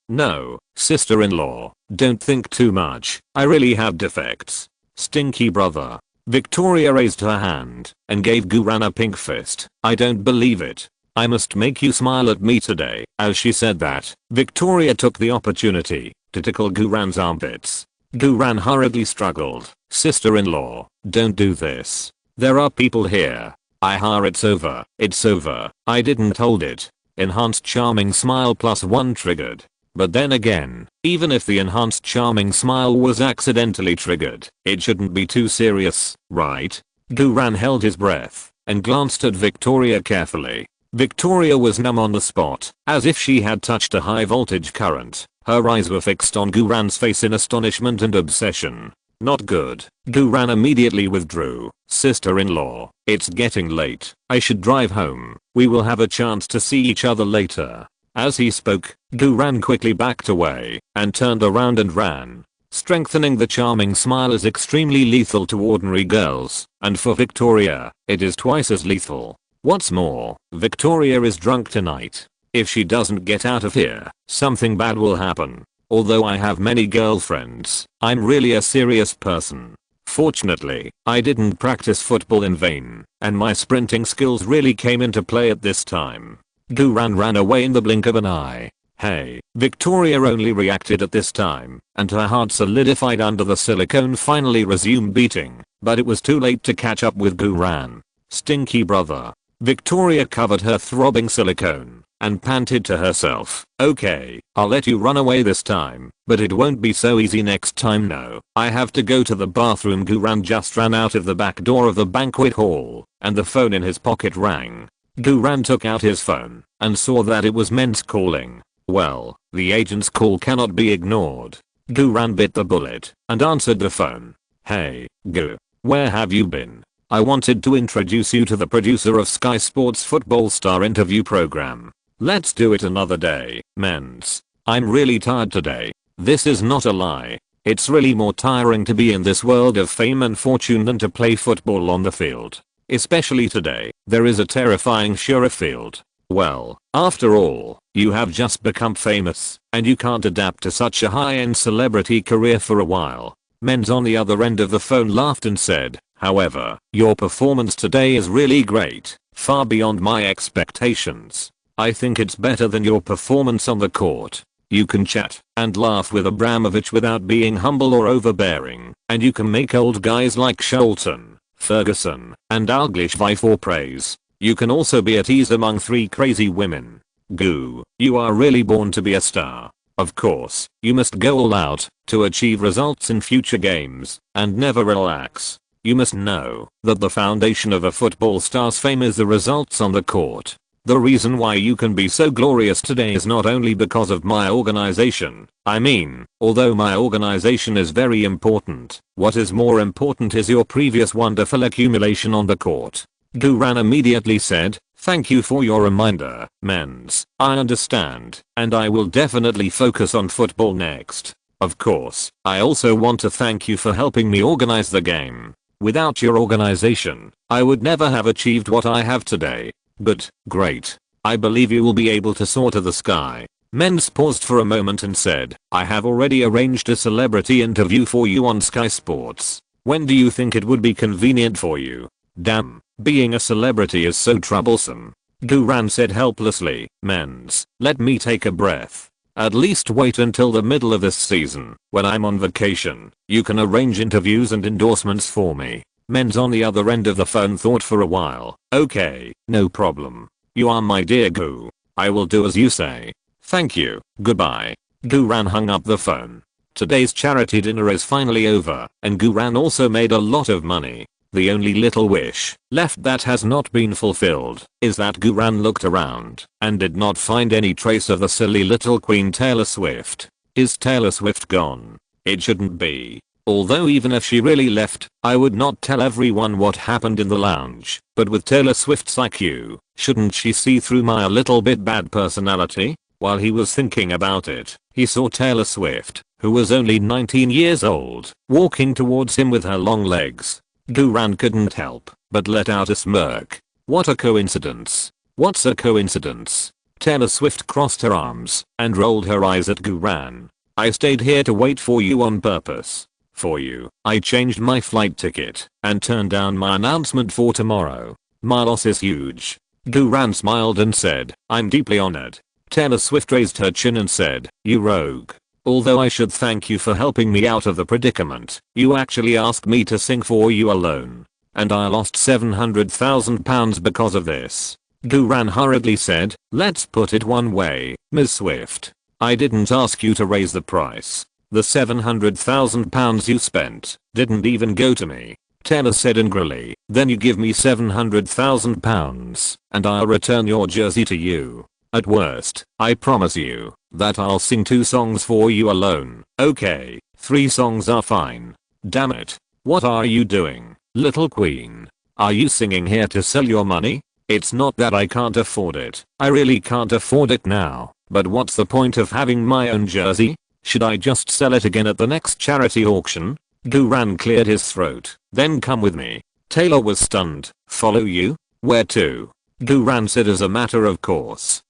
sister-in-law, don't think too much. I really have defects. Stinky brother. Victoria raised her hand and gave Guran a pink fist. I don't believe it. I must make you smile at me today. As she said that, Victoria took the opportunity to tickle Guran's armpits. Guran hurriedly struggled. Sister-in-law, don't do this. There are people here. It's over. It's over. I didn't hold it. Enhanced charming smile +1 triggered. But then again, even if the enhanced charming smile was accidentally triggered, it shouldn't be too serious, right? Guran held his breath and glanced at Victoria carefully. Victoria was numb on the spot, as if she had touched a high voltage current. Her eyes were fixed on Guran's face in astonishment and obsession. Not good. Guran immediately withdrew. Sister-in-law, it's getting late. I should drive home. We will have a chance to see each other later. As he spoke, Guran quickly backed away and turned around and ran. Strengthening the charming smile is extremely lethal to ordinary girls, and for Victoria, it is twice as lethal. What's more, Victoria is drunk tonight. If she doesn't get out of here, something bad will happen. Although I have many girlfriends, I'm really a serious person. Fortunately, I didn't practice football in vain, and my sprinting skills really came into play at this time. Guran ran away in the blink of an eye. Hey, Victoria only reacted at this time, and her heart solidified under the silicone finally resumed beating, but it was too late to catch up with Guran. Stinky brother. Victoria covered her throbbing silicone and panted to herself. Okay, I'll let you run away this time, but it won't be so easy next time. No, I have to go to the bathroom. Guran just ran out of the back door of the banquet hall, and the phone in his pocket rang. Guran took out his phone and saw that it was Men's calling. Well, the agent's call cannot be ignored. Guran bit the bullet and answered the phone. Hey, Gu, where have you been? I wanted to introduce you to the producer of Sky Sports Football Star interview program. Let's do it another day, Men's. I'm really tired today. This is not a lie. It's really more tiring to be in this world of fame and fortune than to play football on the field. Especially today, there is a terrifying surer field. Well, after all, you have just become famous, and you can't adapt to such a high-end celebrity career for a while. Men's on the other end of the phone laughed and said, however, your performance today is really great, far beyond my expectations. I think it's better than your performance on the court. You can chat and laugh with Abramovich without being humble or overbearing, and you can make old guys like Shelton, Ferguson, and Dalglish vie for praise. You can also be at ease among 3 crazy women. Goo, you are really born to be a star. Of course, you must go all out to achieve results in future games and never relax. You must know that the foundation of a football star's fame is the results on the court. The reason why you can be so glorious today is not only because of my organization. I mean, although my organization is very important, what is more important is your previous wonderful accumulation on the court. Guran immediately said, thank you for your reminder, Men's. I understand, and I will definitely focus on football next. Of course, I also want to thank you for helping me organize the game. Without your organization, I would never have achieved what I have today. But, great. I believe you will be able to soar to the sky. Men's paused for a moment and said, I have already arranged a celebrity interview for you on Sky Sports. When do you think it would be convenient for you? Damn, being a celebrity is so troublesome. Duran said helplessly. Men's, let me take a breath. At least wait until the middle of this season, when I'm on vacation. You can arrange interviews and endorsements for me. Men's on the other end of the phone thought for a while. Okay, no problem. You are my dear Goo. I will do as you say. Thank you, goodbye. Duran hung up the phone. Today's charity dinner is finally over, and Duran also made a lot of money. The only little wish left that has not been fulfilled is that Duran looked around and did not find any trace of the silly little Queen Taylor Swift. Is Taylor Swift gone? It shouldn't be. Although even if she really left, I would not tell everyone what happened in the lounge. But with Taylor Swift's IQ, shouldn't she see through my a little bit bad personality? While he was thinking about it, he saw Taylor Swift, who was only 19 years old, walking towards him with her long legs. Duran couldn't help but let out a smirk. What a coincidence. What's a coincidence? Taylor Swift crossed her arms and rolled her eyes at Duran. I stayed here to wait for you on purpose. For you, I changed my flight ticket and turned down my announcement for tomorrow. My loss is huge. Duran smiled and said, I'm deeply honored. Taylor Swift raised her chin and said, you rogue. Although I should thank you for helping me out of the predicament, you actually asked me to sing for you alone. And I lost £700,000 because of this. Duran hurriedly said, let's put it one way, Ms. Swift. I didn't ask you to raise the price. The £700,000 you spent didn't even go to me. Taylor said angrily, then you give me £700,000 and I'll return your jersey to you. At worst, I promise you that I'll sing 2 songs for you alone. Okay, 3 songs are fine. Damn it. What are you doing, little queen? Are you singing here to sell your money? It's not that I can't afford it. I really can't afford it now. But what's the point of having my own jersey? Should I just sell it again at the next charity auction? Duran cleared his throat. Then come with me. Taylor was stunned. Follow you? Where to? Duran said as a matter of course,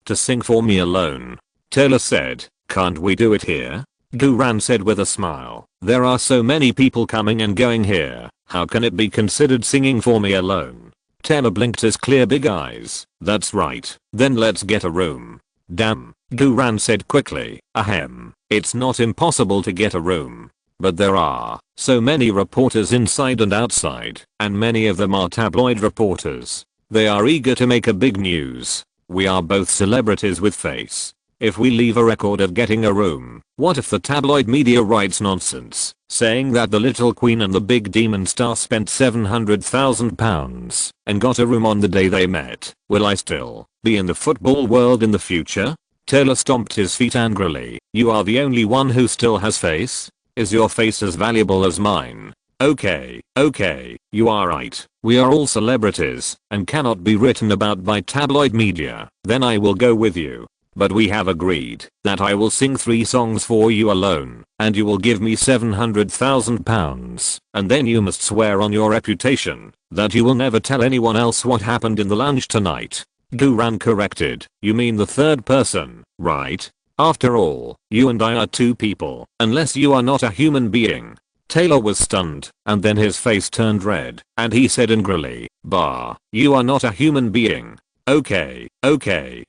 to sing for me alone. Taylor said, can't we do it here? Duran said with a smile, there are so many people coming and going here, how can it be considered singing for me alone? Taylor blinked his clear big eyes, that's right, then let's get a room. Damn, Duran said quickly, ahem, it's not impossible to get a room. But there are so many reporters inside and outside, and many of them are tabloid reporters. They are eager to make a big news. We are both celebrities with face. If we leave a record of getting a room, what if the tabloid media writes nonsense, saying that the little queen and the big demon star spent £700,000 and got a room on the day they met? Will I still be in the football world in the future? Taylor stomped his feet angrily. You are the only one who still has face? Is your face as valuable as mine? Okay, you are right. We are all celebrities and cannot be written about by tabloid media. Then I will go with you. But we have agreed that I will sing 3 songs for you alone and you will give me £700,000 and then you must swear on your reputation that you will never tell anyone else what happened in the lounge tonight. Duran corrected. You mean the third person, right? After all, you and I are 2 people, unless you are not a human being. Taylor was stunned, and then his face turned red, and he said angrily, bah, you are not a human being. Okay,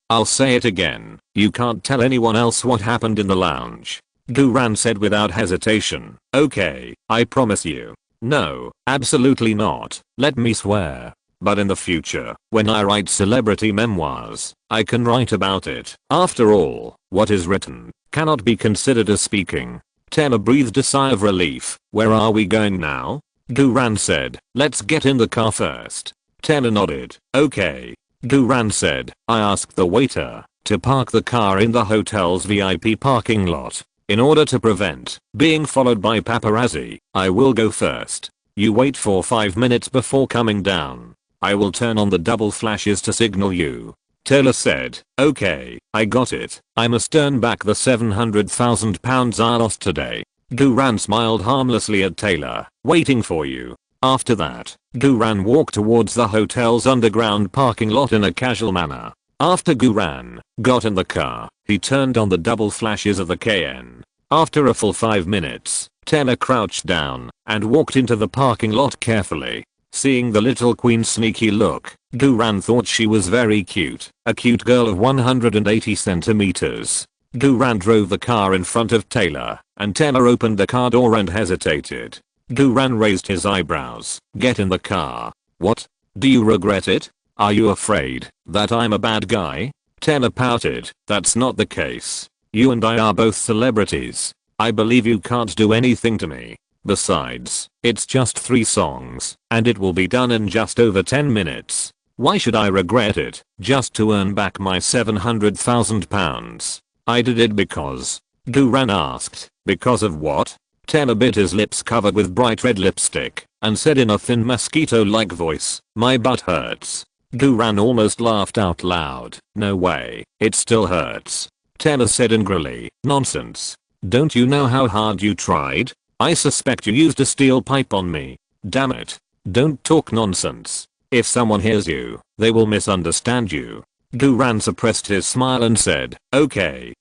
I'll say it again. You can't tell anyone else what happened in the lounge. Duran said without hesitation. Okay, I promise you. No, absolutely not. Let me swear. But in the future, when I write celebrity memoirs, I can write about it. After all, what is written cannot be considered as speaking. Taylor breathed a sigh of relief. Where are we going now? Duran said, let's get in the car first. Taylor nodded. Okay. Duran said, I asked the waiter to park the car in the hotel's VIP parking lot. In order to prevent being followed by paparazzi, I will go first. You wait for 5 minutes before coming down. I will turn on the double flashes to signal you. Taylor said, okay, I got it. I must earn back the £700,000 I lost today. Duran smiled harmlessly at Taylor, waiting for you. After that, Duran walked towards the hotel's underground parking lot in a casual manner. After Guran got in the car, he turned on the double flashes of the KN. After a full 5 minutes, Taylor crouched down and walked into the parking lot carefully. Seeing the little queen's sneaky look, Guran thought she was very cute, a cute girl of 180 centimeters. Guran drove the car in front of Taylor, and Taylor opened the car door and hesitated. Guran raised his eyebrows. Get in the car. What? Do you regret it? Are you afraid that I'm a bad guy? Taylor pouted. That's not the case. You and I are both celebrities. I believe you can't do anything to me. Besides, it's just 3 songs, and it will be done in just over 10 minutes. Why should I regret it, just to earn back my £700,000? I did it because. Guran asked, because of what? Taylor bit his lips covered with bright red lipstick, and said in a thin mosquito-like voice, my butt hurts. Guran almost laughed out loud. No way, it still hurts. Taylor said angrily, nonsense. Don't you know how hard you tried? I suspect you used a steel pipe on me. Damn it. Don't talk nonsense. If someone hears you, they will misunderstand you. Guran suppressed his smile and said, okay,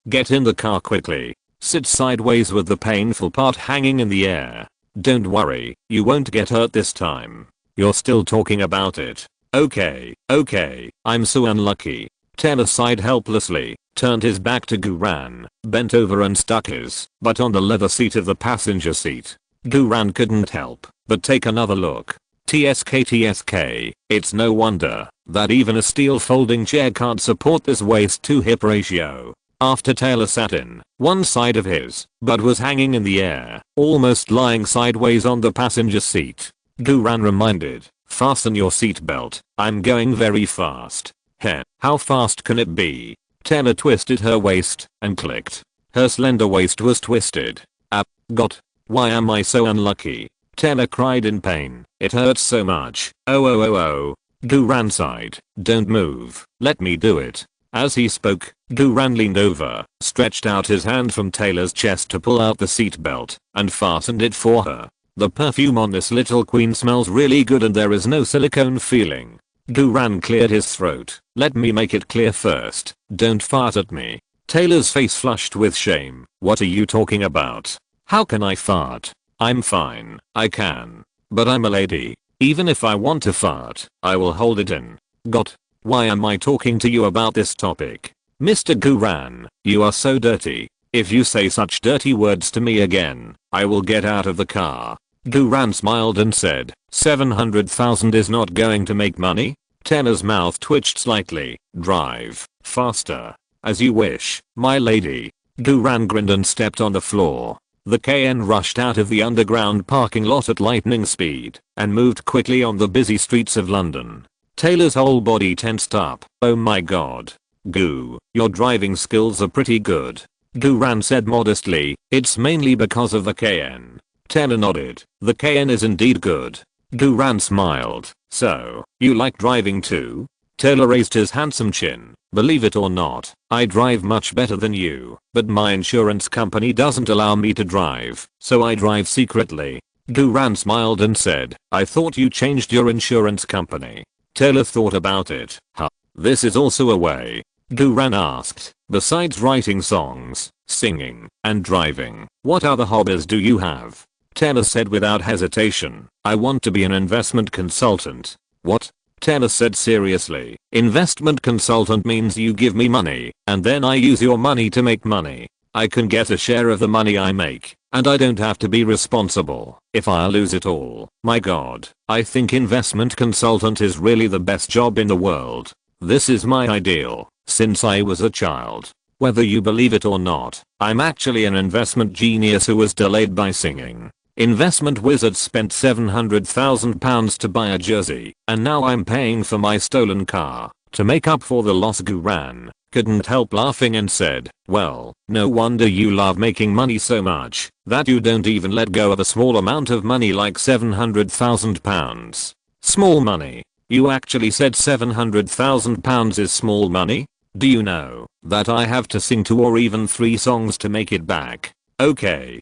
get in the car quickly. Sit sideways with the painful part hanging in the air. Don't worry, you won't get hurt this time. You're still talking about it. Okay, I'm so unlucky. Taylor sighed helplessly, turned his back to Guran, bent over and stuck his butt on the leather seat of the passenger seat. Guran couldn't help but take another look. TSK, it's no wonder that even a steel folding chair can't support this waist to hip ratio. After Taylor sat in, one side of his butt was hanging in the air, almost lying sideways on the passenger seat. Guran reminded, fasten your seatbelt, I'm going very fast. Heh, how fast can it be? Taylor twisted her waist and clicked. Her slender waist was twisted. God, why am I so unlucky? Taylor cried in pain. It hurts so much. Oh. Guran sighed. Don't move. Let me do it. As he spoke, Guran leaned over, stretched out his hand from Taylor's chest to pull out the seatbelt, and fastened it for her. The perfume on this little queen smells really good and there is no silicone feeling. Guran cleared his throat. Let me make it clear first. Don't fart at me. Taylor's face flushed with shame. What are you talking about? How can I fart? I'm fine. I can. But I'm a lady. Even if I want to fart, I will hold it in. God. Why am I talking to you about this topic? Mr. Guran, you are so dirty. If you say such dirty words to me again, I will get out of the car. Guran smiled and said, 700,000 is not going to make money? Taylor's mouth twitched slightly. Drive faster. As you wish, my lady. Guran grinned and stepped on the floor. The KN rushed out of the underground parking lot at lightning speed and moved quickly on the busy streets of London. Taylor's whole body tensed up. Oh my god. Goo, your driving skills are pretty good. Guran said modestly, it's mainly because of the KN. Taylor nodded. The KN is indeed good. Guran smiled. So, you like driving too? Taylor raised his handsome chin. Believe it or not, I drive much better than you, but my insurance company doesn't allow me to drive, so I drive secretly. Guran smiled and said, I thought you changed your insurance company. Taylor thought about it. Huh. This is also a way. Guran asked, besides writing songs, singing, and driving, what other hobbies do you have? Taylor said without hesitation, I want to be an investment consultant. What? Taylor said seriously, investment consultant means you give me money, and then I use your money to make money. I can get a share of the money I make, and I don't have to be responsible if I lose it all. My god, I think investment consultant is really the best job in the world. This is my ideal, since I was a child. Whether you believe it or not, I'm actually an investment genius who was delayed by singing. Investment wizard spent £700,000 to buy a jersey, and now I'm paying for my stolen car. To make up for the loss, Guran couldn't help laughing and said, well, no wonder you love making money so much that you don't even let go of a small amount of money like £700,000. Small money? You actually said £700,000 is small money? Do you know that I have to sing 2 or even 3 songs to make it back? Okay,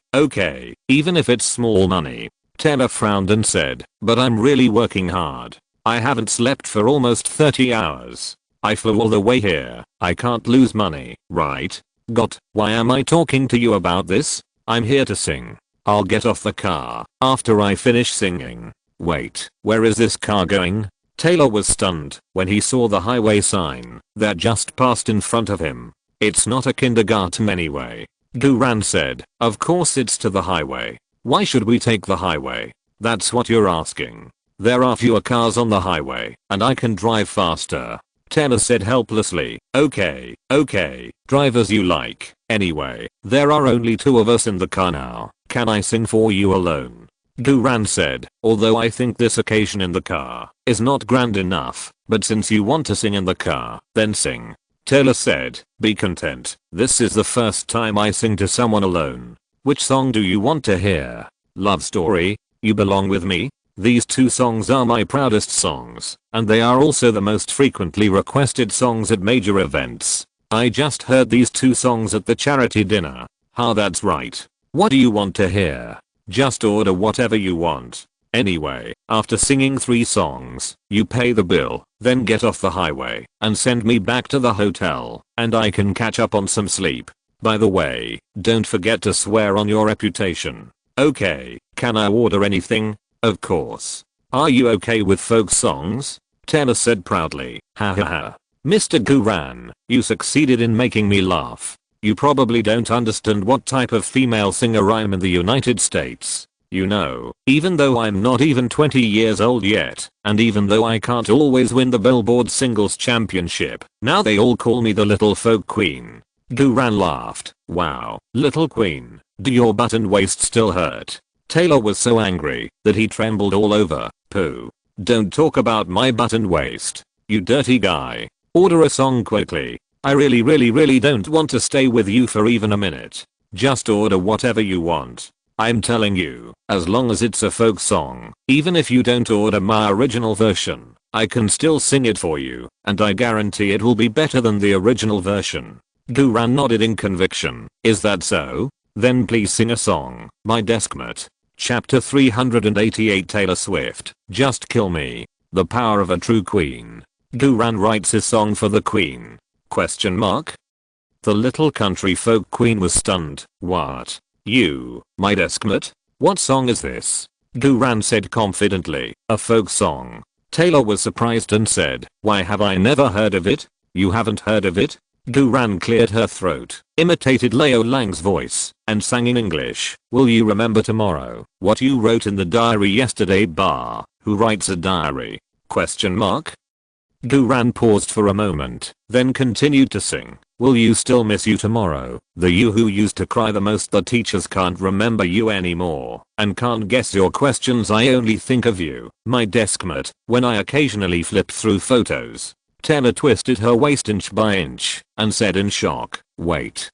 even if it's small money. Taylor frowned and said, but I'm really working hard. I haven't slept for almost 30 hours. I flew all the way here. I can't lose money, right? Got. Why am I talking to you about this? I'm here to sing. I'll get off the car after I finish singing. Wait, where is this car going? Taylor was stunned when he saw the highway sign that just passed in front of him. It's not a kindergarten anyway. Guran said, of course it's to the highway. Why should we take the highway? That's what you're asking. There are fewer cars on the highway and I can drive faster. Taylor said helplessly, okay, drive as you like. Anyway, there are only 2 of us in the car now. Can I sing for you alone? Guran said, although I think this occasion in the car is not grand enough, but since you want to sing in the car, then sing. Taylor said, be content. This is the first time I sing to someone alone. Which song do you want to hear? Love Story? You Belong With Me? These 2 songs are my proudest songs, and they are also the most frequently requested songs at major events. I just heard these 2 songs at the charity dinner. How that's right. What do you want to hear? Just order whatever you want. Anyway, after singing 3 songs, you pay the bill, then get off the highway and send me back to the hotel, and I can catch up on some sleep. By the way, don't forget to swear on your reputation. Okay, can I order anything? Of course. Are you okay with folk songs? Taylor said proudly. Ha ha ha. Mr. Guran, you succeeded in making me laugh. You probably don't understand what type of female singer I'm in the United States. You know, even though I'm not even 20 years old yet, and even though I can't always win the Billboard Singles Championship, now they all call me the Little Folk Queen. Guran laughed. Wow, Little Queen, do your butt and waist still hurt? Taylor was so angry that he trembled all over. Pooh. Don't talk about my butt and waist. You dirty guy. Order a song quickly. I really don't want to stay with you for even a minute. Just order whatever you want. I'm telling you, as long as it's a folk song, even if you don't order my original version, I can still sing it for you, and I guarantee it will be better than the original version. Guran nodded in conviction. Is that so? Then please sing a song, my deskmate. Chapter 388 Taylor Swift, Just Kill Me. The Power of a True Queen. Guran writes his song for the Queen. Question mark? The little country folk queen was stunned. What? You, my deskmate? What song is this? Guran said confidently, a folk song. Taylor was surprised and said, why have I never heard of it? You haven't heard of it? Guran cleared her throat, imitated Leo Lang's voice, and sang in English. Will you remember tomorrow what you wrote in the diary yesterday? Who writes a diary? Question mark? Guran paused for a moment, then continued to sing. Will you still miss you tomorrow? The you who used to cry the most. The teachers can't remember you anymore and can't guess your questions. I only think of you, my deskmate, when I occasionally flip through photos. Taylor twisted her waist inch by inch and said in shock, wait.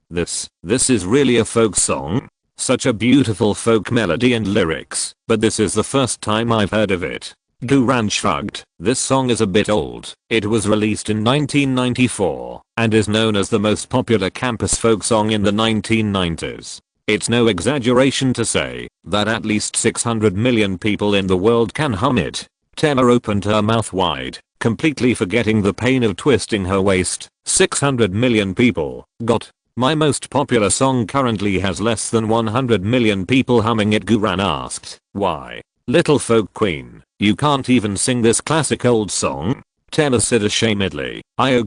This is really a folk song? Such a beautiful folk melody and lyrics, but this is the first time I've heard of it. Guran shrugged. This song is a bit old. It was released in 1994 and is known as the most popular campus folk song in the 1990s. It's no exaggeration to say that at least 600 million people in the world can hum it. Taylor opened her mouth wide, completely forgetting the pain of twisting her waist. 600 million people. Got. My most popular song currently has less than 100 million people humming it. Guran asked. Why? Little folk queen, you can't even sing this classic old song? Taylor said ashamedly. I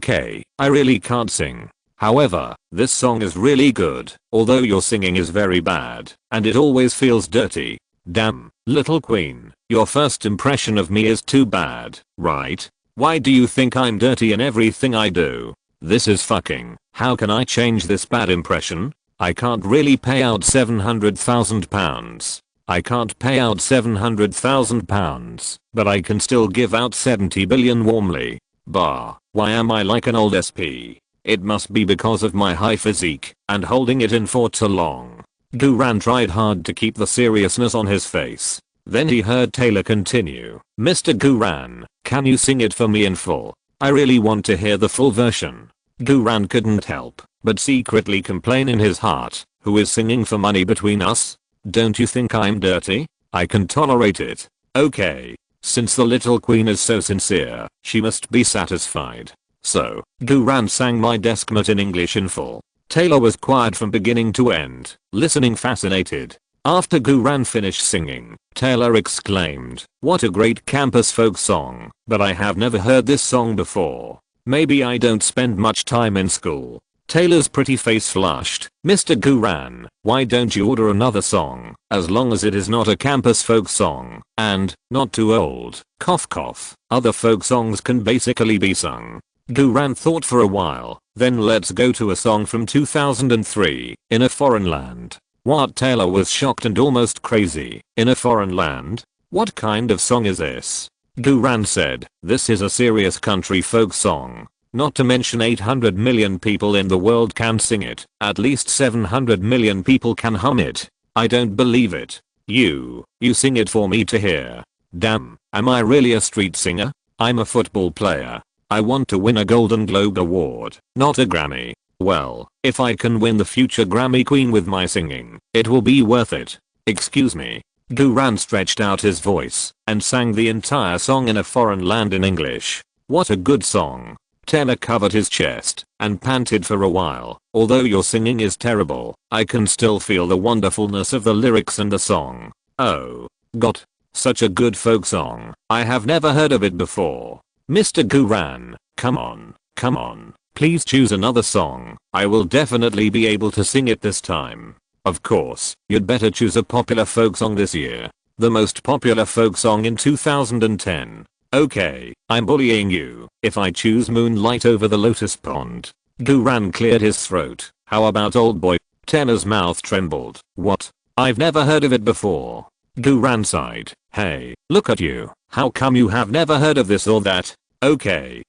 really can't sing. However, this song is really good, although your singing is very bad, and it always feels dirty. Damn, little queen, your first impression of me is too bad, right? Why do you think I'm dirty in everything I do? This is fucking. How can I change this bad impression? I can't really pay out £700,000. I can't pay out £700,000, but I can still give out 70 billion warmly. Why am I like an old SP? It must be because of my high physique and holding it in for too long. Guran tried hard to keep the seriousness on his face. Then he heard Taylor continue. Mr. Guran, can you sing it for me in full? I really want to hear the full version. Guran couldn't help but secretly complain in his heart. Who is singing for money between us? Don't you think I'm dirty? I can tolerate it. Okay. Since the little queen is so sincere, she must be satisfied. So, Guran sang My Deskmate in English in full. Taylor was quiet from beginning to end, listening fascinated. After Guran finished singing, Taylor exclaimed, "What a great campus folk song, but I have never heard this song before. Maybe I don't spend much time in school." Taylor's pretty face flushed. "Mr. Guran, why don't you order another song, as long as it is not a campus folk song, and, not too old, cough cough. Other folk songs can basically be sung." Guran thought for a while, then let's go to a song from 2003, In a Foreign Land. What? Taylor was shocked and almost crazy. In a foreign land? What kind of song is this? Guran said, "This is a serious country folk song. Not to mention 800 million people in the world can sing it. At least 700 million people can hum it. I don't believe it. You sing it for me to hear. Damn, am I really a street singer? I'm a football player. I want to win a Golden Globe Award, not a Grammy. Well, if I can win the future Grammy Queen with my singing, it will be worth it. Excuse me." Guran stretched out his voice and sang the entire song In a Foreign Land in English. What a good song. Taylor covered his chest and panted for a while. "Although your singing is terrible, I can still feel the wonderfulness of the lyrics and the song. Oh, God, such a good folk song. I have never heard of it before. Mr. Guran, come on, please choose another song. I will definitely be able to sing it this time. Of course, you'd better choose a popular folk song this year. The most popular folk song in 2010. Okay, I'm bullying you if I choose Moonlight Over the Lotus Pond." Guran cleared his throat. "How about Old Boy?" Taylor's mouth trembled. "What? I've never heard of it before." Guran sighed. "Hey, look at you. How come you have never heard of this or that? Okay,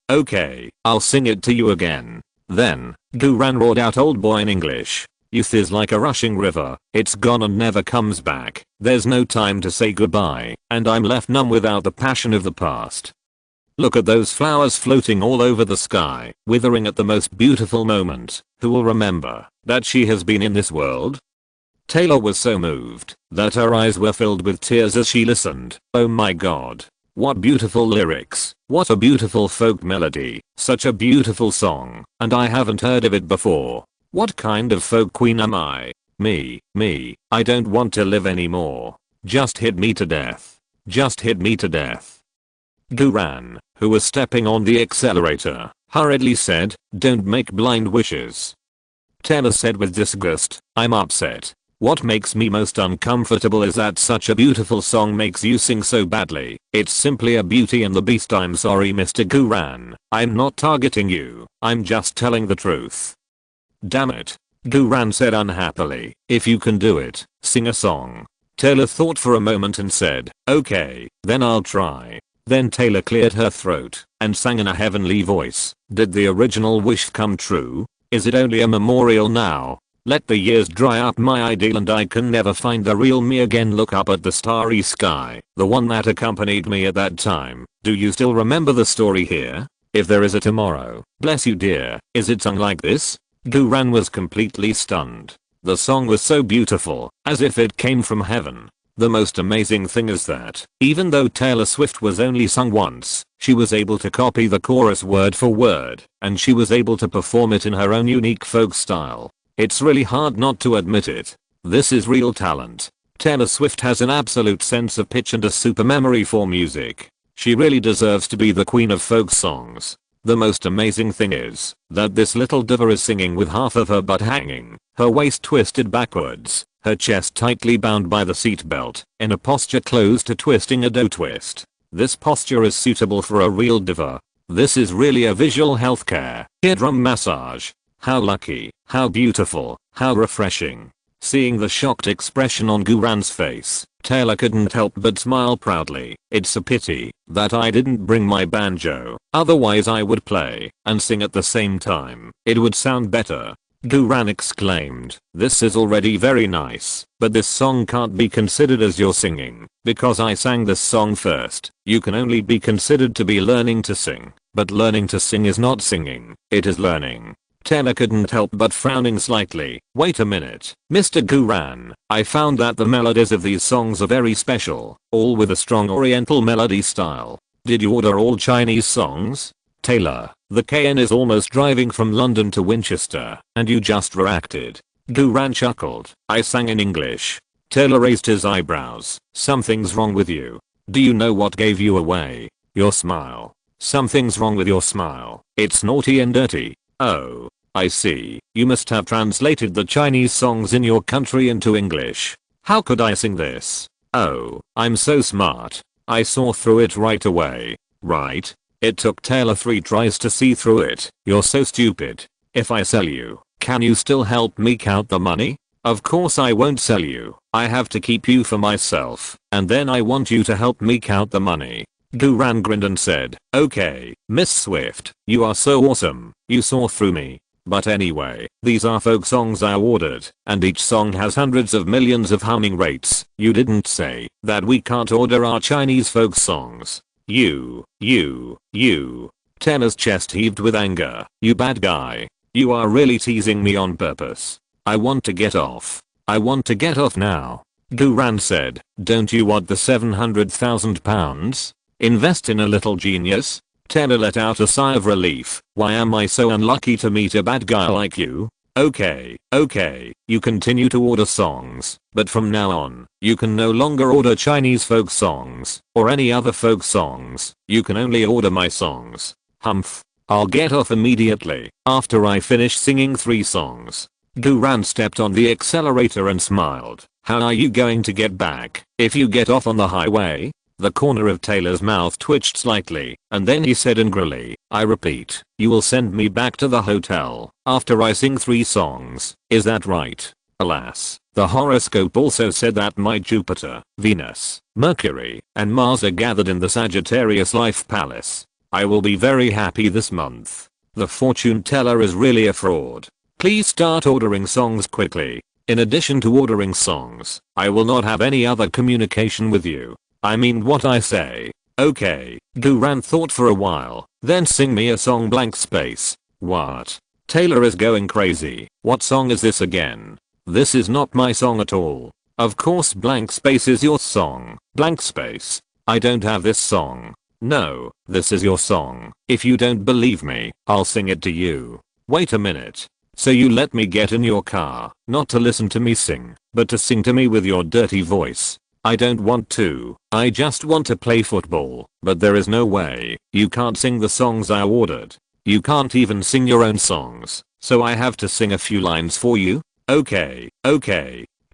I'll sing it to you again." Then, Guran roared out Old Boy in English. "Youth is like a rushing river. It's gone and never comes back. There's no time to say goodbye, and I'm left numb without the passion of the past. Look at those flowers floating all over the sky, withering at the most beautiful moment. Who will remember that she has been in this world?" Taylor was so moved that her eyes were filled with tears as she listened. Oh my God. What beautiful lyrics. What a beautiful folk melody. Such a beautiful song, and I haven't heard of it before. What kind of folk queen am I? Me, I don't want to live anymore. Just hit me to death. Just hit me to death." Guran, who was stepping on the accelerator, hurriedly said, "Don't make blind wishes." Taylor said with disgust, "I'm upset. What makes me most uncomfortable is that such a beautiful song makes you sing so badly. It's simply a Beauty and the Beast." "I'm sorry, Mr. Guran. I'm not targeting you. I'm just telling the truth." "Damn it," Guran said unhappily. "If you can do it, sing a song." Taylor thought for a moment and said, "Okay, then I'll try." Then Taylor cleared her throat and sang in a heavenly voice. "Did the original wish come true? Is it only a memorial now? Let the years dry up my ideal and I can never find the real me again. Look up at the starry sky, the one that accompanied me at that time. Do you still remember the story here? If there is a tomorrow, bless you dear, is it sung like this?" Guran was completely stunned. The song was so beautiful, as if it came from heaven. The most amazing thing is that, even though Taylor Swift was only sung once, she was able to copy the chorus word for word, and she was able to perform it in her own unique folk style. It's really hard not to admit it. This is real talent. Taylor Swift has an absolute sense of pitch and a super memory for music. She really deserves to be the queen of folk songs. The most amazing thing is that this little diva is singing with half of her butt hanging, her waist twisted backwards, her chest tightly bound by the seatbelt, in a posture close to twisting a dough twist. This posture is suitable for a real diva. This is really a visual healthcare eardrum massage. How lucky, how beautiful, how refreshing. Seeing the shocked expression on Guran's face, Taylor couldn't help but smile proudly. "It's a pity that I didn't bring my banjo, otherwise I would play and sing at the same time. It would sound better." Guran exclaimed, "This is already very nice, but this song can't be considered as your singing, because I sang this song first. You can only be considered to be learning to sing, but learning to sing is not singing, it is learning." Taylor couldn't help but frowning slightly. Wait a minute, Mr. Guran, I found that the melodies of these songs are very special, all with a strong oriental melody style. Did you order all Chinese songs? Taylor, the KN is almost driving from London to Winchester, and you just reacted. Guran chuckled. I sang in English. Taylor raised his eyebrows. Something's wrong with you. Do you know what gave you away? Your smile. Something's wrong with your smile. It's naughty and dirty. Oh, I see. You must have translated the Chinese songs in your country into English. How could I sing this? Oh, I'm so smart. I saw through it right away. Right? It took Taylor 3 tries to see through it. You're so stupid. If I sell you, can you still help me count the money? Of course I won't sell you. I have to keep you for myself, and then I want you to help me count the money. Guran grinned and said, okay, Miss Swift, you are so awesome. You saw through me. But anyway, these are folk songs I ordered, and each song has hundreds of millions of humming rates. You didn't say that we can't order our Chinese folk songs. You. Taylor's chest heaved with anger. You bad guy. You are really teasing me on purpose. I want to get off. I want to get off now. Guran said, don't you want the £700,000? Invest in a little genius? Taylor let out a sigh of relief. Why am I so unlucky to meet a bad guy like you? Okay, you continue to order songs, but from now on, you can no longer order Chinese folk songs, or any other folk songs. You can only order my songs. Humph. I'll get off immediately, after I finish singing 3 songs. Guran stepped on the accelerator and smiled. How are you going to get back, if you get off on the highway? The corner of Taylor's mouth twitched slightly, and then he said angrily, I repeat, you will send me back to the hotel, after I sing 3 songs, is that right? Alas, the horoscope also said that my Jupiter, Venus, Mercury, and Mars are gathered in the Sagittarius Life Palace. I will be very happy this month. The fortune teller is really a fraud. Please start ordering songs quickly. In addition to ordering songs, I will not have any other communication with you. I mean what I say. Okay. Guran thought for a while. Then sing me a song blank space. What? Taylor is going crazy. What song is this again? This is not my song at all. Of course blank space is your song. Blank space. I don't have this song. No, this is your song. If you don't believe me, I'll sing it to you. Wait a minute. So you let me get in your car, not to listen to me sing, but to sing to me with your dirty voice. I don't want to. I just want to play football. But there is no way. You can't sing the songs I ordered. You can't even sing your own songs. So I have to sing a few lines for you? Okay.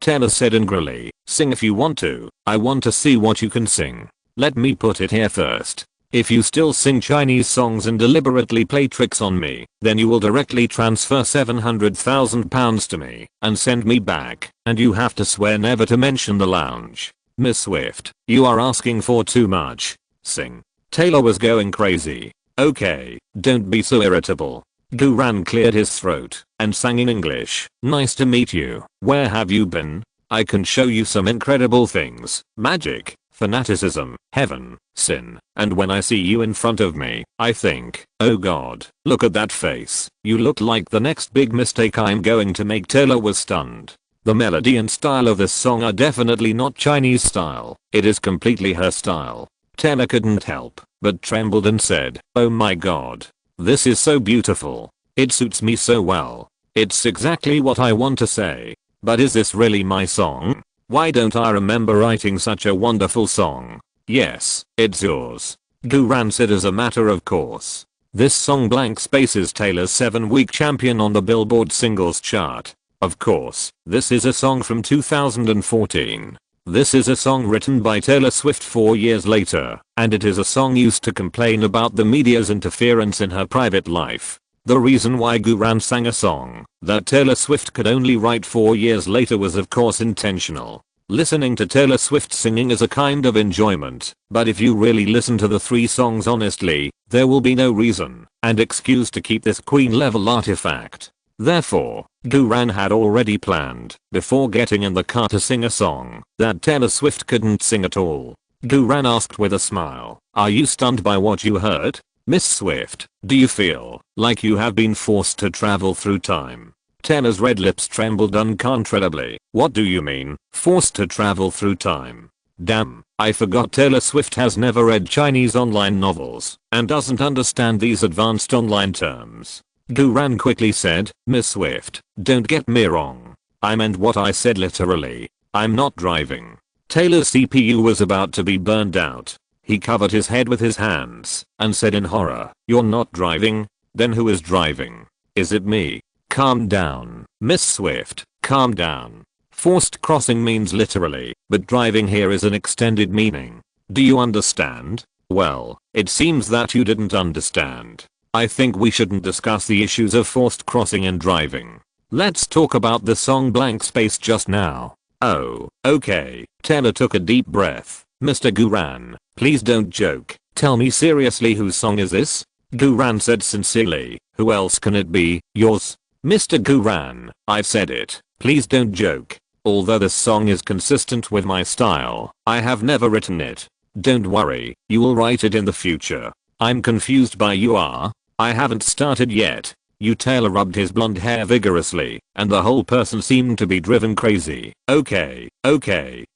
Taylor said angrily. Sing if you want to. I want to see what you can sing. Let me put it here first. If you still sing Chinese songs and deliberately play tricks on me, then you will directly transfer £700,000 to me and send me back, and you have to swear never to mention the lounge. Miss Swift, you are asking for too much. Sing. Taylor was going crazy. Okay, don't be so irritable. Guran cleared his throat and sang in English. Nice to meet you. Where have you been? I can show you some incredible things. Magic, fanaticism, heaven, sin, and when I see you in front of me, I think, oh god, look at that face. You look like the next big mistake I'm going to make. Taylor was stunned. The melody and style of this song are definitely not Chinese style. It is completely her style. Taylor couldn't help but trembled and said, oh my god. This is so beautiful. It suits me so well. It's exactly what I want to say. But is this really my song? Why don't I remember writing such a wonderful song? Yes, it's yours. Guran said as a matter of course. This song blank space is Taylor's 7-week champion on the Billboard singles chart. Of course, this is a song from 2014. This is a song written by Taylor Swift 4 years later, and it is a song used to complain about the media's interference in her private life. The reason why Guran sang a song that Taylor Swift could only write 4 years later was of course intentional. Listening to Taylor Swift singing is a kind of enjoyment, but if you really listen to the 3 songs honestly, there will be no reason and excuse to keep this queen level artifact. Therefore, Guran had already planned, before getting in the car to sing a song that Taylor Swift couldn't sing at all. Guran asked with a smile, are you stunned by what you heard? Miss Swift, do you feel like you have been forced to travel through time? Taylor's red lips trembled uncontrollably. What do you mean, forced to travel through time? Damn, I forgot Taylor Swift has never read Chinese online novels and doesn't understand these advanced online terms. Guran quickly said, Miss Swift, don't get me wrong. I meant what I said literally. I'm not driving. Taylor's CPU was about to be burned out. He covered his head with his hands and said in horror, You're not driving? Then who is driving? Is it me? Calm down, Miss Swift, calm down. Forced crossing means literally, but driving here is an extended meaning. Do you understand? Well, it seems that you didn't understand. I think we shouldn't discuss the issues of forced crossing and driving. Let's talk about the song Blank Space just now. Oh, okay. Taylor took a deep breath. Mr. Guran, please don't joke. Tell me seriously, whose song is this? Guran said sincerely. Who else can it be? Yours? Mr. Guran, I've said it. Please don't joke. Although this song is consistent with my style, I have never written it. Don't worry, you will write it in the future. I'm confused by you are. I haven't started yet. You. Taylor rubbed his blonde hair vigorously, and the whole person seemed to be driven crazy. Okay,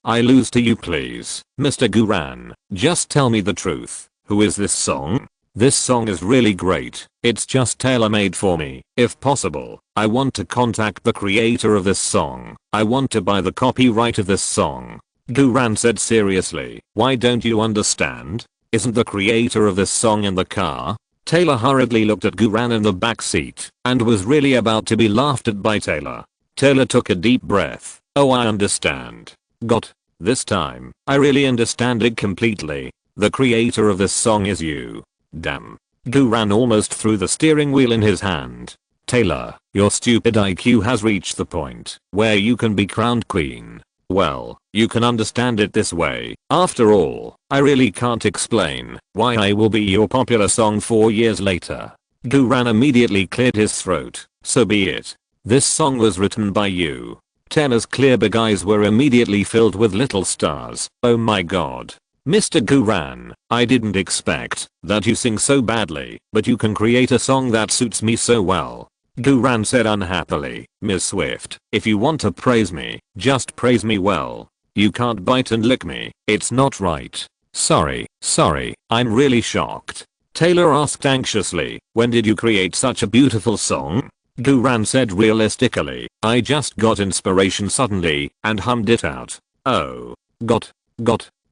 I lose to you please. Mr. Guran, just tell me the truth. Who is this song? This song is really great. It's just tailor-made for me. If possible, I want to contact the creator of this song. I want to buy the copyright of this song. Guran said seriously. Why don't you understand? Isn't the creator of this song in the car? Taylor hurriedly looked at Guran in the back seat and was really about to be laughed at by Taylor. Taylor took a deep breath. Oh, I understand. Got. This time, I really understand it completely. The creator of this song is you. Damn. Guran almost threw the steering wheel in his hand. Taylor, your stupid IQ has reached the point where you can be crowned queen. Well, you can understand it this way. After all, I really can't explain why I will be your popular song 4 years later. Guran immediately cleared his throat. So be it. This song was written by you. Taylor's clear big eyes were immediately filled with little stars. Oh my god. Mr. Guran, I didn't expect that you sing so badly, but you can create a song that suits me so well. Guran said unhappily. Miss Swift, if you want to praise me, just praise me well. You can't bite and lick me. It's not right. Sorry, I'm really shocked. Taylor asked anxiously, when did you create such a beautiful song? Guran said realistically, I just got inspiration suddenly and hummed it out. Oh. Got.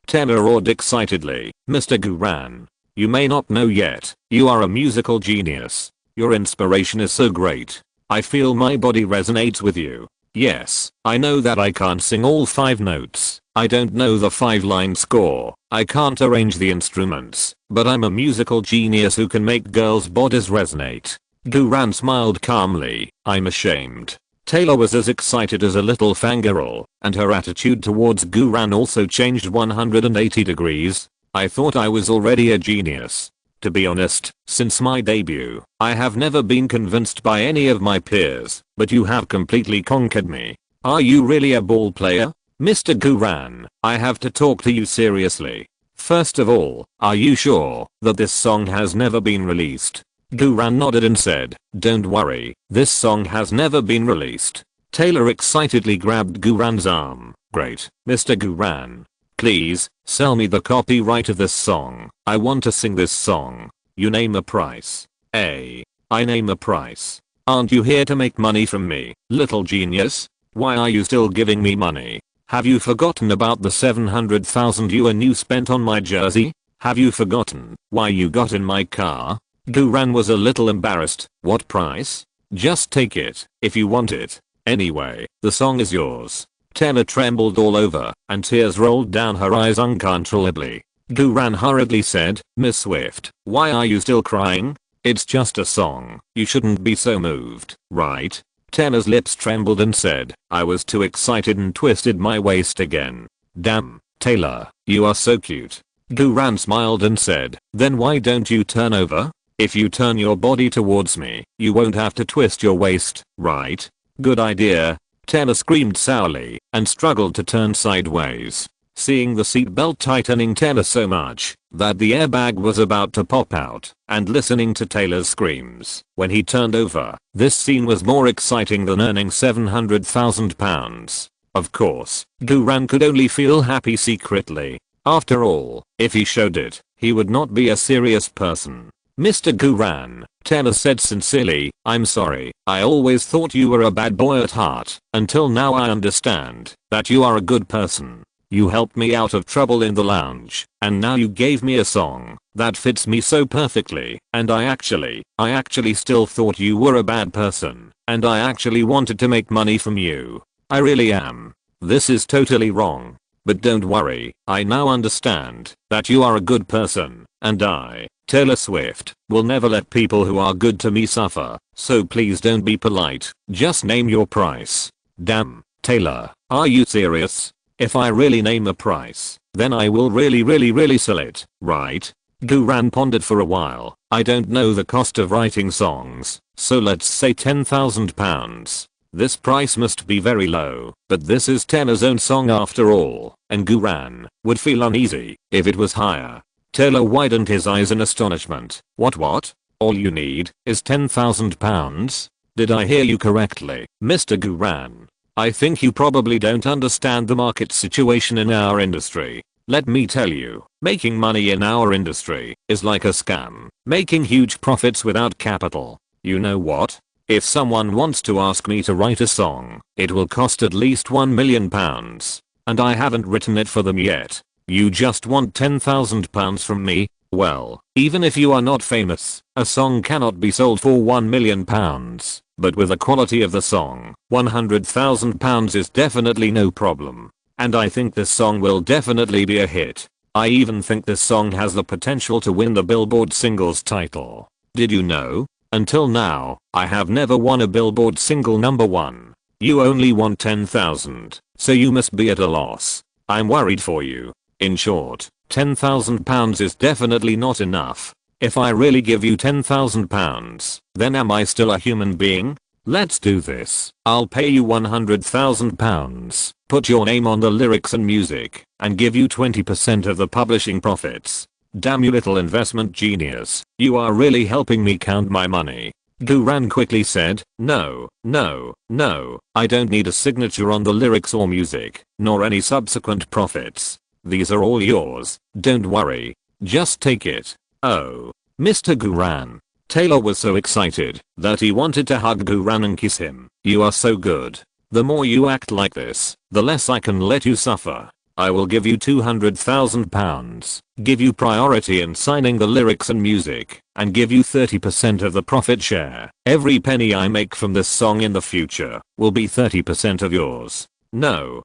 Taylor roared excitedly. Mr. Guran, you may not know yet, you are a musical genius. Your inspiration is so great. I feel my body resonates with you. Yes, I know that I can't sing all 5 notes. I don't know the 5-line score. I can't arrange the instruments. But I'm a musical genius who can make girls' bodies resonate. Guran smiled calmly. I'm ashamed. Taylor was as excited as a little fangirl, and her attitude towards Guran also changed 180 degrees. I thought I was already a genius. To be honest, since my debut, I have never been convinced by any of my peers, but you have completely conquered me. Are you really a ball player? Mr. Guran, I have to talk to you seriously. First of all, are you sure that this song has never been released? Guran nodded and said, don't worry, this song has never been released. Taylor excitedly grabbed Guran's arm. Great, Mr. Guran. Please, sell me the copyright of this song. I want to sing this song. You name a price. I name a price. Aren't you here to make money from me, little genius? Why are you still giving me money? Have you forgotten about the 700,000 yuan you spent on my jersey? Have you forgotten why you got in my car? Guran was a little embarrassed. What price? Just take it, if you want it. Anyway, the song is yours. Taylor trembled all over, and tears rolled down her eyes uncontrollably. Guran hurriedly said, Miss Swift, why are you still crying? It's just a song. You shouldn't be so moved, right? Taylor's lips trembled and said, I was too excited and twisted my waist again. Damn, Taylor, you are so cute. Guran smiled and said, then why don't you turn over? If you turn your body towards me, you won't have to twist your waist, right? Good idea. Taylor screamed sourly and struggled to turn sideways. seeing the seatbelt tightening Taylor so much that the airbag was about to pop out, and listening to Taylor's screams when he turned over. This scene was more exciting than earning £700,000. Of course, Guran could only feel happy secretly. After all, if he showed it, he would not be a serious person. Mr. Guran, Taylor said sincerely, I'm sorry, I always thought you were a bad boy at heart, until now I understand that you are a good person. You helped me out of trouble in the lounge, and now you gave me a song that fits me so perfectly, and I actually still thought you were a bad person, and I actually wanted to make money from you. I really am. This is totally wrong. But don't worry, I now understand that you are a good person, and I, Taylor Swift, will never let people who are good to me suffer, so please don't be polite, just name your price. Damn, Taylor, are you serious? If I really name a price, then I will really sell it, right? Guran pondered for a while. I don't know the cost of writing songs, so let's say £10,000. This price must be very low, but this is Taylor's own song after all, and Guran would feel uneasy if it was higher. Taylor widened his eyes in astonishment. What? All you need is £10,000? Did I hear you correctly, Mr. Guran? I think you probably don't understand the market situation in our industry. Let me tell you, making money in our industry is like a scam, making huge profits without capital. You know what? If someone wants to ask me to write a song, it will cost at least £1 million. And I haven't written it for them yet. You just want £10,000 from me? Well, even if you are not famous, a song cannot be sold for £1 million. But with the quality of the song, £100,000 is definitely no problem. And I think this song will definitely be a hit. I even think this song has the potential to win the Billboard singles title. Did you know? Until now, I have never won a Billboard single #1. You only want 10,000, so you must be at a loss. I'm worried for you. In short, £10,000 is definitely not enough. If I really give you £10,000, then am I still a human being? Let's do this. I'll pay you £100,000, put your name on the lyrics and music, and give you 20% of the publishing profits. Damn you little investment genius, you are really helping me count my money. Guran quickly said, no, I don't need a signature on the lyrics or music, nor any subsequent profits. These are all yours, don't worry. Just take it. Oh, Mr. Guran. Taylor was so excited that he wanted to hug Guran and kiss him. You are so good. The more you act like this, the less I can let you suffer. I will give you £200,000, give you priority in signing the lyrics and music, and give you 30% of the profit share. Every penny I make from this song in the future will be 30% of yours. No,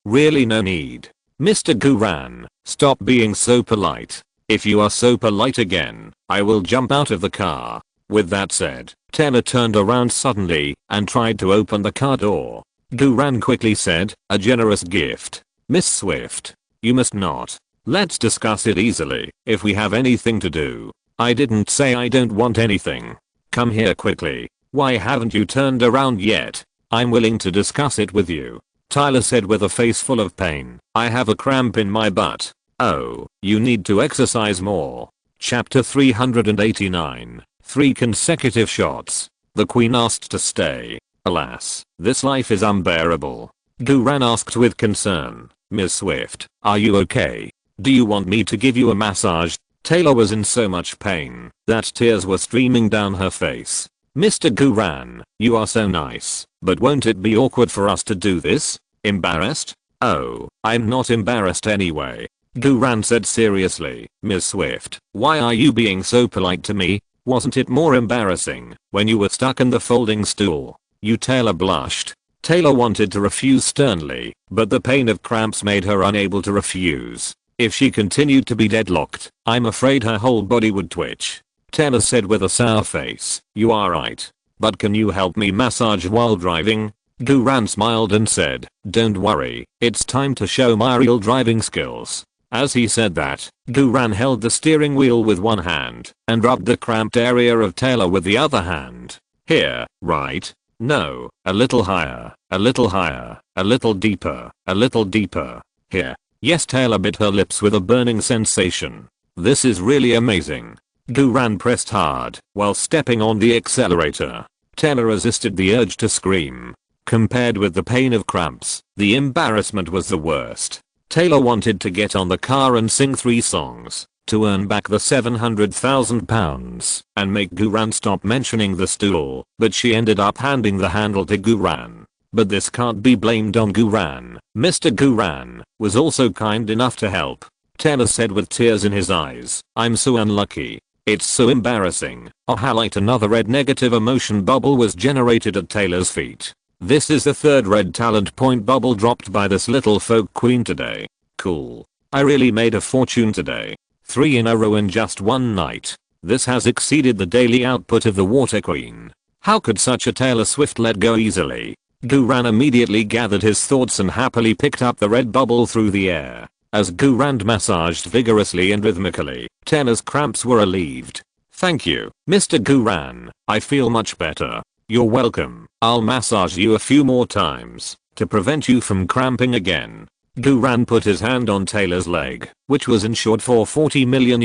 really no need. Mr. Guran, stop being so polite. If you are so polite again, I will jump out of the car. With that said, Taylor turned around suddenly and tried to open the car door. Guran quickly said, a generous gift. Miss Swift, you must not. Let's discuss it easily if we have anything to do. I didn't say I don't want anything. Come here quickly. Why haven't you turned around yet? I'm willing to discuss it with you. Tyler said with a face full of pain. I have a cramp in my butt. Oh, you need to exercise more. Chapter 389. 3 consecutive shots. The Queen asked to stay. Alas, this life is unbearable. Guran asked with concern. Ms. Swift, are you okay? Do you want me to give you a massage? Taylor was in so much pain that tears were streaming down her face. Mr. Guran, you are so nice, but won't it be awkward for us to do this? Embarrassed? Oh, I'm not embarrassed anyway. Guran said seriously. Ms. Swift, why are you being so polite to me? Wasn't it more embarrassing when you were stuck in the folding stool? Taylor blushed. Taylor wanted to refuse sternly, but the pain of cramps made her unable to refuse. If she continued to be deadlocked, I'm afraid her whole body would twitch. Taylor said with a sour face, you are right. But can you help me massage while driving? Guran smiled and said, don't worry, it's time to show my real driving skills. As he said that, Guran held the steering wheel with one hand and rubbed the cramped area of Taylor with the other hand. Here, right? No, a little higher, a little higher, a little deeper, a little deeper. Here. Yes, Taylor bit her lips with a burning sensation. This is really amazing. Guran pressed hard while stepping on the accelerator. Taylor resisted the urge to scream. Compared with the pain of cramps, the embarrassment was the worst. Taylor wanted to get on the car and sing 3 songs to earn back the £700,000 and make Guran stop mentioning the stool, but she ended up handing the handle to Guran. But this can't be blamed on Guran. Mr. Guran was also kind enough to help. Taylor said with tears in his eyes, "I'm so unlucky. It's so embarrassing." A highlight, another red negative emotion bubble was generated at Taylor's feet. This is the 3rd red talent point bubble dropped by this little folk queen today. Cool. I really made a fortune today. 3 in a row in just one night. This has exceeded the daily output of the water queen. How could such a Taylor Swift let go easily? Guran immediately gathered his thoughts and happily picked up the red bubble through the air. As Guran massaged vigorously and rhythmically, Taylor's cramps were relieved. "Thank you, Mr. Guran. I feel much better." "You're welcome. I'll massage you a few more times to prevent you from cramping again." Guran put his hand on Taylor's leg, which was insured for $40 million.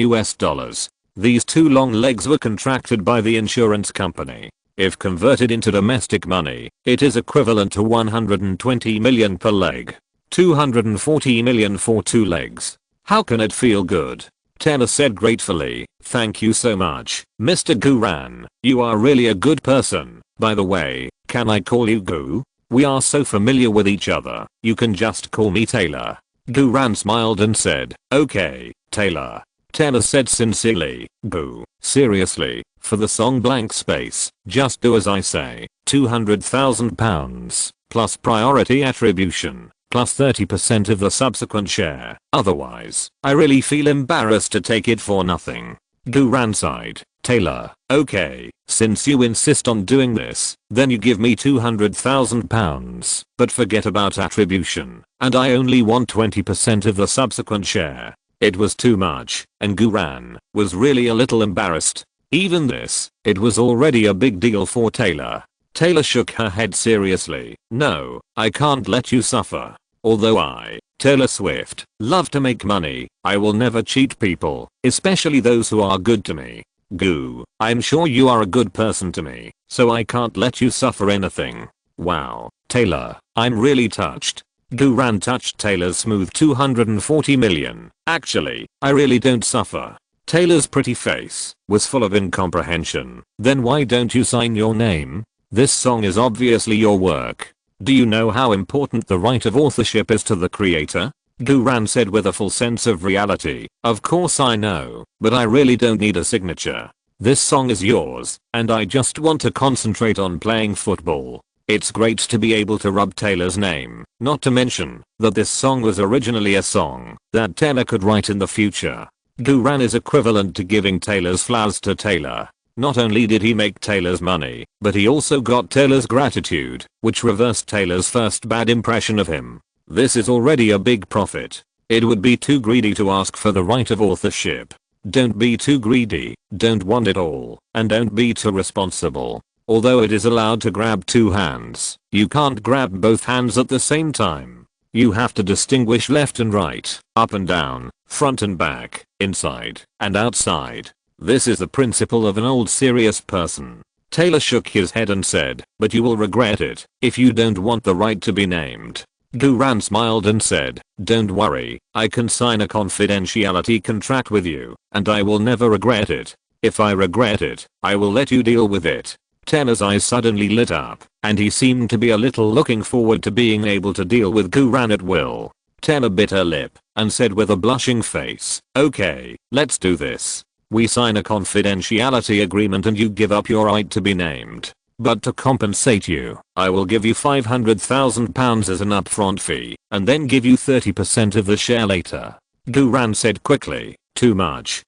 These 2 long legs were contracted by the insurance company. If converted into domestic money, it is equivalent to $120 million per leg. $240 million for 2 legs. How can it feel good? Taylor said gratefully, "Thank you so much, Mr. Guran. You are really a good person. By the way, can I call you Gu? We are so familiar with each other. You can just call me Taylor." Guran smiled and said, "Okay, Taylor." Taylor said sincerely, "Gu, seriously, for the song blank space, just do as I say. £200,000 plus priority attribution plus 30% of the subsequent share. Otherwise, I really feel embarrassed to take it for nothing." Guran sighed. "Taylor, okay, since you insist on doing this, then you give me £200,000, but forget about attribution, and I only want 20% of the subsequent share." It was too much, and Guran was really a little embarrassed. Even this, it was already a big deal for Taylor. Taylor shook her head seriously. "No, I can't let you suffer. Although I, Taylor Swift, love to make money, I will never cheat people, especially those who are good to me. Gu, I'm sure you are a good person to me, so I can't let you suffer anything." "Wow, Taylor, I'm really touched." Guran touched Taylor's smooth $240 million. "Actually, I really don't suffer." Taylor's pretty face was full of incomprehension. "Then why don't you sign your name? This song is obviously your work. Do you know how important the right of authorship is to the creator?" Guran said with a full sense of reality. "Of course I know, but I really don't need a signature. This song is yours, and I just want to concentrate on playing football." It's great to be able to rub Taylor's name, not to mention that this song was originally a song that Taylor could write in the future. Guran is equivalent to giving Taylor's flowers to Taylor. Not only did he make Taylor's money, but he also got Taylor's gratitude, which reversed Taylor's first bad impression of him. This is already a big profit. It would be too greedy to ask for the right of authorship. Don't be too greedy, don't want it all, and don't be too responsible. Although it is allowed to grab 2 hands, you can't grab both hands at the same time. You have to distinguish left and right, up and down, front and back, inside and outside. This is the principle of an old serious person. Taylor shook his head and said, "But you will regret it if you don't want the right to be named." Guran smiled and said, "Don't worry, I can sign a confidentiality contract with you, and I will never regret it. If I regret it, I will let you deal with it." Taylor's eyes suddenly lit up, and he seemed to be a little looking forward to being able to deal with Guran at will. Taylor bit her lip and said with a blushing face, "Okay, let's do this. We sign a confidentiality agreement and you give up your right to be named. But to compensate you, I will give you £500,000 as an upfront fee, and then give you 30% of the share later." Guran said quickly, "Too much,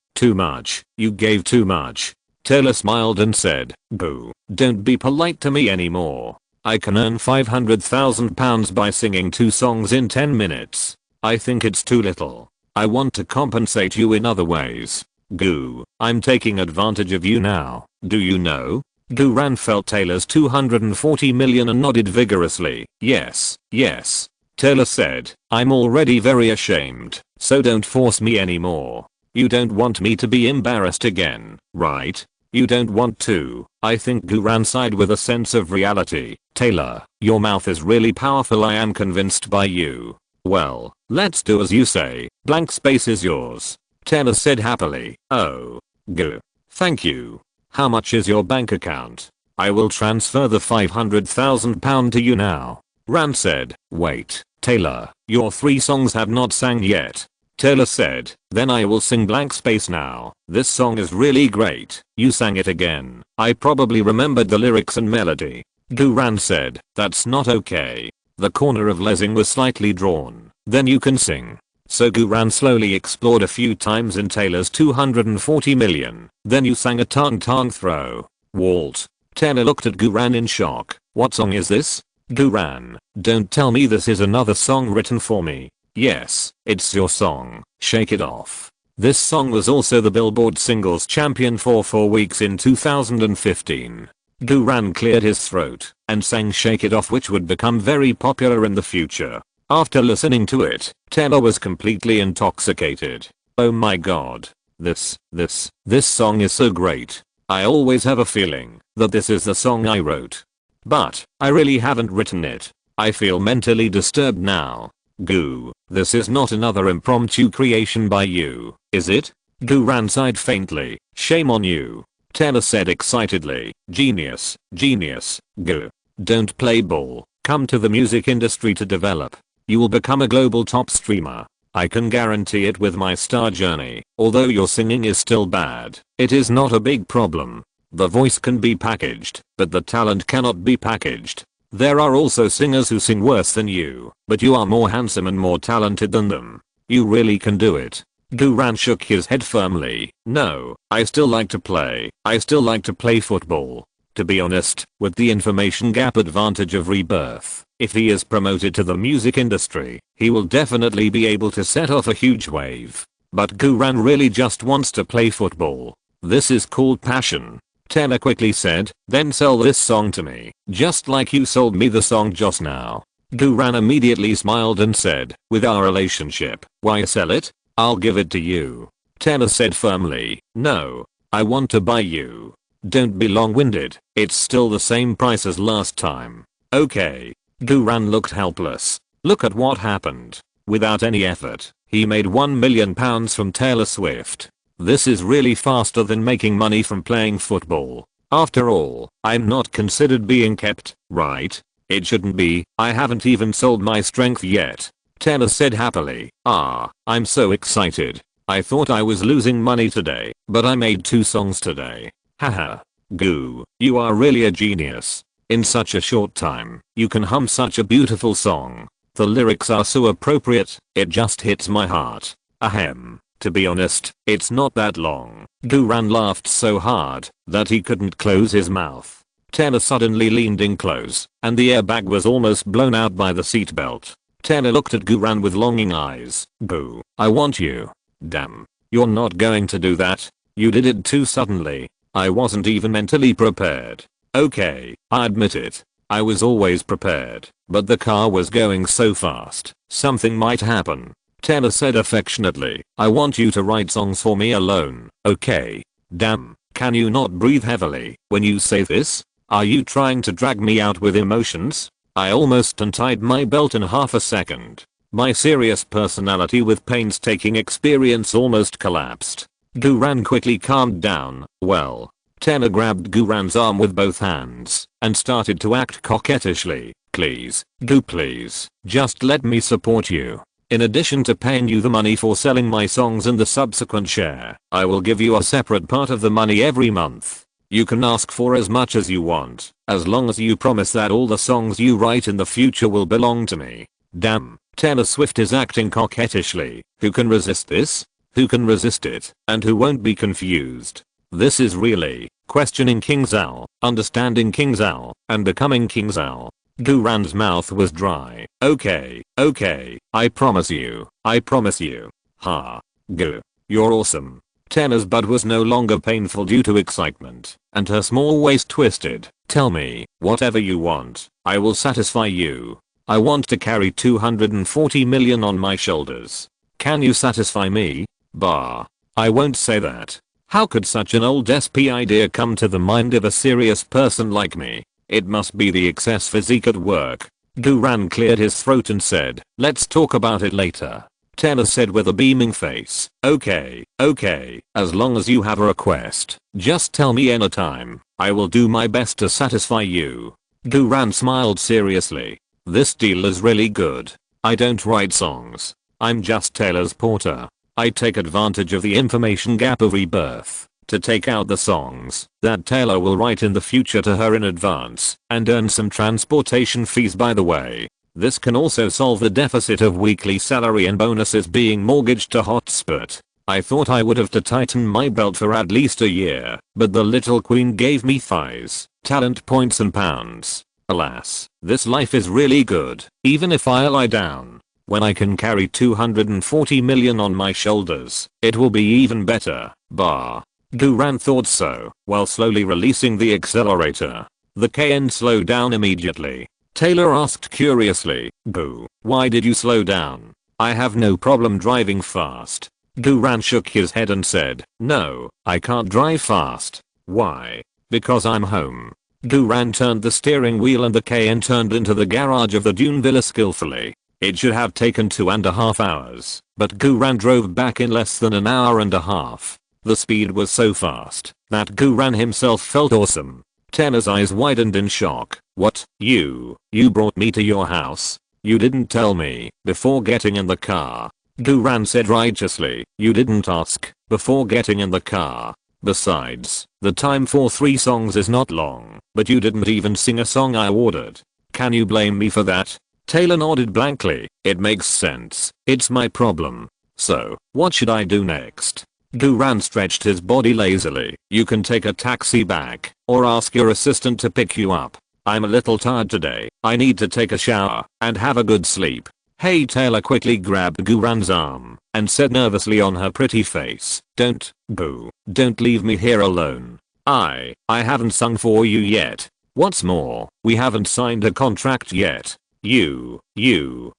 you gave too much." Taylor smiled and said, "Boo, don't be polite to me anymore. I can earn £500,000 by singing 2 songs in 10 minutes. I think it's too little. I want to compensate you in other ways. Gu, I'm taking advantage of you now, do you know?" Guran felt Taylor's 240 million and nodded vigorously. Yes, yes. Taylor said, I'm already very ashamed, so don't force me anymore. You don't want me to be embarrassed again, right? You don't want to. I think Guran sighed with a sense of reality. Taylor, your mouth is really powerful. I am convinced by you. Well, let's do as you say. Blank space is yours. Taylor said happily. Oh. Gu. Thank you. How much is your bank account? I will transfer the £500,000 to you now. Ran said. Wait, Taylor, your 3 songs have not sang yet. Taylor said, then I will sing blank space now. This song is really great. You sang it again. I probably remembered the lyrics and melody. Guran said, that's not okay. The corner of Lessing was slightly drawn. Then you can sing. So Guran slowly explored a few times in Taylor's 240 million. Then you sang a tongue throw. Walt. Taylor looked at Guran in shock. What song is this? Guran, don't tell me this is another song written for me. Yes, it's your song, Shake It Off. This song was also the Billboard Singles Champion for 4 weeks in 2015. Guran cleared his throat and sang Shake It Off, which would become very popular in the future. After listening to it, Taylor was completely intoxicated. Oh my god. This song is so great. I always have a feeling that this is the song I wrote. But I really haven't written it. I feel mentally disturbed now. Goo, this is not another impromptu creation by you, is it? Guran sighed faintly. Shame on you. Taylor said excitedly. Genius, genius, Goo. Don't play ball. Come to the music industry to develop. You will become a global top streamer. I can guarantee it with my star journey. Although your singing is still bad, it is not a big problem. The voice can be packaged, but the talent cannot be packaged. There are also singers who sing worse than you, but you are more handsome and more talented than them. You really can do it. Guran shook his head firmly. No, I still like to play. I still like to play football. To be honest, with the information gap advantage of Rebirth, if he is promoted to the music industry, he will definitely be able to set off a huge wave. But Guran really just wants to play football. This is called passion. Taylor quickly said, then sell this song to me, just like you sold me the song just now. Guran immediately smiled and said, with our relationship, why sell it? I'll give it to you. Taylor said firmly, no, I want to buy you. Don't be long-winded, it's still the same price as last time. Okay. Guran looked helpless. Look at what happened. Without any effort, he made £1 million from Taylor Swift. This is really faster than making money from playing football. After all, I'm not considered being kept, right? It shouldn't be. I haven't even sold my strength yet. Taylor said happily. I'm so excited. I thought I was losing money today, but I made 2 songs today. Haha. Goo, you are really a genius. In such a short time, you can hum such a beautiful song. The lyrics are so appropriate, it just hits my heart. Ahem. To be honest, it's not that long. Guran laughed so hard that he couldn't close his mouth. Taylor suddenly leaned in close, and the airbag was almost blown out by the seatbelt. Taylor looked at Guran with longing eyes. Goo, I want you. Damn. You're not going to do that. You did it too suddenly. I wasn't even mentally prepared. Okay, I admit it. I was always prepared, but the car was going so fast, something might happen. Taylor said affectionately, I want you to write songs for me alone, okay? Damn, can you not breathe heavily when you say this? Are you trying to drag me out with emotions? I almost untied my belt in half a second. My serious personality with painstaking experience almost collapsed. Guran quickly calmed down. Well. Taylor grabbed Guran's arm with both hands and started to act coquettishly. Please, Gu, please, just let me support you. In addition to paying you the money for selling my songs and the subsequent share, I will give you a separate part of the money every month. You can ask for as much as you want, as long as you promise that all the songs you write in the future will belong to me. Damn, Taylor Swift is acting coquettishly. Who can resist this? Who can resist it, and who won't be confused? This is really questioning King Zal, understanding King Zal, and becoming King Zal. Guran's mouth was dry. Okay, I promise you. Ha. Gu. You're awesome. Taylor's butt was no longer painful due to excitement, and her small waist twisted. Tell me, whatever you want, I will satisfy you. I want to carry 240 million on my shoulders. Can you satisfy me? Bah. I won't say that. How could such an old SP idea come to the mind of a serious person like me? It must be the excess physique at work. Duran cleared his throat and said, let's talk about it later. Taylor said with a beaming face, okay, as long as you have a request, just tell me anytime. I will do my best to satisfy you. Duran smiled seriously. This deal is really good. I don't write songs. I'm just Taylor's porter. I take advantage of the information gap of Rebirth to take out the songs that Taylor will write in the future to her in advance and earn some transportation fees by the way. This can also solve the deficit of weekly salary and bonuses being mortgaged to Hotspot. I thought I would have to tighten my belt for at least a year, but the little queen gave me thighs, talent points and pounds. Alas, this life is really good, even if I lie down. When I can carry 240 million on my shoulders, it will be even better. Bah. Duran thought so, while slowly releasing the accelerator. The KN slowed down immediately. Taylor asked curiously, boo, why did you slow down? I have no problem driving fast. Duran shook his head and said, no, I can't drive fast. Why? Because I'm home. Duran turned the steering wheel and the KN turned into the garage of the Dune Villa skillfully. It should have taken 2.5 hours, but Duran drove back in less than an hour and a half. The speed was so fast that Duran himself felt awesome. Taylor's eyes widened in shock. What? You brought me to your house? You didn't tell me before getting in the car. Duran said righteously, you didn't ask before getting in the car. Besides, the time for 3 songs is not long, but you didn't even sing a song I ordered. Can you blame me for that? Taylor nodded blankly. It makes sense. It's my problem. So, what should I do next? Duran stretched his body lazily. You can take a taxi back, or ask your assistant to pick you up. I'm a little tired today. I need to take a shower and have a good sleep. Hey, Taylor quickly grabbed Duran's arm and said nervously on her pretty face, don't leave me here alone. I haven't sung for you yet. What's more, we haven't signed a contract yet. You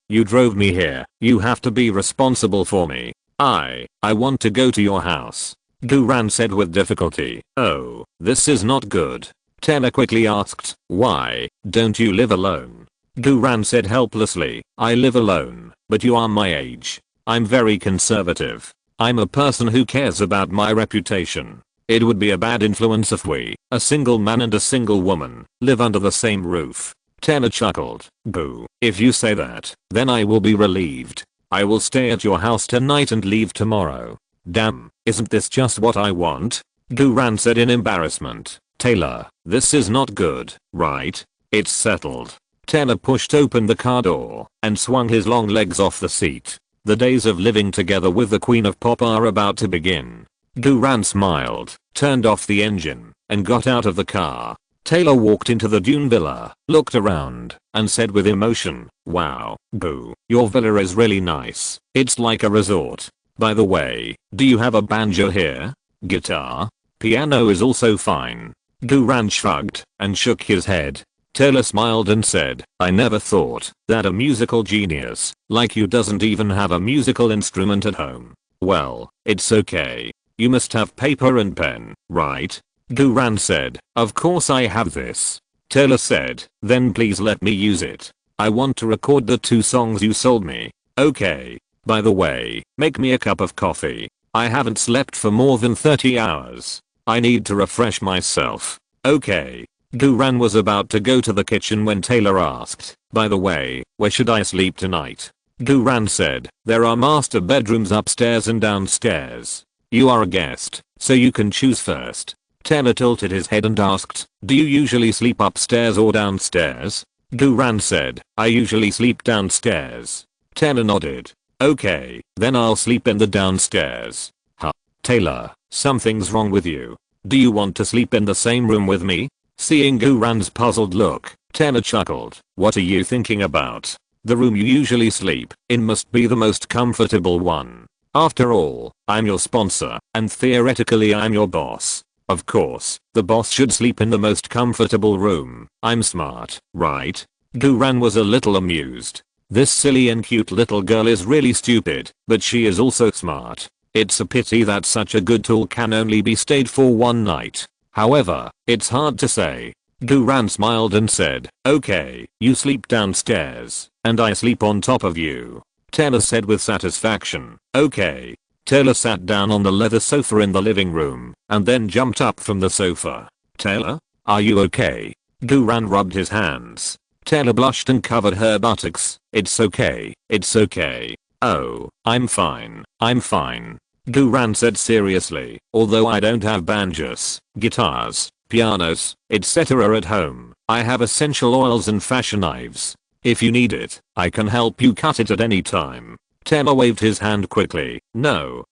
drove me here. You have to be responsible for me. I want to go to your house. Duran said with difficulty. Oh, this is not good. Taylor quickly asked, why don't you live alone? Duran said helplessly, I live alone, but you are my age. I'm very conservative. I'm a person who cares about my reputation. It would be a bad influence if we, a single man and a single woman, live under the same roof. Taylor chuckled. Boo. If you say that, then I will be relieved. I will stay at your house tonight and leave tomorrow. Damn, isn't this just what I want? Duran said in embarrassment. Taylor, this is not good, right? It's settled. Taylor pushed open the car door and swung his long legs off the seat. The days of living together with the Queen of Pop are about to begin. Duran smiled, turned off the engine, and got out of the car. Taylor walked into the Dune Villa, looked around, and said with emotion, wow, boo, your villa is really nice. It's like a resort. By the way, do you have a banjo here? Guitar? Piano is also fine. Duran shrugged and shook his head. Taylor smiled and said, I never thought that a musical genius like you doesn't even have a musical instrument at home. Well, it's okay. You must have paper and pen, right? Duran said, of course I have this. Taylor said, then please let me use it. I want to record the 2 songs you sold me. Okay. By the way, make me a cup of coffee. I haven't slept for more than 30 hours. I need to refresh myself. Okay. Duran was about to go to the kitchen when Taylor asked, by the way, where should I sleep tonight? Duran said, there are master bedrooms upstairs and downstairs. You are a guest, so you can choose first. Taylor tilted his head and asked, do you usually sleep upstairs or downstairs? Duran said, I usually sleep downstairs. Taylor nodded. Okay, then I'll sleep in the downstairs. Huh. Taylor, something's wrong with you. Do you want to sleep in the same room with me? Seeing Duran's puzzled look, Taylor chuckled. What are you thinking about? The room you usually sleep in must be the most comfortable one. After all, I'm your sponsor, and theoretically I'm your boss. Of course, the boss should sleep in the most comfortable room. I'm smart, right? Guran was a little amused. This silly and cute little girl is really stupid, but she is also smart. It's a pity that such a good tool can only be stayed for one night. However, it's hard to say. Guran smiled and said, okay, you sleep downstairs, and I sleep on top of you. Taylor said with satisfaction, okay. Taylor sat down on the leather sofa in the living room, and then jumped up from the sofa. Taylor? Are you okay? Guran rubbed his hands. Taylor blushed and covered her buttocks. It's okay, it's okay. Oh, I'm fine, I'm fine. Guran said seriously, although I don't have banjos, guitars, pianos, etc. at home, I have essential oils and fashion knives. If you need it, I can help you cut it at any time. Taylor waved his hand quickly. No,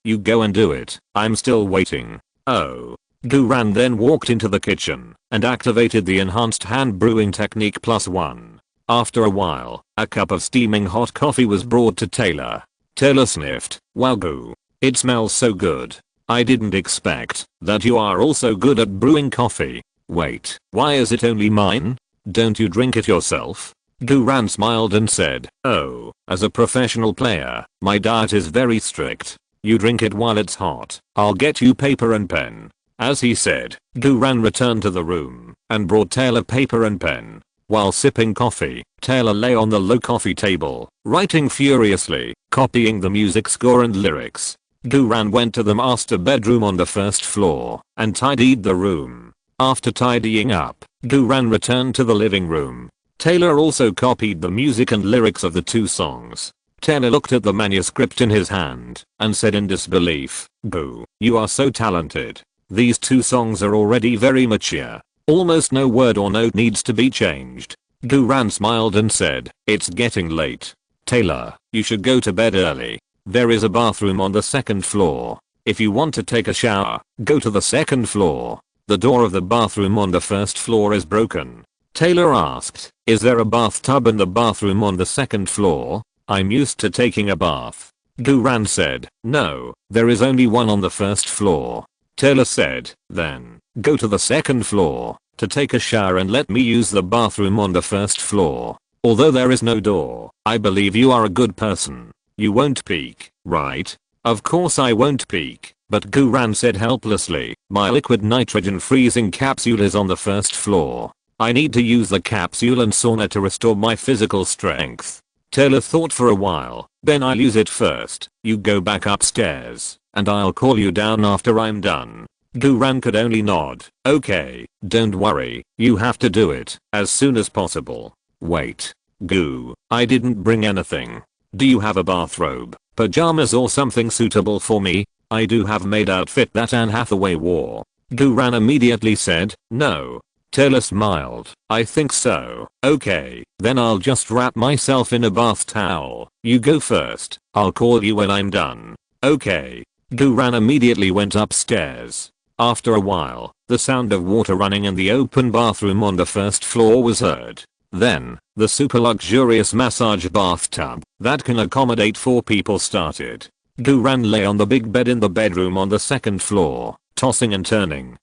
you go and do it. I'm still waiting. Oh. Guran then walked into the kitchen and activated the enhanced hand brewing technique +1. After a while, a cup of steaming hot coffee was brought to Taylor. Taylor sniffed. Wow goo. It smells so good. I didn't expect that you are also good at brewing coffee. Wait, why is it only mine? Don't you drink it yourself? Guran smiled and said, oh, as a professional player, my diet is very strict. You drink it while it's hot. I'll get you paper and pen. As he said, Guran returned to the room and brought Taylor paper and pen. While sipping coffee, Taylor lay on the low coffee table, writing furiously, copying the music score and lyrics. Guran went to the master bedroom on the first floor and tidied the room. After tidying up, Guran returned to the living room. Taylor also copied the music and lyrics of the two songs. Taylor looked at the manuscript in his hand and said in disbelief, Goo, you are so talented. These two songs are already very mature. Almost no word or note needs to be changed. Guran smiled and said, it's getting late. Taylor, you should go to bed early. There is a bathroom on the second floor. If you want to take a shower, go to the second floor. The door of the bathroom on the first floor is broken. Taylor asked, is there a bathtub in the bathroom on the second floor? I'm used to taking a bath. Guran said, no, there is only one on the first floor. Taylor said, then, go to the second floor to take a shower and let me use the bathroom on the first floor. Although there is no door, I believe you are a good person. You won't peek, right? Of course I won't peek, but Guran said helplessly, my liquid nitrogen freezing capsule is on the first floor. I need to use the capsule and sauna to restore my physical strength. Taylor thought for a while, then I'll use it first. You go back upstairs, and I'll call you down after I'm done. Guran could only nod. Okay, don't worry, you have to do it as soon as possible. Wait. Goo, I didn't bring anything. Do you have a bathrobe, pajamas or something suitable for me? I do have maid outfit that Anne Hathaway wore. Guran immediately said, no. Taylor smiled. I think so. Okay, then I'll just wrap myself in a bath towel. You go first. I'll call you when I'm done. Okay. Guran immediately went upstairs. After a while, the sound of water running in the open bathroom on the first floor was heard. Then, the super luxurious massage bathtub that can accommodate 4 people started. Guran lay on the big bed in the bedroom on the second floor, tossing and turning,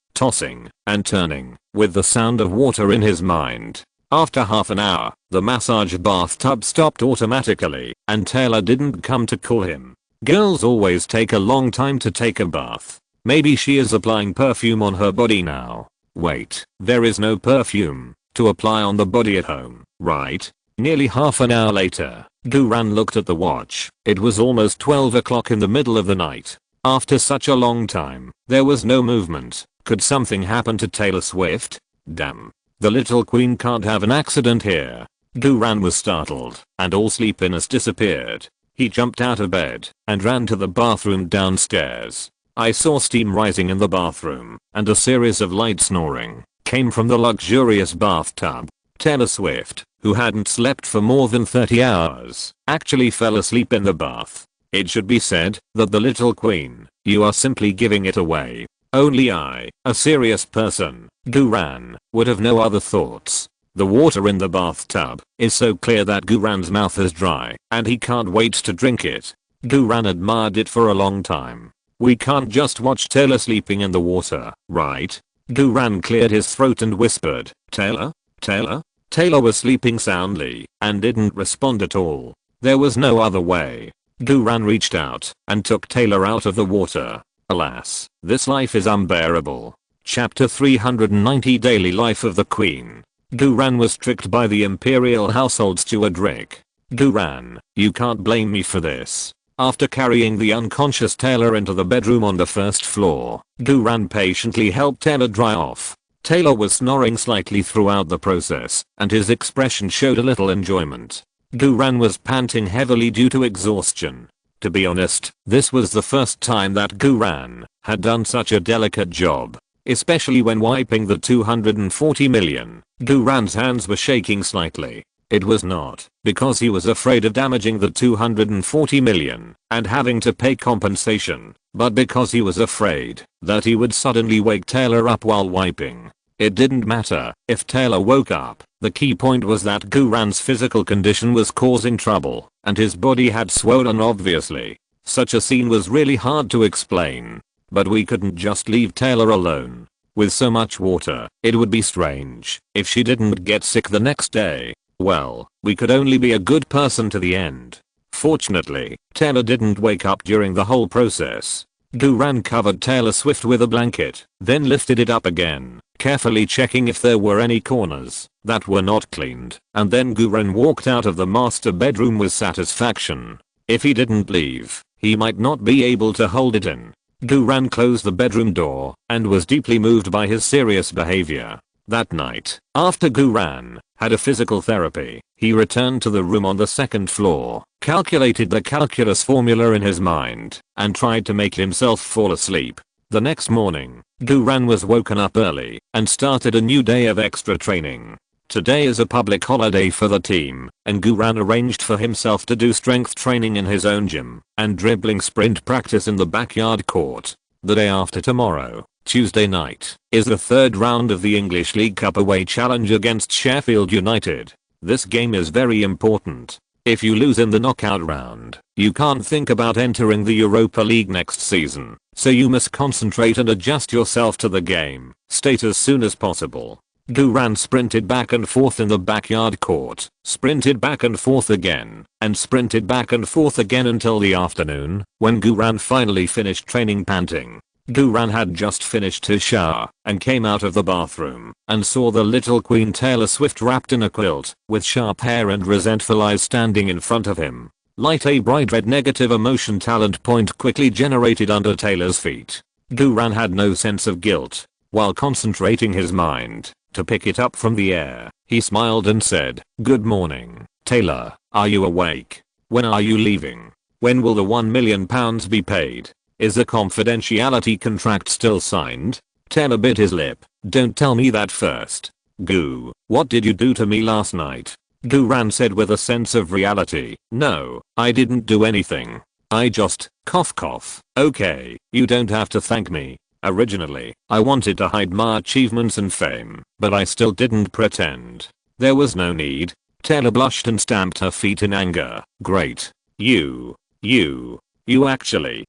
with the sound of water in his mind. After half an hour, the massage bathtub stopped automatically, and Taylor didn't come to call him. Girls always take a long time to take a bath. Maybe she is applying perfume on her body now. Wait, there is no perfume to apply on the body at home, right? Nearly half an hour later, Guran looked at the watch. It was almost 12 o'clock in the middle of the night. After such a long time, there was no movement. Could something happen to Taylor Swift? Damn. The little queen can't have an accident here. Guran was startled, and all sleepiness disappeared. He jumped out of bed and ran to the bathroom downstairs. I saw steam rising in the bathroom, and a series of light snoring came from the luxurious bathtub. Taylor Swift, who hadn't slept for more than 30 hours, actually fell asleep in the bath. It should be said that the little queen, you are simply giving it away. Only I, a serious person, Guran, would have no other thoughts. The water in the bathtub is so clear that Guran's mouth is dry, and he can't wait to drink it. Duran admired it for a long time. We can't just watch Taylor sleeping in the water, right? Duran cleared his throat and whispered, Taylor? Taylor? Taylor was sleeping soundly and didn't respond at all. There was no other way. Duran reached out and took Taylor out of the water. Alas, this life is unbearable. Chapter 390 Daily Life of the Queen. Duran was tricked by the Imperial household steward Rick. Duran, you can't blame me for this. After carrying the unconscious Taylor into the bedroom on the first floor, Duran patiently helped Taylor dry off. Taylor was snoring slightly throughout the process, and his expression showed a little enjoyment. Duran was panting heavily due to exhaustion. To be honest, this was the first time that Duran had done such a delicate job. Especially when wiping the 240 million. Duran's hands were shaking slightly. It was not because he was afraid of damaging the 240 million and having to pay compensation, but because he was afraid that he would suddenly wake Taylor up while wiping. It didn't matter if Taylor woke up. The key point was that Duran's physical condition was causing trouble, and his body had swollen obviously. Such a scene was really hard to explain. But we couldn't just leave Taylor alone. With so much water, it would be strange if she didn't get sick the next day. Well, we could only be a good person to the end. Fortunately, Taylor didn't wake up during the whole process. Duran covered Taylor Swift with a blanket, then lifted it up again, carefully checking if there were any corners that were not cleaned, and then Duran walked out of the master bedroom with satisfaction. If he didn't leave, he might not be able to hold it in. Duran closed the bedroom door and was deeply moved by his serious behavior. That night, after Duran had a physical therapy, he returned to the room on the second floor, calculated the calculus formula in his mind, and tried to make himself fall asleep. The next morning, Duran was woken up early and started a new day of extra training. Today is a public holiday for the team, and Duran arranged for himself to do strength training in his own gym and dribbling sprint practice in the backyard court. The day after tomorrow, Tuesday night, is the third round of the English League Cup away challenge against Sheffield United. This game is very important. If you lose in the knockout round, you can't think about entering the Europa League next season, so you must concentrate and adjust yourself to the game state as soon as possible. Duran sprinted back and forth in the backyard court, sprinted back and forth again, and sprinted back and forth again until the afternoon, when Duran finally finished training panting. Duran had just finished his shower and came out of the bathroom and saw the little Queen Taylor Swift wrapped in a quilt with sharp hair and resentful eyes standing in front of him. Light a bright red negative emotion talent point quickly generated under Taylor's feet. Duran had no sense of guilt. While concentrating his mind to pick it up from the air, he smiled and said, "Good morning, Taylor. Are you awake? When are you leaving? When will the £1 million be paid? Is the confidentiality contract still signed?" Taylor bit his lip. "Don't tell me that first. Goo, what did you do to me last night?" Duran said with a sense of reality. "No, I didn't do anything. I just, cough cough. Okay, you don't have to thank me. Originally, I wanted to hide my achievements and fame, but I still didn't pretend. There was no need." Taylor blushed and stamped her feet in anger. "Great. You actually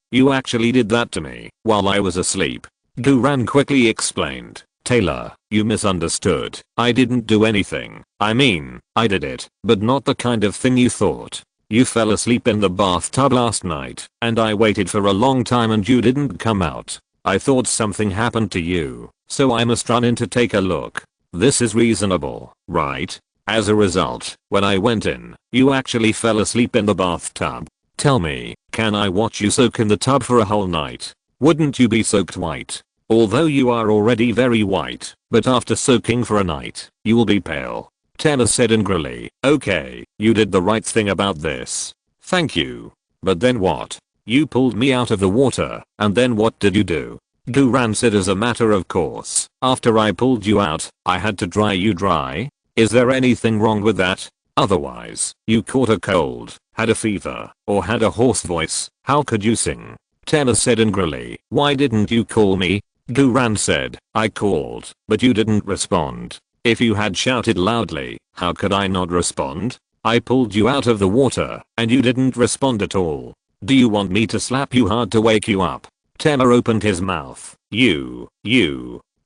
did that to me while I was asleep." Duran quickly explained. "Taylor, you misunderstood. I didn't do anything. I mean, I did it, but not the kind of thing you thought. You fell asleep in the bathtub last night, and I waited for a long time and you didn't come out. I thought something happened to you, so I must run in to take a look. This is reasonable, right? As a result, when I went in, you actually fell asleep in the bathtub. Tell me, can I watch you soak in the tub for a whole night? Wouldn't you be soaked white? Although you are already very white, but after soaking for a night, you will be pale." Taylor said angrily. "Okay, you did the right thing about this. Thank you. But then what? You pulled me out of the water, and then what did you do?" Duran said, "As a matter of course, after I pulled you out, I had to dry you dry. Is there anything wrong with that? Otherwise, you caught a cold, had a fever, or had a hoarse voice, how could you sing?" Taylor said angrily. "Why didn't you call me?" Duran said, "I called, but you didn't respond. If you had shouted loudly, how could I not respond? I pulled you out of the water, and you didn't respond at all." Do you want me to slap you hard to wake you up? Taylor opened his mouth. You.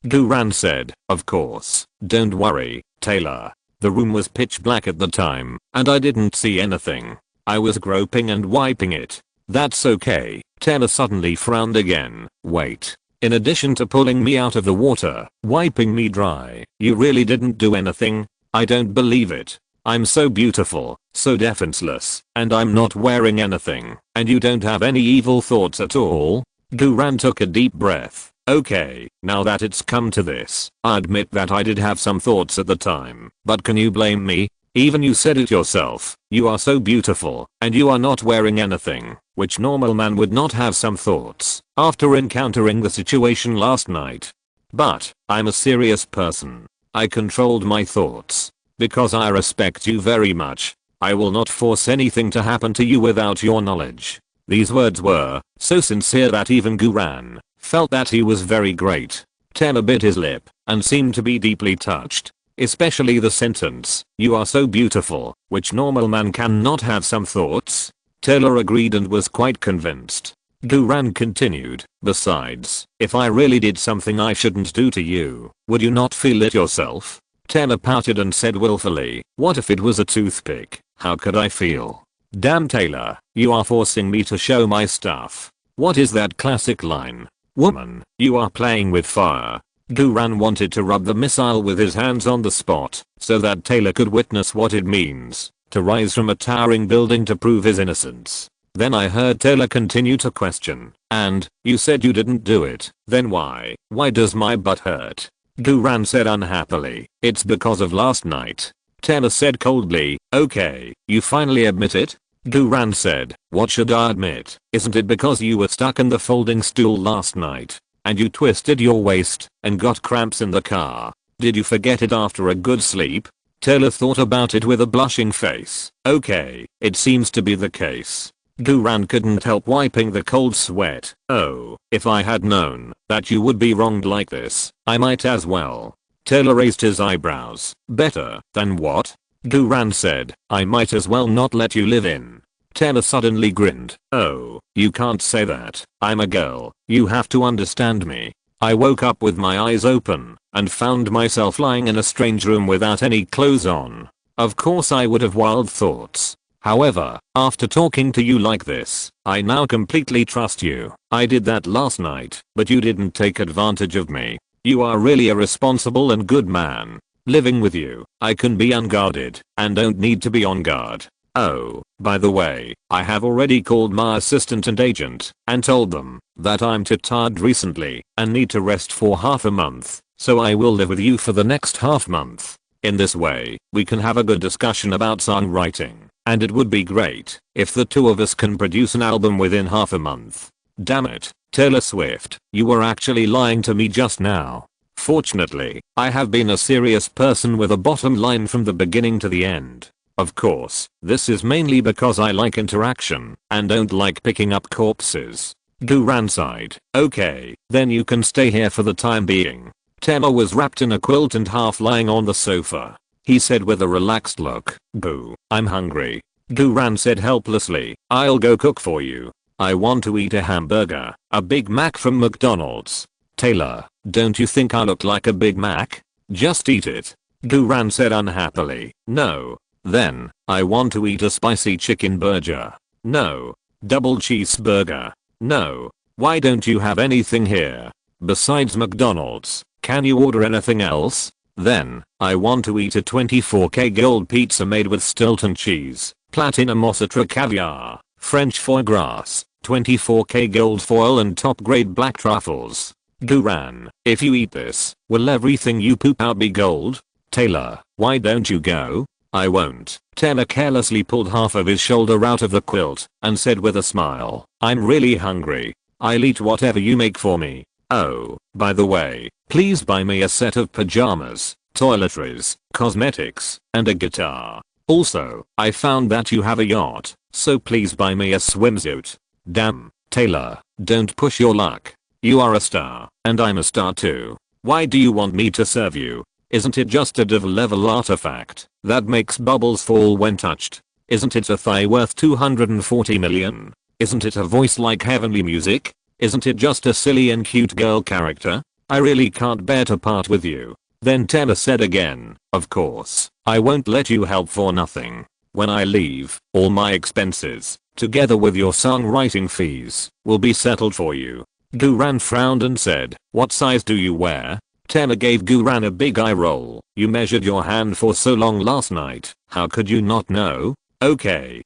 Duran said, of course. Don't worry, Taylor. The room was pitch black at the time, and I didn't see anything. I was groping and wiping it. That's okay. Taylor suddenly frowned again. Wait. In addition to pulling me out of the water, wiping me dry, you really didn't do anything? I don't believe it. I'm so beautiful, so defenseless, and I'm not wearing anything, and you don't have any evil thoughts at all? Duran took a deep breath. Okay, now that it's come to this, I admit that I did have some thoughts at the time, but can you blame me? Even you said it yourself, you are so beautiful, and you are not wearing anything, which normal man would not have some thoughts, after encountering the situation last night. But, I'm a serious person. I controlled my thoughts. Because I respect you very much, I will not force anything to happen to you without your knowledge. These words were so sincere that even Duran felt that he was very great. Taylor bit his lip and seemed to be deeply touched. Especially the sentence, you are so beautiful, which normal man cannot have some thoughts. Taylor agreed and was quite convinced. Duran continued, besides, if I really did something I shouldn't do to you, would you not feel it yourself? Taylor pouted and said willfully, what if it was a toothpick? How could I feel? Damn Taylor, you are forcing me to show my stuff. What is that classic line? Woman, you are playing with fire. Duran wanted to rub the missile with his hands on the spot, so that Taylor could witness what it means to rise from a towering building to prove his innocence. Then I heard Taylor continue to question, and, you said you didn't do it, then why? Why does my butt hurt? Duran said unhappily, it's because of last night. Taylor said coldly, okay, you finally admit it? Duran said, what should I admit? Isn't it because you were stuck in the folding stool last night? And you twisted your waist and got cramps in the car. Did you forget it after a good sleep? Taylor thought about it with a blushing face. Okay, it seems to be the case. Duran couldn't help wiping the cold sweat. Oh, if I had known that you would be wronged like this, I might as well. Taylor raised his eyebrows. Better than what? Duran said, I might as well not let you live in. Taylor suddenly grinned. Oh, you can't say that. I'm a girl. You have to understand me. I woke up with my eyes open and found myself lying in a strange room without any clothes on. Of course I would have wild thoughts. However, after talking to you like this, I now completely trust you. I did that last night, but you didn't take advantage of me. You are really a responsible and good man. Living with you, I can be unguarded and don't need to be on guard. Oh, by the way, I have already called my assistant and agent and told them that I'm too tired recently and need to rest for half a month, so I will live with you for the next half month. In this way, we can have a good discussion about songwriting, and it would be great if the two of us can produce an album within half a month. Damn it, Taylor Swift, you were actually lying to me just now. Fortunately, I have been a serious person with a bottom line from the beginning to the end. Of course, this is mainly because I like interaction and don't like picking up corpses. Duran sighed. Okay, then you can stay here for the time being. Taylor was wrapped in a quilt and half lying on the sofa. He said with a relaxed look, boo, I'm hungry. Duran said helplessly, I'll go cook for you. I want to eat a hamburger, a Big Mac from McDonald's. Taylor, don't you think I look like a Big Mac? Just eat it. Duran said unhappily. No. Then, I want to eat a spicy chicken burger. No. Double cheeseburger. No. Why don't you have anything here? Besides McDonald's, can you order anything else? Then, I want to eat a 24K gold pizza made with Stilton cheese, platinum ossatra caviar, French foie gras, 24K gold foil and top grade black truffles. Duran, if you eat this, will everything you poop out be gold? Taylor, why don't you go? I won't. Taylor carelessly pulled half of his shoulder out of the quilt and said with a smile, I'm really hungry. I'll eat whatever you make for me. Oh, by the way, please buy me a set of pajamas, toiletries, cosmetics, and a guitar. Also, I found that you have a yacht, so please buy me a swimsuit. Damn, Taylor, don't push your luck. You are a star, and I'm a star too. Why do you want me to serve you? Isn't it just a div level artifact that makes bubbles fall when touched? Isn't it a thigh worth 240 million? Isn't it a voice like heavenly music? Isn't it just a silly and cute girl character? I really can't bear to part with you. Then Taylor said again, of course, I won't let you help for nothing. When I leave, all my expenses, together with your songwriting fees, will be settled for you. Guran frowned and said, what size do you wear? Taylor gave Guran a big eye roll. You measured your hand for so long last night, how could you not know? Okay,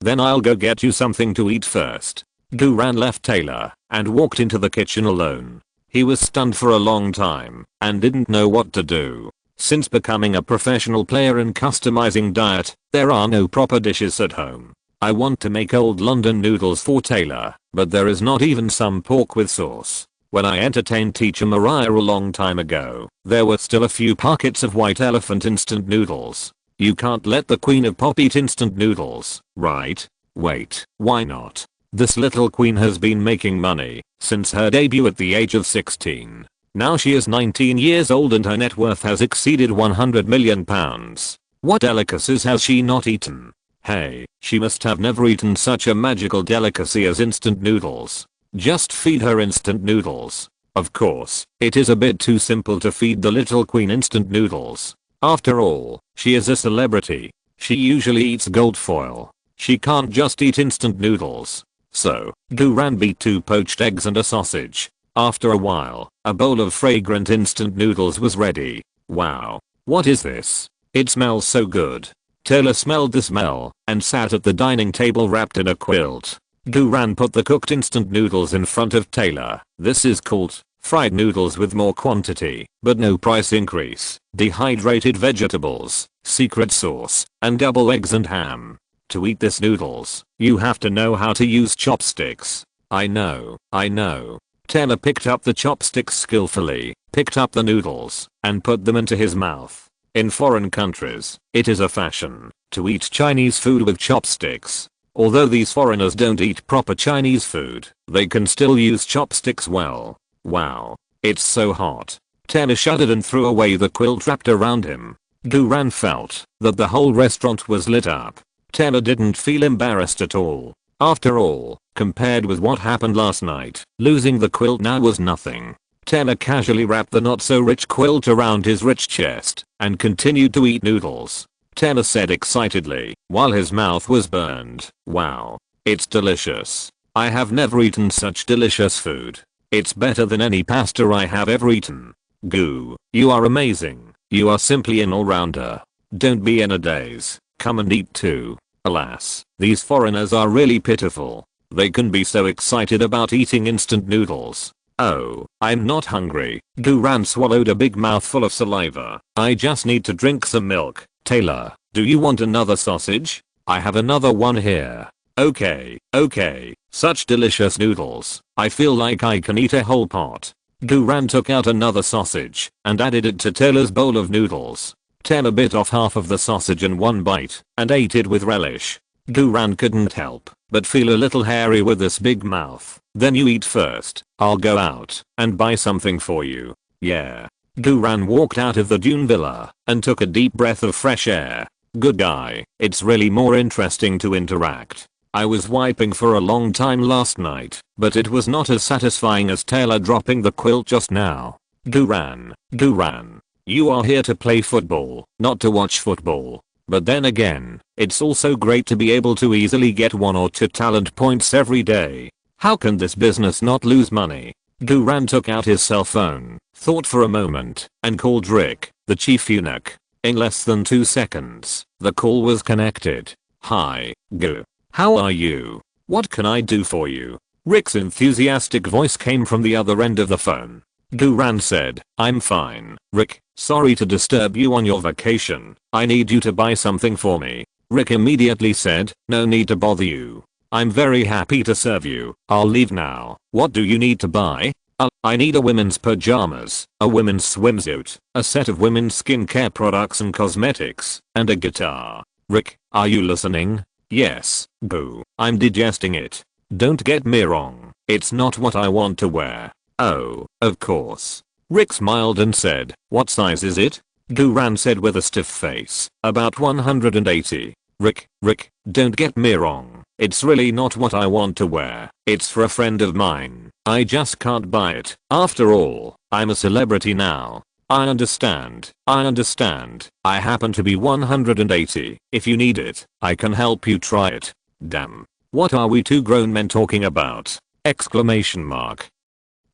then I'll go get you something to eat first. Guran left Taylor and walked into the kitchen alone. He was stunned for a long time and didn't know what to do. Since becoming a professional player in customizing diet, there are no proper dishes at home. I want to make old London noodles for Taylor, but there is not even some pork with sauce. When I entertained teacher Mariah a long time ago, there were still a few packets of white elephant instant noodles. You can't let the queen of pop eat instant noodles, right? Wait, why not? This little queen has been making money since her debut at the age of 16. Now she is 19 years old and her net worth has exceeded £100 million. What delicacies has she not eaten? Hey, she must have never eaten such a magical delicacy as instant noodles. Just feed her instant noodles. Of course, it is a bit too simple to feed the little queen instant noodles. After all, she is a celebrity. She usually eats gold foil. She can't just eat instant noodles. So, Guran beat 2 poached eggs and a sausage. After a while, a bowl of fragrant instant noodles was ready. Wow. What is this? It smells so good. Taylor smelled the smell and sat at the dining table wrapped in a quilt. Guran put the cooked instant noodles in front of Taylor. This is called fried noodles with more quantity, but no price increase, dehydrated vegetables, secret sauce, and double eggs and ham. To eat this noodles, you have to know how to use chopsticks. I know. Taylor picked up the chopsticks skillfully, picked up the noodles, and put them into his mouth. In foreign countries, it is a fashion to eat Chinese food with chopsticks. Although these foreigners don't eat proper Chinese food, they can still use chopsticks well. Wow. It's so hot. Taylor shuddered and threw away the quilt wrapped around him. Guran felt that the whole restaurant was lit up. Taylor didn't feel embarrassed at all. After all, compared with what happened last night, losing the quilt now was nothing. Taylor casually wrapped the not so rich quilt around his rich chest and continued to eat noodles. Taylor said excitedly, while his mouth was burned, wow. It's delicious. I have never eaten such delicious food. It's better than any pasta I have ever eaten. Goo, you are amazing. You are simply an all-rounder. Don't be in a daze. Come and eat too. Alas, these foreigners are really pitiful. They can be so excited about eating instant noodles. Oh, I'm not hungry. Guran swallowed a big mouthful of saliva. I just need to drink some milk. Taylor, do you want another sausage? I have another one here. Okay. Such delicious noodles. I feel like I can eat a whole pot. Guran took out another sausage and added it to Taylor's bowl of noodles. Taylor bit off half of the sausage in one bite and ate it with relish. Guran couldn't help but feel a little hairy with this big mouth. Then you eat first. I'll go out and buy something for you. Yeah. Guran walked out of the Dune Villa and took a deep breath of fresh air. Good guy. It's really more interesting to interact. I was wiping for a long time last night, but it was not as satisfying as Taylor dropping the quilt just now. Guran, you are here to play football, not to watch football. But then again, it's also great to be able to easily get 1 or 2 talent points every day. How can this business not lose money? Guran took out his cell phone, thought for a moment, and called Rick, the chief eunuch. In less than 2 seconds, the call was connected. Hi, Gu. How are you? What can I do for you? Rick's enthusiastic voice came from the other end of the phone. Guran said, I'm fine, Rick. Sorry to disturb you on your vacation. I need you to buy something for me. Rick immediately said, no need to bother you. I'm very happy to serve you. I'll leave now. What do you need to buy? I need a women's pajamas, a women's swimsuit, a set of women's skincare products and cosmetics, and a guitar. Rick, are you listening? Yes, boo. I'm digesting it. Don't get me wrong. It's not what I want to wear. Oh, of course. Rick smiled and said, what size is it? Guran said with a stiff face, about 180. Rick, don't get me wrong. It's really not what I want to wear. It's for a friend of mine. I just can't buy it. After all, I'm a celebrity now. I understand. I happen to be 180. If you need it, I can help you try it. Damn. What are we two grown men talking about? Exclamation mark.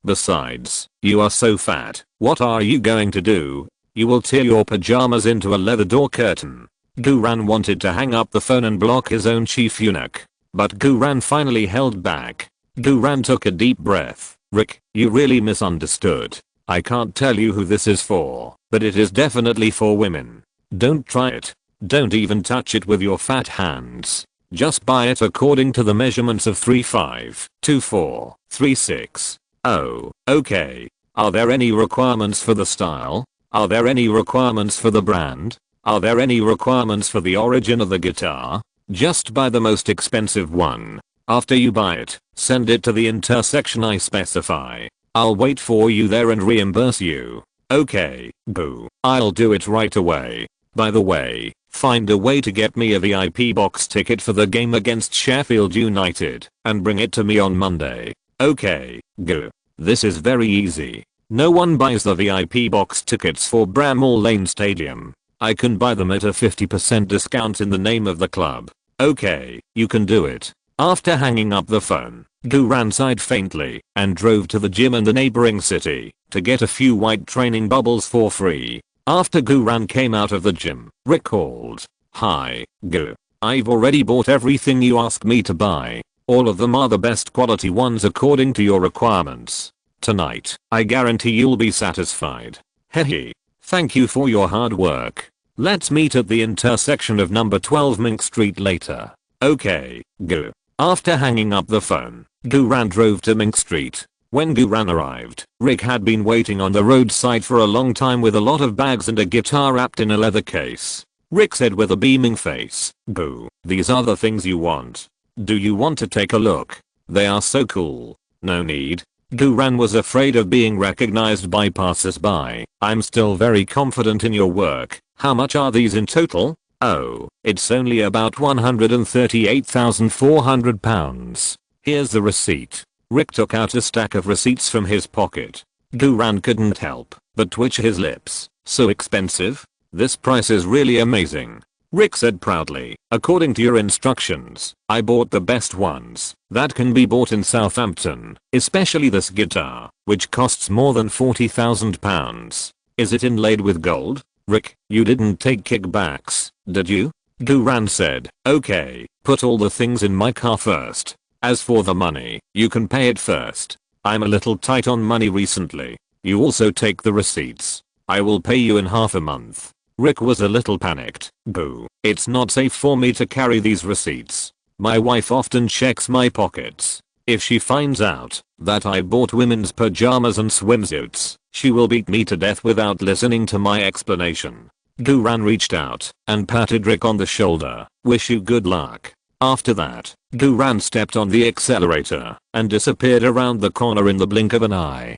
Besides, you are so fat. What are you going to do? You will tear your pajamas into a leather door curtain. Guran wanted to hang up the phone and block his own chief eunuch. But Guran finally held back. Guran took a deep breath. Rick, you really misunderstood. I can't tell you who this is for, but it is definitely for women. Don't try it. Don't even touch it with your fat hands. Just buy it according to the measurements of 3'5", 2'4", 3'6". Oh, okay. Are there any requirements for the style? Are there any requirements for the brand? Are there any requirements for the origin of the guitar? Just buy the most expensive one. After you buy it, send it to the intersection I specify. I'll wait for you there and reimburse you. Okay, boo. I'll do it right away. By the way, find a way to get me a VIP box ticket for the game against Sheffield United and bring it to me on Monday. Okay, go. This is very easy. No one buys the VIP box tickets for Bramall Lane Stadium. I can buy them at a 50% discount in the name of the club. Okay, you can do it. After hanging up the phone, Guran sighed faintly and drove to the gym in the neighboring city to get a few white training bubbles for free. After Guran came out of the gym, Rick called. Hi, Gu. I've already bought everything you asked me to buy. All of them are the best quality ones according to your requirements. Tonight, I guarantee you'll be satisfied. Hehe. Thank you for your hard work. Let's meet at the intersection of number 12 Mink Street later. Okay, Gu. After hanging up the phone, Guran drove to Mink Street. When Guran arrived, Rick had been waiting on the roadside for a long time with a lot of bags and a guitar wrapped in a leather case. Rick said with a beaming face, "Boo, these are the things you want. Do you want to take a look? They are so cool." No need. Guran was afraid of being recognized by passers-by. "I'm still very confident in your work. How much are these in total?" "Oh, it's only about £138,400. Here's the receipt." Rick took out a stack of receipts from his pocket. Guran couldn't help but twitch his lips. "So expensive? This price is really amazing." Rick said proudly, "According to your instructions, I bought the best ones that can be bought in Southampton, especially this guitar, which costs more than £40,000. Is it inlaid with gold?" "Rick, you didn't take kickbacks, did you?" Guran said. "Okay, put all the things in my car first. As for the money, you can pay it first. I'm a little tight on money recently. You also take the receipts. I will pay you in half a month." Rick was a little panicked. "Boo, it's not safe for me to carry these receipts. My wife often checks my pockets. If she finds out that I bought women's pajamas and swimsuits, she will beat me to death without listening to my explanation." Guran reached out and patted Rick on the shoulder. "Wish you good luck." After that, Guran stepped on the accelerator and disappeared around the corner in the blink of an eye.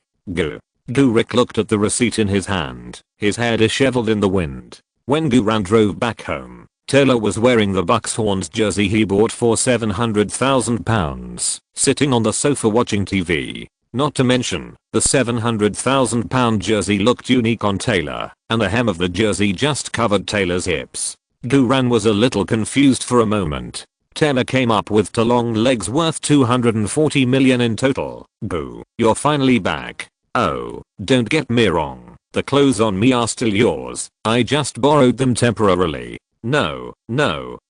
Rick looked at the receipt in his hand, his hair disheveled in the wind. When Guran drove back home, Taylor was wearing the Bucks Horns jersey he bought for £700,000, sitting on the sofa watching TV. Not to mention, the £700,000 jersey looked unique on Taylor, and the hem of the jersey just covered Taylor's hips. Guran was a little confused for a moment. Taylor came up with two long legs worth $240 million in total. "Boo, you're finally back." "Oh, don't get me wrong. The clothes on me are still yours. I just borrowed them temporarily." No,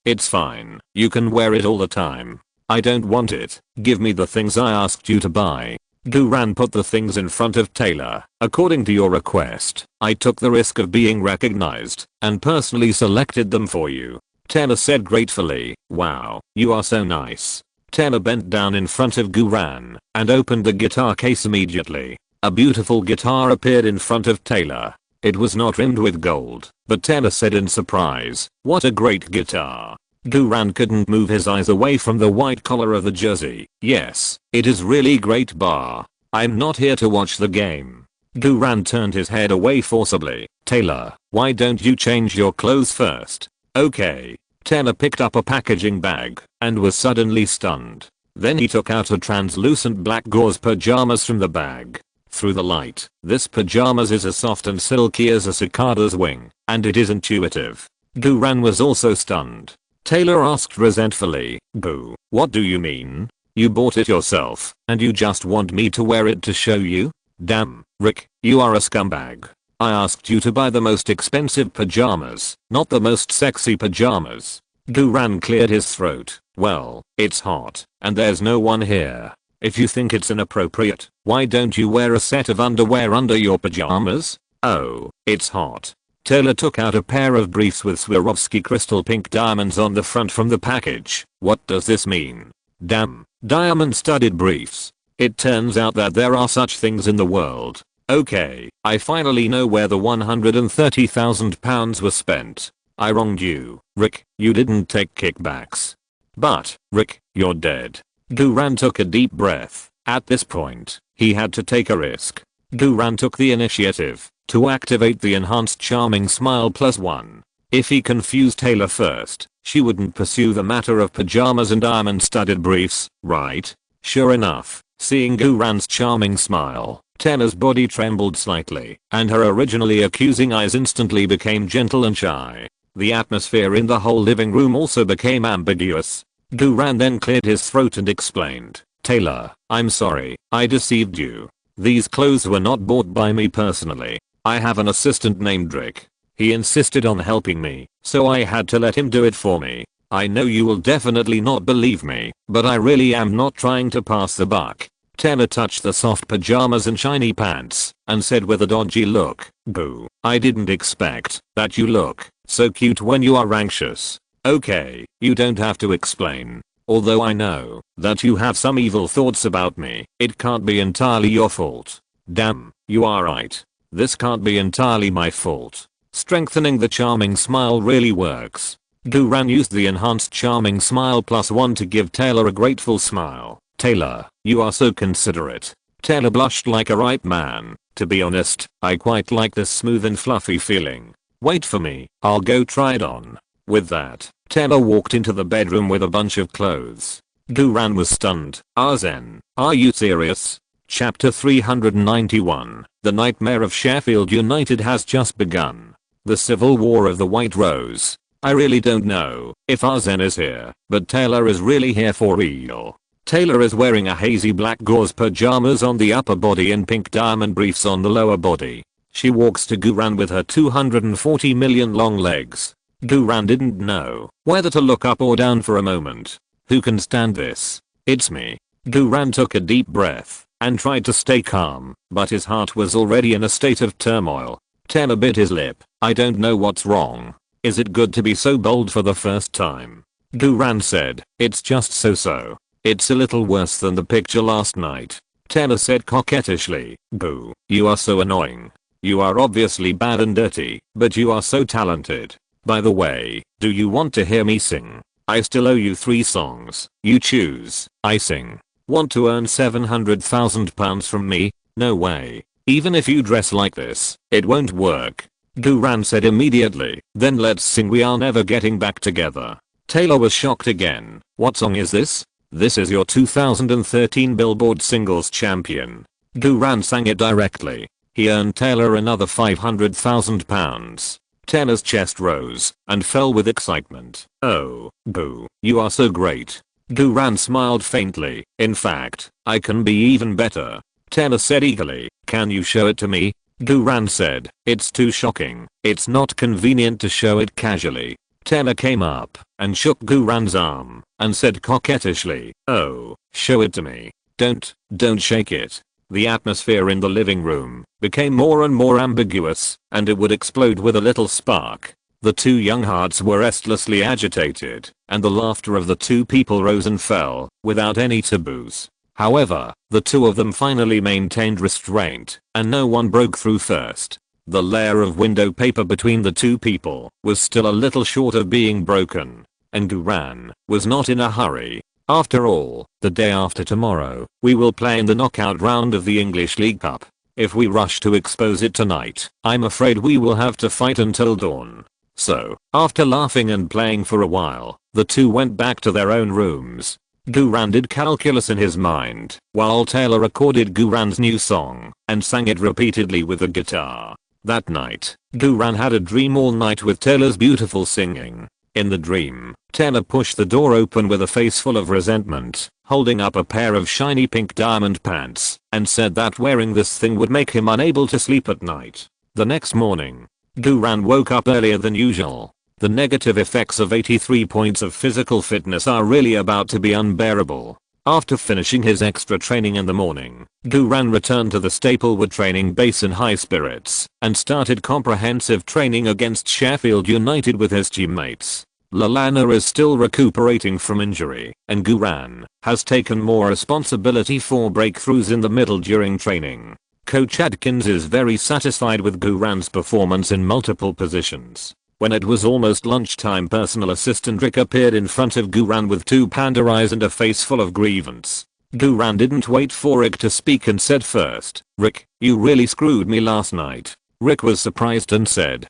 it's fine. You can wear it all the time." "I don't want it. Give me the things I asked you to buy." Guran put the things in front of Taylor. "According to your request, I took the risk of being recognized and personally selected them for you." Taylor said gratefully. "Wow, you are so nice." Taylor bent down in front of Guran and opened the guitar case immediately. A beautiful guitar appeared in front of Taylor. It was not rimmed with gold, but Taylor said in surprise, "What a great guitar." Guran couldn't move his eyes away from the white collar of the jersey. "Yes, it is really great bar. I'm not here to watch the game." Guran turned his head away forcibly. "Taylor, why don't you change your clothes first?" "Okay." Taylor picked up a packaging bag and was suddenly stunned. Then he took out a translucent black gauze pajamas from the bag. Through the light, this pajamas is as soft and silky as a cicada's wing, and it is intuitive. Guran was also stunned. Taylor asked resentfully, "Boo, what do you mean? You bought it yourself, and you just want me to wear it to show you? Damn, Rick, you are a scumbag. I asked you to buy the most expensive pajamas, not the most sexy pajamas." Guran cleared his throat. "Well, it's hot, and there's no one here. If you think it's inappropriate, why don't you wear a set of underwear under your pajamas? Oh, it's hot." Taylor took out a pair of briefs with Swarovski crystal pink diamonds on the front from the package. "What does this mean?" "Damn, diamond-studded briefs. It turns out that there are such things in the world. Okay, I finally know where the £130,000 was spent. I wronged you, Rick. You didn't take kickbacks. But, Rick, you're dead." Guran took a deep breath. At this point, he had to take a risk. Guran took the initiative to activate the enhanced charming smile +1. If he confused Taylor first, she wouldn't pursue the matter of pajamas and diamond-studded briefs, right? Sure enough, seeing Guran's charming smile, Taylor's body trembled slightly, and her originally accusing eyes instantly became gentle and shy. The atmosphere in the whole living room also became ambiguous. Guran then cleared his throat and explained, "Taylor, I'm sorry, I deceived you. These clothes were not bought by me personally. I have an assistant named Rick. He insisted on helping me, so I had to let him do it for me. I know you will definitely not believe me, but I really am not trying to pass the buck." Taylor touched the soft pajamas and shiny pants and said with a dodgy look, "Boo, I didn't expect that you look so cute when you are anxious. Okay, you don't have to explain. Although I know that you have some evil thoughts about me, it can't be entirely your fault." "Damn, you are right. This can't be entirely my fault." Strengthening the charming smile really works. Guran used the enhanced charming smile +1 to give Taylor a grateful smile. "Taylor, you are so considerate." Taylor blushed like a ripe man. "To be honest, I quite like this smooth and fluffy feeling. Wait for me, I'll go try it on." With that, Taylor walked into the bedroom with a bunch of clothes. Guran was stunned. "Arzen, are you serious?" Chapter 391. The Nightmare of Sheffield United has just begun. The Civil War of the White Rose. I really don't know if Arzen is here, but Taylor is really here for real. Taylor is wearing a hazy black gauze pajamas on the upper body and pink diamond briefs on the lower body. She walks to Guran with her 240 million long legs. Guran didn't know whether to look up or down for a moment. Who can stand this? It's me. Guran took a deep breath and tried to stay calm, but his heart was already in a state of turmoil. Taylor bit his lip. "I don't know what's wrong. Is it good to be so bold for the first time?" Guran said, "It's just so-so. It's a little worse than the picture last night." Taylor said coquettishly, "Boo, you are so annoying. You are obviously bad and dirty, but you are so talented. By the way, do you want to hear me sing? I still owe you 3 songs. You choose." "I sing." "Want to earn £700,000 from me? No way. Even if you dress like this, it won't work." Guran said immediately, "Then let's sing We Are Never Getting Back Together." Taylor was shocked again. "What song is this?" "This is your 2013 Billboard Singles Champion." Guran sang it directly. He earned Taylor another £500,000. Taylor's chest rose and fell with excitement. "Oh, Boo, you are so great." Guran smiled faintly. "In fact, I can be even better." Taylor said eagerly, "Can you show it to me?" Guran said, "It's too shocking. It's not convenient to show it casually." Taylor came up and shook Guran's arm and said coquettishly, "Oh, show it to me. Don't shake it." The atmosphere in the living room became more and more ambiguous, and it would explode with a little spark. The two young hearts were restlessly agitated, and the laughter of the two people rose and fell, without any taboos. However, the two of them finally maintained restraint, and no one broke through first. The layer of window paper between the two people was still a little short of being broken, and Guran was not in a hurry. After all, the day after tomorrow, we will play in the knockout round of the English League Cup. If we rush to expose it tonight, I'm afraid we will have to fight until dawn. So, after laughing and playing for a while, the two went back to their own rooms. Guran did calculus in his mind, while Taylor recorded Guran's new song and sang it repeatedly with the guitar. That night, Guran had a dream all night with Taylor's beautiful singing. In the dream, Taylor pushed the door open with a face full of resentment, holding up a pair of shiny pink diamond pants, and said that wearing this thing would make him unable to sleep at night. The next morning, Guran woke up earlier than usual. The negative effects of 83 points of physical fitness are really about to be unbearable. After finishing his extra training in the morning, Guran returned to the Staplewood training base in high spirits and started comprehensive training against Sheffield United with his teammates. Lallana is still recuperating from injury, and Guran has taken more responsibility for breakthroughs in the middle during training. Coach Adkins is very satisfied with Guran's performance in multiple positions. When it was almost lunchtime, personal assistant Rick appeared in front of Guran with two panda eyes and a face full of grievance. Guran didn't wait for Rick to speak and said first, "Rick, you really screwed me last night." Rick was surprised and said,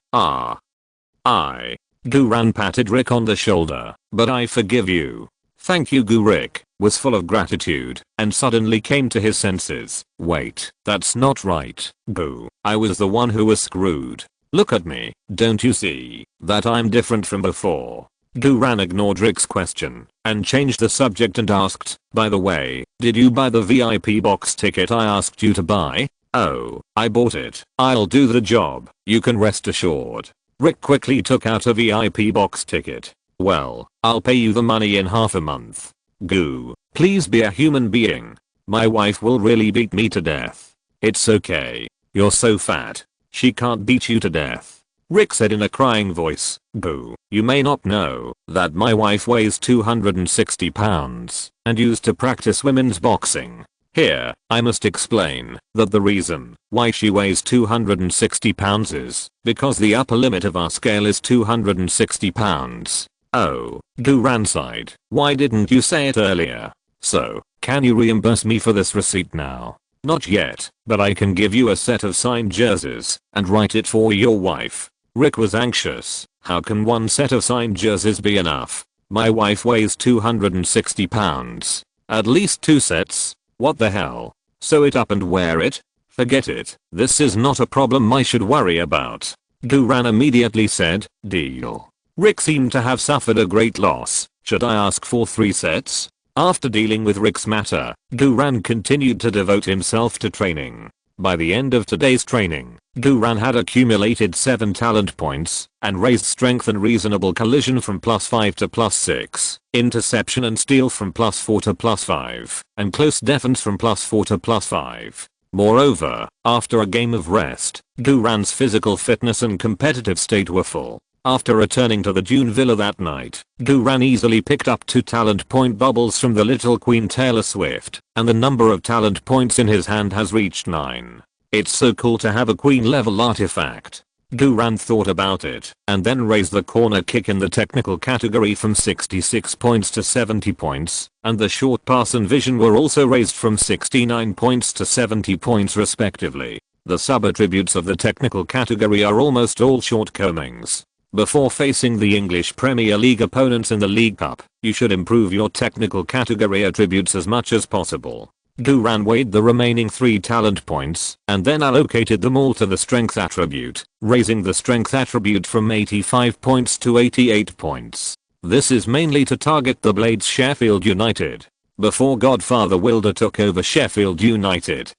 Guran patted Rick on the shoulder, "But I forgive you." "Thank you, Rick was full of gratitude and suddenly came to his senses. "Wait, that's not right, Gu. I was the one who was screwed. Look at me, don't you see that I'm different from before?" Guran ignored Rick's question and changed the subject and asked, "By the way, did you buy the VIP box ticket I asked you to buy?" "Oh, I bought it. I'll do the job, you can rest assured." Rick quickly took out a VIP box ticket. "Well, I'll pay you the money in half a month." "Gu, please be a human being. My wife will really beat me to death." "It's okay. You're so fat. She can't beat you to death." Rick said in a crying voice, "Gu, you may not know that my wife weighs 260 pounds and used to practice women's boxing. Here, I must explain that the reason why she weighs 260 pounds is because the upper limit of our scale is 260 pounds. "Oh," Guran sighed. "Why didn't you say it earlier?" "So, can you reimburse me for this receipt now?" "Not yet, but I can give you a set of signed jerseys and write it for your wife." Rick was anxious. How can one set of signed jerseys be enough? My wife weighs 260 pounds. At least 2 sets. What the hell? Sew it up and wear it? Forget it. This is not a problem I should worry about. Guran immediately said, "Deal." Rick seemed to have suffered a great loss. "Should I ask for 3 sets? After dealing with Rick's matter, Guran continued to devote himself to training. By the end of today's training, Guran had accumulated 7 talent points and raised strength and reasonable collision from +5 to +6, interception and steal from +4 to +5, and close defense from +4 to +5. Moreover, after a game of rest, Guran's physical fitness and competitive state were full. After returning to the Dune Villa that night, Guran easily picked up 2 talent point bubbles from the little Queen Taylor Swift, and the number of talent points in his hand has reached 9. It's so cool to have a queen level artifact. Guran thought about it, and then raised the corner kick in the technical category from 66 points to 70 points, and the short pass and vision were also raised from 69 points to 70 points respectively. The sub-attributes of the technical category are almost all shortcomings. Before facing the English Premier League opponents in the League Cup, you should improve your technical category attributes as much as possible. Guran weighed the remaining 3 talent points and then allocated them all to the strength attribute, raising the strength attribute from 85 points to 88 points. This is mainly to target the Blades Sheffield United. Before Godfather Wilder took over Sheffield United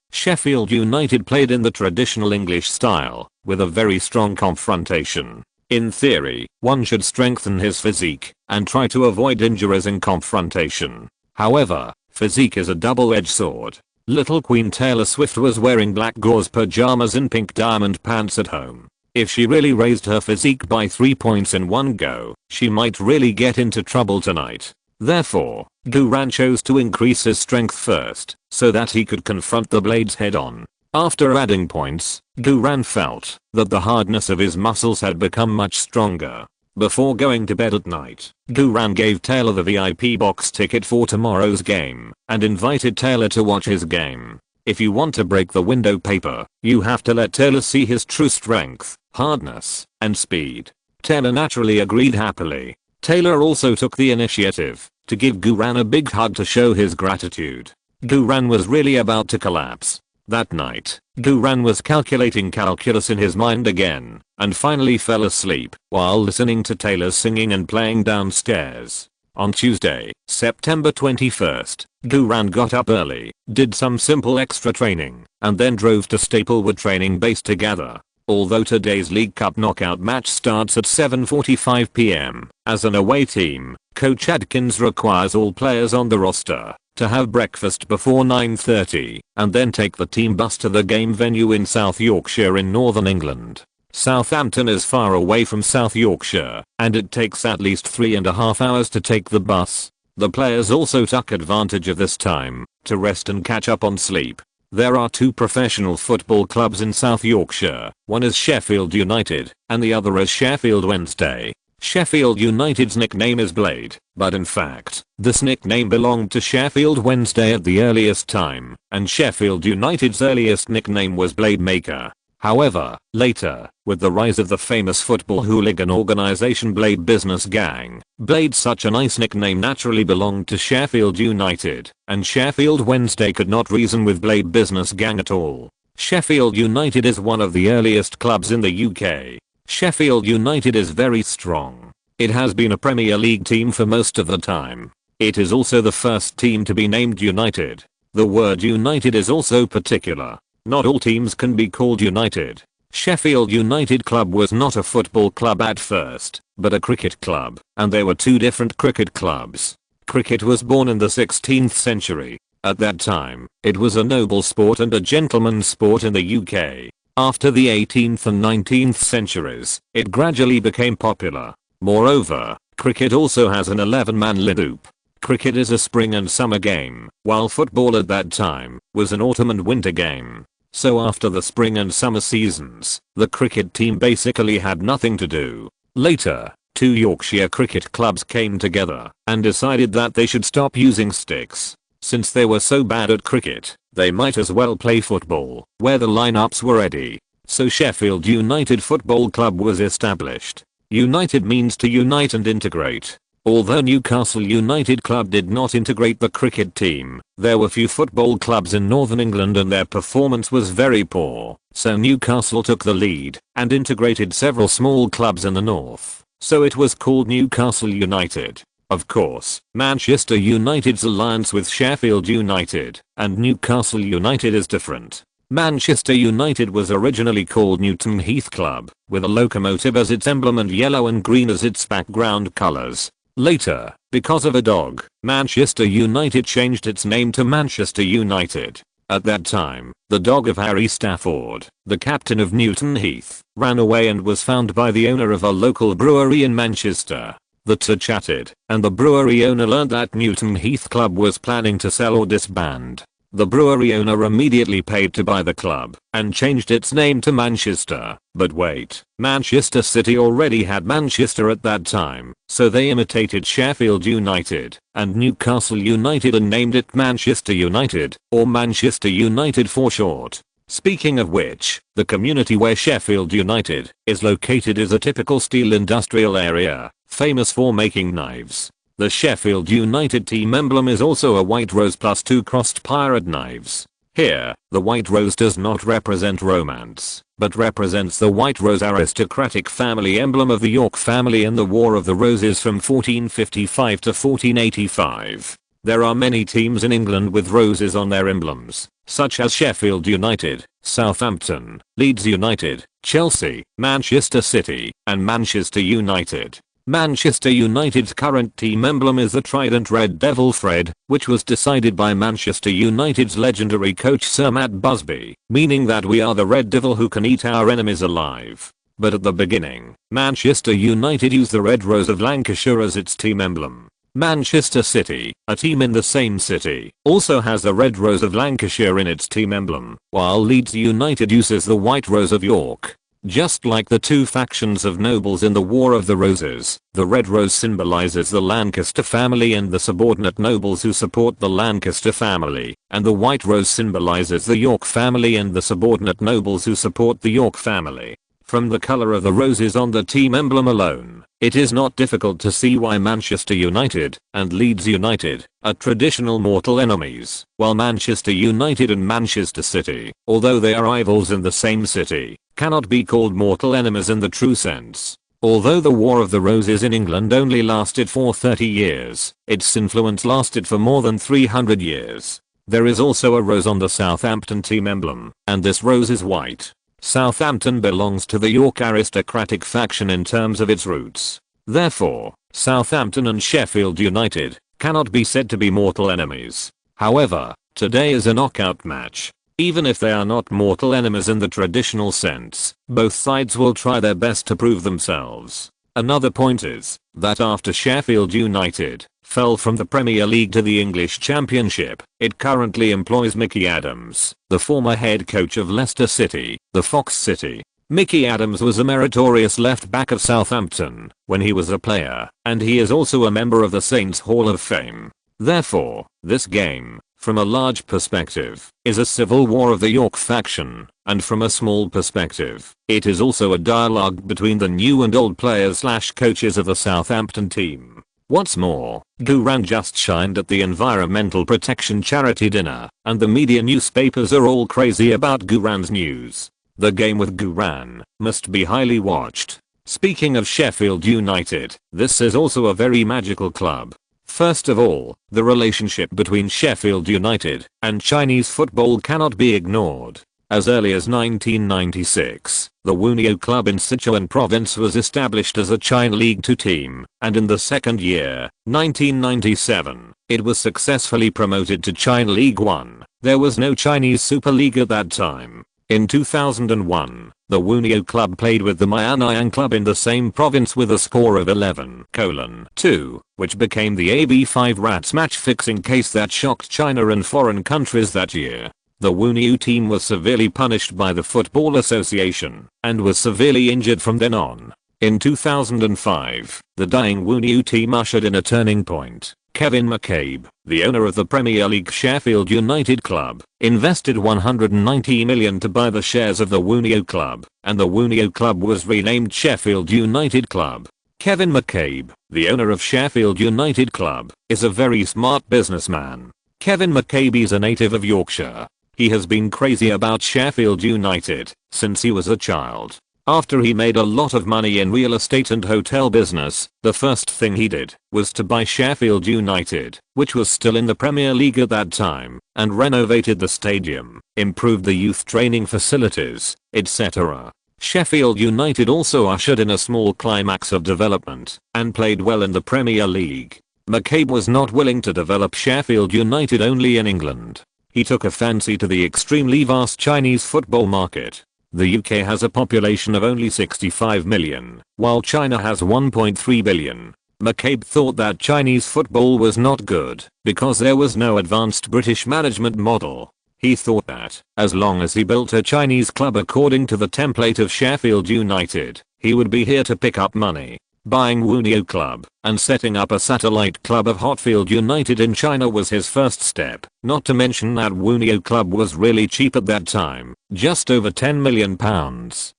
played in the traditional English style, with a very strong confrontation. In theory, one should strengthen his physique and try to avoid injuries in confrontation. However, physique is a double-edged sword. Little Queen Taylor Swift was wearing black gauze pajamas and pink diamond pants at home. If she really raised her physique by 3 points in one go, she might really get into trouble tonight. Therefore, Guran chose to increase his strength first, so that he could confront the Blades head-on. After adding points, Guran felt that the hardness of his muscles had become much stronger. Before going to bed at night, Guran gave Taylor the VIP box ticket for tomorrow's game and invited Taylor to watch his game. If you want to break the window paper, you have to let Taylor see his true strength, hardness, and speed. Taylor naturally agreed happily. Taylor also took the initiative to give Guran a big hug to show his gratitude. Guran was really about to collapse. That night, Guran was calculating calculus in his mind again, and finally fell asleep while listening to Taylor singing and playing downstairs. On Tuesday, September 21st, Guran got up early, did some simple extra training, and then drove to Staplewood training base to gather. Although today's League Cup knockout match starts at 7:45 p.m, as an away team, Coach Adkins requires all players on the roster to have breakfast before 9:30 and then take the team bus to the game venue in South Yorkshire in northern England. Southampton is far away from South Yorkshire, and it takes at least 3.5 hours to take the bus. The players also took advantage of this time to rest and catch up on sleep. There are two professional football clubs in South Yorkshire. One is Sheffield United, and the other is Sheffield Wednesday. Sheffield United's nickname is Blade, but in fact, this nickname belonged to Sheffield Wednesday at the earliest time, and Sheffield United's earliest nickname was Blade Maker. However, later, with the rise of the famous football hooligan organisation Blade Business Gang, Blade, such a nice nickname, naturally belonged to Sheffield United, and Sheffield Wednesday could not reason with Blade Business Gang at all. Sheffield United is one of the earliest clubs in the UK. Sheffield United is very strong. It has been a Premier League team for most of the time. It is also the first team to be named United. The word United is also particular. Not all teams can be called United. Sheffield United Club was not a football club at first, but a cricket club, and there were two different cricket clubs. Cricket was born in the 16th century. At that time, it was a noble sport and a gentleman's sport in the UK. After the 18th and 19th centuries, it gradually became popular. Moreover, cricket also has an 11-man lead hoop. Cricket is a spring and summer game, while football at that time was an autumn and winter game. So after the spring and summer seasons, the cricket team basically had nothing to do. Later, two Yorkshire cricket clubs came together and decided that they should stop using sticks. Since they were so bad at cricket, they might as well play football, where the lineups were ready. So Sheffield United Football Club was established. United means to unite and integrate. Although Newcastle United Club did not integrate the cricket team, there were few football clubs in northern England and their performance was very poor, so Newcastle took the lead and integrated several small clubs in the north, so it was called Newcastle United. Of course, Manchester United's alliance with Sheffield United and Newcastle United is different. Manchester United was originally called Newton Heath Club, with a locomotive as its emblem and yellow and green as its background colours. Later, because of a dog, Manchester United changed its name to Manchester United. At that time, the dog of Harry Stafford, the captain of Newton Heath, ran away and was found by the owner of a local brewery in Manchester. The two chatted, and the brewery owner learned that Newton Heath Club was planning to sell or disband. The brewery owner immediately paid to buy the club and changed its name to Manchester. But wait, Manchester City already had Manchester at that time, so they imitated Sheffield United and Newcastle United and named it Manchester United, or Manchester United for short. Speaking of which, the community where Sheffield United is located is a typical steel industrial area, famous for making knives. The Sheffield United team emblem is also a white rose plus two crossed pirate knives. Here, the white rose does not represent romance, but represents the white rose aristocratic family emblem of the York family in the War of the Roses from 1455 to 1485. There are many teams in England with roses on their emblems, such as Sheffield United, Southampton, Leeds United, Chelsea, Manchester City, and Manchester United. Manchester United's current team emblem is the trident red devil thread, which was decided by Manchester United's legendary coach Sir Matt Busby, meaning that we are the red devil who can eat our enemies alive. But at the beginning, Manchester United used the red rose of Lancashire as its team emblem. Manchester City, a team in the same city, also has the red rose of Lancashire in its team emblem, while Leeds United uses the white rose of York. Just like the two factions of nobles in the War of the Roses, the red rose symbolizes the Lancaster family and the subordinate nobles who support the Lancaster family, and the white rose symbolizes the York family and the subordinate nobles who support the York family. From the colour of the roses on the team emblem alone, it is not difficult to see why Manchester United and Leeds United are traditional mortal enemies, while Manchester United and Manchester City, although they are rivals in the same city, cannot be called mortal enemies in the true sense. Although the War of the Roses in England only lasted for 30 years, its influence lasted for more than 300 years. There is also a rose on the Southampton team emblem, and this rose is white. Southampton belongs to the York aristocratic faction in terms of its roots. Therefore, Southampton and Sheffield United cannot be said to be mortal enemies. However, today is a knockout match. Even if they are not mortal enemies in the traditional sense, both sides will try their best to prove themselves. Another point is that after Sheffield United fell from the Premier League to the English Championship, it currently employs Mickey Adams, the former head coach of Leicester City, the Fox City. Mickey Adams was a meritorious left back of Southampton when he was a player, and he is also a member of the Saints Hall of Fame. Therefore, this game, from a large perspective, is a civil war of the York faction, and from a small perspective, it is also a dialogue between the new and old players/coaches of the Southampton team. What's more, Guran just shined at the environmental protection charity dinner, and the media newspapers are all crazy about Guran's news. The game with Guran must be highly watched. Speaking of Sheffield United, this is also a very magical club. First of all, the relationship between Sheffield United and Chinese football cannot be ignored. As early as 1996, the Wunio club in Sichuan province was established as a China League 2 team, and in the second year, 1997, it was successfully promoted to China League 1. There was no Chinese Super League at that time. In 2001, the Wunio club played with the Mianyang club in the same province with a score of 11:2, which became the AB5 Rats match fixing case that shocked China and foreign countries that year. The Wunio team was severely punished by the Football Association and was severely injured from then on. In 2005, the dying Wunio team ushered in a turning point. Kevin McCabe, the owner of the Premier League Sheffield United club, invested $190 million to buy the shares of the Wunio club, and the Wunio club was renamed Sheffield United Club. Kevin McCabe, the owner of Sheffield United club, is a very smart businessman. Kevin McCabe is a native of Yorkshire. He has been crazy about Sheffield United since he was a child. After he made a lot of money in real estate and hotel business, the first thing he did was to buy Sheffield United, which was still in the Premier League at that time, and renovated the stadium, improved the youth training facilities, etc. Sheffield United also ushered in a small climax of development and played well in the Premier League. McCabe was not willing to develop Sheffield United only in England. He took a fancy to the extremely vast Chinese football market. The UK has a population of only 65 million, while China has 1.3 billion. McCabe thought that Chinese football was not good because there was no advanced British management model. He thought that, as long as he built a Chinese club according to the template of Sheffield United, he would be here to pick up money. Buying Wunio Club and setting up a satellite club of Hatfield United in China was his first step, not to mention that Wunio Club was really cheap at that time, just over £10 million,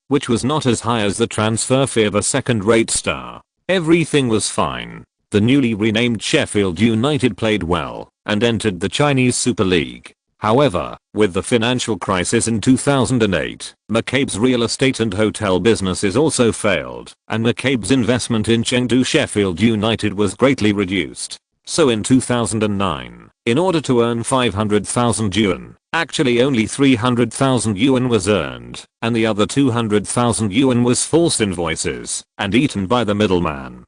which was not as high as the transfer fee of a second-rate star. Everything was fine. The newly renamed Sheffield United played well and entered the Chinese Super League. However, with the financial crisis in 2008, McCabe's real estate and hotel businesses also failed, and McCabe's investment in Chengdu Sheffield United was greatly reduced. So in 2009, in order to earn 500,000 yuan, actually only 300,000 yuan was earned, and the other 200,000 yuan was false invoices and eaten by the middleman.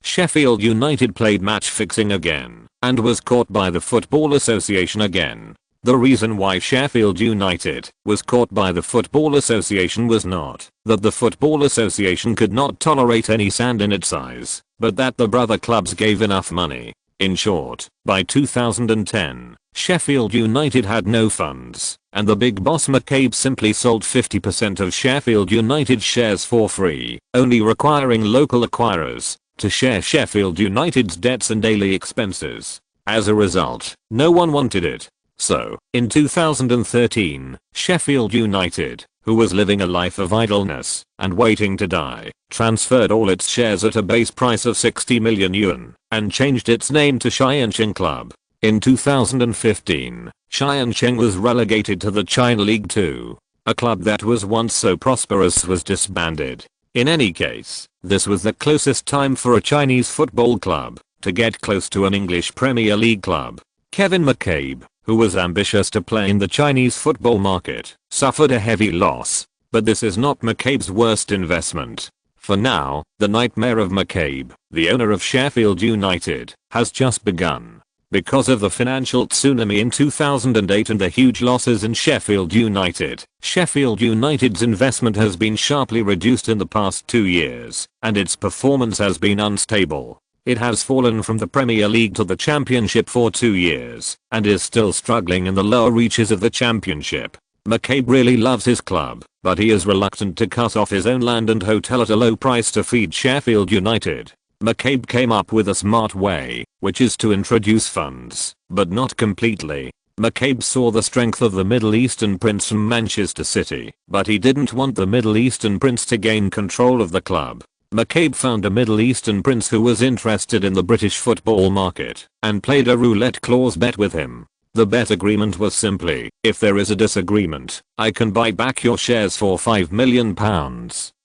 Sheffield United played match fixing again and was caught by the Football Association again. The reason why Sheffield United was caught by the Football Association was not that the Football Association could not tolerate any sand in its eyes, but that the brother clubs gave enough money. In short, by 2010, Sheffield United had no funds, and the big boss McCabe simply sold 50% of Sheffield United shares for free, only requiring local acquirers to share Sheffield United's debts and daily expenses. As a result, no one wanted it. So, in 2013, Sheffield United who was living a life of idleness and waiting to die, transferred all its shares at a base price of 60 million yuan and changed its name to Xiancheng Club. In 2015, Xiancheng was relegated to the China League 2. A club that was once so prosperous was disbanded. In any case, this was the closest time for a Chinese football club to get close to an English Premier League club. Kevin McCabe, who was ambitious to play in the Chinese football market, suffered a heavy loss. But this is not McCabe's worst investment. For now, the nightmare of McCabe, the owner of Sheffield United, has just begun. Because of the financial tsunami in 2008 and the huge losses in Sheffield United, Sheffield United's investment has been sharply reduced in the past 2 years, and its performance has been unstable. It has fallen from the Premier League to the Championship for 2 years, and is still struggling in the lower reaches of the Championship. McCabe really loves his club, but he is reluctant to cut off his own land and hotel at a low price to feed Sheffield United. McCabe came up with a smart way, which is to introduce funds, but not completely. McCabe saw the strength of the Middle Eastern prince from Manchester City, but he didn't want the Middle Eastern prince to gain control of the club. McCabe found a Middle Eastern prince who was interested in the British football market, and played a roulette clause bet with him. The bet agreement was simply, if there is a disagreement, I can buy back your shares for £5 million,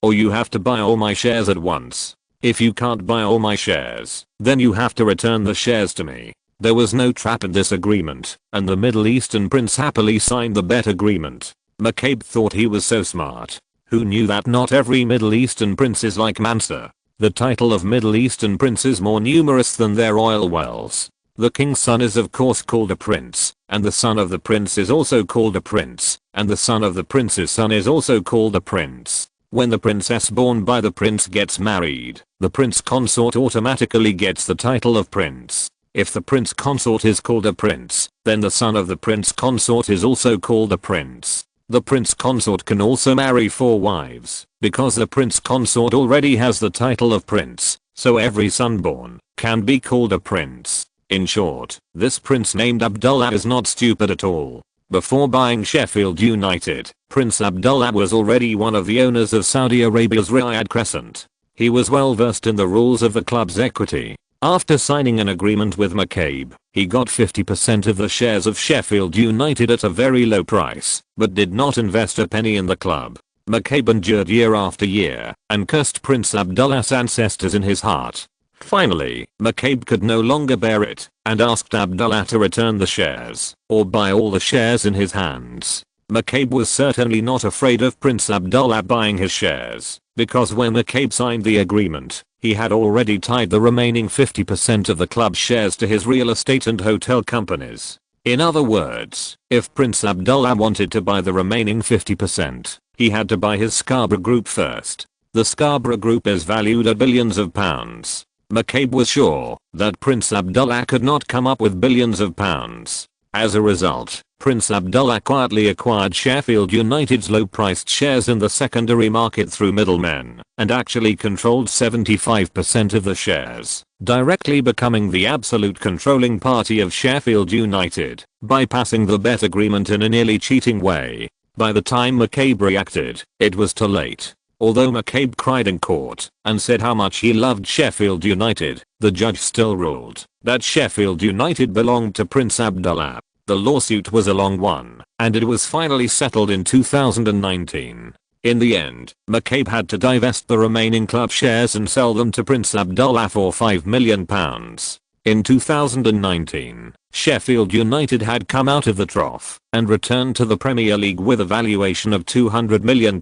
or you have to buy all my shares at once. If you can't buy all my shares, then you have to return the shares to me. There was no trap in this agreement, and the Middle Eastern prince happily signed the bet agreement. McCabe thought he was so smart. Who knew that not every Middle Eastern prince is like Mansa? The title of Middle Eastern prince is more numerous than their oil wells. The king's son is of course called a prince, and the son of the prince is also called a prince, and the son of the prince's son is also called a prince. When the princess born by the prince gets married, the prince consort automatically gets the title of prince. If the prince consort is called a prince, then the son of the prince consort is also called a prince. The prince consort can also marry 4 wives, because the prince consort already has the title of prince, so every son born can be called a prince. In short, this prince named Abdullah is not stupid at all. Before buying Sheffield United, Prince Abdullah was already one of the owners of Saudi Arabia's Riyadh Crescent. He was well versed in the rules of the club's equity. After signing an agreement with McCabe, he got 50% of the shares of Sheffield United at a very low price, but did not invest a penny in the club. McCabe endured year after year, and cursed Prince Abdullah's ancestors in his heart. Finally, McCabe could no longer bear it, and asked Abdullah to return the shares, or buy all the shares in his hands. McCabe was certainly not afraid of Prince Abdullah buying his shares, because when McCabe signed the agreement, he had already tied the remaining 50% of the club's shares to his real estate and hotel companies. In other words, if Prince Abdullah wanted to buy the remaining 50%, he had to buy his Scarborough Group first. The Scarborough Group is valued at billions of pounds. McCabe was sure that Prince Abdullah could not come up with billions of pounds. As a result, Prince Abdullah quietly acquired Sheffield United's low-priced shares in the secondary market through middlemen, and actually controlled 75% of the shares, directly becoming the absolute controlling party of Sheffield United, bypassing the bet agreement in a nearly cheating way. By the time McCabe reacted, it was too late. Although McCabe cried in court and said how much he loved Sheffield United, the judge still ruled that Sheffield United belonged to Prince Abdullah. The lawsuit was a long one, and it was finally settled in 2019. In the end, McCabe had to divest the remaining club shares and sell them to Prince Abdullah for £5 million. In 2019, Sheffield United had come out of the trough and returned to the Premier League with a valuation of £200 million.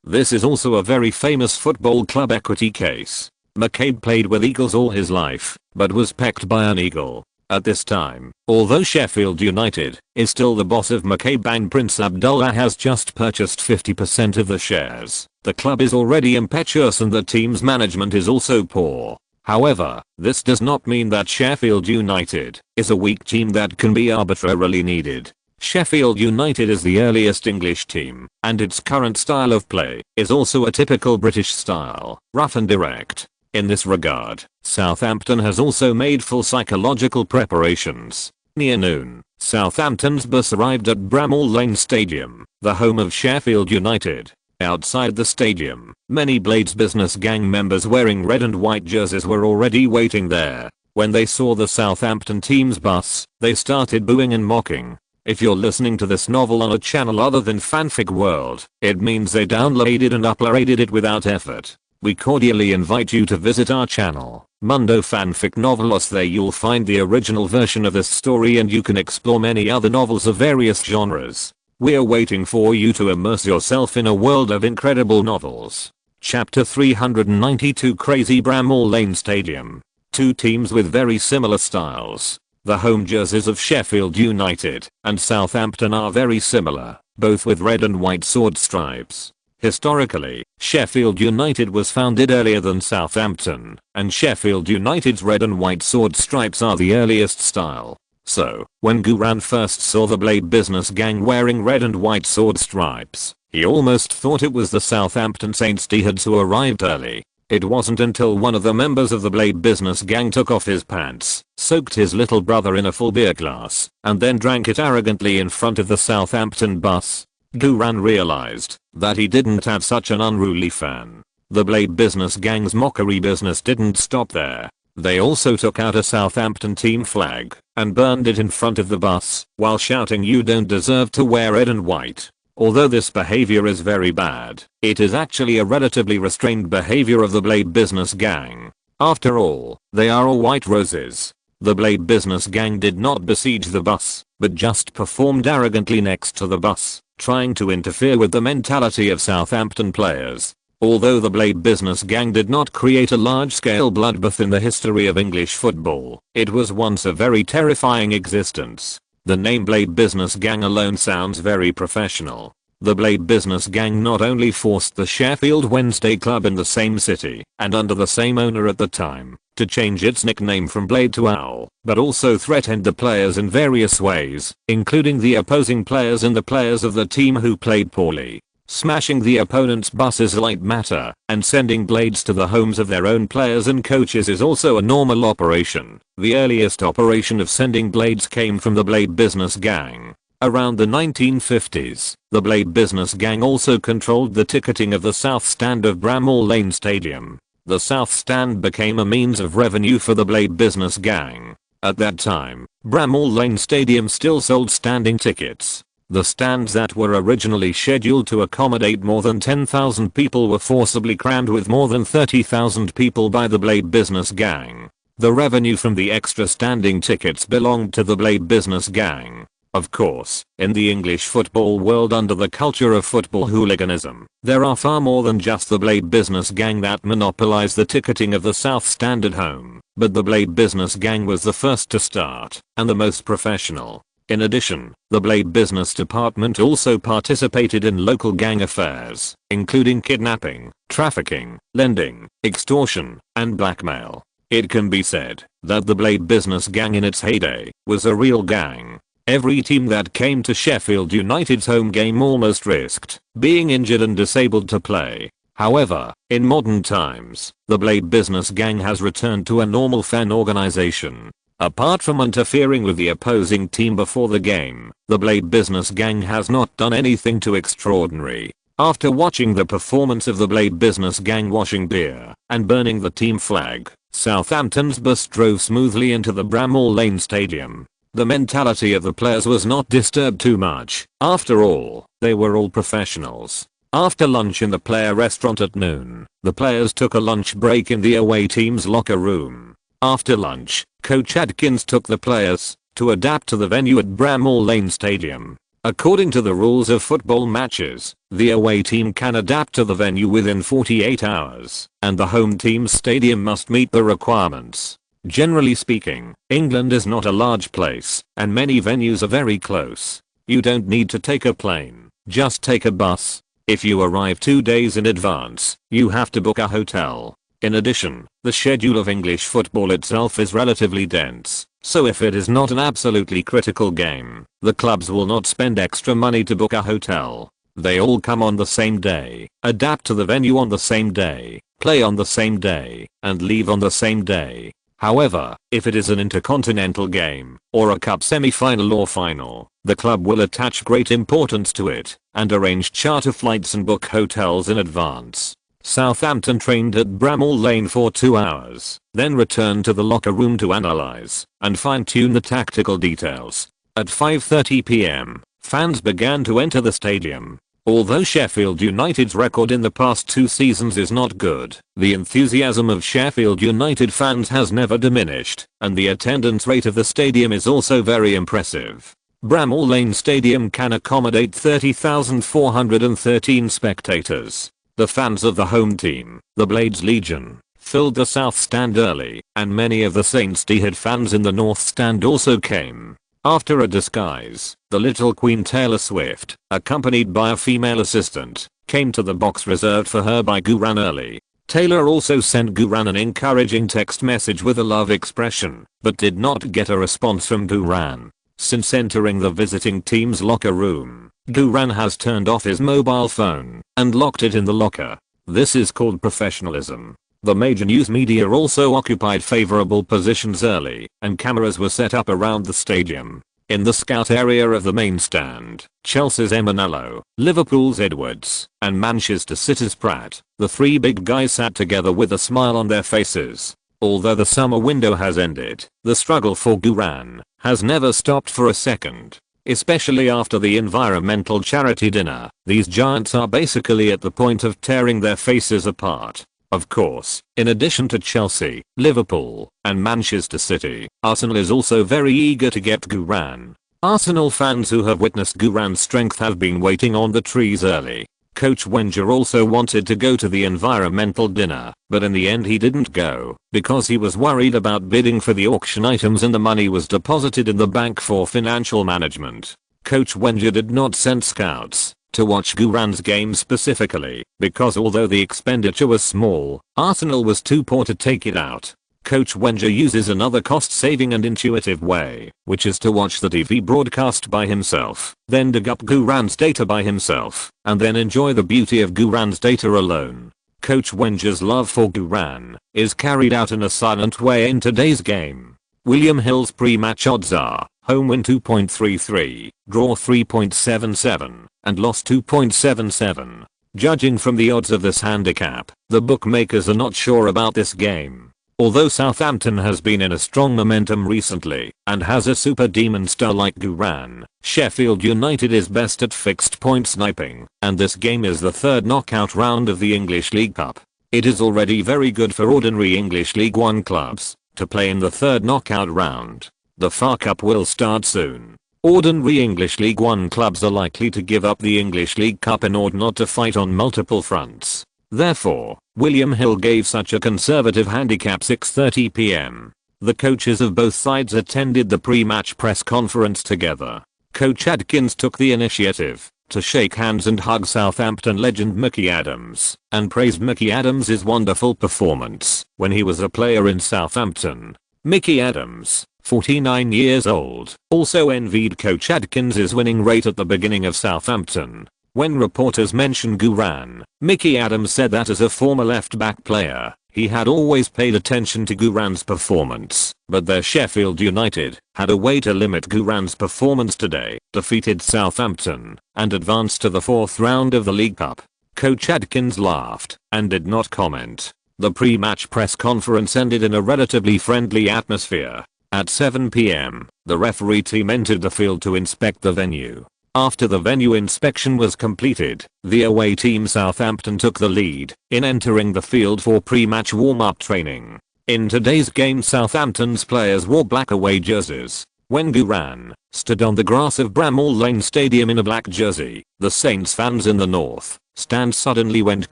This is also a very famous football club equity case. McCabe played with eagles all his life, but was pecked by an eagle. At this time, although Sheffield United is still the boss of McCabe and Prince Abdullah has just purchased 50% of the shares, the club is already impetuous and the team's management is also poor. However, this does not mean that Sheffield United is a weak team that can be arbitrarily needed. Sheffield United is the earliest English team, and its current style of play is also a typical British style, rough and direct. In this regard, Southampton has also made full psychological preparations. Near noon, Southampton's bus arrived at Bramall Lane Stadium, the home of Sheffield United. Outside the stadium, many Blades business gang members wearing red and white jerseys were already waiting there. When they saw the Southampton team's bus, they started booing and mocking. If you're listening to this novel on a channel other than Fanfic World, it means they downloaded and uploaded it without effort. We cordially invite you to visit our channel, Mundo Fanfic Novelos. There you'll find the original version of this story and you can explore many other novels of various genres. We're waiting for you to immerse yourself in a world of incredible novels. Chapter 392 Crazy Bramall Lane Stadium. Two teams with very similar styles. The home jerseys of Sheffield United and Southampton are very similar, both with red and white sword stripes. Historically, Sheffield United was founded earlier than Southampton, and Sheffield United's red and white sword stripes are the earliest style. So, when Guran first saw the Blade business gang wearing red and white sword stripes, he almost thought it was the Southampton Saints Dheads who arrived early. It wasn't until one of the members of the Blade business gang took off his pants, soaked his little brother in a full beer glass, and then drank it arrogantly in front of the Southampton bus, Guran realized that he didn't have such an unruly fan. The Blade business gang's mockery business didn't stop there. They also took out a Southampton team flag and burned it in front of the bus while shouting, "You don't deserve to wear red and white." Although this behavior is very bad, it is actually a relatively restrained behavior of the Blade business gang. After all, they are all white roses. The Blade business gang did not besiege the bus, but just performed arrogantly next to the bus, trying to interfere with the mentality of Southampton players. Although the Blade business gang did not create a large-scale bloodbath in the history of English football, it was once a very terrifying existence. The name Blade business gang alone sounds very professional. The Blade business gang not only forced the Sheffield Wednesday club in the same city, and under the same owner at the time, to change its nickname from Blade to Owl, but also threatened the players in various ways, including the opposing players and the players of the team who played poorly. Smashing the opponent's buses like matter, and sending blades to the homes of their own players and coaches is also a normal operation. The earliest operation of sending blades came from the Blade business gang. Around the 1950s, the Blade business gang also controlled the ticketing of the South Stand of Bramall Lane Stadium. The South Stand became a means of revenue for the Blade business gang. At that time, Bramall Lane Stadium still sold standing tickets. The stands that were originally scheduled to accommodate more than 10,000 people were forcibly crammed with more than 30,000 people by the Blade business gang. The revenue from the extra standing tickets belonged to the Blade business gang. Of course, in the English football world under the culture of football hooliganism, there are far more than just the Blade business gang that monopolize the ticketing of the South Stand at home, but the Blade business gang was the first to start, and the most professional. In addition, the Blade business department also participated in local gang affairs, including kidnapping, trafficking, lending, extortion, and blackmail. It can be said that the Blade business gang in its heyday was a real gang. Every team that came to Sheffield United's home game almost risked being injured and disabled to play. However, in modern times, the Blade business gang has returned to a normal fan organization. Apart from interfering with the opposing team before the game, the Blade business gang has not done anything too extraordinary. After watching the performance of the Blade business gang washing beer and burning the team flag, Southampton's bus drove smoothly into the Bramall Lane Stadium. The mentality of the players was not disturbed too much. After all, they were all professionals. After lunch in the player restaurant at noon, the players took a lunch break in the away team's locker room. After lunch, Coach Adkins took the players to adapt to the venue at Bramall Lane Stadium. According to the rules of football matches, the away team can adapt to the venue within 48 hours, and the home team's stadium must meet the requirements. Generally speaking, England is not a large place, and many venues are very close. You don't need to take a plane, just take a bus. If you arrive 2 days in advance, you have to book a hotel. In addition, the schedule of English football itself is relatively dense, so if it is not an absolutely critical game, the clubs will not spend extra money to book a hotel. They all come on the same day, adapt to the venue on the same day, play on the same day, and leave on the same day. However, if it is an intercontinental game, or a cup semi-final or final, the club will attach great importance to it, and arrange charter flights and book hotels in advance. Southampton trained at Bramall Lane for 2 hours, then returned to the locker room to analyze and fine-tune the tactical details. At 5:30 p.m, fans began to enter the stadium. Although Sheffield United's record in the past 2 seasons is not good, the enthusiasm of Sheffield United fans has never diminished, and the attendance rate of the stadium is also very impressive. Bramall Lane Stadium can accommodate 30,413 spectators. The fans of the home team, the Blades Legion, filled the South Stand early, and many of the Saints D-head fans in the North Stand also came. After a disguise, the little Queen Taylor Swift, accompanied by a female assistant, came to the box reserved for her by Guran early. Taylor also sent Guran an encouraging text message with a love expression, but did not get a response from Guran. Since entering the visiting team's locker room, Guran has turned off his mobile phone and locked it in the locker. This is called professionalism. The major news media also occupied favorable positions early, and cameras were set up around the stadium. In the scout area of the main stand, Chelsea's Emanello, Liverpool's Edwards, and Manchester City's Pratt, the 3 big guys sat together with a smile on their faces. Although the summer window has ended, the struggle for Guran has never stopped for a second. Especially after the environmental charity dinner, these giants are basically at the point of tearing their faces apart. Of course, in addition to Chelsea, Liverpool, and Manchester City, Arsenal is also very eager to get Guran. Arsenal fans who have witnessed Guran's strength have been waiting on the trees early. Coach Wenger also wanted to go to the environmental dinner, but in the end he didn't go, because he was worried about bidding for the auction items and the money was deposited in the bank for financial management. Coach Wenger did not send scouts to watch Guran's game specifically, because although the expenditure was small, Arsenal was too poor to take it out. Coach Wenger uses another cost-saving and intuitive way, which is to watch the TV broadcast by himself, then dig up Guran's data by himself, and then enjoy the beauty of Guran's data alone. Coach Wenger's love for Guran is carried out in a silent way in today's game. William Hill's pre-match odds are home win 2.33, draw 3.77, and loss 2.77. Judging from the odds of this handicap, the bookmakers are not sure about this game. Although Southampton has been in a strong momentum recently and has a super demon star like Guran, Sheffield United is best at fixed point sniping, and this game is the 3rd knockout round of the English League Cup. It is already very good for ordinary English League One clubs to play in the 3rd knockout round. The FA Cup will start soon. Ordinary English League One clubs are likely to give up the English League Cup in order not to fight on multiple fronts. Therefore, William Hill gave such a conservative handicap 6:30 p.m. The coaches of both sides attended the pre-match press conference together. Coach Adkins took the initiative to shake hands and hug Southampton legend Mickey Adams, and praised Mickey Adams' wonderful performance when he was a player in Southampton. Mickey Adams, 49 years old, also envied Coach Adkins' winning rate at the beginning of Southampton. When reporters mentioned Guran, Mickey Adams said that as a former left-back player, he had always paid attention to Guran's performance, but their Sheffield United had a way to limit Guran's performance today, defeated Southampton, and advanced to the 4th round of the League Cup. Coach Adkins laughed and did not comment. The pre-match press conference ended in a relatively friendly atmosphere. At 7 p.m, the referee team entered the field to inspect the venue. After the venue inspection was completed, the away team Southampton took the lead in entering the field for pre-match warm-up training. In today's game, Southampton's players wore black away jerseys. When Guran stood on the grass of Bramall Lane Stadium in a black jersey, the Saints fans in the North Stand suddenly went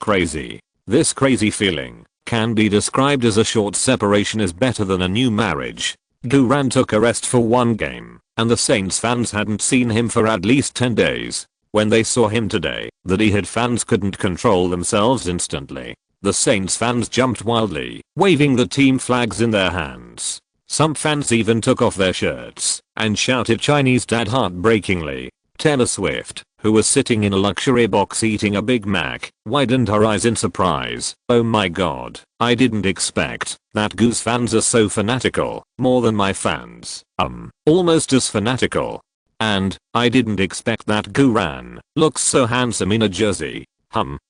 crazy. This crazy feeling can be described as a short separation is better than a new marriage. Guran took a rest for one game, and the Saints fans hadn't seen him for at least 10 days. When they saw him today, the D-head fans couldn't control themselves instantly. The Saints fans jumped wildly, waving the team flags in their hands. Some fans even took off their shirts and shouted Chinese dad heartbreakingly. Taylor Swift, who was sitting in a luxury box eating a Big Mac, widened her eyes in surprise. Oh my god, I didn't expect that Goose fans are so fanatical, more than my fans. Almost as fanatical. And I didn't expect that Gooran looks so handsome in a jersey.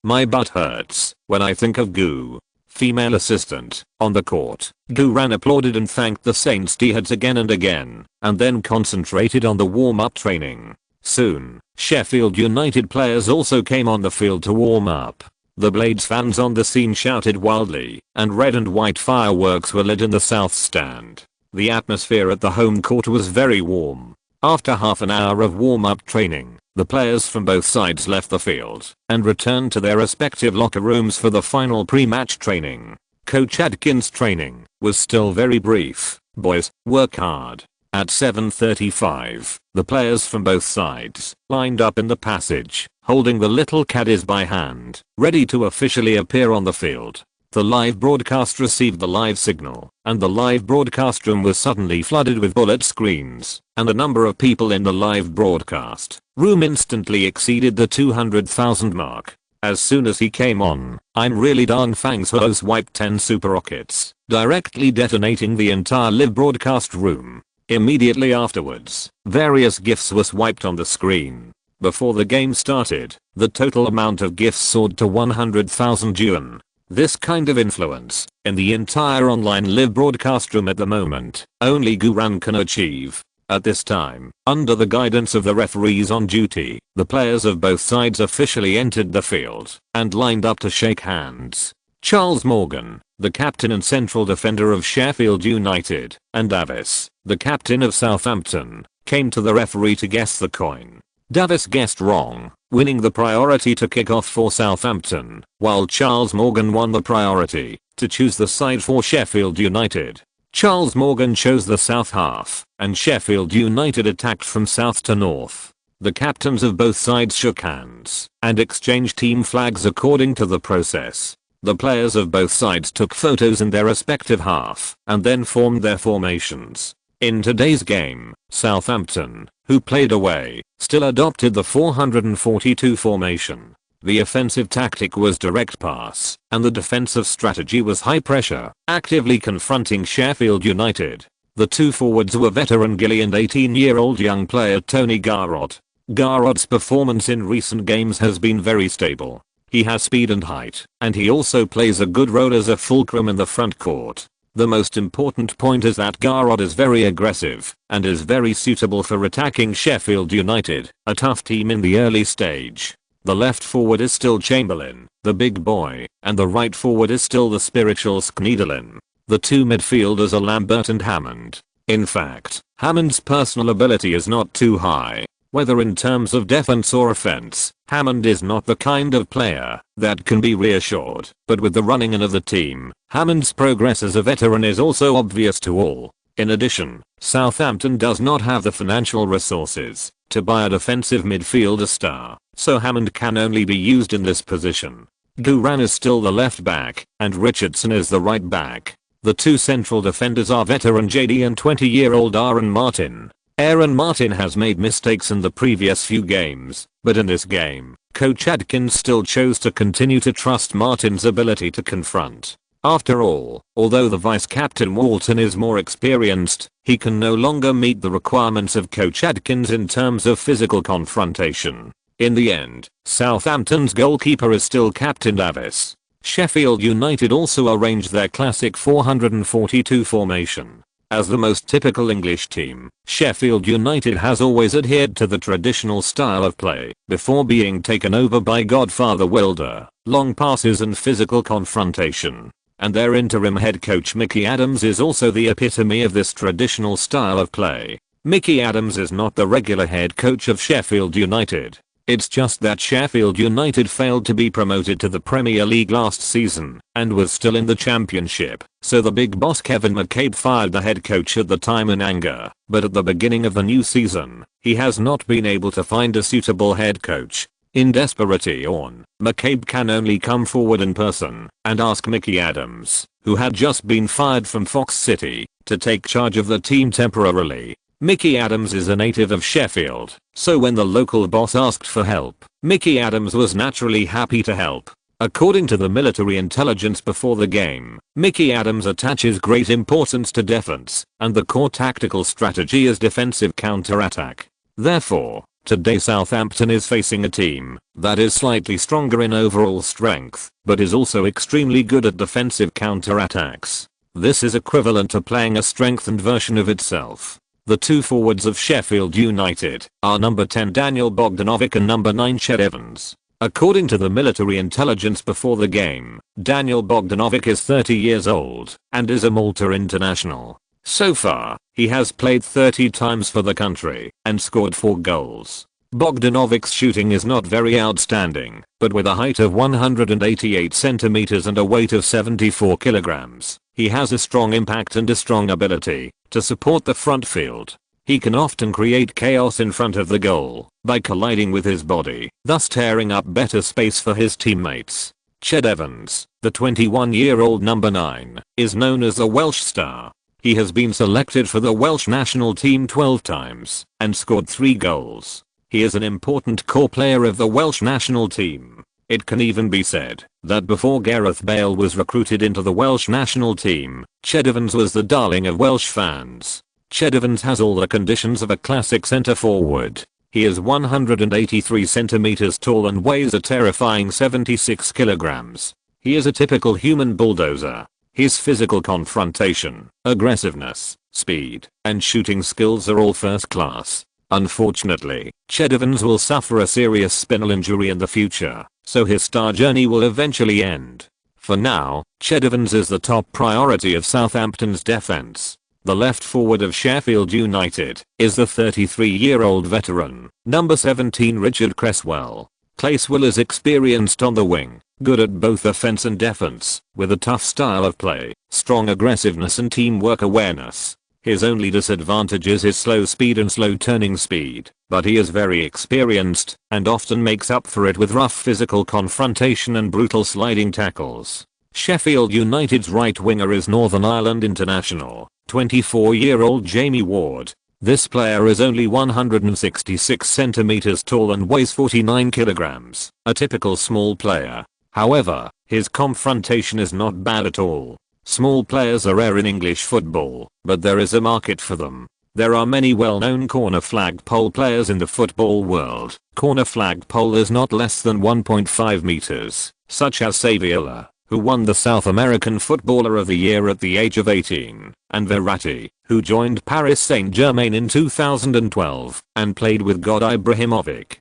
My butt hurts when I think of Goo. Female assistant. On the court, Gooran applauded and thanked the Saints diehards again and again, and then concentrated on the warm-up training. Soon, Sheffield United players also came on the field to warm up. The Blades fans on the scene shouted wildly, and red and white fireworks were lit in the south stand. The atmosphere at the home court was very warm. After half an hour of warm-up training, the players from both sides left the field and returned to their respective locker rooms for the final pre-match training. Coach Adkins' training was still very brief. Boys, work hard. At 7:35, the players from both sides lined up in the passage, holding the little caddies by hand, ready to officially appear on the field. The live broadcast received the live signal, and the live broadcast room was suddenly flooded with bullet screens, and the number of people in the live broadcast room instantly exceeded the 200,000 mark. As soon as he came on, I'm really darn Fang's hose wiped 10 super rockets, directly detonating the entire live broadcast room. Immediately afterwards, various gifts were swiped on the screen. Before the game started, the total amount of gifts soared to 100,000 yuan. This kind of influence, in the entire online live broadcast room at the moment, only Gooran can achieve. At this time, under the guidance of the referees on duty, the players of both sides officially entered the field and lined up to shake hands. Charles Morgan, the captain and central defender of Sheffield United, and Davis, the captain of Southampton, came to the referee to guess the coin. Davis guessed wrong, winning the priority to kick off for Southampton, while Charles Morgan won the priority to choose the side for Sheffield United. Charles Morgan chose the south half, and Sheffield United attacked from south to north. The captains of both sides shook hands and exchanged team flags according to the process. The players of both sides took photos in their respective half and then formed their formations. In today's game, Southampton, who played away, still adopted the 442 formation. The offensive tactic was direct pass, and the defensive strategy was high pressure, actively confronting Sheffield United. The two forwards were veteran Gilly and 18-year-old young player Tony Garrod. Garrod's performance in recent games has been very stable. He has speed and height, and he also plays a good role as a fulcrum in the front court. The most important point is that Garrod is very aggressive and is very suitable for attacking Sheffield United, a tough team in the early stage. The left forward is still Chamberlain, the big boy, and the right forward is still the spiritual Schneiderlin. The two midfielders are Lambert and Hammond. In fact, Hammond's personal ability is not too high. Whether in terms of defense or offense, Hammond is not the kind of player that can be reassured, but with the running in of the team, Hammond's progress as a veteran is also obvious to all. In addition, Southampton does not have the financial resources to buy a defensive midfielder star, so Hammond can only be used in this position. Gooran is still the left back, and Richardson is the right back. The two central defenders are veteran JD and 20-year-old Aaron Martin. Aaron Martin has made mistakes in the previous few games, but in this game, Coach Adkins still chose to continue to trust Martin's ability to confront. After all, although the vice-captain Walton is more experienced, he can no longer meet the requirements of Coach Adkins in terms of physical confrontation. In the end, Southampton's goalkeeper is still Captain Davis. Sheffield United also arranged their classic 442 formation. As the most typical English team, Sheffield United has always adhered to the traditional style of play before being taken over by Godfather Wilder, long passes and physical confrontation. And their interim head coach Mickey Adams is also the epitome of this traditional style of play. Mickey Adams is not the regular head coach of Sheffield United. It's just that Sheffield United failed to be promoted to the Premier League last season and was still in the Championship, so the big boss Kevin McCabe fired the head coach at the time in anger, but at the beginning of the new season, he has not been able to find a suitable head coach. In desperation, McCabe can only come forward in person and ask Mickey Adams, who had just been fired from Fox City, to take charge of the team temporarily. Mickey Adams is a native of Sheffield, so when the local boss asked for help, Mickey Adams was naturally happy to help. According to the military intelligence before the game, Mickey Adams attaches great importance to defense, and the core tactical strategy is defensive counter-attack. Therefore, today Southampton is facing a team that is slightly stronger in overall strength, but is also extremely good at defensive counter-attacks. This is equivalent to playing a strengthened version of itself. The two forwards of Sheffield United are number 10 Daniel Bogdanovic and number 9 Ched Evans. According to the military intelligence before the game, Daniel Bogdanovic is 30 years old and is a Malta international. So far, he has played 30 times for the country and scored 4 goals. Bogdanovic's shooting is not very outstanding, but with a height of 188 centimeters and a weight of 74 kilograms, he has a strong impact and a strong ability to support the front field. He can often create chaos in front of the goal by colliding with his body, thus tearing up better space for his teammates. Ched Evans, the 21-year-old number 9, is known as a Welsh star. He has been selected for the Welsh national team 12 times and scored 3 goals. He is an important core player of the Welsh national team. It can even be said that before Gareth Bale was recruited into the Welsh national team, Ched Evans was the darling of Welsh fans. Ched Evans has all the conditions of a classic centre forward. He is 183 centimeters tall and weighs a terrifying 76 kilograms. He is a typical human bulldozer. His physical confrontation, aggressiveness, speed, and shooting skills are all first class. Unfortunately, Ched Evans will suffer a serious spinal injury in the future, so his star journey will eventually end. For now, Ched Evans is the top priority of Southampton's defense. The left forward of Sheffield United is the 33-year-old veteran, number 17 Richard Cresswell. Cresswell is experienced on the wing, good at both offense and defense, with a tough style of play, strong aggressiveness and teamwork awareness. His only disadvantage is his slow speed and slow turning speed, but he is very experienced and often makes up for it with rough physical confrontation and brutal sliding tackles. Sheffield United's right winger is Northern Ireland international, 24-year-old Jamie Ward. This player is only 166 centimeters tall and weighs 49 kilograms, a typical small player. However, his confrontation is not bad at all. Small players are rare in English football, but there is a market for them. There are many well-known corner flagpole players in the football world. Corner flagpole is not less than 1.5 meters, such as Saviola, who won the South American Footballer of the Year at the age of 18, and Verratti, who joined Paris Saint-Germain in 2012 and played with God Ibrahimovic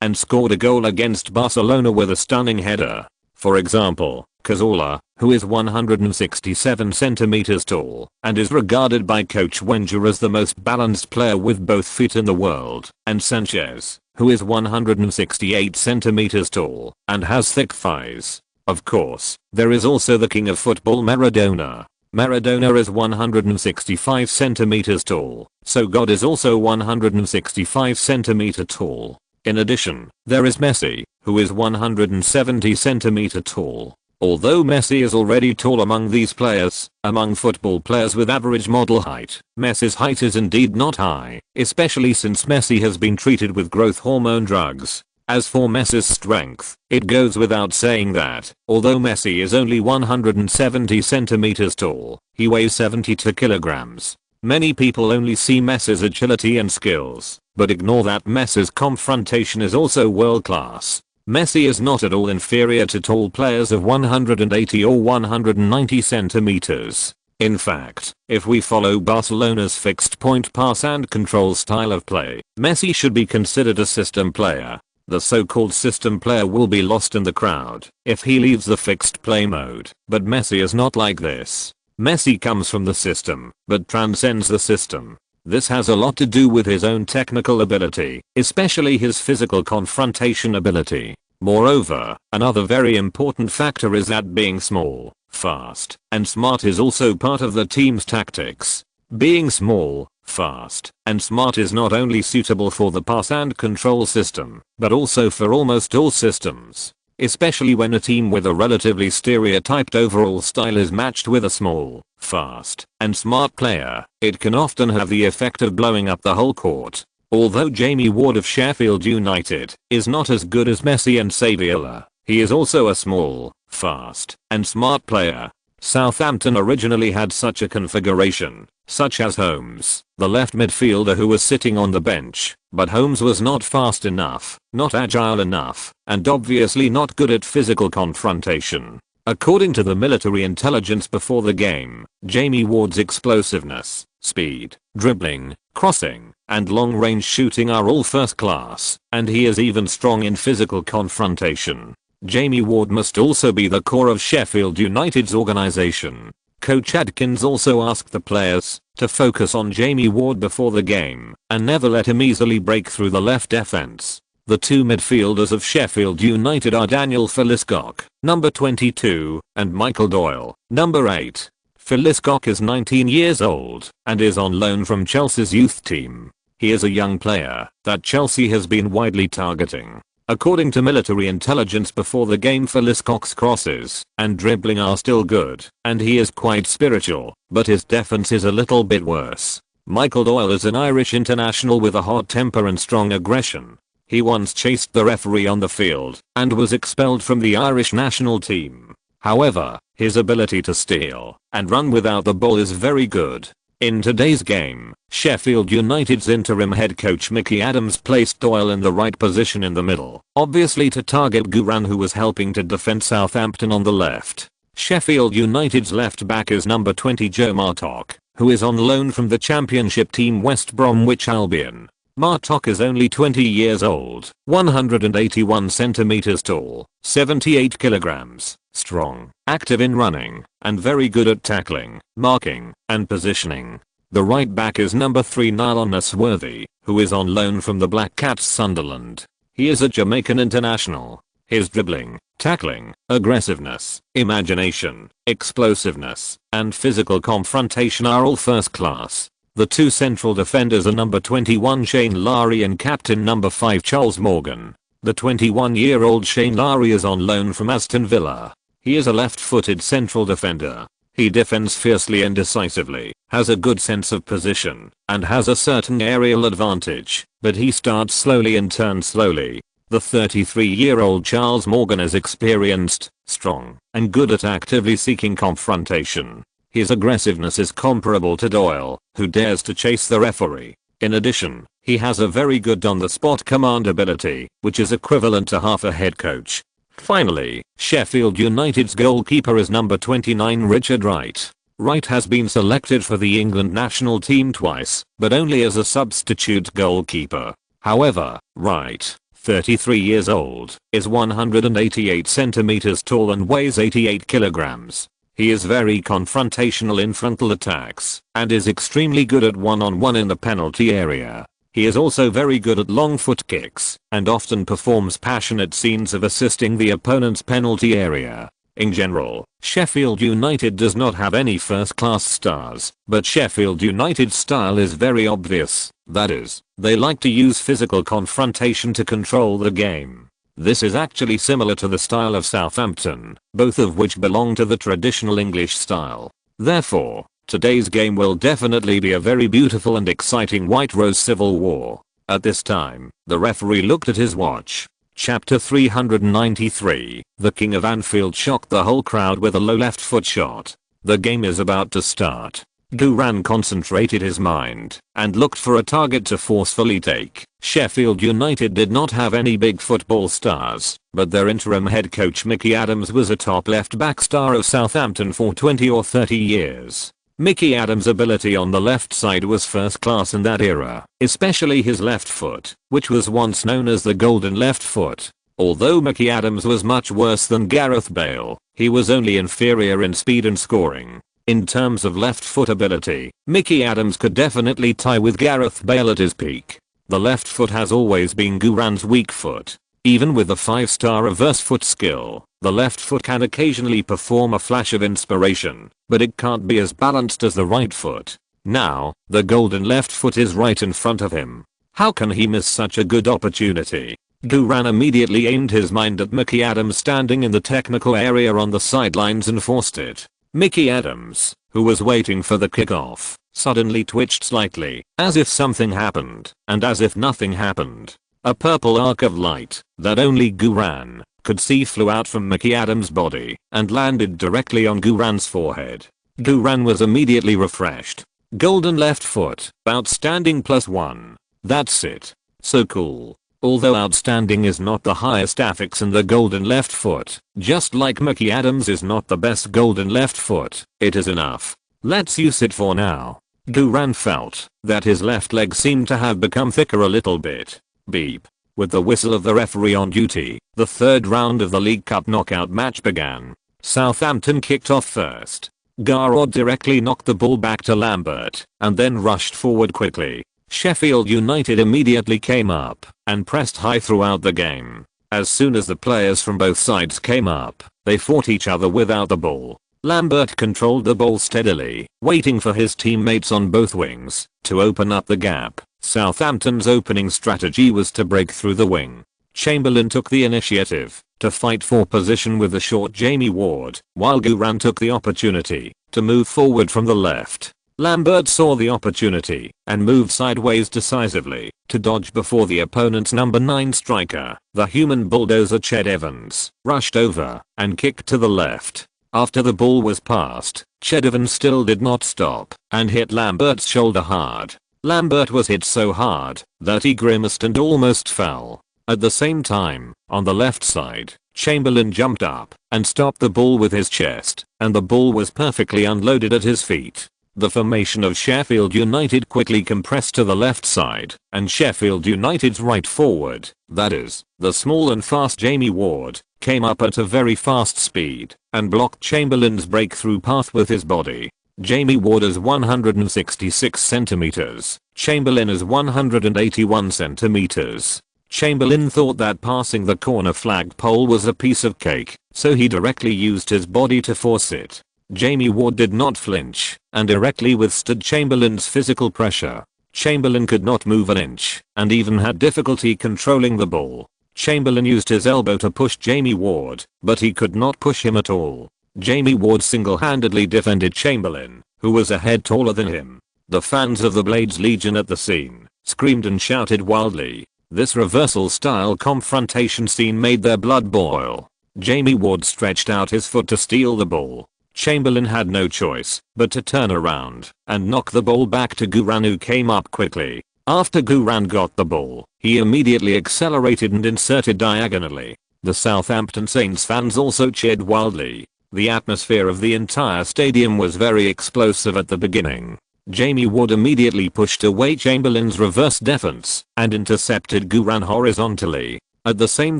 and scored a goal against Barcelona with a stunning header. For example, Cazorla, who is 167 centimeters tall and is regarded by coach Wenger as the most balanced player with both feet in the world, and Sanchez, who is 168 centimeters tall and has thick thighs. Of course, there is also the king of football Maradona. Maradona is 165 centimeters tall, so God is also 165 centimeter tall. In addition, there is Messi, who is 170 centimeter tall. Although Messi is already tall among these players, among football players with average model height, Messi's height is indeed not high, especially since Messi has been treated with growth hormone drugs. As for Messi's strength, it goes without saying that, although Messi is only 170 centimeters tall, he weighs 72 kilograms. Many people only see Messi's agility and skills, but ignore that Messi's confrontation is also world class. Messi is not at all inferior to tall players of 180 or 190 centimeters. In fact, if we follow Barcelona's fixed point pass and control style of play, Messi should be considered a system player. The so-called system player will be lost in the crowd if he leaves the fixed play mode, but Messi is not like this. Messi comes from the system, but transcends the system. This has a lot to do with his own technical ability, especially his physical confrontation ability. Moreover, another very important factor is that being small, fast, and smart is also part of the team's tactics. Being small, fast, and smart is not only suitable for the pass and control system, but also for almost all systems. especially when a team with a relatively stereotyped overall style is matched with a small, fast, and smart player. It can often have the effect of blowing up the whole court. Although Jamie Ward of Sheffield United is not as good as Messi and Saviola, he is also a small, fast, and smart player. Southampton originally had such a configuration, such as Holmes, the left midfielder who was sitting on the bench, but Holmes was not fast enough, not agile enough, and obviously not good at physical confrontation. According to the military intelligence before the game, Jamie Ward's explosiveness, speed, dribbling, crossing, and long-range shooting are all first class, and he is even strong in physical confrontation. Jamie Ward must also be the core of Sheffield United's organisation. Coach Adkins also asked the players to focus on Jamie Ward before the game and never let him easily break through the left defence. The two midfielders of Sheffield United are Daniel Philliscock, number 22, and Michael Doyle, number 8. Philliscock is 19 years old and is on loan from Chelsea's youth team. He is a young player that Chelsea has been widely targeting. According to military intelligence before the game, Philliscock's crosses and dribbling are still good, and he is quite spiritual, but his defense is a little bit worse. Michael Doyle is an Irish international with a hot temper and strong aggression. He once chased the referee on the field and was expelled from the Irish national team. However, his ability to steal and run without the ball is very good. In today's game, Sheffield United's interim head coach Mickey Adams placed Doyle in the right position in the middle, obviously to target Guran, who was helping to defend Southampton on the left. Sheffield United's left back is number 20 Joe Martok, who is on loan from the championship team West Bromwich Albion. Martok is only 20 years old, 181 centimeters tall, 78 kilograms, strong, active in running, and very good at tackling, marking, and positioning. The right back is number 3 Niall Onusworthy, who is on loan from the Black Cats Sunderland. He is a Jamaican international. His dribbling, tackling, aggressiveness, imagination, explosiveness, and physical confrontation are all first class. The two central defenders are number 21 Shane Lowry and captain number 5 Charles Morgan. The 21-year-old Shane Lowry is on loan from Aston Villa. He is a left-footed central defender. He defends fiercely and decisively, has a good sense of position, and has a certain aerial advantage, but he starts slowly and turns slowly. The 33-year-old Charles Morgan is experienced, strong, and good at actively seeking confrontation. His aggressiveness is comparable to Doyle, who dares to chase the referee. In addition, he has a very good on-the-spot command ability, which is equivalent to half a head coach. Finally, Sheffield United's goalkeeper is number 29 Richard Wright. Wright has been selected for the England national team twice, but only as a substitute goalkeeper. However, Wright, 33 years old, is 188 centimeters tall and weighs 88 kilograms. He is very confrontational in frontal attacks and is extremely good at one-on-one in the penalty area. He is also very good at long foot kicks and often performs passionate scenes of assisting the opponent's penalty area. In general, Sheffield United does not have any first-class stars, but Sheffield United's style is very obvious. That is, they like to use physical confrontation to control the game. This is actually similar to the style of Southampton, both of which belong to the traditional English style. Therefore, today's game will definitely be a very beautiful and exciting White Rose Civil War. At this time, the referee looked at his watch. Chapter 393, the King of Anfield shocked the whole crowd with a low left foot shot. The game is about to start. Guran concentrated his mind and looked for a target to forcefully take. Sheffield United did not have any big football stars, but their interim head coach Mickey Adams was a top left-back star of Southampton for 20 or 30 years. Mickey Adams' ability on the left side was first class in that era, especially his left foot, which was once known as the golden left foot. Although Mickey Adams was much worse than Gareth Bale, he was only inferior in speed and scoring. In terms of left foot ability, Mickey Adams could definitely tie with Gareth Bale at his peak. The left foot has always been Guran's weak foot. Even with the 5-star reverse foot skill, the left foot can occasionally perform a flash of inspiration, but it can't be as balanced as the right foot. Now, the golden left foot is right in front of him. How can he miss such a good opportunity? Guran immediately aimed his mind at Mickey Adams standing in the technical area on the sidelines and forced it. Mickey Adams, who was waiting for the kickoff, suddenly twitched slightly, as if something happened, and as if nothing happened. A purple arc of light that only Guran could see flew out from Mickey Adams' body and landed directly on Guran's forehead. Guran was immediately refreshed. Golden left foot, outstanding +1. That's it. So cool. Although outstanding is not the highest affix in the golden left foot, just like Mickey Adams is not the best golden left foot, it is enough. Let's use it for now. Guran felt that his left leg seemed to have become thicker a little bit. Beep. With the whistle of the referee on duty, the third round of the League Cup knockout match began. Southampton kicked off first. Garrod directly knocked the ball back to Lambert and then rushed forward quickly. Sheffield United immediately came up and pressed high throughout the game. As soon as the players from both sides came up, they fought each other without the ball. Lambert controlled the ball steadily, waiting for his teammates on both wings to open up the gap. Southampton's opening strategy was to break through the wing. Chamberlain took the initiative to fight for position with the short Jamie Ward, while Guran took the opportunity to move forward from the left. Lambert saw the opportunity and moved sideways decisively to dodge before the opponent's number 9 striker, the human bulldozer Ched Evans, rushed over and kicked to the left. After the ball was passed, Ched Evans still did not stop and hit Lambert's shoulder hard. Lambert was hit so hard that he grimaced and almost fell. At the same time, on the left side, Chamberlain jumped up and stopped the ball with his chest, and the ball was perfectly unloaded at his feet. The formation of Sheffield United quickly compressed to the left side, and Sheffield United's right forward, that is, the small and fast Jamie Ward, came up at a very fast speed and blocked Chamberlain's breakthrough path with his body. Jamie Ward is 166 centimeters, Chamberlain is 181 centimeters. Chamberlain thought that passing the corner flagpole was a piece of cake, so he directly used his body to force it. Jamie Ward did not flinch and directly withstood Chamberlain's physical pressure. Chamberlain could not move an inch and even had difficulty controlling the ball. Chamberlain used his elbow to push Jamie Ward, but he could not push him at all. Jamie Ward single-handedly defended Chamberlain, who was a head taller than him. The fans of the Blades Legion at the scene screamed and shouted wildly. This reversal-style confrontation scene made their blood boil. Jamie Ward stretched out his foot to steal the ball. Chamberlain had no choice but to turn around and knock the ball back to Guran, who came up quickly. After Guran got the ball, he immediately accelerated and inserted diagonally. The Southampton Saints fans also cheered wildly. The atmosphere of the entire stadium was very explosive at the beginning. Jamie Ward immediately pushed away Chamberlain's reverse defense and intercepted Guran horizontally. At the same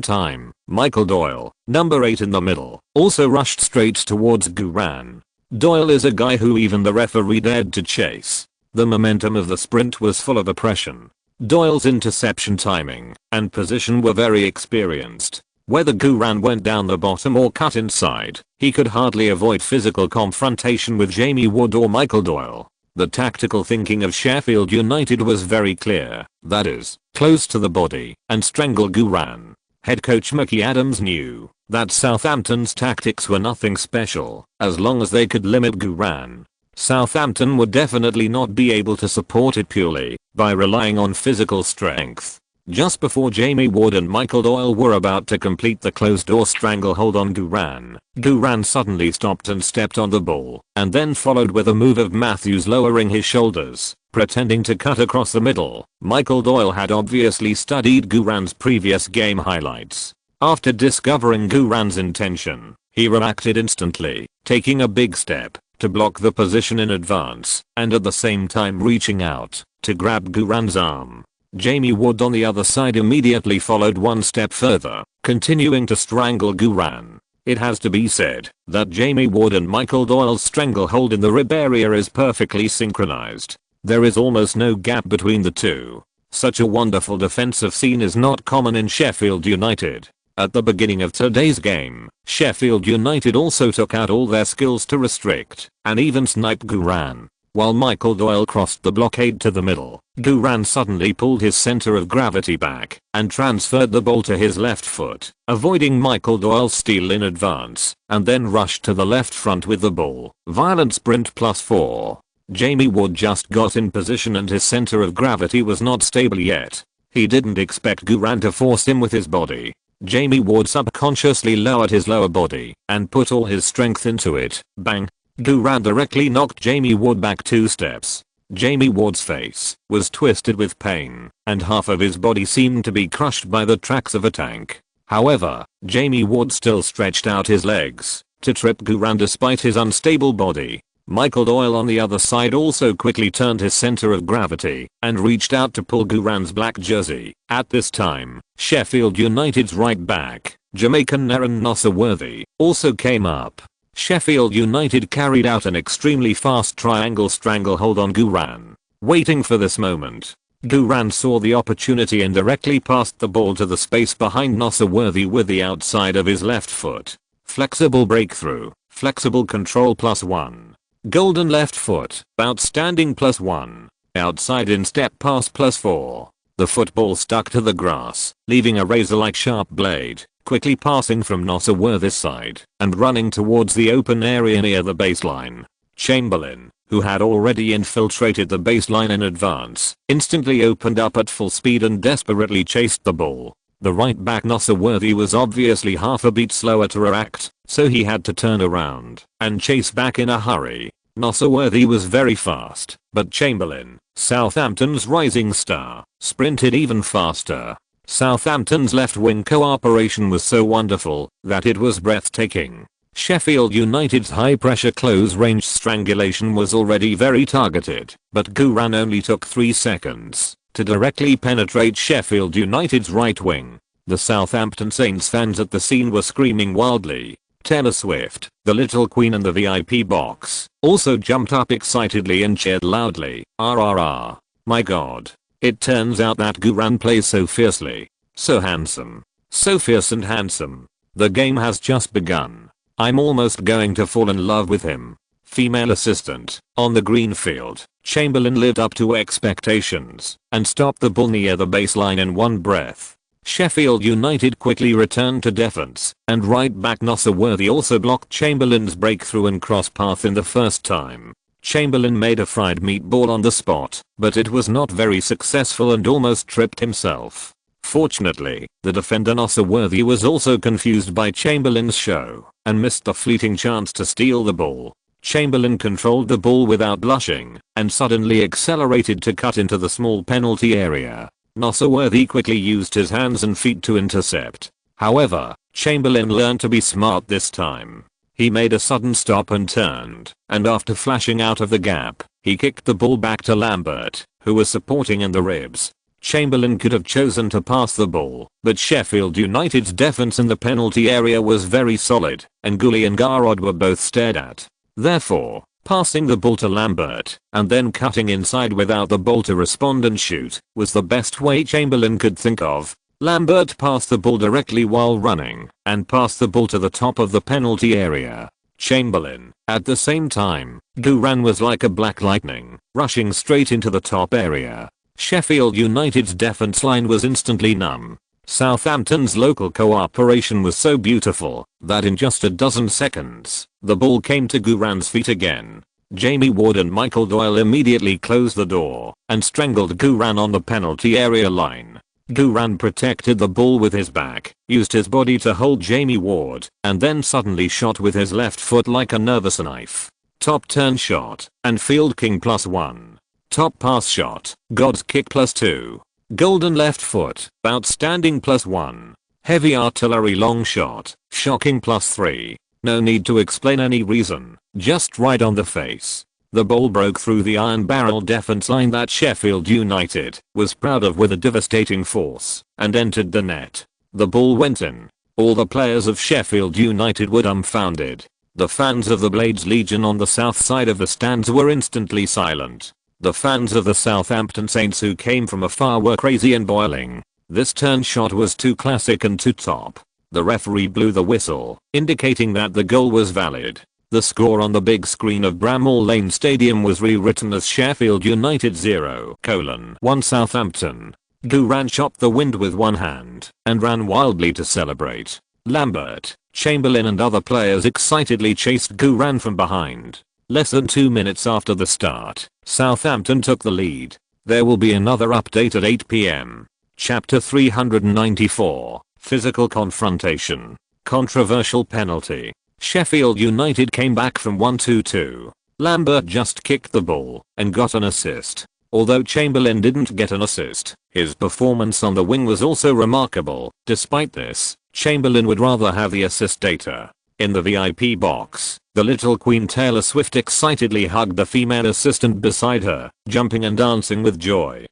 time, Michael Doyle, number 8 in the middle, also rushed straight towards Guran. Doyle is a guy who even the referee dared to chase. The momentum of the sprint was full of oppression. Doyle's interception timing and position were very experienced. Whether Guran went down the bottom or cut inside, he could hardly avoid physical confrontation with Jamie Ward or Michael Doyle. The tactical thinking of Sheffield United was very clear, that is, close to the body and strangle Guran. Head coach Mickey Adams knew that Southampton's tactics were nothing special as long as they could limit Guran. Southampton would definitely not be able to support it purely by relying on physical strength. Just before Jamie Ward and Michael Doyle were about to complete the closed-door stranglehold on Guran, Guran suddenly stopped and stepped on the ball, and then followed with a move of Matthews lowering his shoulders, pretending to cut across the middle. Michael Doyle had obviously studied Guran's previous game highlights. After discovering Guran's intention, he reacted instantly, taking a big step to block the position in advance, and at the same time reaching out to grab Guran's arm. Jamie Ward on the other side immediately followed one step further, continuing to strangle Guran. It has to be said that Jamie Ward and Michael Doyle's stranglehold in the rib area is perfectly synchronized. There is almost no gap between the two. Such a wonderful defensive scene is not common in Sheffield United. At the beginning of today's game, Sheffield United also took out all their skills to restrict and even snipe Guran. While Michael Doyle crossed the blockade to the middle, Guran suddenly pulled his center of gravity back and transferred the ball to his left foot, avoiding Michael Doyle's steal in advance, and then rushed to the left front with the ball. Violent sprint +4. Jamie Ward just got in position and his center of gravity was not stable yet. He didn't expect Guran to force him with his body. Jamie Ward subconsciously lowered his lower body and put all his strength into it. Bang! Guran directly knocked Jamie Ward back 2 steps. Jamie Ward's face was twisted with pain, and half of his body seemed to be crushed by the tracks of a tank. However, Jamie Ward still stretched out his legs to trip Guran despite his unstable body. Michael Doyle on the other side also quickly turned his center of gravity and reached out to pull Guran's black jersey. At this time, Sheffield United's right back, Jamaican Aaron Nosworthy, also came up. Sheffield United carried out an extremely fast triangle stranglehold on Guran. Waiting for this moment, Guran saw the opportunity and directly passed the ball to the space behind Nosworthy with the outside of his left foot. Flexible breakthrough, flexible control +1. Golden left foot, outstanding +1. Outside in step pass +4. The football stuck to the grass, leaving a razor-like sharp blade, quickly passing from Nosworthy's side and running towards the open area near the baseline. Chamberlain, who had already infiltrated the baseline in advance, instantly opened up at full speed and desperately chased the ball. The right back Nosworthy was obviously half a beat slower to react, so he had to turn around and chase back in a hurry. Nosworthy was very fast, but Chamberlain, Southampton's rising star, sprinted even faster. Southampton's left wing cooperation was so wonderful that it was breathtaking. Sheffield United's high-pressure close-range strangulation was already very targeted, but Guran only took 3 seconds to directly penetrate Sheffield United's right wing. The Southampton Saints fans at the scene were screaming wildly. Taylor Swift, the Little Queen in the VIP box, also jumped up excitedly and cheered loudly. RRR. My god. It turns out that Guran plays so fiercely. So handsome. So fierce and handsome. The game has just begun. I'm almost going to fall in love with him. Female assistant. On the green field, Chamberlain lived up to expectations and stopped the ball near the baseline in one breath. Sheffield United quickly returned to defense, and right back Nosworthy also blocked Chamberlain's breakthrough and cross path in the first time. Chamberlain made a fried meatball on the spot, but it was not very successful and almost tripped himself. Fortunately, the defender Nosworthy was also confused by Chamberlain's show and missed the fleeting chance to steal the ball. Chamberlain controlled the ball without blushing and suddenly accelerated to cut into the small penalty area. Nosworthy quickly used his hands and feet to intercept. However, Chamberlain learned to be smart this time. He made a sudden stop and turned, and after flashing out of the gap, he kicked the ball back to Lambert, who was supporting in the ribs. Chamberlain could have chosen to pass the ball, but Sheffield United's defense in the penalty area was very solid, and Gully and Garrod were both stared at. Therefore, passing the ball to Lambert, and then cutting inside without the ball to respond and shoot, was the best way Chamberlain could think of. Lambert passed the ball directly while running, and passed the ball to the top of the penalty area. Chamberlain, at the same time, Guran was like a black lightning, rushing straight into the top area. Sheffield United's defense line was instantly numb. Southampton's local cooperation was so beautiful that in just a dozen seconds, the ball came to Guran's feet again. Jamie Ward and Michael Doyle immediately closed the door and strangled Guran on the penalty area line. Guran protected the ball with his back, used his body to hold Jamie Ward, and then suddenly shot with his left foot like a nervous knife. Top turn shot, and field king +1. Top pass shot, God's kick +2. Golden left foot, outstanding +1. Heavy artillery long shot, shocking +3. No need to explain any reason, just right on the face. The ball broke through the iron barrel defense line that Sheffield United was proud of with a devastating force, and entered the net. The ball went in. All the players of Sheffield United were dumbfounded. The fans of the Blades Legion on the south side of the stands were instantly silent. The fans of the Southampton Saints who came from afar were crazy and boiling. This turn shot was too classic and too top. The referee blew the whistle, indicating that the goal was valid. The score on the big screen of Bramall Lane Stadium was rewritten as Sheffield United 0:1 Southampton. Guran chopped the wind with one hand and ran wildly to celebrate. Lambert, Chamberlain and other players excitedly chased Guran from behind. Less than 2 minutes after the start, Southampton took the lead. There will be another update at 8 p.m. Chapter 394, Physical Confrontation. Controversial penalty. Sheffield United came back from 1-2. Lambert just kicked the ball and got an assist. Although Chamberlain didn't get an assist, his performance on the wing was also remarkable. Despite this, Chamberlain would rather have the assist data. In the VIP box, the little Queen Taylor Swift excitedly hugged the female assistant beside her, jumping and dancing with joy.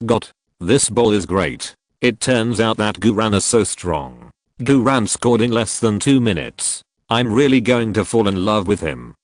Got. This ball is great. It turns out that Guran is so strong. Guran scored in less than 2 minutes. I'm really going to fall in love with him.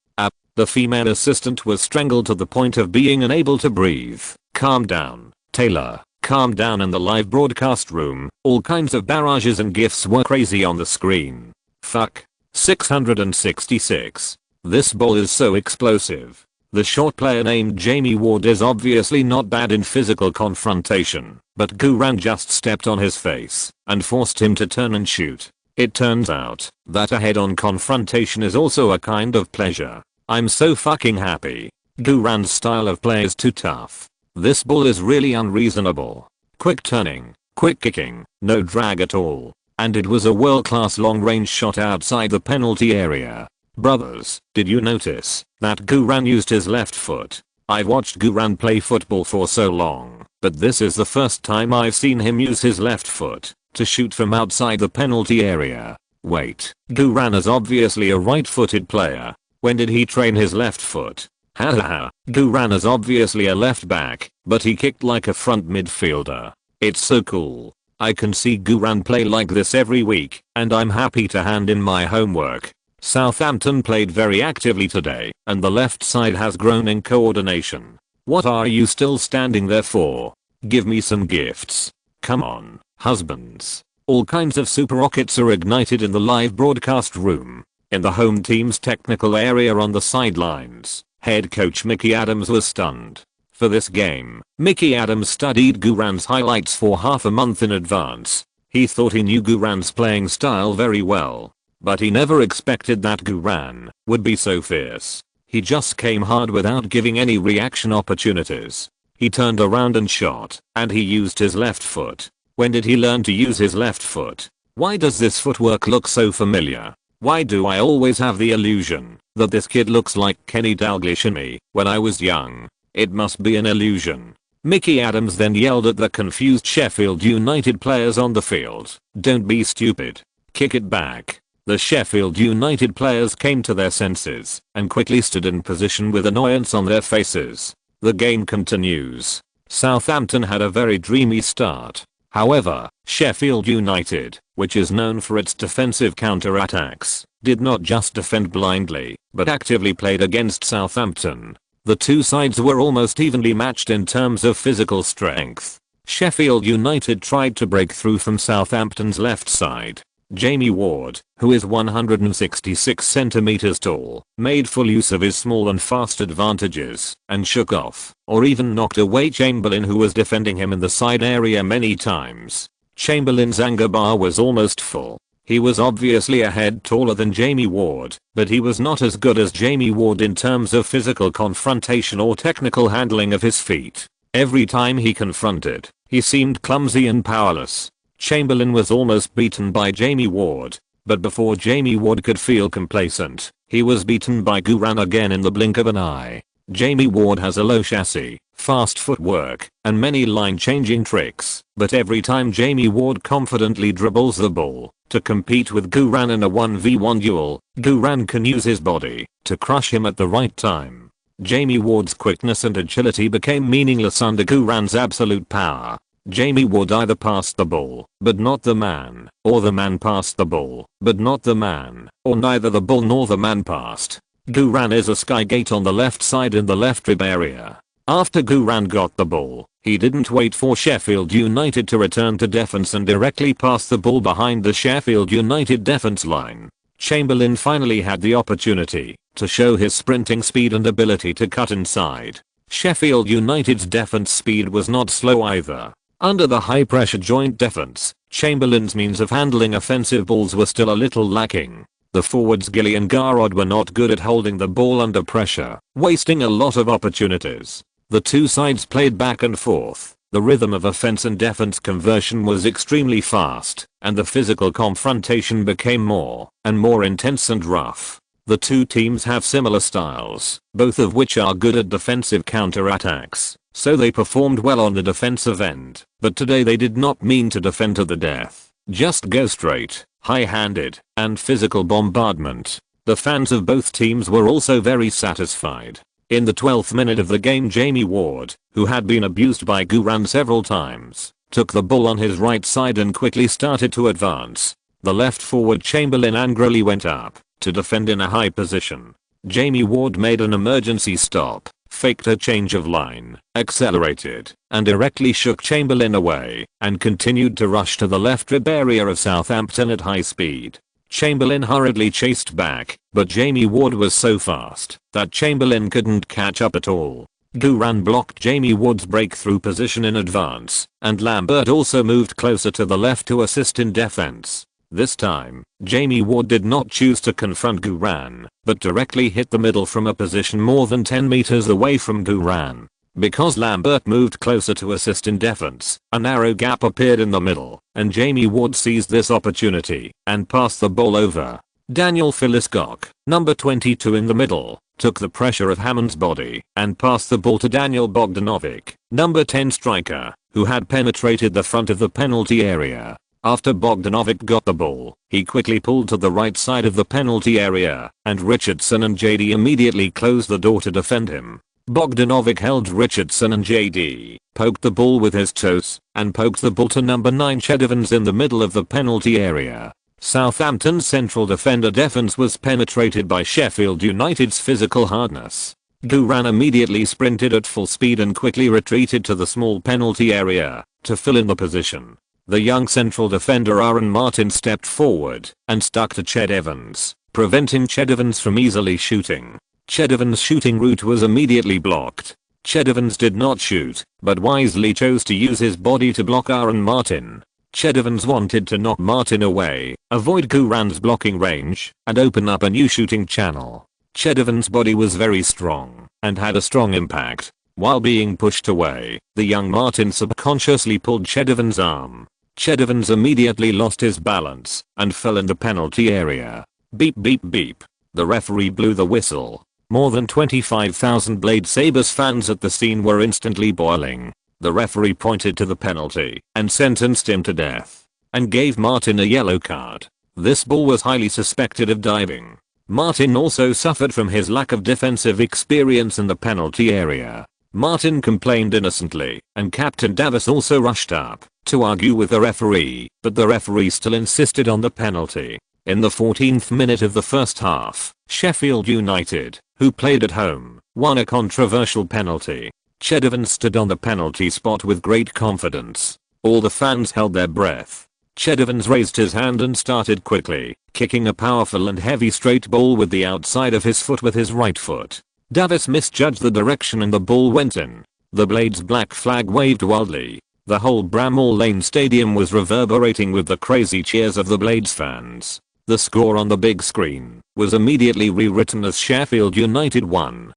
The female assistant was strangled to the point of being unable to breathe. Calm down, Taylor. Calm down. In the live broadcast room, all kinds of barrages and gifs were crazy on the screen. Fuck. 666. This ball is so explosive. The short player named Jamie Ward is obviously not bad in physical confrontation, but Guran just stepped on his face and forced him to turn and shoot. It turns out that a head-on confrontation is also a kind of pleasure. I'm so fucking happy. Guran's style of play is too tough. This ball is really unreasonable. Quick turning, quick kicking, no drag at all. And it was a world-class long-range shot outside the penalty area. Brothers, did you notice that Guran used his left foot? I've watched Guran play football for so long, but this is the first time I've seen him use his left foot to shoot from outside the penalty area. Wait, Guran is obviously a right-footed player. When did he train his left foot? Haha, Guran is obviously a left back, but he kicked like a front midfielder. It's so cool. I can see Guran play like this every week, and I'm happy to hand in my homework. Southampton played very actively today, and the left side has grown in coordination. What are you still standing there for? Give me some gifts. Come on, husbands. All kinds of super rockets are ignited in the live broadcast room. In the home team's technical area on the sidelines, head coach Mickey Adams was stunned. For this game, Mickey Adams studied Guran's highlights for half a month in advance. He thought he knew Guran's playing style very well, but he never expected that Guran would be so fierce. He just came hard without giving any reaction opportunities. He turned around and shot, and he used his left foot. When did he learn to use his left foot? Why does this footwork look so familiar? Why do I always have the illusion that this kid looks like Kenny Dalglish in me when I was young? It must be an illusion. Mickey Adams then yelled at the confused Sheffield United players on the field. Don't be stupid. Kick it back. The Sheffield United players came to their senses and quickly stood in position with annoyance on their faces. The game continues. Southampton had a very dreamy start. However, Sheffield United, which is known for its defensive counter-attacks, did not just defend blindly, but actively played against Southampton. The two sides were almost evenly matched in terms of physical strength. Sheffield United tried to break through from Southampton's left side. Jamie Ward, who is 166 centimeters tall, made full use of his small and fast advantages, and shook off, or even knocked away Chamberlain, who was defending him in the side area many times. Chamberlain's anger bar was almost full. He was obviously a head taller than Jamie Ward, but he was not as good as Jamie Ward in terms of physical confrontation or technical handling of his feet. Every time he confronted, he seemed clumsy and powerless. Chamberlain was almost beaten by Jamie Ward, but before Jamie Ward could feel complacent, he was beaten by Guran again in the blink of an eye. Jamie Ward has a low chassis, fast footwork, and many line-changing tricks, but every time Jamie Ward confidently dribbles the ball to compete with Guran in a 1v1 duel, Guran can use his body to crush him at the right time. Jamie Ward's quickness and agility became meaningless under Guran's absolute power. Jamie Ward either passed the ball, but not the man, or the man passed the ball, but not the man, or neither the ball nor the man passed. Guran is a skygate on the left side in the left rib area. After Guran got the ball, he didn't wait for Sheffield United to return to defense and directly passed the ball behind the Sheffield United defense line. Chamberlain finally had the opportunity to show his sprinting speed and ability to cut inside. Sheffield United's defense speed was not slow either. Under the high pressure joint defense, Chamberlain's means of handling offensive balls were still a little lacking. The forwards Gilly and Garrod were not good at holding the ball under pressure, wasting a lot of opportunities. The two sides played back and forth. The rhythm of offense and defense conversion was extremely fast, and the physical confrontation became more and more intense and rough. The two teams have similar styles, both of which are good at defensive counterattacks, so they performed well on the defensive end, but today they did not mean to defend to the death. Just go straight, high-handed, and physical bombardment. The fans of both teams were also very satisfied. In the 12th minute of the game, Jamie Ward, who had been abused by Guran several times, took the ball on his right side and quickly started to advance. The left forward Chamberlain angrily went up to defend in a high position. Jamie Ward made an emergency stop, faked a change of line, accelerated, and directly shook Chamberlain away, and continued to rush to the left rib area of Southampton at high speed. Chamberlain hurriedly chased back, but Jamie Ward was so fast that Chamberlain couldn't catch up at all. Guran blocked Jamie Ward's breakthrough position in advance, and Lambert also moved closer to the left to assist in defense. This time, Jamie Ward did not choose to confront Guran, but directly hit the middle from a position more than 10 meters away from Guran. Because Lambert moved closer to assist in defense, a narrow gap appeared in the middle, and Jamie Ward seized this opportunity and passed the ball over. Daniel Philliscock, number 22 in the middle, took the pressure of Hammond's body and passed the ball to Daniel Bogdanovic, number 10 striker, who had penetrated the front of the penalty area. After Bogdanovic got the ball, he quickly pulled to the right side of the penalty area, and Richardson and JD immediately closed the door to defend him. Bogdanovic held Richardson and JD, poked the ball with his toes, and poked the ball to number 9 Chedivans in the middle of the penalty area. Southampton's central defender defense was penetrated by Sheffield United's physical hardness. Guran immediately sprinted at full speed and quickly retreated to the small penalty area to fill in the position. The young central defender Aaron Martin stepped forward and stuck to Ched Evans, preventing Ched Evans from easily shooting. Ched Evans' shooting route was immediately blocked. Ched Evans did not shoot, but wisely chose to use his body to block Aaron Martin. Ched Evans wanted to knock Martin away, avoid Guran's blocking range, and open up a new shooting channel. Ched Evans' body was very strong and had a strong impact. While being pushed away, the young Martin subconsciously pulled Ched Evans' arm. Ched Evans immediately lost his balance and fell in the penalty area. Beep beep beep. The referee blew the whistle. More than 25,000 Blade Sabres fans at the scene were instantly boiling. The referee pointed to the penalty and sentenced him to death, and gave Martin a yellow card. This ball was highly suspected of diving. Martin also suffered from his lack of defensive experience in the penalty area. Martin complained innocently, and Captain Davis also rushed up to argue with the referee, but the referee still insisted on the penalty. In the 14th minute of the first half, Sheffield United, who played at home, won a controversial penalty. Ched Evans stood on the penalty spot with great confidence. All the fans held their breath. Ched Evans raised his hand and started quickly, kicking a powerful and heavy straight ball with the outside of his foot with his right foot. Davis misjudged the direction and the ball went in. The Blades' black flag waved wildly. The whole Bramall Lane Stadium was reverberating with the crazy cheers of the Blades fans. The score on the big screen was immediately rewritten as Sheffield United 1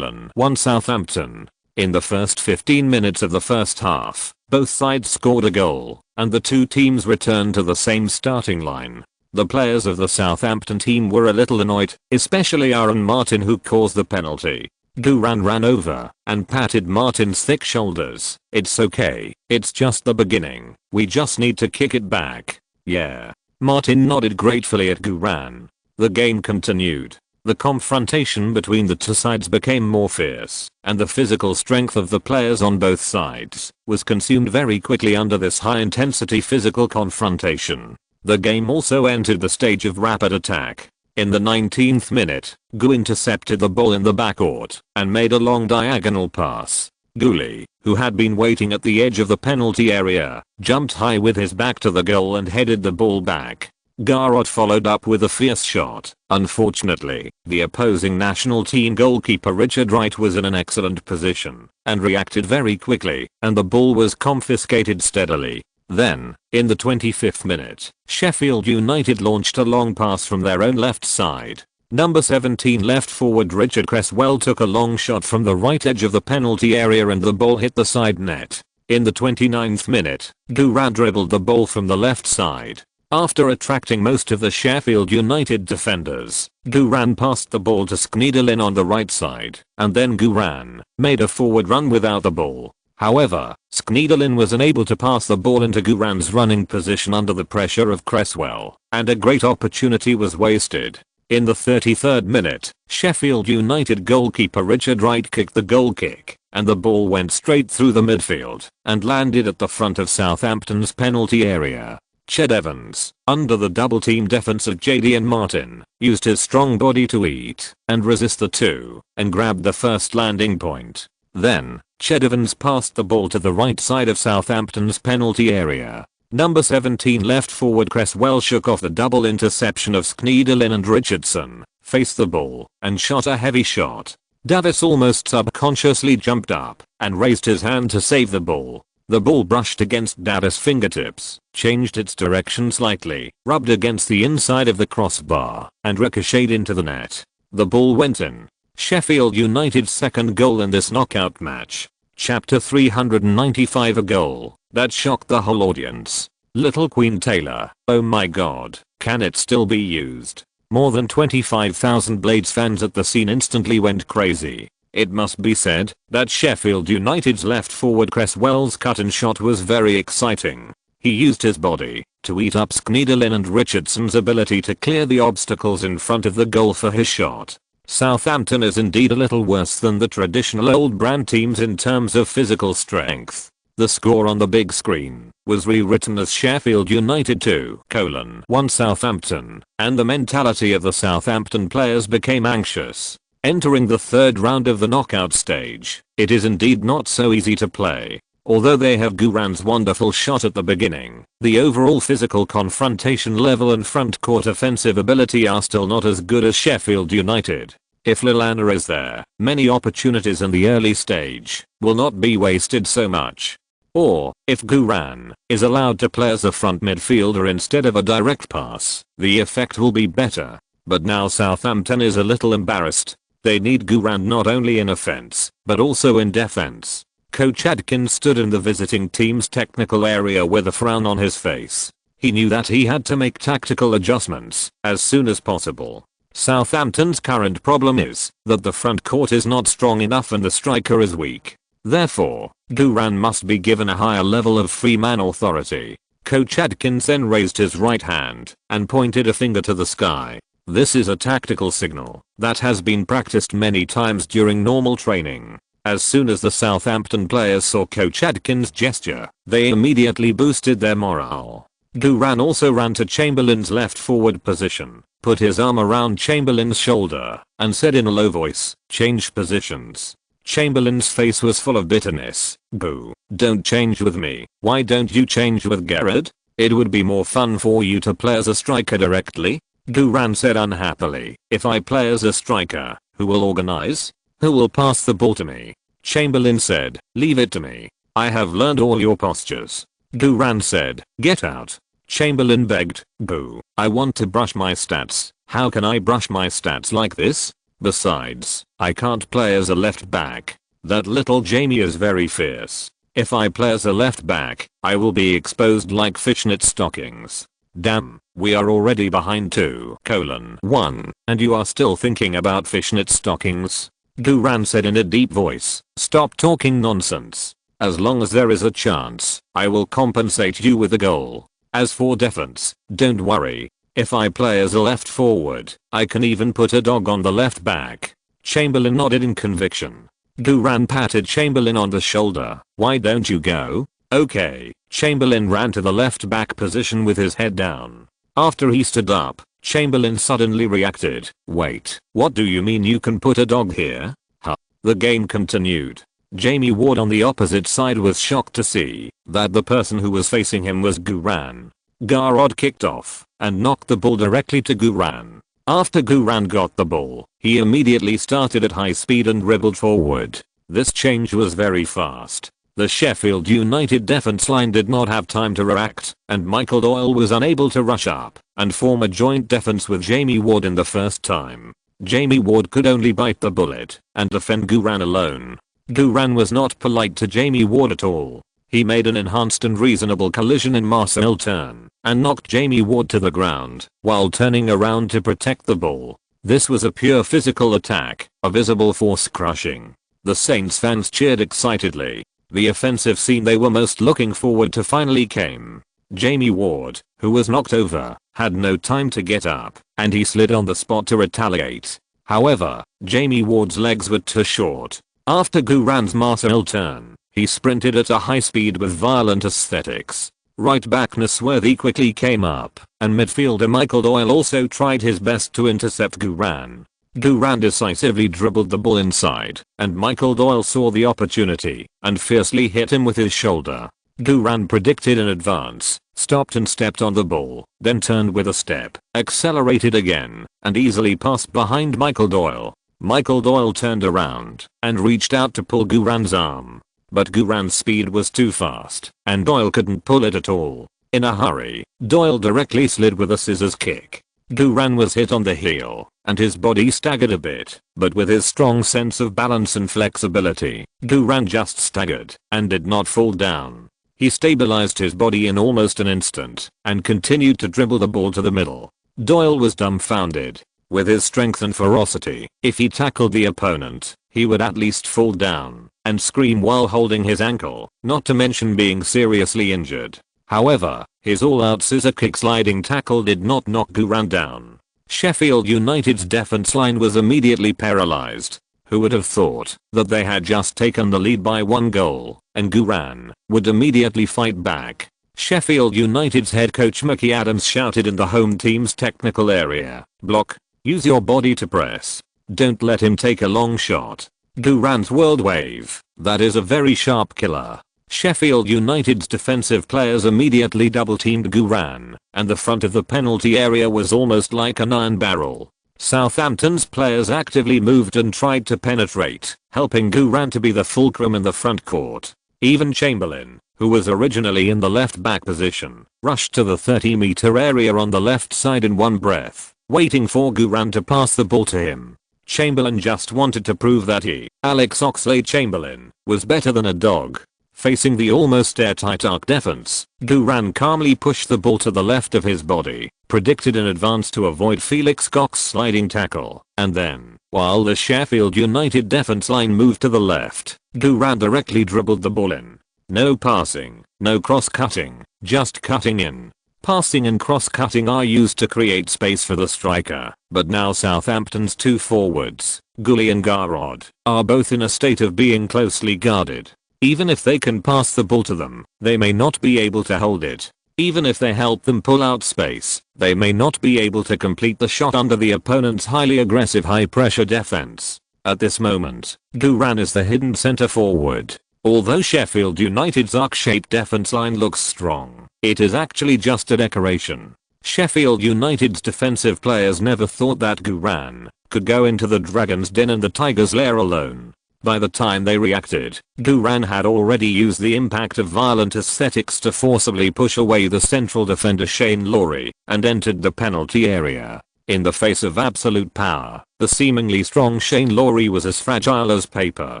Southampton. In the first 15 minutes of the first half, both sides scored a goal, and the two teams returned to the same starting line. The players of the Southampton team were a little annoyed, especially Aaron Martin, who caused the penalty. Guran ran over and patted Martin's thick shoulders. "It's okay, it's just the beginning, we just need to kick it back." "Yeah." Martin nodded gratefully at Guran. The game continued. The confrontation between the two sides became more fierce, and the physical strength of the players on both sides was consumed very quickly under this high-intensity physical confrontation. The game also entered the stage of rapid attack. In the 19th minute, Gu intercepted the ball in the backcourt and made a long diagonal pass. Gully, who had been waiting at the edge of the penalty area, jumped high with his back to the goal and headed the ball back. Garrott followed up with a fierce shot. Unfortunately, the opposing national team goalkeeper Richard Wright was in an excellent position and reacted very quickly, and the ball was confiscated steadily. Then, in the 25th minute, Sheffield United launched a long pass from their own left side. Number 17 left forward Richard Cresswell took a long shot from the right edge of the penalty area and the ball hit the side net. In the 29th minute, Duran dribbled the ball from the left side. After attracting most of the Sheffield United defenders, Duran passed the ball to Schneiderlin on the right side, and then Duran made a forward run without the ball. However, Schneiderlin was unable to pass the ball into Duran's running position under the pressure of Cresswell, and a great opportunity was wasted. In the 33rd minute, Sheffield United goalkeeper Richard Wright kicked the goal kick, and the ball went straight through the midfield and landed at the front of Southampton's penalty area. Ched Evans, under the double-team defense of JD and Martin, used his strong body to eat and resist the two and grabbed the first landing point. Then, Ched Evans passed the ball to the right side of Southampton's penalty area. Number 17 left forward Cresswell shook off the double interception of Schneiderlin and Richardson, faced the ball, and shot a heavy shot. Davis almost subconsciously jumped up and raised his hand to save the ball. The ball brushed against Davis' fingertips, changed its direction slightly, rubbed against the inside of the crossbar, and ricocheted into the net. The ball went in. Sheffield United's second goal in this knockout match. Chapter 395, a goal that shocked the whole audience. Little Queen Taylor, oh my god, can it still be used? More than 25,000 Blades fans at the scene instantly went crazy. It must be said that Sheffield United's left forward Cresswell's cut and shot was very exciting. He used his body to eat up Schneiderlin and Richardson's ability to clear the obstacles in front of the goal for his shot. Southampton is indeed a little worse than the traditional old brand teams in terms of physical strength. The score on the big screen was rewritten as Sheffield United 2:1 Southampton, and the mentality of the Southampton players became anxious. Entering the third round of the knockout stage, it is indeed not so easy to play. Although they have Duran's wonderful shot at the beginning, the overall physical confrontation level and front court offensive ability are still not as good as Sheffield United. If Lallana is there, many opportunities in the early stage will not be wasted so much. Or, if Duran is allowed to play as a front midfielder instead of a direct pass, the effect will be better. But now Southampton is a little embarrassed. They need Duran not only in offense, but also in defense. Coach Adkins stood in the visiting team's technical area with a frown on his face. He knew that he had to make tactical adjustments as soon as possible. Southampton's current problem is that the front court is not strong enough and the striker is weak. Therefore, Duran must be given a higher level of free man authority. Coach Adkins then raised his right hand and pointed a finger to the sky. This is a tactical signal that has been practiced many times during normal training. As soon as the Southampton players saw Coach Adkins' gesture, they immediately boosted their morale. Duran also ran to Chamberlain's left forward position, put his arm around Chamberlain's shoulder, and said in a low voice, "Change positions." Chamberlain's face was full of bitterness. "Boo, don't change with me. Why don't you change with Gerrard? It would be more fun for you to play as a striker directly." Duran said unhappily, "If I play as a striker, who will organize? Who will pass the ball to me?" Chamberlain said, "Leave it to me. I have learned all your postures." Duran said, "Get out." Chamberlain begged, "Boo, I want to brush my stats. How can I brush my stats like this? Besides, I can't play as a left back. That little Jamie is very fierce. If I play as a left back, I will be exposed like fishnet stockings. Damn, we are already behind 2:1, and you are still thinking about fishnet stockings." Duran said in a deep voice, "Stop talking nonsense. As long as there is a chance, I will compensate you with a goal. As for defense, don't worry. If I play as a left forward, I can even put a dog on the left back." Chamberlain nodded in conviction. Duran patted Chamberlain on the shoulder. "Why don't you go?" "Okay." Chamberlain ran to the left back position with his head down. After he stood up, Chamberlain suddenly reacted. "Wait, what do you mean you can put a dog here?" Huh. The game continued. Jamie Ward on the opposite side was shocked to see that the person who was facing him was Duran. Garrod kicked off and knocked the ball directly to Guran. After Guran got the ball, he immediately started at high speed and dribbled forward. This change was very fast. The Sheffield United defense line did not have time to react, and Michael Doyle was unable to rush up and form a joint defense with Jamie Ward in the first time. Jamie Ward could only bite the bullet and defend Guran alone. Guran was not polite to Jamie Ward at all. He made an enhanced and reasonable collision in Marcel turn and knocked Jamie Ward to the ground while turning around to protect the ball. This was a pure physical attack, a visible force crushing. The Saints fans cheered excitedly. The offensive scene they were most looking forward to finally came. Jamie Ward, who was knocked over, had no time to get up, and he slid on the spot to retaliate. However, Jamie Ward's legs were too short. After Guran's Marcel turn, he sprinted at a high speed with violent aesthetics. Right back Nasworthy quickly came up, and midfielder Michael Doyle also tried his best to intercept Guran. Guran decisively dribbled the ball inside, and Michael Doyle saw the opportunity and fiercely hit him with his shoulder. Guran predicted in advance, stopped and stepped on the ball, then turned with a step, accelerated again, and easily passed behind Michael Doyle. Michael Doyle turned around and reached out to pull Guran's arm. But Guran's speed was too fast, and Doyle couldn't pull it at all. In a hurry, Doyle directly slid with a scissors kick. Guran was hit on the heel, and his body staggered a bit, but with his strong sense of balance and flexibility, Guran just staggered and did not fall down. He stabilized his body in almost an instant and continued to dribble the ball to the middle. Doyle was dumbfounded. With his strength and ferocity, if he tackled the opponent, he would at least fall down and scream while holding his ankle, not to mention being seriously injured. However, his all-out scissor kick sliding tackle did not knock Guran down. Sheffield United's defense line was immediately paralyzed. Who would have thought that they had just taken the lead by 1 goal, and Guran would immediately fight back? Sheffield United's head coach Mickey Adams shouted in the home team's technical area, "Block. Use your body to press. Don't let him take a long shot. Guran's world wave, that is a very sharp killer." Sheffield United's defensive players immediately double-teamed Guran, and the front of the penalty area was almost like an iron barrel. Southampton's players actively moved and tried to penetrate, helping Guran to be the fulcrum in the front court. Even Chamberlain, who was originally in the left-back position, rushed to the 30-meter area on the left side in one breath, waiting for Guran to pass the ball to him. Chamberlain just wanted to prove that he, Alex Oxlade-Chamberlain, was better than a dog. Facing the almost airtight Arc defense, Guran calmly pushed the ball to the left of his body, predicted in advance to avoid Felix Koch's sliding tackle, and then, while the Sheffield United defense line moved to the left, Guran directly dribbled the ball in. No passing, no cross-cutting, just cutting in. Passing and cross-cutting are used to create space for the striker, but now Southampton's 2 forwards, Gully and Garrod, are both in a state of being closely guarded. Even if they can pass the ball to them, they may not be able to hold it. Even if they help them pull out space, they may not be able to complete the shot under the opponent's highly aggressive high-pressure defense. At this moment, Guran is the hidden center forward. Although Sheffield United's arc-shaped defense line looks strong, it is actually just a decoration. Sheffield United's defensive players never thought that Guran could go into the Dragon's Den and the Tiger's Lair alone. By the time they reacted, Guran had already used the impact of violent aesthetics to forcibly push away the central defender Shane Lowry and entered the penalty area. In the face of absolute power, the seemingly strong Shane Lowry was as fragile as paper.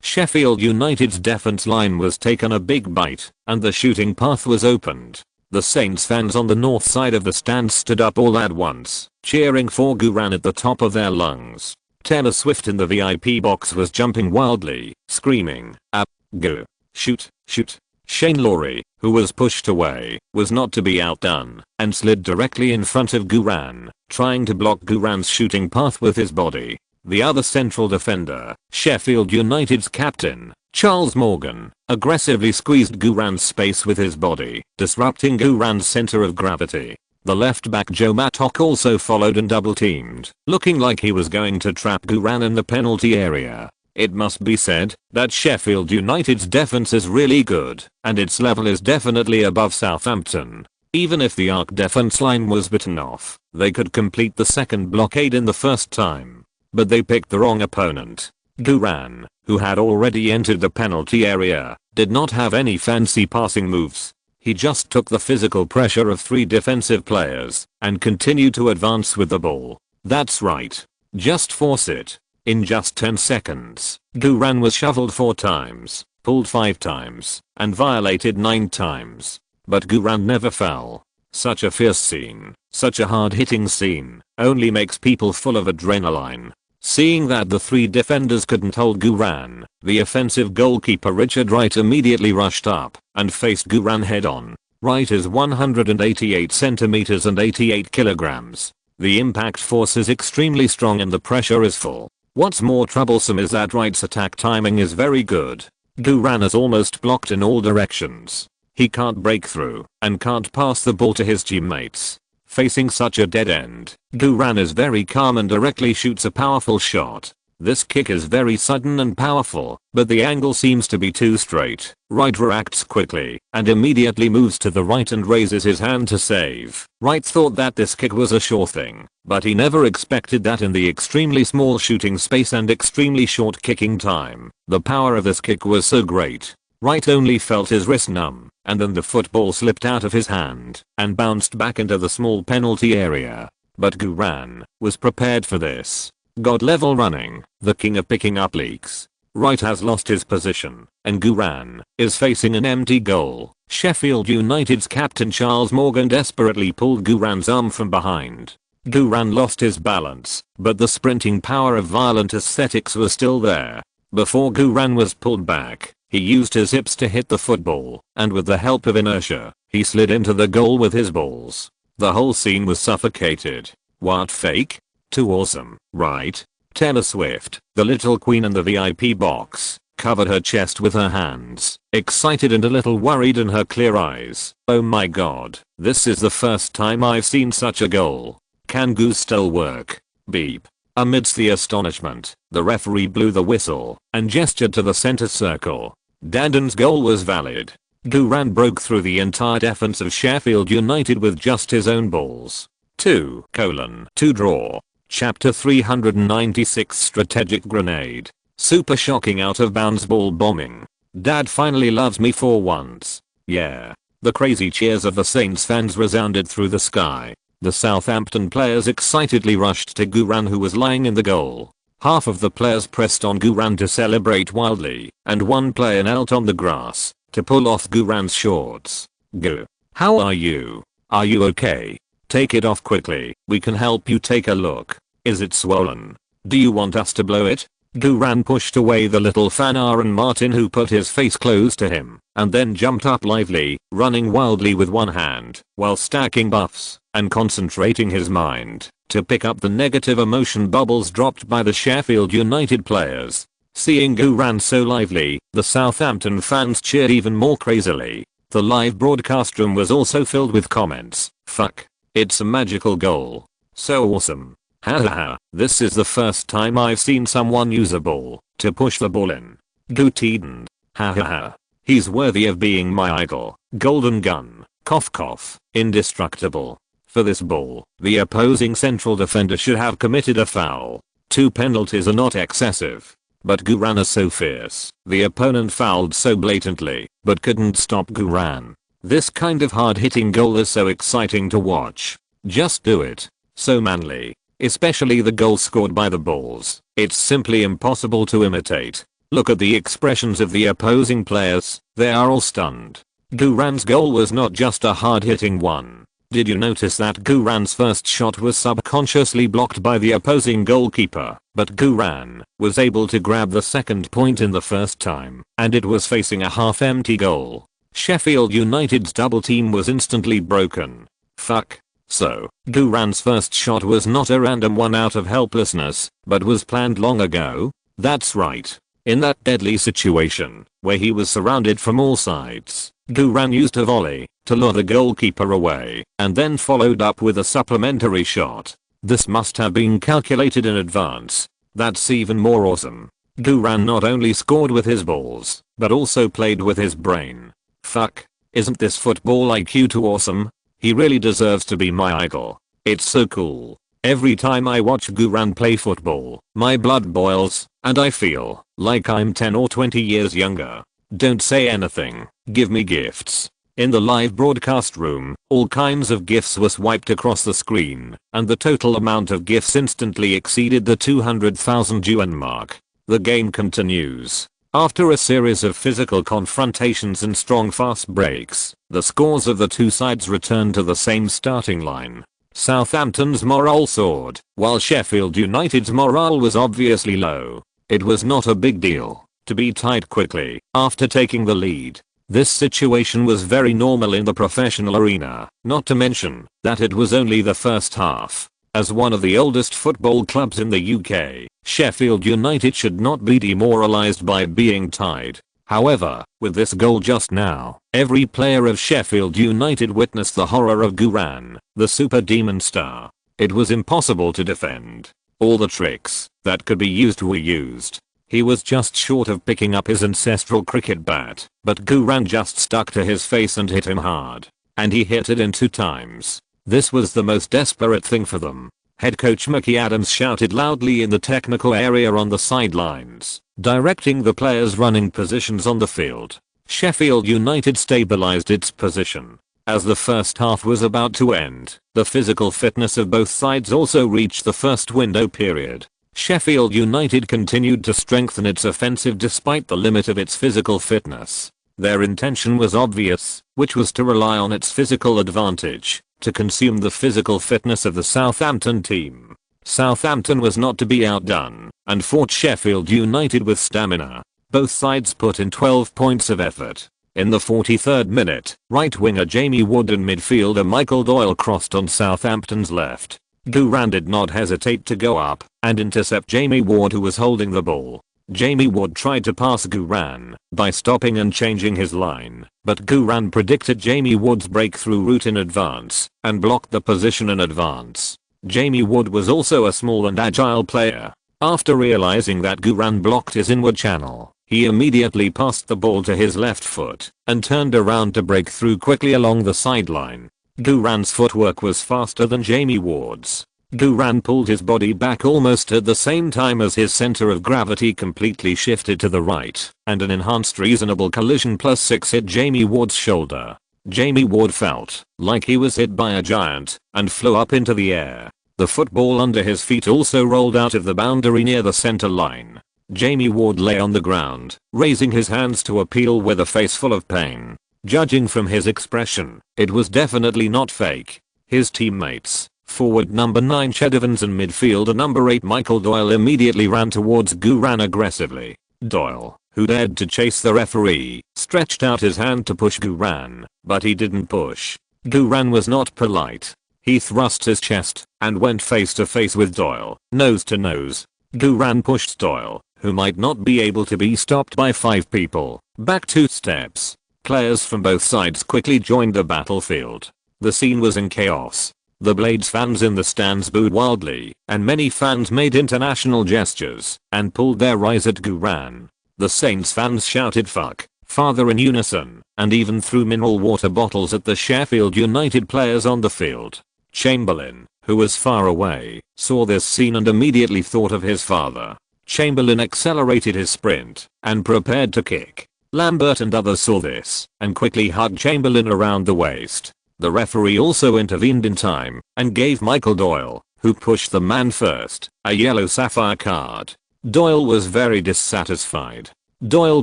Sheffield United's defense line was taken a big bite, and the shooting path was opened. The Saints fans on the north side of the stand stood up all at once, cheering for Guran at the top of their lungs. Taylor Swift in the VIP box was jumping wildly, screaming, "Up, go, shoot, shoot." Shane Lowry, who was pushed away, was not to be outdone, and slid directly in front of Guran, trying to block Guran's shooting path with his body. The other central defender, Sheffield United's captain, Charles Morgan, aggressively squeezed Guran's space with his body, disrupting Guran's center of gravity. The left-back Joe Mattock also followed and double-teamed, looking like he was going to trap Guran in the penalty area. It must be said that Sheffield United's defense is really good, and its level is definitely above Southampton. Even if the arc defense line was bitten off, they could complete the second blockade in the first time. But they picked the wrong opponent. Guran, who had already entered the penalty area, did not have any fancy passing moves. He just took the physical pressure of 3 defensive players and continued to advance with the ball. That's right. Just force it. In just 10 seconds, Guran was shoveled 4 times, pulled 5 times, and violated 9 times. But Guran never fell. Such a fierce scene, such a hard-hitting scene, only makes people full of adrenaline. Seeing that the 3 defenders couldn't hold Guran, the offensive goalkeeper Richard Wright immediately rushed up and faced Guran head-on. Wright is 188 centimeters and 88 kilograms. The impact force is extremely strong and the pressure is full. What's more troublesome is that Wright's attack timing is very good. Guran is almost blocked in all directions. He can't break through and can't pass the ball to his teammates. Facing such a dead end, Guran is very calm and directly shoots a powerful shot. This kick is very sudden and powerful, but the angle seems to be too straight. Wright reacts quickly and immediately moves to the right and raises his hand to save. Wright thought that this kick was a sure thing, but he never expected that in the extremely small shooting space and extremely short kicking time, the power of this kick was so great. Wright only felt his wrist numb, and then the football slipped out of his hand and bounced back into the small penalty area. But Guran was prepared for this. God level running, the king of picking up leaks. Wright has lost his position, and Guran is facing an empty goal. Sheffield United's captain Charles Morgan desperately pulled Guran's arm from behind. Guran lost his balance, but the sprinting power of violent aesthetics was still there. Before Guran was pulled back, he used his hips to hit the football, and with the help of inertia, he slid into the goal with his balls. The whole scene was suffocated. What fake? Too awesome, right? Taylor Swift, the little queen in the VIP box, covered her chest with her hands, excited and a little worried in her clear eyes. Oh my god, this is the first time I've seen such a goal. Can Goose still work? Beep. Amidst the astonishment, the referee blew the whistle and gestured to the center circle. Danden's goal was valid. Guran broke through the entire defense of Sheffield United with just his own balls. 2:2 draw. Chapter 396 Strategic Grenade. Super shocking out of bounds ball bombing. Dad finally loves me for once. Yeah. The crazy cheers of the Saints fans resounded through the sky. The Southampton players excitedly rushed to Guran, who was lying in the goal. Half of the players pressed on Guran to celebrate wildly, and one player knelt on the grass to pull off Guran's shorts. Gu. How are you? Are you okay? Take it off quickly, we can help you. Take a look. Is it swollen? Do you want us to blow it? Guran pushed away the little fan Aaron Martin, who put his face close to him, and then jumped up lively, running wildly with one hand, while stacking buffs and concentrating his mind to pick up the negative emotion bubbles dropped by the Sheffield United players. Seeing Guran so lively, the Southampton fans cheered even more crazily. The live broadcast room was also filled with comments. Fuck. It's a magical goal. So awesome. Hahaha, this is the first time I've seen someone use a ball to push the ball in. Gutiden. Hahaha. He's worthy of being my idol. Golden gun. Cough cough. Indestructible. For this ball, the opposing central defender should have committed a foul. 2 penalties are not excessive. But Guran is so fierce. The opponent fouled so blatantly, but couldn't stop Guran. This kind of hard-hitting goal is so exciting to watch. Just do it. So manly. Especially the goal scored by the balls. It's simply impossible to imitate. Look at the expressions of the opposing players. They are all stunned. Guran's goal was not just a hard-hitting one. Did you notice that Guran's first shot was subconsciously blocked by the opposing goalkeeper, but Guran was able to grab the second point in the first time, and it was facing a half-empty goal. Sheffield United's double team was instantly broken. Fuck. So, Guran's first shot was not a random one out of helplessness, but was planned long ago? That's right. In that deadly situation, where he was surrounded from all sides, Guran used a volley to lure the goalkeeper away, and then followed up with a supplementary shot. This must have been calculated in advance. That's even more awesome. Guran not only scored with his balls, but also played with his brain. Fuck. Isn't this football IQ too awesome? He really deserves to be my idol. It's so cool. Every time I watch Guran play football, my blood boils, and I feel like I'm 10 or 20 years younger. Don't say anything, give me gifts. In the live broadcast room, all kinds of gifts were swiped across the screen, and the total amount of gifts instantly exceeded the 200,000 yuan mark. The game continues. After a series of physical confrontations and strong fast breaks, the scores of the two sides return to the same starting line. Southampton's morale soared, while Sheffield United's morale was obviously low. It was not a big deal to be tied quickly after taking the lead. This situation was very normal in the professional arena, not to mention that it was only the first half. As one of the oldest football clubs in the UK, Sheffield United should not be demoralised by being tied. However, with this goal just now, every player of Sheffield United witnessed the horror of Guran, the super demon star. It was impossible to defend. All the tricks that could be used were used. He was just short of picking up his ancestral cricket bat, but Guran just stuck to his face and hit him hard. And he hit it in 2 times. This was the most desperate thing for them. Head coach Mickey Adams shouted loudly in the technical area on the sidelines, directing the players' running positions on the field. Sheffield United stabilized its position. As the first half was about to end, the physical fitness of both sides also reached the first window period. Sheffield United continued to strengthen its offensive despite the limit of its physical fitness. Their intention was obvious, which was to rely on its physical advantage to consume the physical fitness of the Southampton team. Southampton was not to be outdone and fought Sheffield United with stamina. Both sides put in 12 points of effort. In the 43rd minute, right winger Jamie Wood and midfielder Michael Doyle crossed on Southampton's left. Guran did not hesitate to go up and intercept Jamie Ward, who was holding the ball. Jamie Wood tried to pass Guran by stopping and changing his line, but Guran predicted Jamie Wood's breakthrough route in advance and blocked the position in advance. Jamie Wood was also a small and agile player. After realizing that Guran blocked his inward channel, he immediately passed the ball to his left foot and turned around to break through quickly along the sideline. Guran's footwork was faster than Jamie Ward's. Guran pulled his body back almost at the same time as his center of gravity completely shifted to the right, and an enhanced reasonable collision +6 hit Jamie Ward's shoulder. Jamie Ward felt like he was hit by a giant and flew up into the air. The football under his feet also rolled out of the boundary near the center line. Jamie Ward lay on the ground, raising his hands to appeal with a face full of pain. Judging from his expression, it was definitely not fake. His teammates, forward number 9 Ched Evans and midfielder number 8 Michael Doyle, immediately ran towards Guran aggressively. Doyle, who dared to chase the referee, stretched out his hand to push Guran, but he didn't push. Guran was not polite. He thrust his chest and went face to face with Doyle, nose to nose. Guran pushed Doyle, who might not be able to be stopped by 5 people, back 2 steps. Players from both sides quickly joined the battlefield. The scene was in chaos. The Blades fans in the stands booed wildly, and many fans made international gestures and pulled their eyes at Guran. The Saints fans shouted "fuck, father" in unison, and even threw mineral water bottles at the Sheffield United players on the field. Chamberlain, who was far away, saw this scene and immediately thought of his father. Chamberlain accelerated his sprint and prepared to kick. Lambert and others saw this and quickly hugged Chamberlain around the waist. The referee also intervened in time and gave Michael Doyle, who pushed the man first, a yellow sapphire card. Doyle was very dissatisfied. Doyle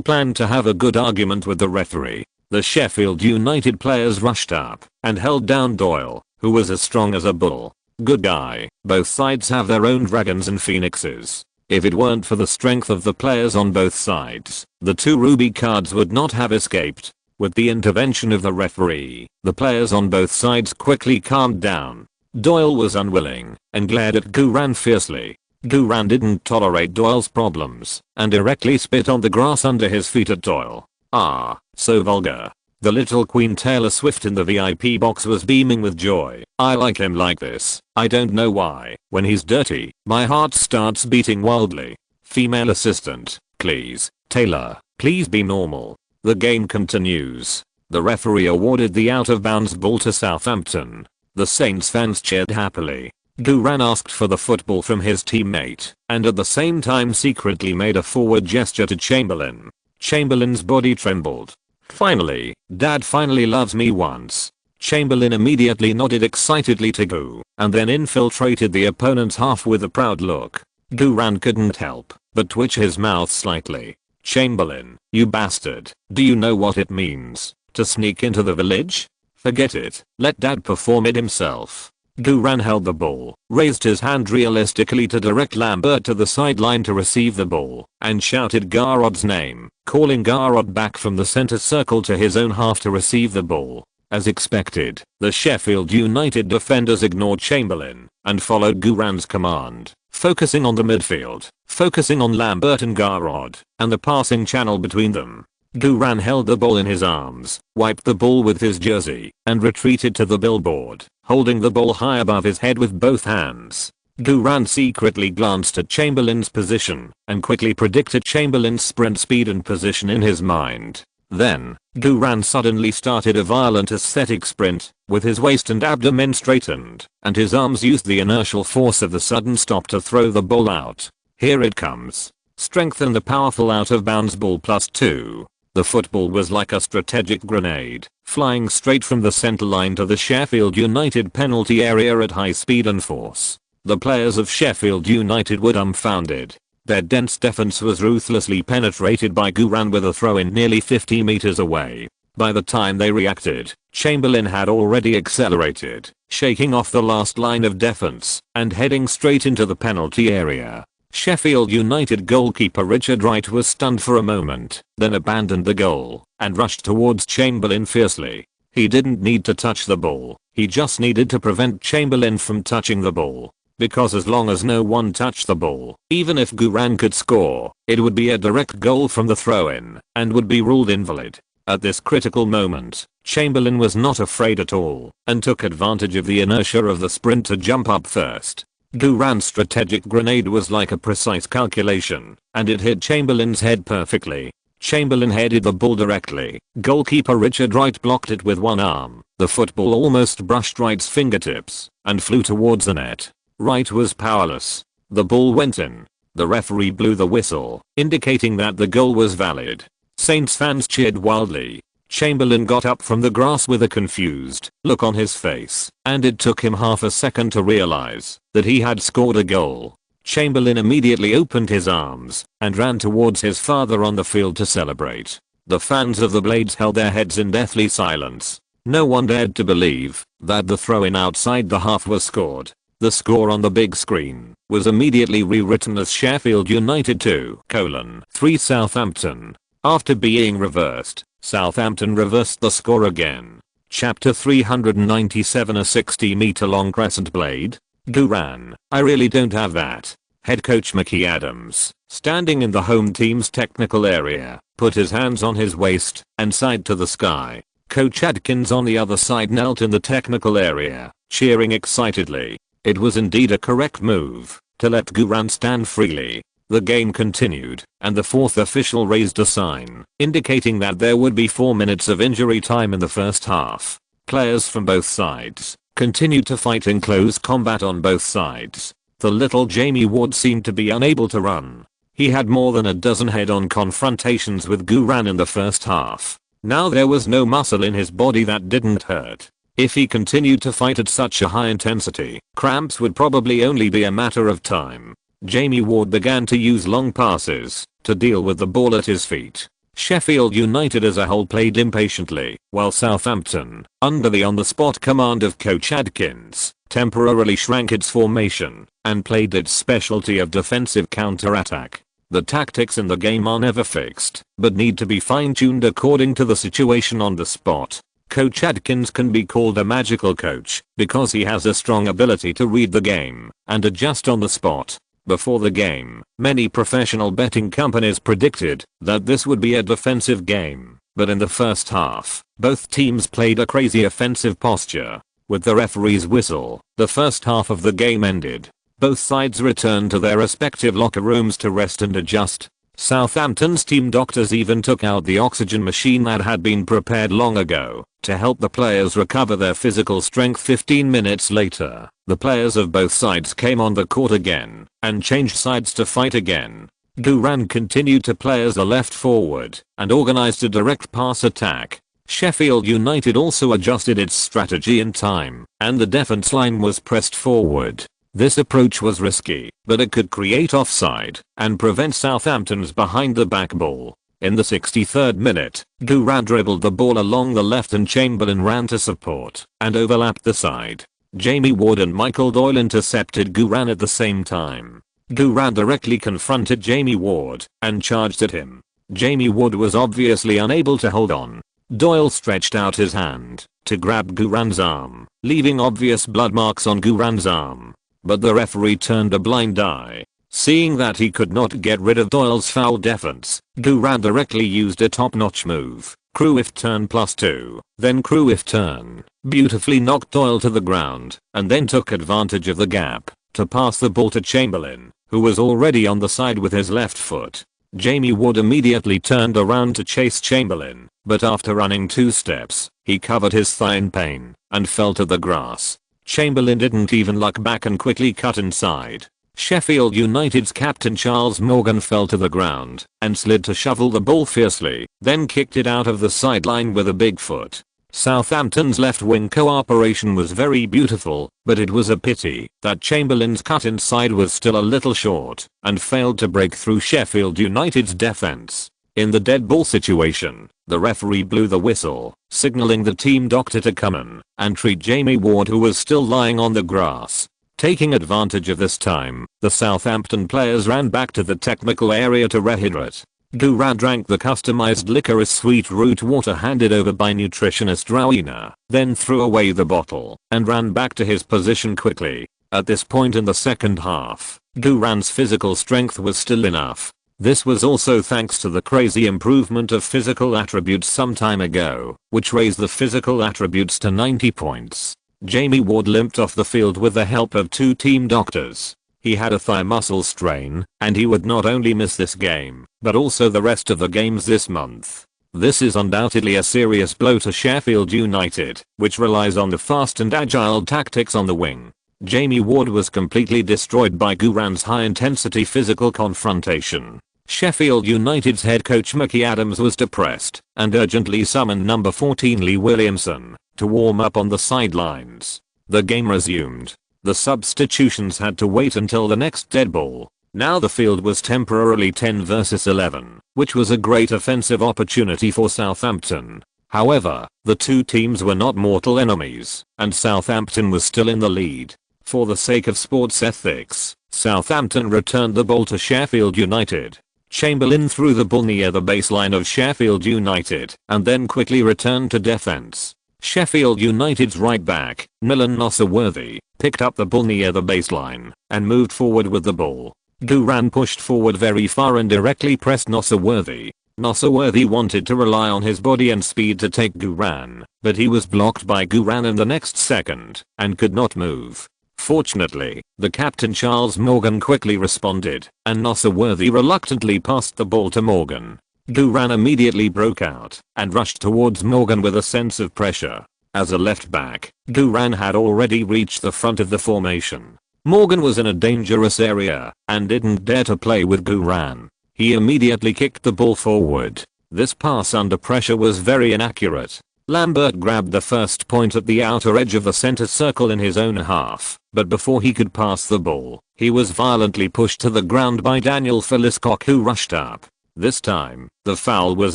planned to have a good argument with the referee. The Sheffield United players rushed up and held down Doyle, who was as strong as a bull. Good guy, both sides have their own dragons and phoenixes. If it weren't for the strength of the players on both sides, the 2 ruby cards would not have escaped. With the intervention of the referee, the players on both sides quickly calmed down. Doyle was unwilling and glared at Guran fiercely. Guran didn't tolerate Doyle's problems and directly spit on the grass under his feet at Doyle. Ah, so vulgar. The little Queen Taylor Swift in the VIP box was beaming with joy. I like him like this. I don't know why. When he's dirty, my heart starts beating wildly. Female assistant, please. Taylor, please be normal. The game continues. The referee awarded the out-of-bounds ball to Southampton. The Saints fans cheered happily. Duran asked for the football from his teammate, and at the same time secretly made a forward gesture to Chamberlain. Chamberlain's body trembled. "Finally, Dad finally loves me once." Chamberlain immediately nodded excitedly to Gu, and then infiltrated the opponent's half with a proud look. Duran couldn't help but twitch his mouth slightly. "Chamberlain, you bastard, do you know what it means to sneak into the village? Forget it, let Dad perform it himself." Duran held the ball, raised his hand realistically to direct Lambert to the sideline to receive the ball, and shouted Garrod's name, calling Garrod back from the center circle to his own half to receive the ball. As expected, the Sheffield United defenders ignored Chamberlain and followed Duran's command, focusing on the midfield, focusing on Lambert and Garrod, and the passing channel between them. Duran held the ball in his arms, wiped the ball with his jersey, and retreated to the billboard, holding the ball high above his head with both hands. Duran secretly glanced at Chamberlain's position and quickly predicted Chamberlain's sprint speed and position in his mind. Then, Duran suddenly started a violent aesthetic sprint, with his waist and abdomen straightened, and his arms used the inertial force of the sudden stop to throw the ball out. Here it comes. Strengthen the powerful out-of-bounds ball +2. The football was like a strategic grenade, flying straight from the center line to the Sheffield United penalty area at high speed and force. The players of Sheffield United were dumbfounded. Their dense defense was ruthlessly penetrated by Duran with a throw-in nearly 50 meters away. By the time they reacted, Chamberlain had already accelerated, shaking off the last line of defense and heading straight into the penalty area. Sheffield United goalkeeper Richard Wright was stunned for a moment, then abandoned the goal and rushed towards Chamberlain fiercely. He didn't need to touch the ball, he just needed to prevent Chamberlain from touching the ball. Because as long as no one touched the ball, even if Duran could score, it would be a direct goal from the throw-in and would be ruled invalid. At this critical moment, Chamberlain was not afraid at all and took advantage of the inertia of the sprint to jump up first. Duran's strategic grenade was like a precise calculation, and it hit Chamberlain's head perfectly. Chamberlain headed the ball directly. Goalkeeper Richard Wright blocked it with one arm. The football almost brushed Wright's fingertips and flew towards the net. Wright was powerless. The ball went in. The referee blew the whistle, indicating that the goal was valid. Saints fans cheered wildly. Chamberlain got up from the grass with a confused look on his face, and it took him half a second to realize that he had scored a goal. Chamberlain immediately opened his arms and ran towards his father on the field to celebrate. The fans of the Blades held their heads in deathly silence. No one dared to believe that the throw-in outside the half was scored. The score on the big screen was immediately rewritten as Sheffield United 2:3 Southampton. After being reversed, Southampton reversed the score again. Chapter 397. A 60-meter long crescent blade. Duran, I really don't have that. Head coach Mickey Adams, standing in the home team's technical area, put his hands on his waist and sighed to the sky. Coach Adkins on the other side knelt in the technical area, cheering excitedly. It was indeed a correct move to let Duran stand freely. The game continued, and the fourth official raised a sign indicating that there would be 4 minutes of injury time in the first half. Players from both sides continued to fight in close combat on both sides. The little Jamie Ward seemed to be unable to run. He had more than a dozen head-on confrontations with Duran in the first half. Now there was no muscle in his body that didn't hurt. If he continued to fight at such a high intensity, cramps would probably only be a matter of time. Jamie Ward began to use long passes to deal with the ball at his feet. Sheffield United as a whole played impatiently, while Southampton, under the on-the-spot command of Coach Adkins, temporarily shrank its formation and played its specialty of defensive counter-attack. The tactics in the game are never fixed, but need to be fine-tuned according to the situation on the spot. Coach Adkins can be called a magical coach because he has a strong ability to read the game and adjust on the spot. Before the game, many professional betting companies predicted that this would be a defensive game, but in the first half, both teams played a crazy offensive posture. With the referee's whistle, the first half of the game ended. Both sides returned to their respective locker rooms to rest and adjust. Southampton's team doctors even took out the oxygen machine that had been prepared long ago to help the players recover their physical strength. 15 minutes later, the players of both sides came on the court again and changed sides to fight again. Guran continued to play as a left forward and organized a direct pass attack. Sheffield United also adjusted its strategy in time, and the defense line was pressed forward. This approach was risky, but it could create offside and prevent Southampton's behind the back ball. In the 63rd minute, Guran dribbled the ball along the left and Chamberlain ran to support and overlapped the side. Jamie Ward and Michael Doyle intercepted Guran at the same time. Guran directly confronted Jamie Ward and charged at him. Jamie Ward was obviously unable to hold on. Doyle stretched out his hand to grab Guran's arm, leaving obvious blood marks on Guran's arm. But the referee turned a blind eye. Seeing that he could not get rid of Doyle's foul defense, Guran directly used a top-notch move, Cruyff turn +2, then Cruyff turn, beautifully knocked Doyle to the ground, and then took advantage of the gap to pass the ball to Chamberlain, who was already on the side with his left foot. Jamie Ward immediately turned around to chase Chamberlain, but after running 2 steps, he covered his thigh in pain and fell to the grass. Chamberlain didn't even look back and quickly cut inside. Sheffield United's captain Charles Morgan fell to the ground and slid to shovel the ball fiercely, then kicked it out of the sideline with a big foot. Southampton's left wing cooperation was very beautiful, but it was a pity that Chamberlain's cut inside was still a little short and failed to break through Sheffield United's defense. In the dead ball situation, the referee blew the whistle, signaling the team doctor to come in and treat Jamie Ward, who was still lying on the grass. Taking advantage of this time, the Southampton players ran back to the technical area to rehydrate. Guran drank the customized licorice sweet root water handed over by nutritionist Rowena, then threw away the bottle and ran back to his position quickly. At this point in the second half, Guran's physical strength was still enough. This was also thanks to the crazy improvement of physical attributes some time ago, which raised the physical attributes to 90 points. Jamie Ward limped off the field with the help of 2 team doctors. He had a thigh muscle strain, and he would not only miss this game, but also the rest of the games this month. This is undoubtedly a serious blow to Sheffield United, which relies on the fast and agile tactics on the wing. Jamie Ward was completely destroyed by Guran's high-intensity physical confrontation. Sheffield United's head coach Mickey Adams was depressed and urgently summoned number 14 Lee Williamson to warm up on the sidelines. The game resumed. The substitutions had to wait until the next dead ball. Now the field was temporarily 10 versus 11, which was a great offensive opportunity for Southampton. However, the 2 teams were not mortal enemies, and Southampton was still in the lead. For the sake of sports ethics, Southampton returned the ball to Sheffield United. Chamberlain threw the ball near the baseline of Sheffield United and then quickly returned to defense. Sheffield United's right back, Milan Nosworthy, picked up the ball near the baseline and moved forward with the ball. Guran pushed forward very far and directly pressed Nosworthy. Nosworthy wanted to rely on his body and speed to take Guran, but he was blocked by Guran in the next second and could not move. Fortunately, the captain Charles Morgan quickly responded, and Nosworthy reluctantly passed the ball to Morgan. Guran immediately broke out and rushed towards Morgan with a sense of pressure. As a left back, Guran had already reached the front of the formation. Morgan was in a dangerous area and didn't dare to play with Guran. He immediately kicked the ball forward. This pass under pressure was very inaccurate. Lambert grabbed the first point at the outer edge of the center circle in his own half, but before he could pass the ball, he was violently pushed to the ground by Daniel Philliscock, who rushed up. This time, the foul was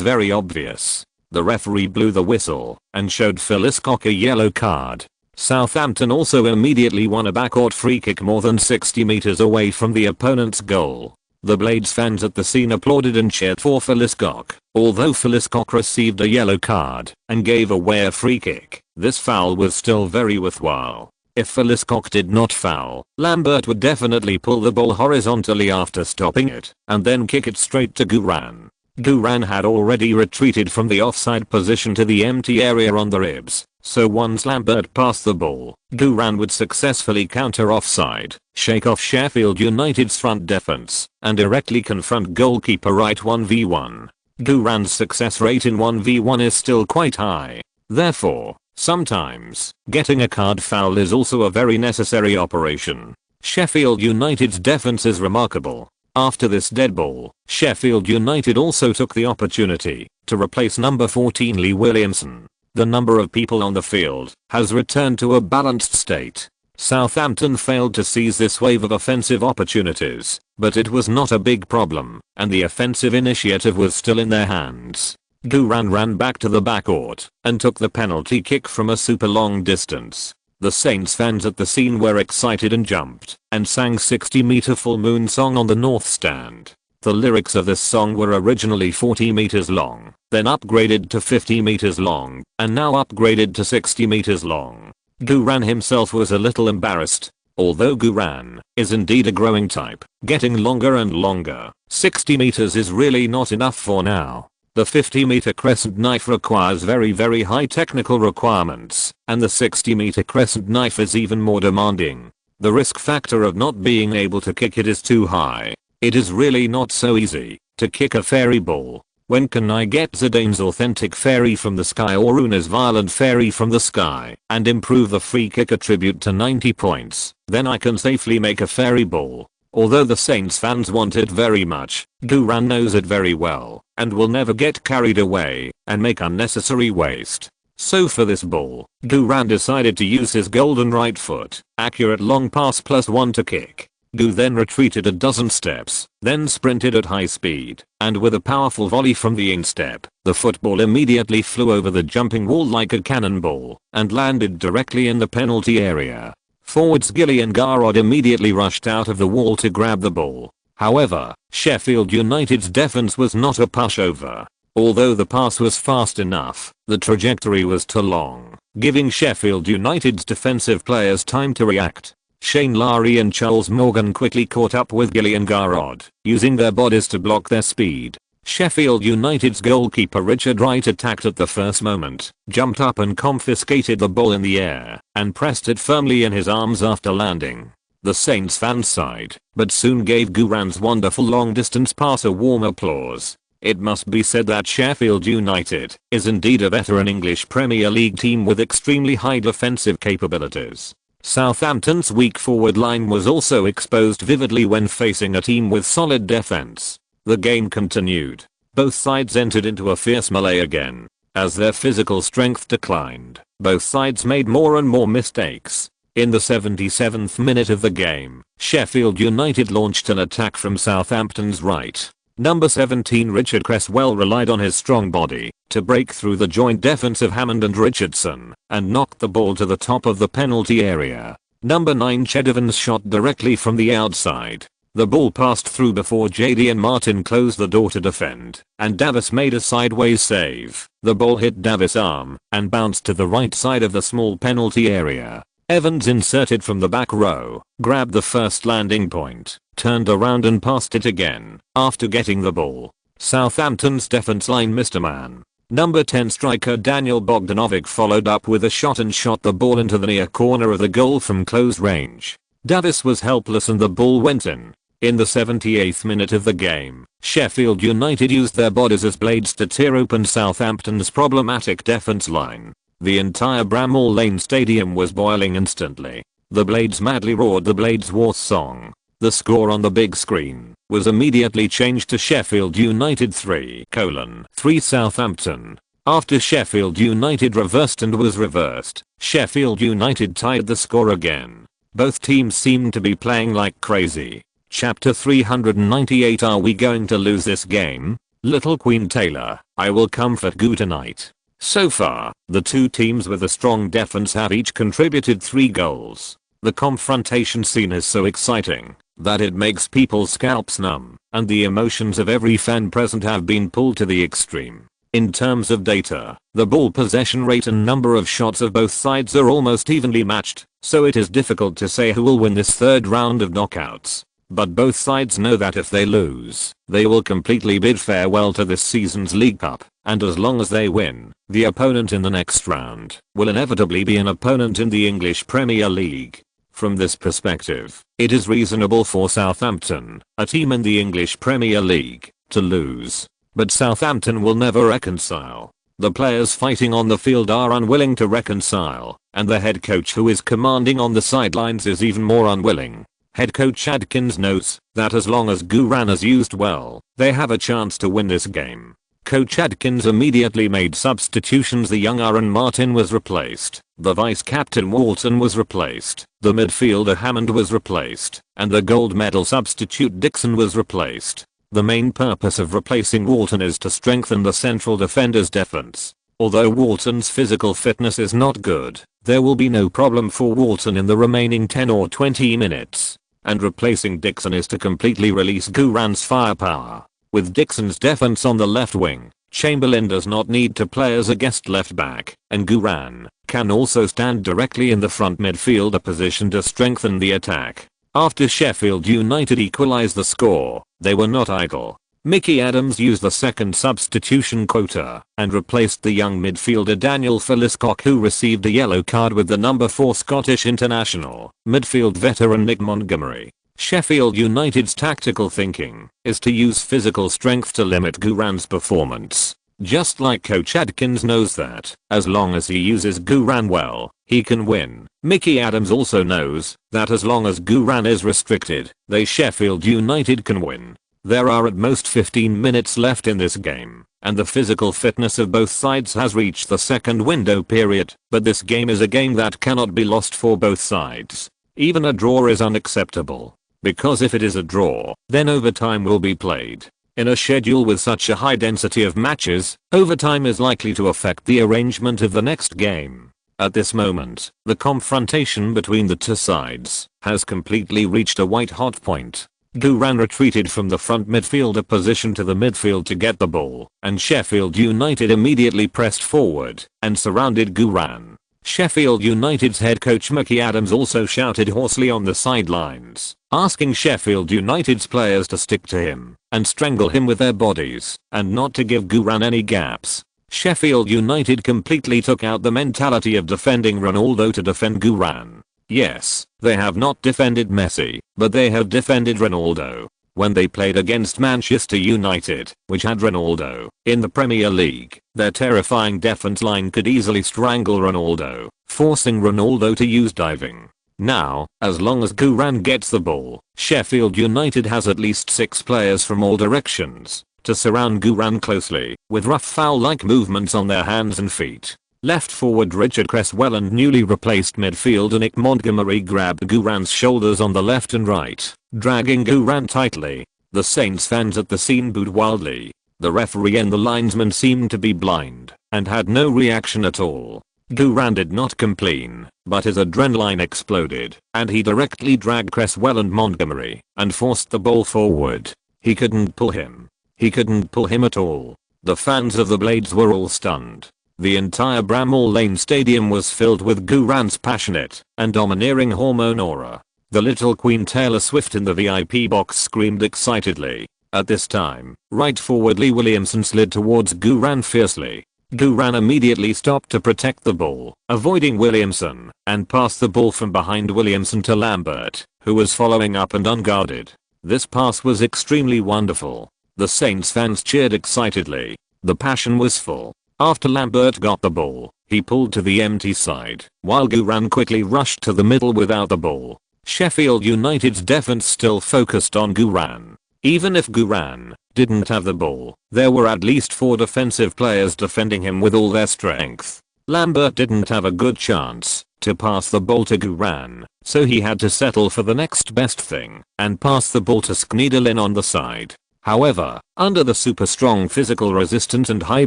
very obvious. The referee blew the whistle and showed Philliscock a yellow card. Southampton also immediately won a backcourt free kick more than 60 meters away from the opponent's goal. The Blades fans at the scene applauded and cheered for Philliscock. Although Philliscock received a yellow card and gave away a free kick, this foul was still very worthwhile. If Philliscock did not foul, Lambert would definitely pull the ball horizontally after stopping it and then kick it straight to Guran. Guran had already retreated from the offside position to the empty area on the ribs So once Lambert passed the ball, Duran would successfully counter offside, shake off Sheffield United's front defense, and directly confront goalkeeper Wright 1v1. Duran's success rate in 1v1 is still quite high. Therefore, sometimes, getting a card foul is also a very necessary operation. Sheffield United's defense is remarkable. After this dead ball, Sheffield United also took the opportunity to replace number 14 Lee Williamson. The number of people on the field has returned to a balanced state. Southampton failed to seize this wave of offensive opportunities, but it was not a big problem, and the offensive initiative was still in their hands. Duran ran back to the backcourt and took the penalty kick from a super long distance. The Saints fans at the scene were excited and jumped and sang 60-meter full moon song on the north stand. The lyrics of this song were originally 40 meters long, then upgraded to 50 meters long, and now upgraded to 60 meters long. Duran himself was a little embarrassed. Although Duran is indeed a growing type, getting longer and longer, 60 meters is really not enough for now. The 50-meter crescent knife requires very high technical requirements, and the 60-meter crescent knife is even more demanding. The risk factor of not being able to kick it is too high. It is really not so easy to kick a fairy ball. When can I get Zidane's authentic fairy from the sky or Una's violent fairy from the sky and improve the free kick attribute to 90 points? Then I can safely make a fairy ball. Although the Saints fans want it very much, Duran knows it very well and will never get carried away and make unnecessary waste. So for this ball, Duran decided to use his golden right foot, accurate long pass +1 to kick. Du then retreated a dozen steps, then sprinted at high speed, and with a powerful volley from the instep, the football immediately flew over the jumping wall like a cannonball and landed directly in the penalty area. Forwards Gillian Garrod immediately rushed out of the wall to grab the ball. However, Sheffield United's defense was not a pushover. Although the pass was fast enough, the trajectory was too long, giving Sheffield United's defensive players time to react. Shane Lowry and Charles Morgan quickly caught up with Gillian Garrod, using their bodies to block their speed. Sheffield United's goalkeeper Richard Wright attacked at the first moment, jumped up and confiscated the ball in the air, and pressed it firmly in his arms after landing. The Saints fans sighed, but soon gave Duran's wonderful long-distance pass a warm applause. It must be said that Sheffield United is indeed a veteran English Premier League team with extremely high defensive capabilities. Southampton's weak forward line was also exposed vividly when facing a team with solid defense. The game continued. Both sides entered into a fierce melee again. As their physical strength declined, both sides made more and more mistakes. In the 77th minute of the game, Sheffield United launched an attack from Southampton's right. Number 17 Richard Cresswell relied on his strong body to break through the joint defense of Hammond and Richardson and knocked the ball to the top of the penalty area. Number 9 Ched Evans shot directly from the outside. The ball passed through before JD and Martin closed the door to defend, and Davis made a sideways save. The ball hit Davis' arm and bounced to the right side of the small penalty area. Evans inserted from the back row, grabbed the first landing point, turned around and passed it again after getting the ball. Southampton's defense line missed a man. Number 10 striker Daniel Bogdanovic followed up with a shot and shot the ball into the near corner of the goal from close range. Davis was helpless and the ball went in. In the 78th minute of the game, Sheffield United used their bodies as blades to tear open Southampton's problematic defense line. The entire Bramall Lane Stadium was boiling instantly. The Blades madly roared the Blades War song. The score on the big screen was immediately changed to Sheffield United 3:3 Southampton. After Sheffield United reversed and was reversed, Sheffield United tied the score again. Both teams seemed to be playing like crazy. Chapter 398 Are we going to lose this game? Little Queen Taylor, I will comfort you tonight. So far, the two teams with a strong defense have each contributed 3 goals. The confrontation scene is so exciting that it makes people's scalps numb, and the emotions of every fan present have been pulled to the extreme. In terms of data, the ball possession rate and number of shots of both sides are almost evenly matched, so it is difficult to say who will win this third round of knockouts. But both sides know that if they lose, they will completely bid farewell to this season's League Cup, and as long as they win, the opponent in the next round will inevitably be an opponent in the English Premier League. From this perspective, it is reasonable for Southampton, a team in the English Premier League, to lose. But Southampton will never reconcile. The players fighting on the field are unwilling to reconcile, and the head coach who is commanding on the sidelines is even more unwilling. Head coach Adkins knows that as long as Guran is used well, they have a chance to win this game. Coach Adkins immediately made substitutions. The young Aaron Martin was replaced, the vice-captain Walton was replaced, the midfielder Hammond was replaced, and the gold medal substitute Dixon was replaced. The main purpose of replacing Walton is to strengthen the central defender's defense. Although Walton's physical fitness is not good, there will be no problem for Walton in the remaining 10 or 20 minutes. And replacing Dixon is to completely release Guran's firepower. With Dixon's defense on the left wing, Chamberlain does not need to play as a guest left back, and Guran can also stand directly in the front midfielder position to strengthen the attack. After Sheffield United equalised the score, they were not idle. Mickey Adams used the second substitution quota and replaced the young midfielder Daniel Philliscock, who received a yellow card, with the number 4 Scottish international, midfield veteran Nick Montgomery. Sheffield United's tactical thinking is to use physical strength to limit Guran's performance. Just like Coach Adkins knows that, as long as he uses Guran well, he can win. Mickey Adams also knows that as long as Guran is restricted, Sheffield United can win. There are at most 15 minutes left in this game, and the physical fitness of both sides has reached the second window period, but this game is a game that cannot be lost for both sides. Even a draw is unacceptable, because if it is a draw, then overtime will be played. In a schedule with such a high density of matches, overtime is likely to affect the arrangement of the next game. At this moment, the confrontation between the two sides has completely reached a white-hot point. Guran retreated from the front midfielder position to the midfield to get the ball, and Sheffield United immediately pressed forward and surrounded Guran. Sheffield United's head coach Mickey Adams also shouted hoarsely on the sidelines, asking Sheffield United's players to stick to him and strangle him with their bodies, and not to give Guran any gaps. Sheffield United completely took out the mentality of defending Ronaldo to defend Guran. Yes, they have not defended Messi, but they have defended Ronaldo. When they played against Manchester United, which had Ronaldo, in the Premier League, their terrifying defense line could easily strangle Ronaldo, forcing Ronaldo to use diving. Now, as long as Guran gets the ball, Sheffield United has at least 6 players from all directions to surround Guran closely, with rough foul-like movements on their hands and feet. Left forward Richard Cresswell and newly replaced midfielder Nick Montgomery grabbed Guran's shoulders on the left and right, dragging Guran tightly. The Saints fans at the scene booed wildly. The referee and the linesman seemed to be blind and had no reaction at all. Guran did not complain, but his adrenaline exploded, and he directly dragged Cresswell and Montgomery and forced the ball forward. He couldn't pull him. He couldn't pull him at all. The fans of the Blades were all stunned. The entire Bramall Lane Stadium was filled with Guran's passionate and domineering hormone aura. The little Queen Taylor Swift in the VIP box screamed excitedly. At this time, right forward Lee Williamson slid towards Guran fiercely. Guran immediately stopped to protect the ball, avoiding Williamson, and passed the ball from behind Williamson to Lambert, who was following up and unguarded. This pass was extremely wonderful. The Saints fans cheered excitedly. The passion was full. After Lambert got the ball, he pulled to the empty side, while Guran quickly rushed to the middle without the ball. Sheffield United's defense still focused on Guran. Even if Guran didn't have the ball, there were at least 4 defensive players defending him with all their strength. Lambert didn't have a good chance to pass the ball to Guran, so he had to settle for the next best thing and pass the ball to Schneiderlin on the side. However, under the super strong physical resistance and high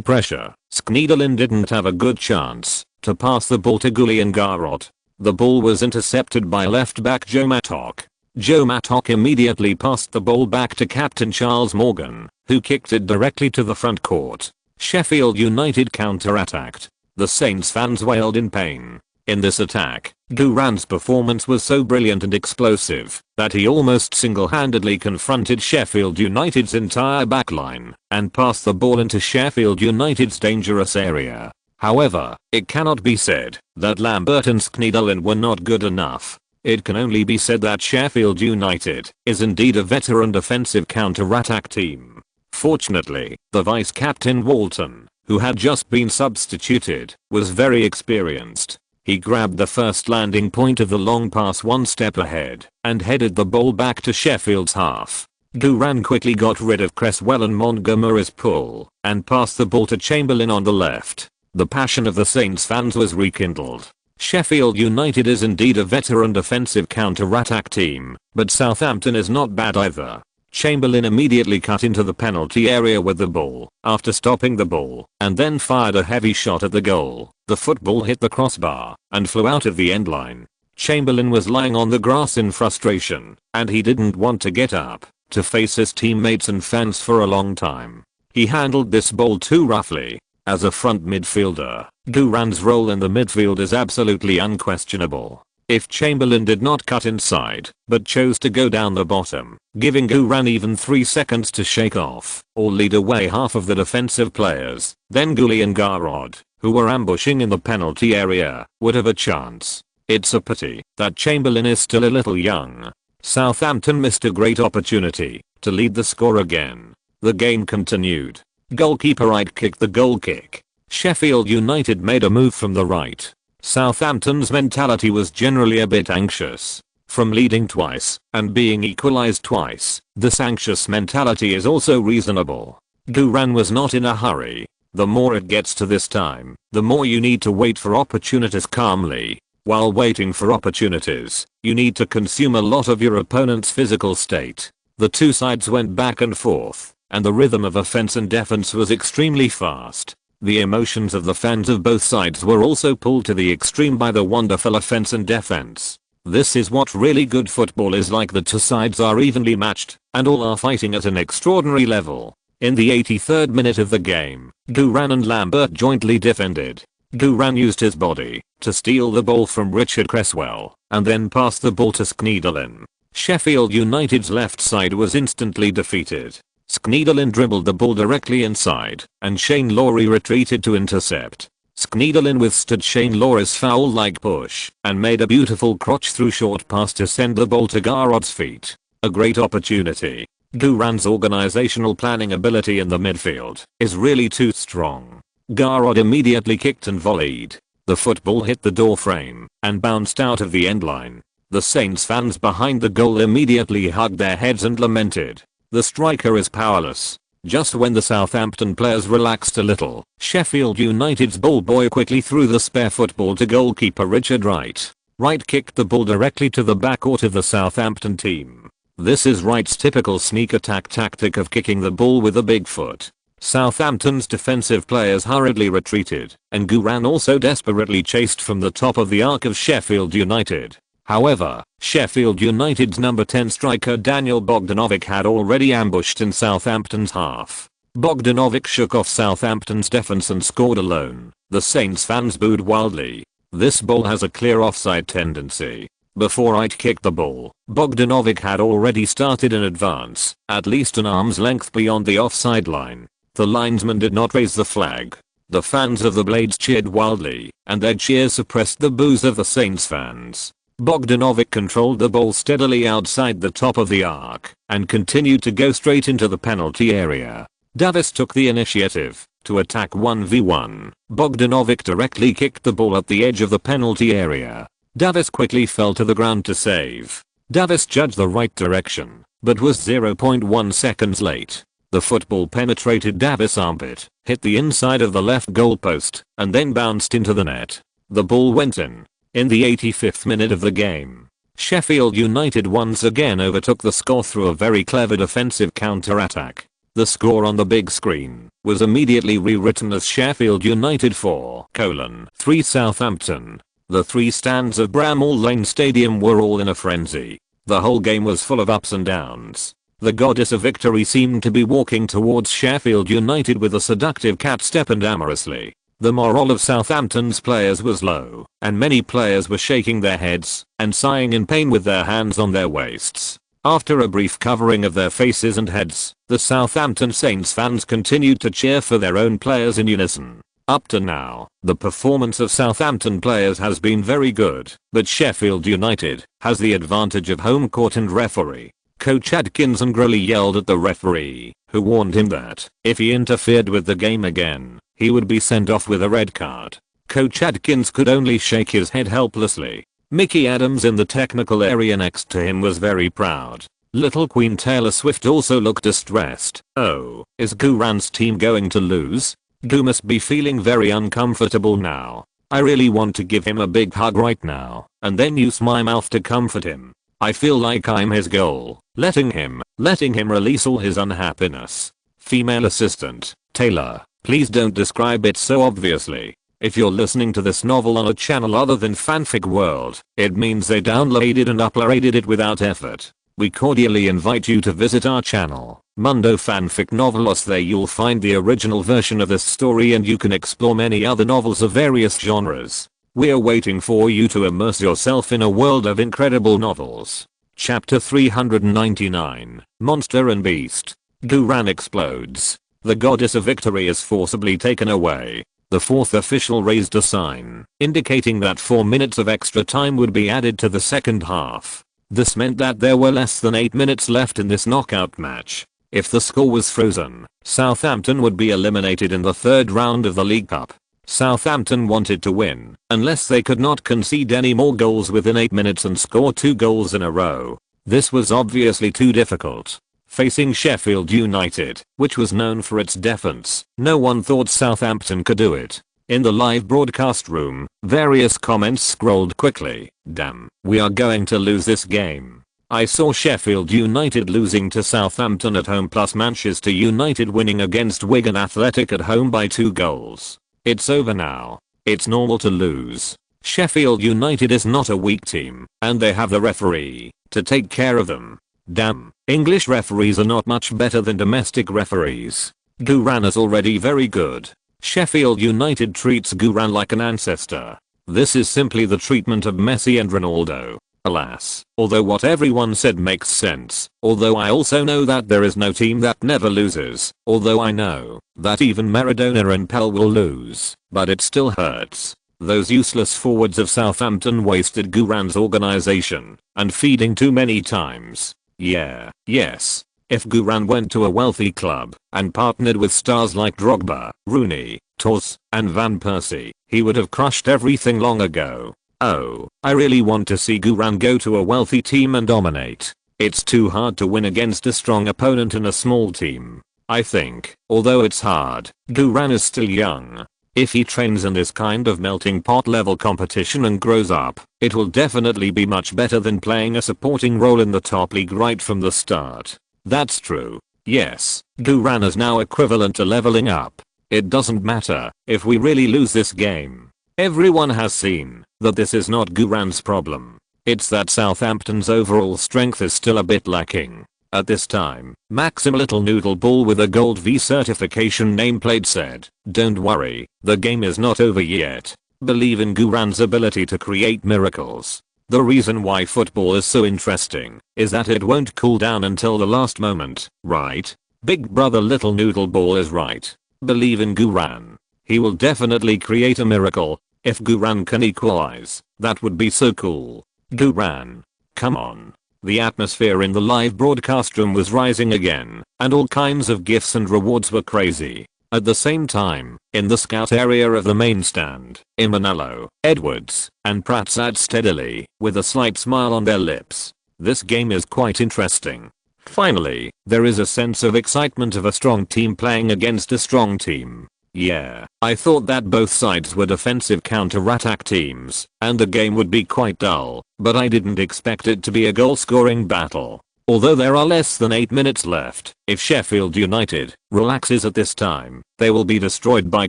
pressure, Schneiderlin didn't have a good chance to pass the ball to Julian Garrott. The ball was intercepted by left back Joe Mattock. Joe Mattock immediately passed the ball back to captain Charles Morgan, who kicked it directly to the front court. Sheffield United counter-attacked. The Saints fans wailed in pain. In this attack, Duran's performance was so brilliant and explosive that he almost single-handedly confronted Sheffield United's entire backline and passed the ball into Sheffield United's dangerous area. However, it cannot be said that Lambert and Schneiderlin were not good enough. It can only be said that Sheffield United is indeed a veteran defensive counter-attack team. Fortunately, the vice-captain Walton, who had just been substituted, was very experienced. He grabbed the first landing point of the long pass one step ahead and headed the ball back to Sheffield's half. Duran quickly got rid of Cresswell and Montgomery's pull and passed the ball to Chamberlain on the left. The passion of the Saints fans was rekindled. Sheffield United is indeed a veteran defensive counter-attack team, but Southampton is not bad either. Chamberlain immediately cut into the penalty area with the ball after stopping the ball and then fired a heavy shot at the goal. The football hit the crossbar and flew out of the end line. Chamberlain was lying on the grass in frustration and he didn't want to get up to face his teammates and fans for a long time. He handled this ball too roughly. As a front midfielder, Duran's role in the midfield is absolutely unquestionable. If Chamberlain did not cut inside, but chose to go down the bottom, giving Duran even 3 seconds to shake off or lead away half of the defensive players, then Gully and Garrod, who were ambushing in the penalty area, would have a chance. It's a pity that Chamberlain is still a little young. Southampton missed a great opportunity to lead the score again. The game continued. Goalkeeper Wright kicked the goal kick. Sheffield United made a move from the right. Southampton's mentality was generally a bit anxious. From leading twice and being equalized twice, this anxious mentality is also reasonable. Duran was not in a hurry. The more it gets to this time, the more you need to wait for opportunities calmly. While waiting for opportunities, you need to consume a lot of your opponent's physical state. The two sides went back and forth, and the rhythm of offense and defense was extremely fast. The emotions of the fans of both sides were also pulled to the extreme by the wonderful offense and defense. This is what really good football is like. The two sides are evenly matched, and all are fighting at an extraordinary level. In the 83rd minute of the game, Duran and Lambert jointly defended. Duran used his body to steal the ball from Richard Cresswell, and then passed the ball to Schneiderlin. Sheffield United's left side was instantly defeated. Schneiderlin dribbled the ball directly inside, and Shane Lowry retreated to intercept. Schneiderlin withstood Shane Lowry's foul-like push, and made a beautiful crotch-through short pass to send the ball to Garrod's feet. A great opportunity. Duran's organizational planning ability in the midfield is really too strong. Garrod immediately kicked and volleyed. The football hit the door frame and bounced out of the end line. The Saints fans behind the goal immediately hugged their heads and lamented. The striker is powerless. Just when the Southampton players relaxed a little, Sheffield United's ball boy quickly threw the spare football to goalkeeper Richard Wright. Wright kicked the ball directly to the backcourt of the Southampton team. This is Wright's typical sneak attack tactic of kicking the ball with a big foot. Southampton's defensive players hurriedly retreated, and Duran also desperately chased from the top of the arc of Sheffield United. However, Sheffield United's number 10 striker Daniel Bogdanovic had already ambushed in Southampton's half. Bogdanovic shook off Southampton's defense and scored alone. The Saints fans booed wildly. This ball has a clear offside tendency. Before Wright kicked the ball, Bogdanovic had already started in advance, at least an arm's length beyond the offside line. The linesman did not raise the flag. The fans of the Blades cheered wildly, and their cheers suppressed the boos of the Saints fans. Bogdanovic controlled the ball steadily outside the top of the arc and continued to go straight into the penalty area. Davis took the initiative to attack 1v1. Bogdanovic directly kicked the ball at the edge of the penalty area. Davis quickly fell to the ground to save. Davis judged the right direction, but was 0.1 seconds late. The football penetrated Davis' armpit, hit the inside of the left goalpost, and then bounced into the net. The ball went in. In the 85th minute of the game, Sheffield United once again overtook the score through a very clever defensive counter-attack. The score on the big screen was immediately rewritten as Sheffield United 4:3 Southampton. The three stands of Bramall Lane Stadium were all in a frenzy. The whole game was full of ups and downs. The goddess of victory seemed to be walking towards Sheffield United with a seductive cat step and amorously. The morale of Southampton's players was low, and many players were shaking their heads and sighing in pain with their hands on their waists. After a brief covering of their faces and heads, the Southampton Saints fans continued to cheer for their own players in unison. Up to now, the performance of Southampton players has been very good, but Sheffield United has the advantage of home court and referee. Coach Adkins angrily yelled at the referee, who warned him that if he interfered with the game again, he would be sent off with a red card. Coach Adkins could only shake his head helplessly. Mickey Adams in the technical area next to him was very proud. Little Queen Taylor Swift also looked distressed. Oh, is Guran's team going to lose? Gu must be feeling very uncomfortable now. I really want to give him a big hug right now, and then use my mouth to comfort him. I feel like I'm his goal, letting him release all his unhappiness. Female assistant, Taylor, please don't describe it so obviously. If you're listening to this novel on a channel other than Fanfic World, it means they downloaded and uploaded it without effort. We cordially invite you to visit our channel, Mundo Fanfic Novelos. There you'll find the original version of this story and you can explore many other novels of various genres. We're waiting for you to immerse yourself in a world of incredible novels. Chapter 399, Monster and Beast. Guran explodes. The goddess of victory is forcibly taken away. The fourth official raised a sign, indicating that 4 minutes of extra time would be added to the second half. This meant that there were less than 8 minutes left in this knockout match. If the score was frozen, Southampton would be eliminated in the third round of the League Cup. Southampton wanted to win, unless they could not concede any more goals within 8 minutes and score 2 goals in a row. This was obviously too difficult. Facing Sheffield United, which was known for its defense, no one thought Southampton could do it. In the live broadcast room, various comments scrolled quickly. Damn, we are going to lose this game. I saw Sheffield United losing to Southampton at home plus Manchester United winning against Wigan Athletic at home by 2 goals. It's over now. It's normal to lose. Sheffield United is not a weak team, and they have the referee to take care of them. Damn, English referees are not much better than domestic referees. Guran is already very good. Sheffield United treats Guran like an ancestor. This is simply the treatment of Messi and Ronaldo. Alas, although what everyone said makes sense, although I also know that there is no team that never loses, although I know that even Maradona and Pele will lose, but it still hurts. Those useless forwards of Southampton wasted Guran's organization and feeding too many times. Yes. If Guran went to a wealthy club and partnered with stars like Drogba, Rooney, Torres, and Van Persie, he would have crushed everything long ago. Oh, I really want to see Guran go to a wealthy team and dominate. It's too hard to win against a strong opponent in a small team. I think, although it's hard, Guran is still young. If he trains in this kind of melting pot level competition and grows up, it will definitely be much better than playing a supporting role in the top league right from the start. That's true. Yes, Guran is now equivalent to leveling up. It doesn't matter if we really lose this game. Everyone has seen that this is not Guran's problem. It's that Southampton's overall strength is still a bit lacking. At this time, Maxim Little Noodle Ball with a Gold V certification nameplate said, "Don't worry, the game is not over yet. Believe in Guran's ability to create miracles. The reason why football is so interesting is that it won't cool down until the last moment, right? Big brother Little Noodle Ball is right. Believe in Guran. He will definitely create a miracle. If Guran can equalize, that would be so cool. Guran. Come on." The atmosphere in the live broadcast room was rising again, and all kinds of gifts and rewards were crazy. At the same time, in the scout area of the main stand, Imanello, Edwards, and Pratt sat steadily, with a slight smile on their lips. This game is quite interesting. Finally, there is a sense of excitement of a strong team playing against a strong team. Yeah, I thought that both sides were defensive counter-attack teams, and the game would be quite dull, but I didn't expect it to be a goal-scoring battle. Although there are less than 8 minutes left, if Sheffield United relaxes at this time, they will be destroyed by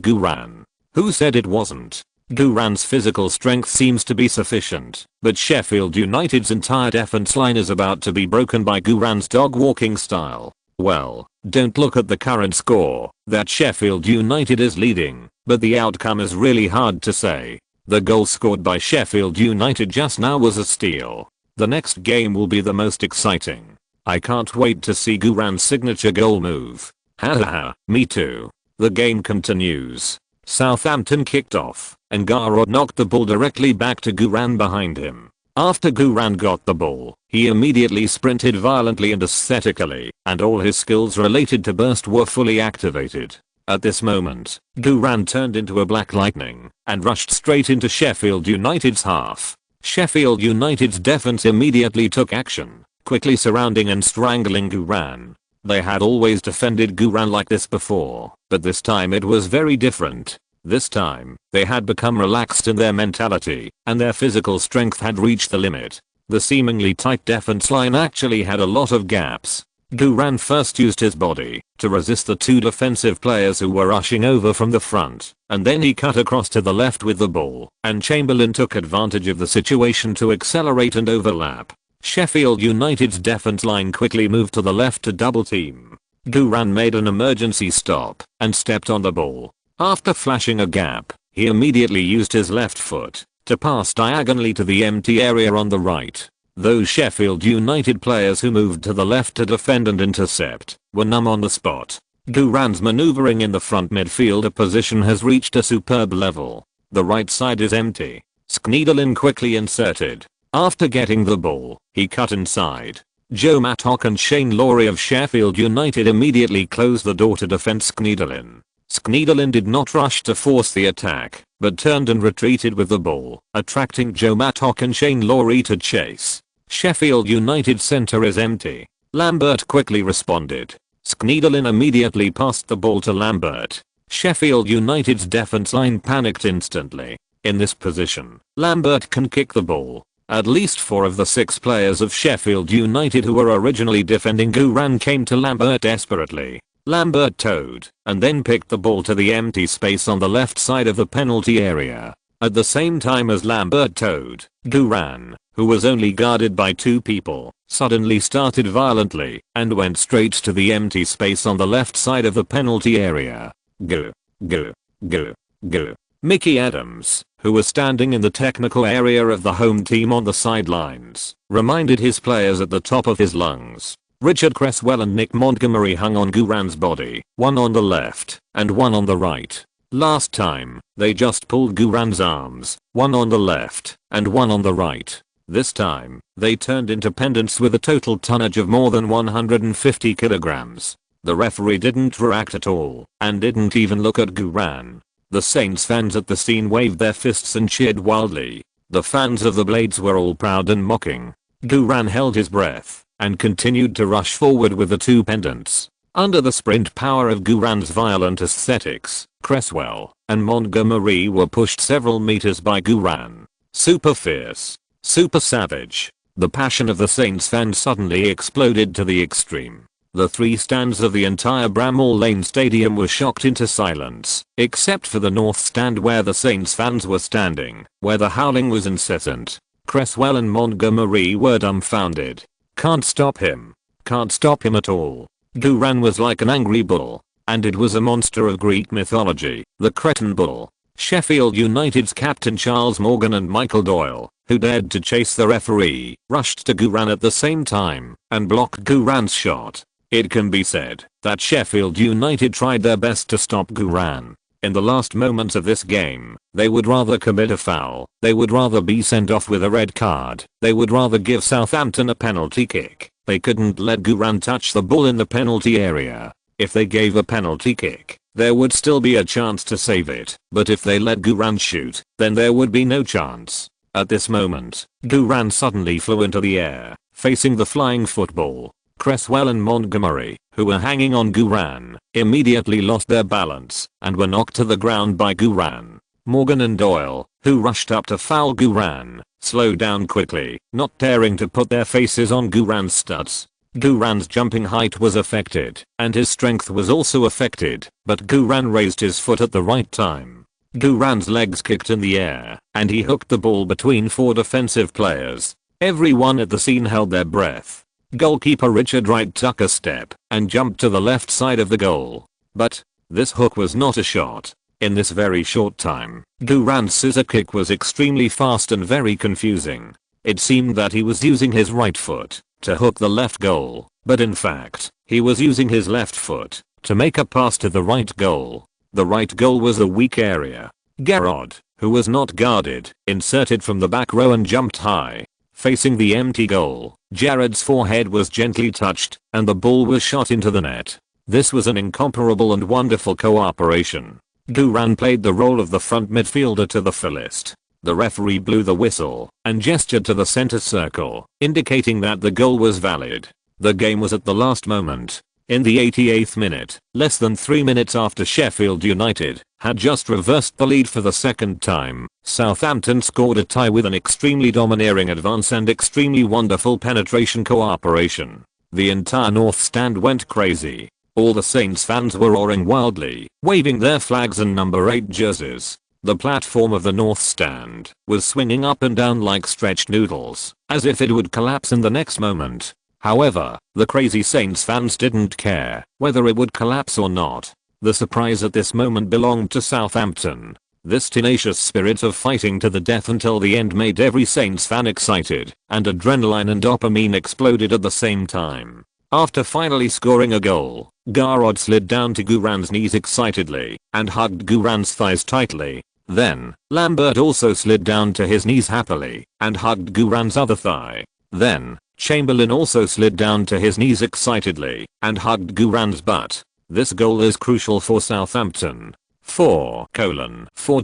Guran. Who said it wasn't? Guran's physical strength seems to be sufficient, but Sheffield United's entire defense line is about to be broken by Guran's dog-walking style. Well, don't look at the current score, that Sheffield United is leading. but the outcome is really hard to say. The goal scored by Sheffield United just now was a steal. The next game will be the most exciting. I can't wait to see Guran's signature goal move. Hahaha, me too. The game continues. Southampton kicked off, and Garrod knocked the ball directly back to Guran behind him. After Guran got the ball, he immediately sprinted violently and aesthetically, and all his skills related to burst were fully activated. At this moment, Guran turned into a black lightning and rushed straight into Sheffield United's half. Sheffield United's defense immediately took action, quickly surrounding and strangling Guran. They had always defended Guran like this before, but this time it was very different. This time, they had become relaxed in their mentality, and their physical strength had reached the limit. The seemingly tight defense line actually had a lot of gaps. Guran first used his body to resist the two defensive players who were rushing over from the front, and then he cut across to the left with the ball, and Chamberlain took advantage of the situation to accelerate and overlap. Sheffield United's defense line quickly moved to the left to double team. Guran made an emergency stop and stepped on the ball. After flashing a gap, he immediately used his left foot to pass diagonally to the empty area on the right. Those Sheffield United players who moved to the left to defend and intercept were numb on the spot. Guran's maneuvering in the front midfielder position has reached a superb level. The right side is empty. Schneiderlin quickly inserted. After getting the ball, he cut inside. Joe Mattock and Shane Lowry of Sheffield United immediately closed the door to defend Schneiderlin. Schneiderlin did not rush to force the attack, but turned and retreated with the ball, attracting Joe Mattock and Shane Lowry to chase. Sheffield United centre is empty. Lambert quickly responded. Schneiderlin immediately passed the ball to Lambert. Sheffield United's defense line panicked instantly. In this position, Lambert can kick the ball. At least 4 of the 6 players of Sheffield United who were originally defending Guran came to Lambert desperately. Lambert towed, and then picked the ball to the empty space on the left side of the penalty area. At the same time as Lambert towed, Guran, who was only guarded by 2 people, suddenly started violently and went straight to the empty space on the left side of the penalty area. Go. Mickey Adams, who was standing in the technical area of the home team on the sidelines, reminded his players at the top of his lungs. Richard Cresswell and Nick Montgomery hung on Guran's body, one on the left and one on the right. Last time, they just pulled Guran's arms, one on the left and one on the right. This time, they turned into pendants with a total tonnage of more than 150 kilograms. The referee didn't react at all and didn't even look at Guran. The Saints fans at the scene waved their fists and cheered wildly. The fans of the Blades were all proud and mocking. Guran held his breath and continued to rush forward with the 2 pendants. Under the sprint power of Guran's violent aesthetics, Cresswell and Montgomery were pushed several meters by Guran. Super fierce. Super savage. The passion of the Saints fans suddenly exploded to the extreme. The 3 stands of the entire Bramall Lane Stadium were shocked into silence, except for the north stand where the Saints fans were standing, where the howling was incessant. Cresswell and Montgomery were dumbfounded. Can't stop him. Can't stop him at all. Guran was like an angry bull, and it was a monster of Greek mythology, the Cretan bull. Sheffield United's captain Charles Morgan and Michael Doyle, who dared to chase the referee, rushed to Guran at the same time and blocked Guran's shot. It can be said that Sheffield United tried their best to stop Guran. In the last moments of this game, they would rather commit a foul, they would rather be sent off with a red card, they would rather give Southampton a penalty kick. They couldn't let Guran touch the ball in the penalty area. If they gave a penalty kick, there would still be a chance to save it, but if they let Guran shoot, then there would be no chance. At this moment, Guran suddenly flew into the air, facing the flying football. Cresswell and Montgomery, who were hanging on Guran, immediately lost their balance and were knocked to the ground by Guran. Morgan and Doyle, who rushed up to foul Guran, slowed down quickly, not daring to put their faces on Guran's studs. Guran's jumping height was affected, and his strength was also affected, but Guran raised his foot at the right time. Guran's legs kicked in the air, and he hooked the ball between 4 defensive players. Everyone at the scene held their breath. Goalkeeper Richard Wright took a step and jumped to the left side of the goal. But this hook was not a shot. In this very short time, Duran's scissor kick was extremely fast and very confusing. It seemed that he was using his right foot to hook the left goal, but in fact, he was using his left foot to make a pass to the right goal. The right goal was a weak area. Garrod, who was not guarded, inserted from the back row and jumped high. Facing the empty goal, Jared's forehead was gently touched, and the ball was shot into the net. This was an incomparable and wonderful cooperation. Duran played the role of the front midfielder to the fullest. The referee blew the whistle and gestured to the center circle, indicating that the goal was valid. The game was at the last moment. In the 88th minute, less than 3 minutes after Sheffield United had just reversed the lead for the second time, Southampton scored a tie with an extremely domineering advance and extremely wonderful penetration cooperation. The entire North Stand went crazy. All the Saints fans were roaring wildly, waving their flags and number 8 jerseys. The platform of the North Stand was swinging up and down like stretched noodles, as if it would collapse in the next moment. However, the crazy Saints fans didn't care whether it would collapse or not. The surprise at this moment belonged to Southampton. This tenacious spirit of fighting to the death until the end made every Saints fan excited, and adrenaline and dopamine exploded at the same time. After finally scoring a goal, Garrod slid down to Guran's knees excitedly and hugged Guran's thighs tightly. Then, Lambert also slid down to his knees happily and hugged Guran's other thigh. Then, Chamberlain also slid down to his knees excitedly and hugged Guran's butt. This goal is crucial for Southampton. 4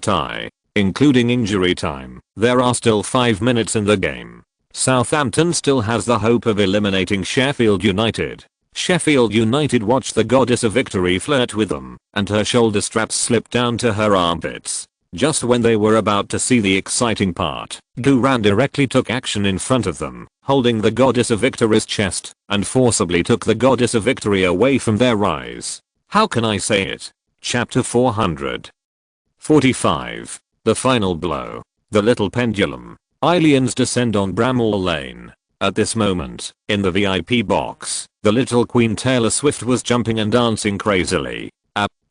tie. Including injury time, there are still 5 minutes in the game. Southampton still has the hope of eliminating Sheffield United. Sheffield United watched the goddess of victory flirt with them, and her shoulder straps slipped down to her armpits. Just when they were about to see the exciting part, Duran directly took action in front of them, holding the goddess of victory's chest, and forcibly took the goddess of victory away from their eyes. How can I say it? Chapter 445. The final blow. The little pendulum. Aliens descend on Bramall Lane. At this moment, in the VIP box, the little Queen Taylor Swift was jumping and dancing crazily.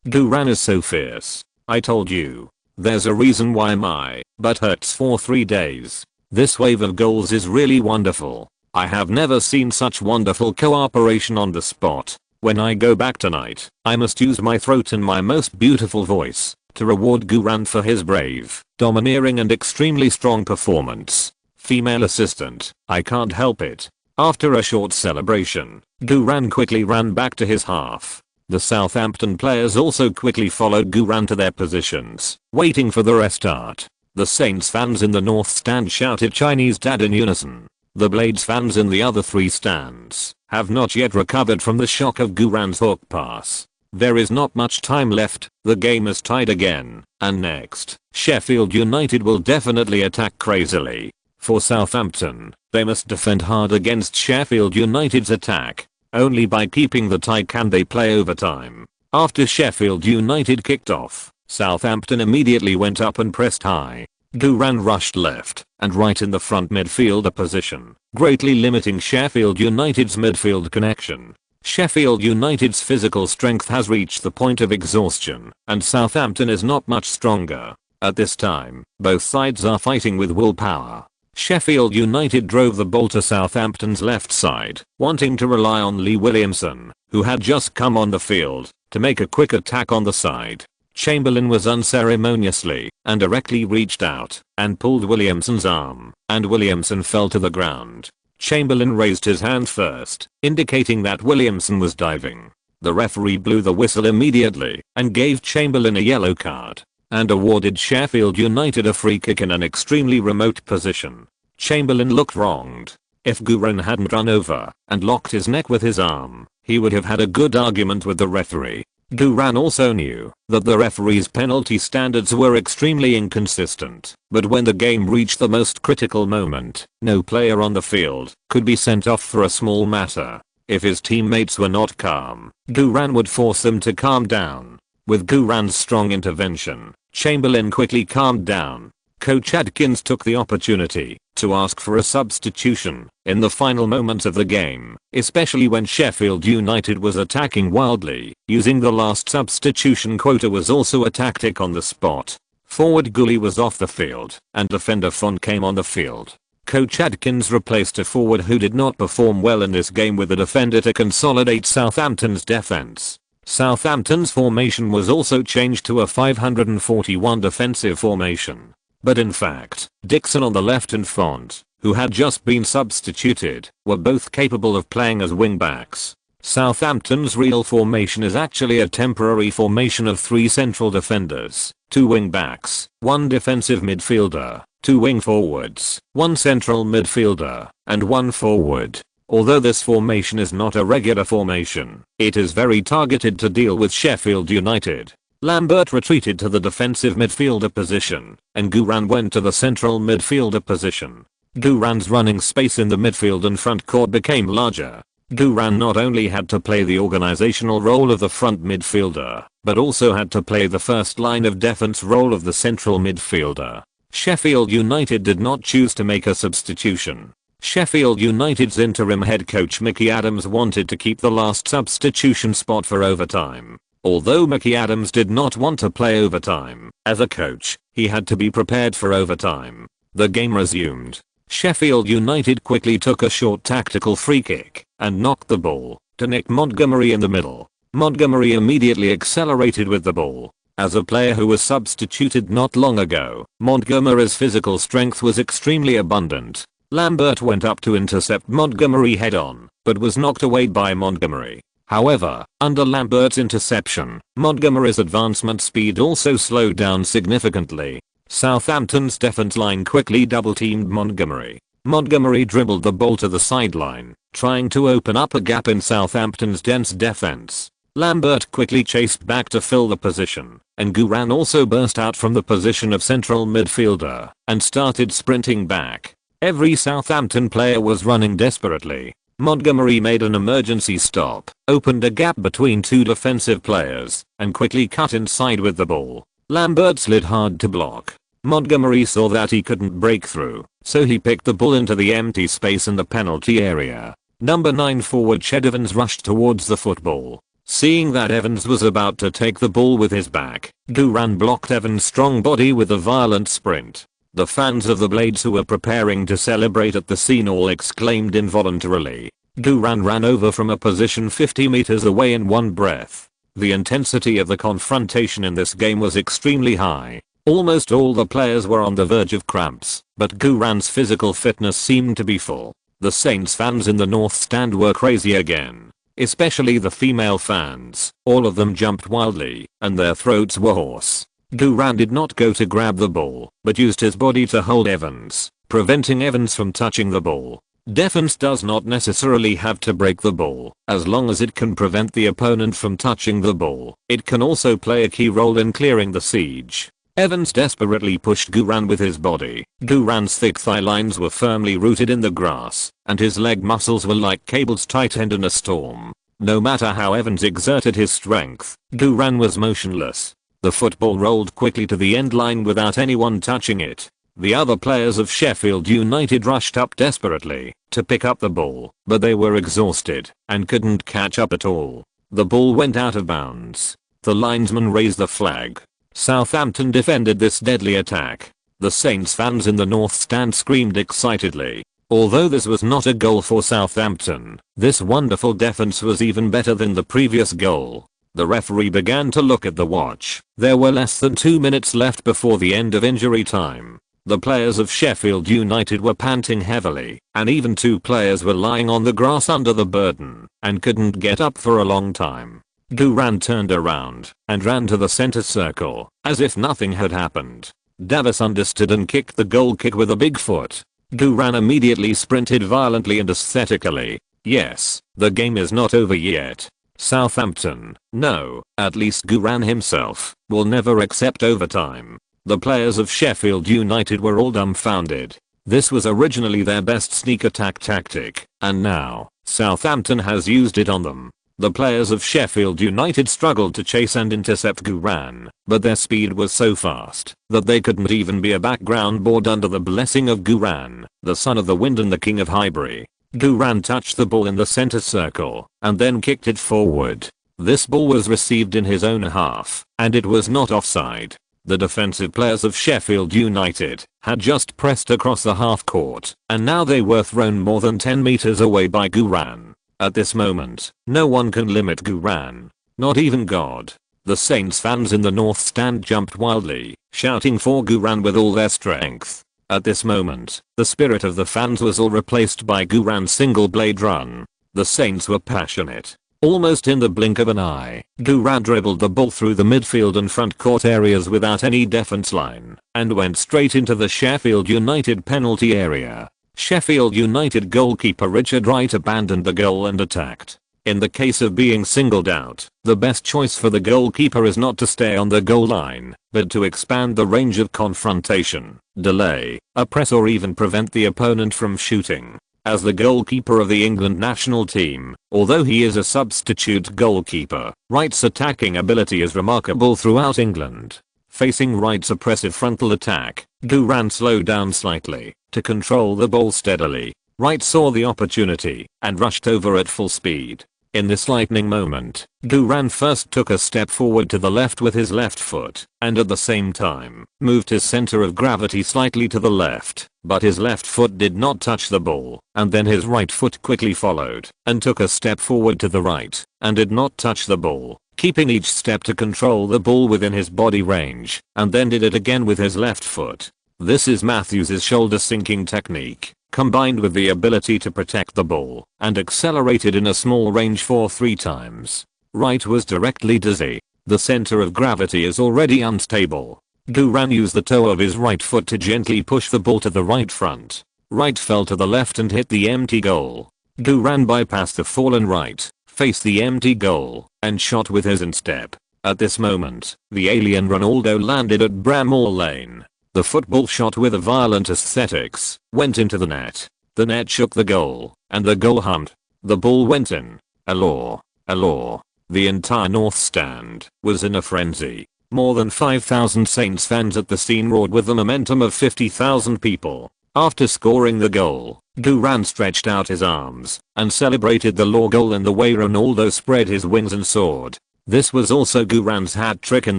Duran is so fierce. I told you. There's a reason why my butt hurts for 3 days. This wave of goals is really wonderful. I have never seen such wonderful cooperation on the spot. When I go back tonight, I must use my throat and my most beautiful voice to reward Duran for his brave, domineering and extremely strong performance. Female assistant, I can't help it. After a short celebration, Duran quickly ran back to his half. The Southampton players also quickly followed Duran to their positions, waiting for the restart. The Saints fans in the North Stand shouted Chinese Dad in unison. The Blades fans in the other 3 stands have not yet recovered from the shock of Duran's hook pass. There is not much time left, the game is tied again, and next, Sheffield United will definitely attack crazily. For Southampton, they must defend hard against Sheffield United's attack. Only by keeping the tie can they play overtime. After Sheffield United kicked off, Southampton immediately went up and pressed high. Duran rushed left and right in the front midfielder position, greatly limiting Sheffield United's midfield connection. Sheffield United's physical strength has reached the point of exhaustion, and Southampton is not much stronger. At this time, both sides are fighting with willpower. Sheffield United drove the ball to Southampton's left side, wanting to rely on Lee Williamson, who had just come on the field, to make a quick attack on the side. Chamberlain was unceremoniously and directly reached out and pulled Williamson's arm, and Williamson fell to the ground. Chamberlain raised his hand first, indicating that Williamson was diving. The referee blew the whistle immediately and gave Chamberlain a yellow card, and awarded Sheffield United a free kick in an extremely remote position. Chamberlain looked wronged. If Duran hadn't run over and locked his neck with his arm, he would have had a good argument with the referee. Duran also knew that the referee's penalty standards were extremely inconsistent, but when the game reached the most critical moment, no player on the field could be sent off for a small matter. If his teammates were not calm, Duran would force them to calm down. With Duran's strong intervention, Chamberlain quickly calmed down. Coach Adkins took the opportunity to ask for a substitution in the final moments of the game, especially when Sheffield United was attacking wildly. Using the last substitution quota was also a tactic on the spot. Forward Gully was off the field and defender Font came on the field. Coach Adkins replaced a forward who did not perform well in this game with a defender to consolidate Southampton's defense. Southampton's formation was also changed to a 541 defensive formation. But in fact, Dixon on the left and Font, who had just been substituted, were both capable of playing as wing-backs. Southampton's real formation is actually a temporary formation of 3 central defenders, 2 wing-backs, 1 defensive midfielder, 2 wing forwards, 1 central midfielder, and 1 forward. Although this formation is not a regular formation, it is very targeted to deal with Sheffield United. Lambert retreated to the defensive midfielder position, and Guran went to the central midfielder position. Guran's running space in the midfield and front court became larger. Guran not only had to play the organizational role of the front midfielder, but also had to play the first line of defense role of the central midfielder. Sheffield United did not choose to make a substitution. Sheffield United's interim head coach Mickey Adams wanted to keep the last substitution spot for overtime. Although Mickey Adams did not want to play overtime, as a coach, he had to be prepared for overtime. The game resumed. Sheffield United quickly took a short tactical free kick and knocked the ball to Nick Montgomery in the middle. Montgomery immediately accelerated with the ball. As a player who was substituted not long ago, Montgomery's physical strength was extremely abundant. Lambert went up to intercept Montgomery head-on, but was knocked away by Montgomery. However, under Lambert's interception, Montgomery's advancement speed also slowed down significantly. Southampton's defense line quickly double-teamed Montgomery. Montgomery dribbled the ball to the sideline, trying to open up a gap in Southampton's dense defense. Lambert quickly chased back to fill the position, and Guran also burst out from the position of central midfielder and started sprinting back. Every Southampton player was running desperately. Montgomery made an emergency stop, opened a gap between 2 defensive players, and quickly cut inside with the ball. Lambert slid hard to block. Montgomery saw that he couldn't break through, so he picked the ball into the empty space in the penalty area. Number 9 forward Ched Evans rushed towards the football. Seeing that Evans was about to take the ball with his back, Guran blocked Evans' strong body with a violent sprint. The fans of the Blades who were preparing to celebrate at the scene all exclaimed involuntarily. Guran ran over from a position 50 meters away in one breath. The intensity of the confrontation in this game was extremely high. Almost all the players were on the verge of cramps, but Guran's physical fitness seemed to be full. The Saints fans in the North Stand were crazy again. Especially the female fans. All of them jumped wildly, and their throats were hoarse. Guran did not go to grab the ball, but used his body to hold Evans, preventing Evans from touching the ball. Defense does not necessarily have to break the ball, as long as it can prevent the opponent from touching the ball. It can also play a key role in clearing the siege. Evans desperately pushed Guran with his body. Guran's thick thigh lines were firmly rooted in the grass, and his leg muscles were like cables tightened in a storm. No matter how Evans exerted his strength, Guran was motionless. The football rolled quickly to the end line without anyone touching it. The other players of Sheffield United rushed up desperately to pick up the ball, but they were exhausted and couldn't catch up at all. The ball went out of bounds. The linesman raised the flag. Southampton defended this deadly attack. The Saints fans in the North Stand screamed excitedly. Although this was not a goal for Southampton, this wonderful defense was even better than the previous goal. The referee began to look at the watch. There were less than 2 minutes left before the end of injury time. The players of Sheffield United were panting heavily, and even 2 players were lying on the grass under the burden and couldn't get up for a long time. Guran turned around and ran to the center circle as if nothing had happened. Davis understood and kicked the goal kick with a big foot. Guran immediately sprinted violently and aesthetically. Yes, the game is not over yet. Southampton, no, at least Guran himself, will never accept overtime. The players of Sheffield United were all dumbfounded. This was originally their best sneak attack tactic, and now, Southampton has used it on them. The players of Sheffield United struggled to chase and intercept Guran, but their speed was so fast that they couldn't even be a background board under the blessing of Guran, the son of the wind and the king of Highbury. Guran touched the ball in the center circle and then kicked it forward. This ball was received in his own half, and it was not offside. The defensive players of Sheffield United had just pressed across the half court, and now they were thrown more than 10 meters away by Guran. At this moment, no one can limit Guran. Not even God. The Saints fans in the north stand jumped wildly, shouting for Guran with all their strength. At this moment, the spirit of the fans was all replaced by Guran's single blade run. The Saints were passionate. Almost in the blink of an eye, Guran dribbled the ball through the midfield and front court areas without any defense line, and went straight into the Sheffield United penalty area. Sheffield United goalkeeper Richard Wright abandoned the goal and attacked. In the case of being singled out, the best choice for the goalkeeper is not to stay on the goal line, but to expand the range of confrontation, delay, oppress or even prevent the opponent from shooting. As the goalkeeper of the England national team, although he is a substitute goalkeeper, Wright's attacking ability is remarkable throughout England. Facing Wright's oppressive frontal attack, Guran slowed down slightly to control the ball steadily. Wright saw the opportunity and rushed over at full speed. In this lightning moment, Guran first took a step forward to the left with his left foot, and at the same time, moved his center of gravity slightly to the left, but his left foot did not touch the ball, and then his right foot quickly followed, and took a step forward to the right, and did not touch the ball, keeping each step to control the ball within his body range, and then did it again with his left foot. This is Matthews's shoulder sinking technique, combined with the ability to protect the ball, and accelerated in a small range for 3 times. Wright was directly dizzy. The center of gravity is already unstable. Guran used the toe of his right foot to gently push the ball to the right front. Wright fell to the left and hit the empty goal. Guran bypassed the fallen Wright, faced the empty goal, and shot with his instep. At this moment, the alien Ronaldo landed at Bramall Lane. The football shot with a violent aesthetics went into the net. The net shook the goal, and the goal hummed. The ball went in. Allure. Allure. The entire north stand was in a frenzy. More than 5,000 Saints fans at the scene roared with the momentum of 50,000 people. After scoring the goal, Guran stretched out his arms and celebrated the Law goal in the way Ronaldo spread his wings and soared. This was also Guran's hat trick in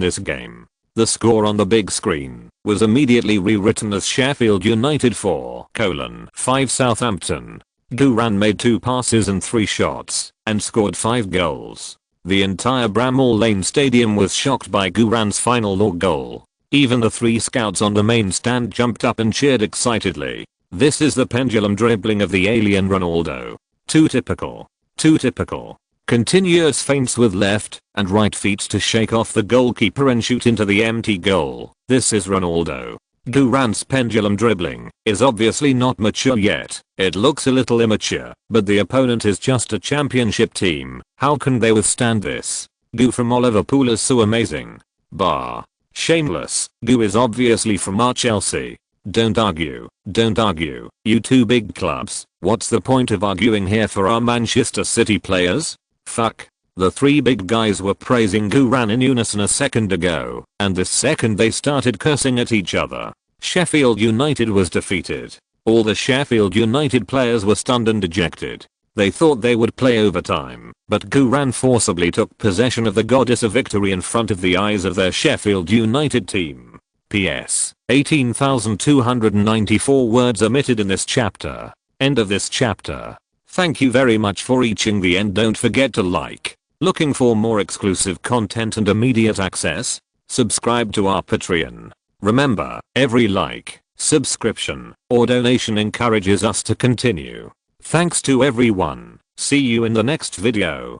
this game. The score on the big screen was immediately rewritten as Sheffield United 4:5 Southampton. Guran made 2 passes and 3 shots and scored 5 goals. The entire Bramall Lane Stadium was shocked by Guran's final Law goal. Even the 3 scouts on the main stand jumped up and cheered excitedly. This is the pendulum dribbling of the alien Ronaldo. Too typical. Too typical. Continuous feints with left and right feet to shake off the goalkeeper and shoot into the empty goal. This is Ronaldo. Guran's pendulum dribbling is obviously not mature yet. It looks a little immature, but the opponent is just a championship team. How can they withstand this? Gu from Liverpool is so amazing. Bah. Shameless. Gu is obviously from our Chelsea. Don't argue. Don't argue. You 2 big clubs. What's the point of arguing here for our Manchester City players? Fuck. The 3 big guys were praising Guran in unison a second ago, and this second they started cursing at each other. Sheffield United was defeated. All the Sheffield United players were stunned and dejected. They thought they would play overtime, but Guran forcibly took possession of the goddess of victory in front of the eyes of their Sheffield United team. PS. 18,294 words omitted in this chapter. End of this chapter. Thank you very much for reaching the end. Don't forget to like. Looking for more exclusive content and immediate access? Subscribe to our Patreon. Remember, every like, subscription, or donation encourages us to continue. Thanks to everyone. See you in the next video.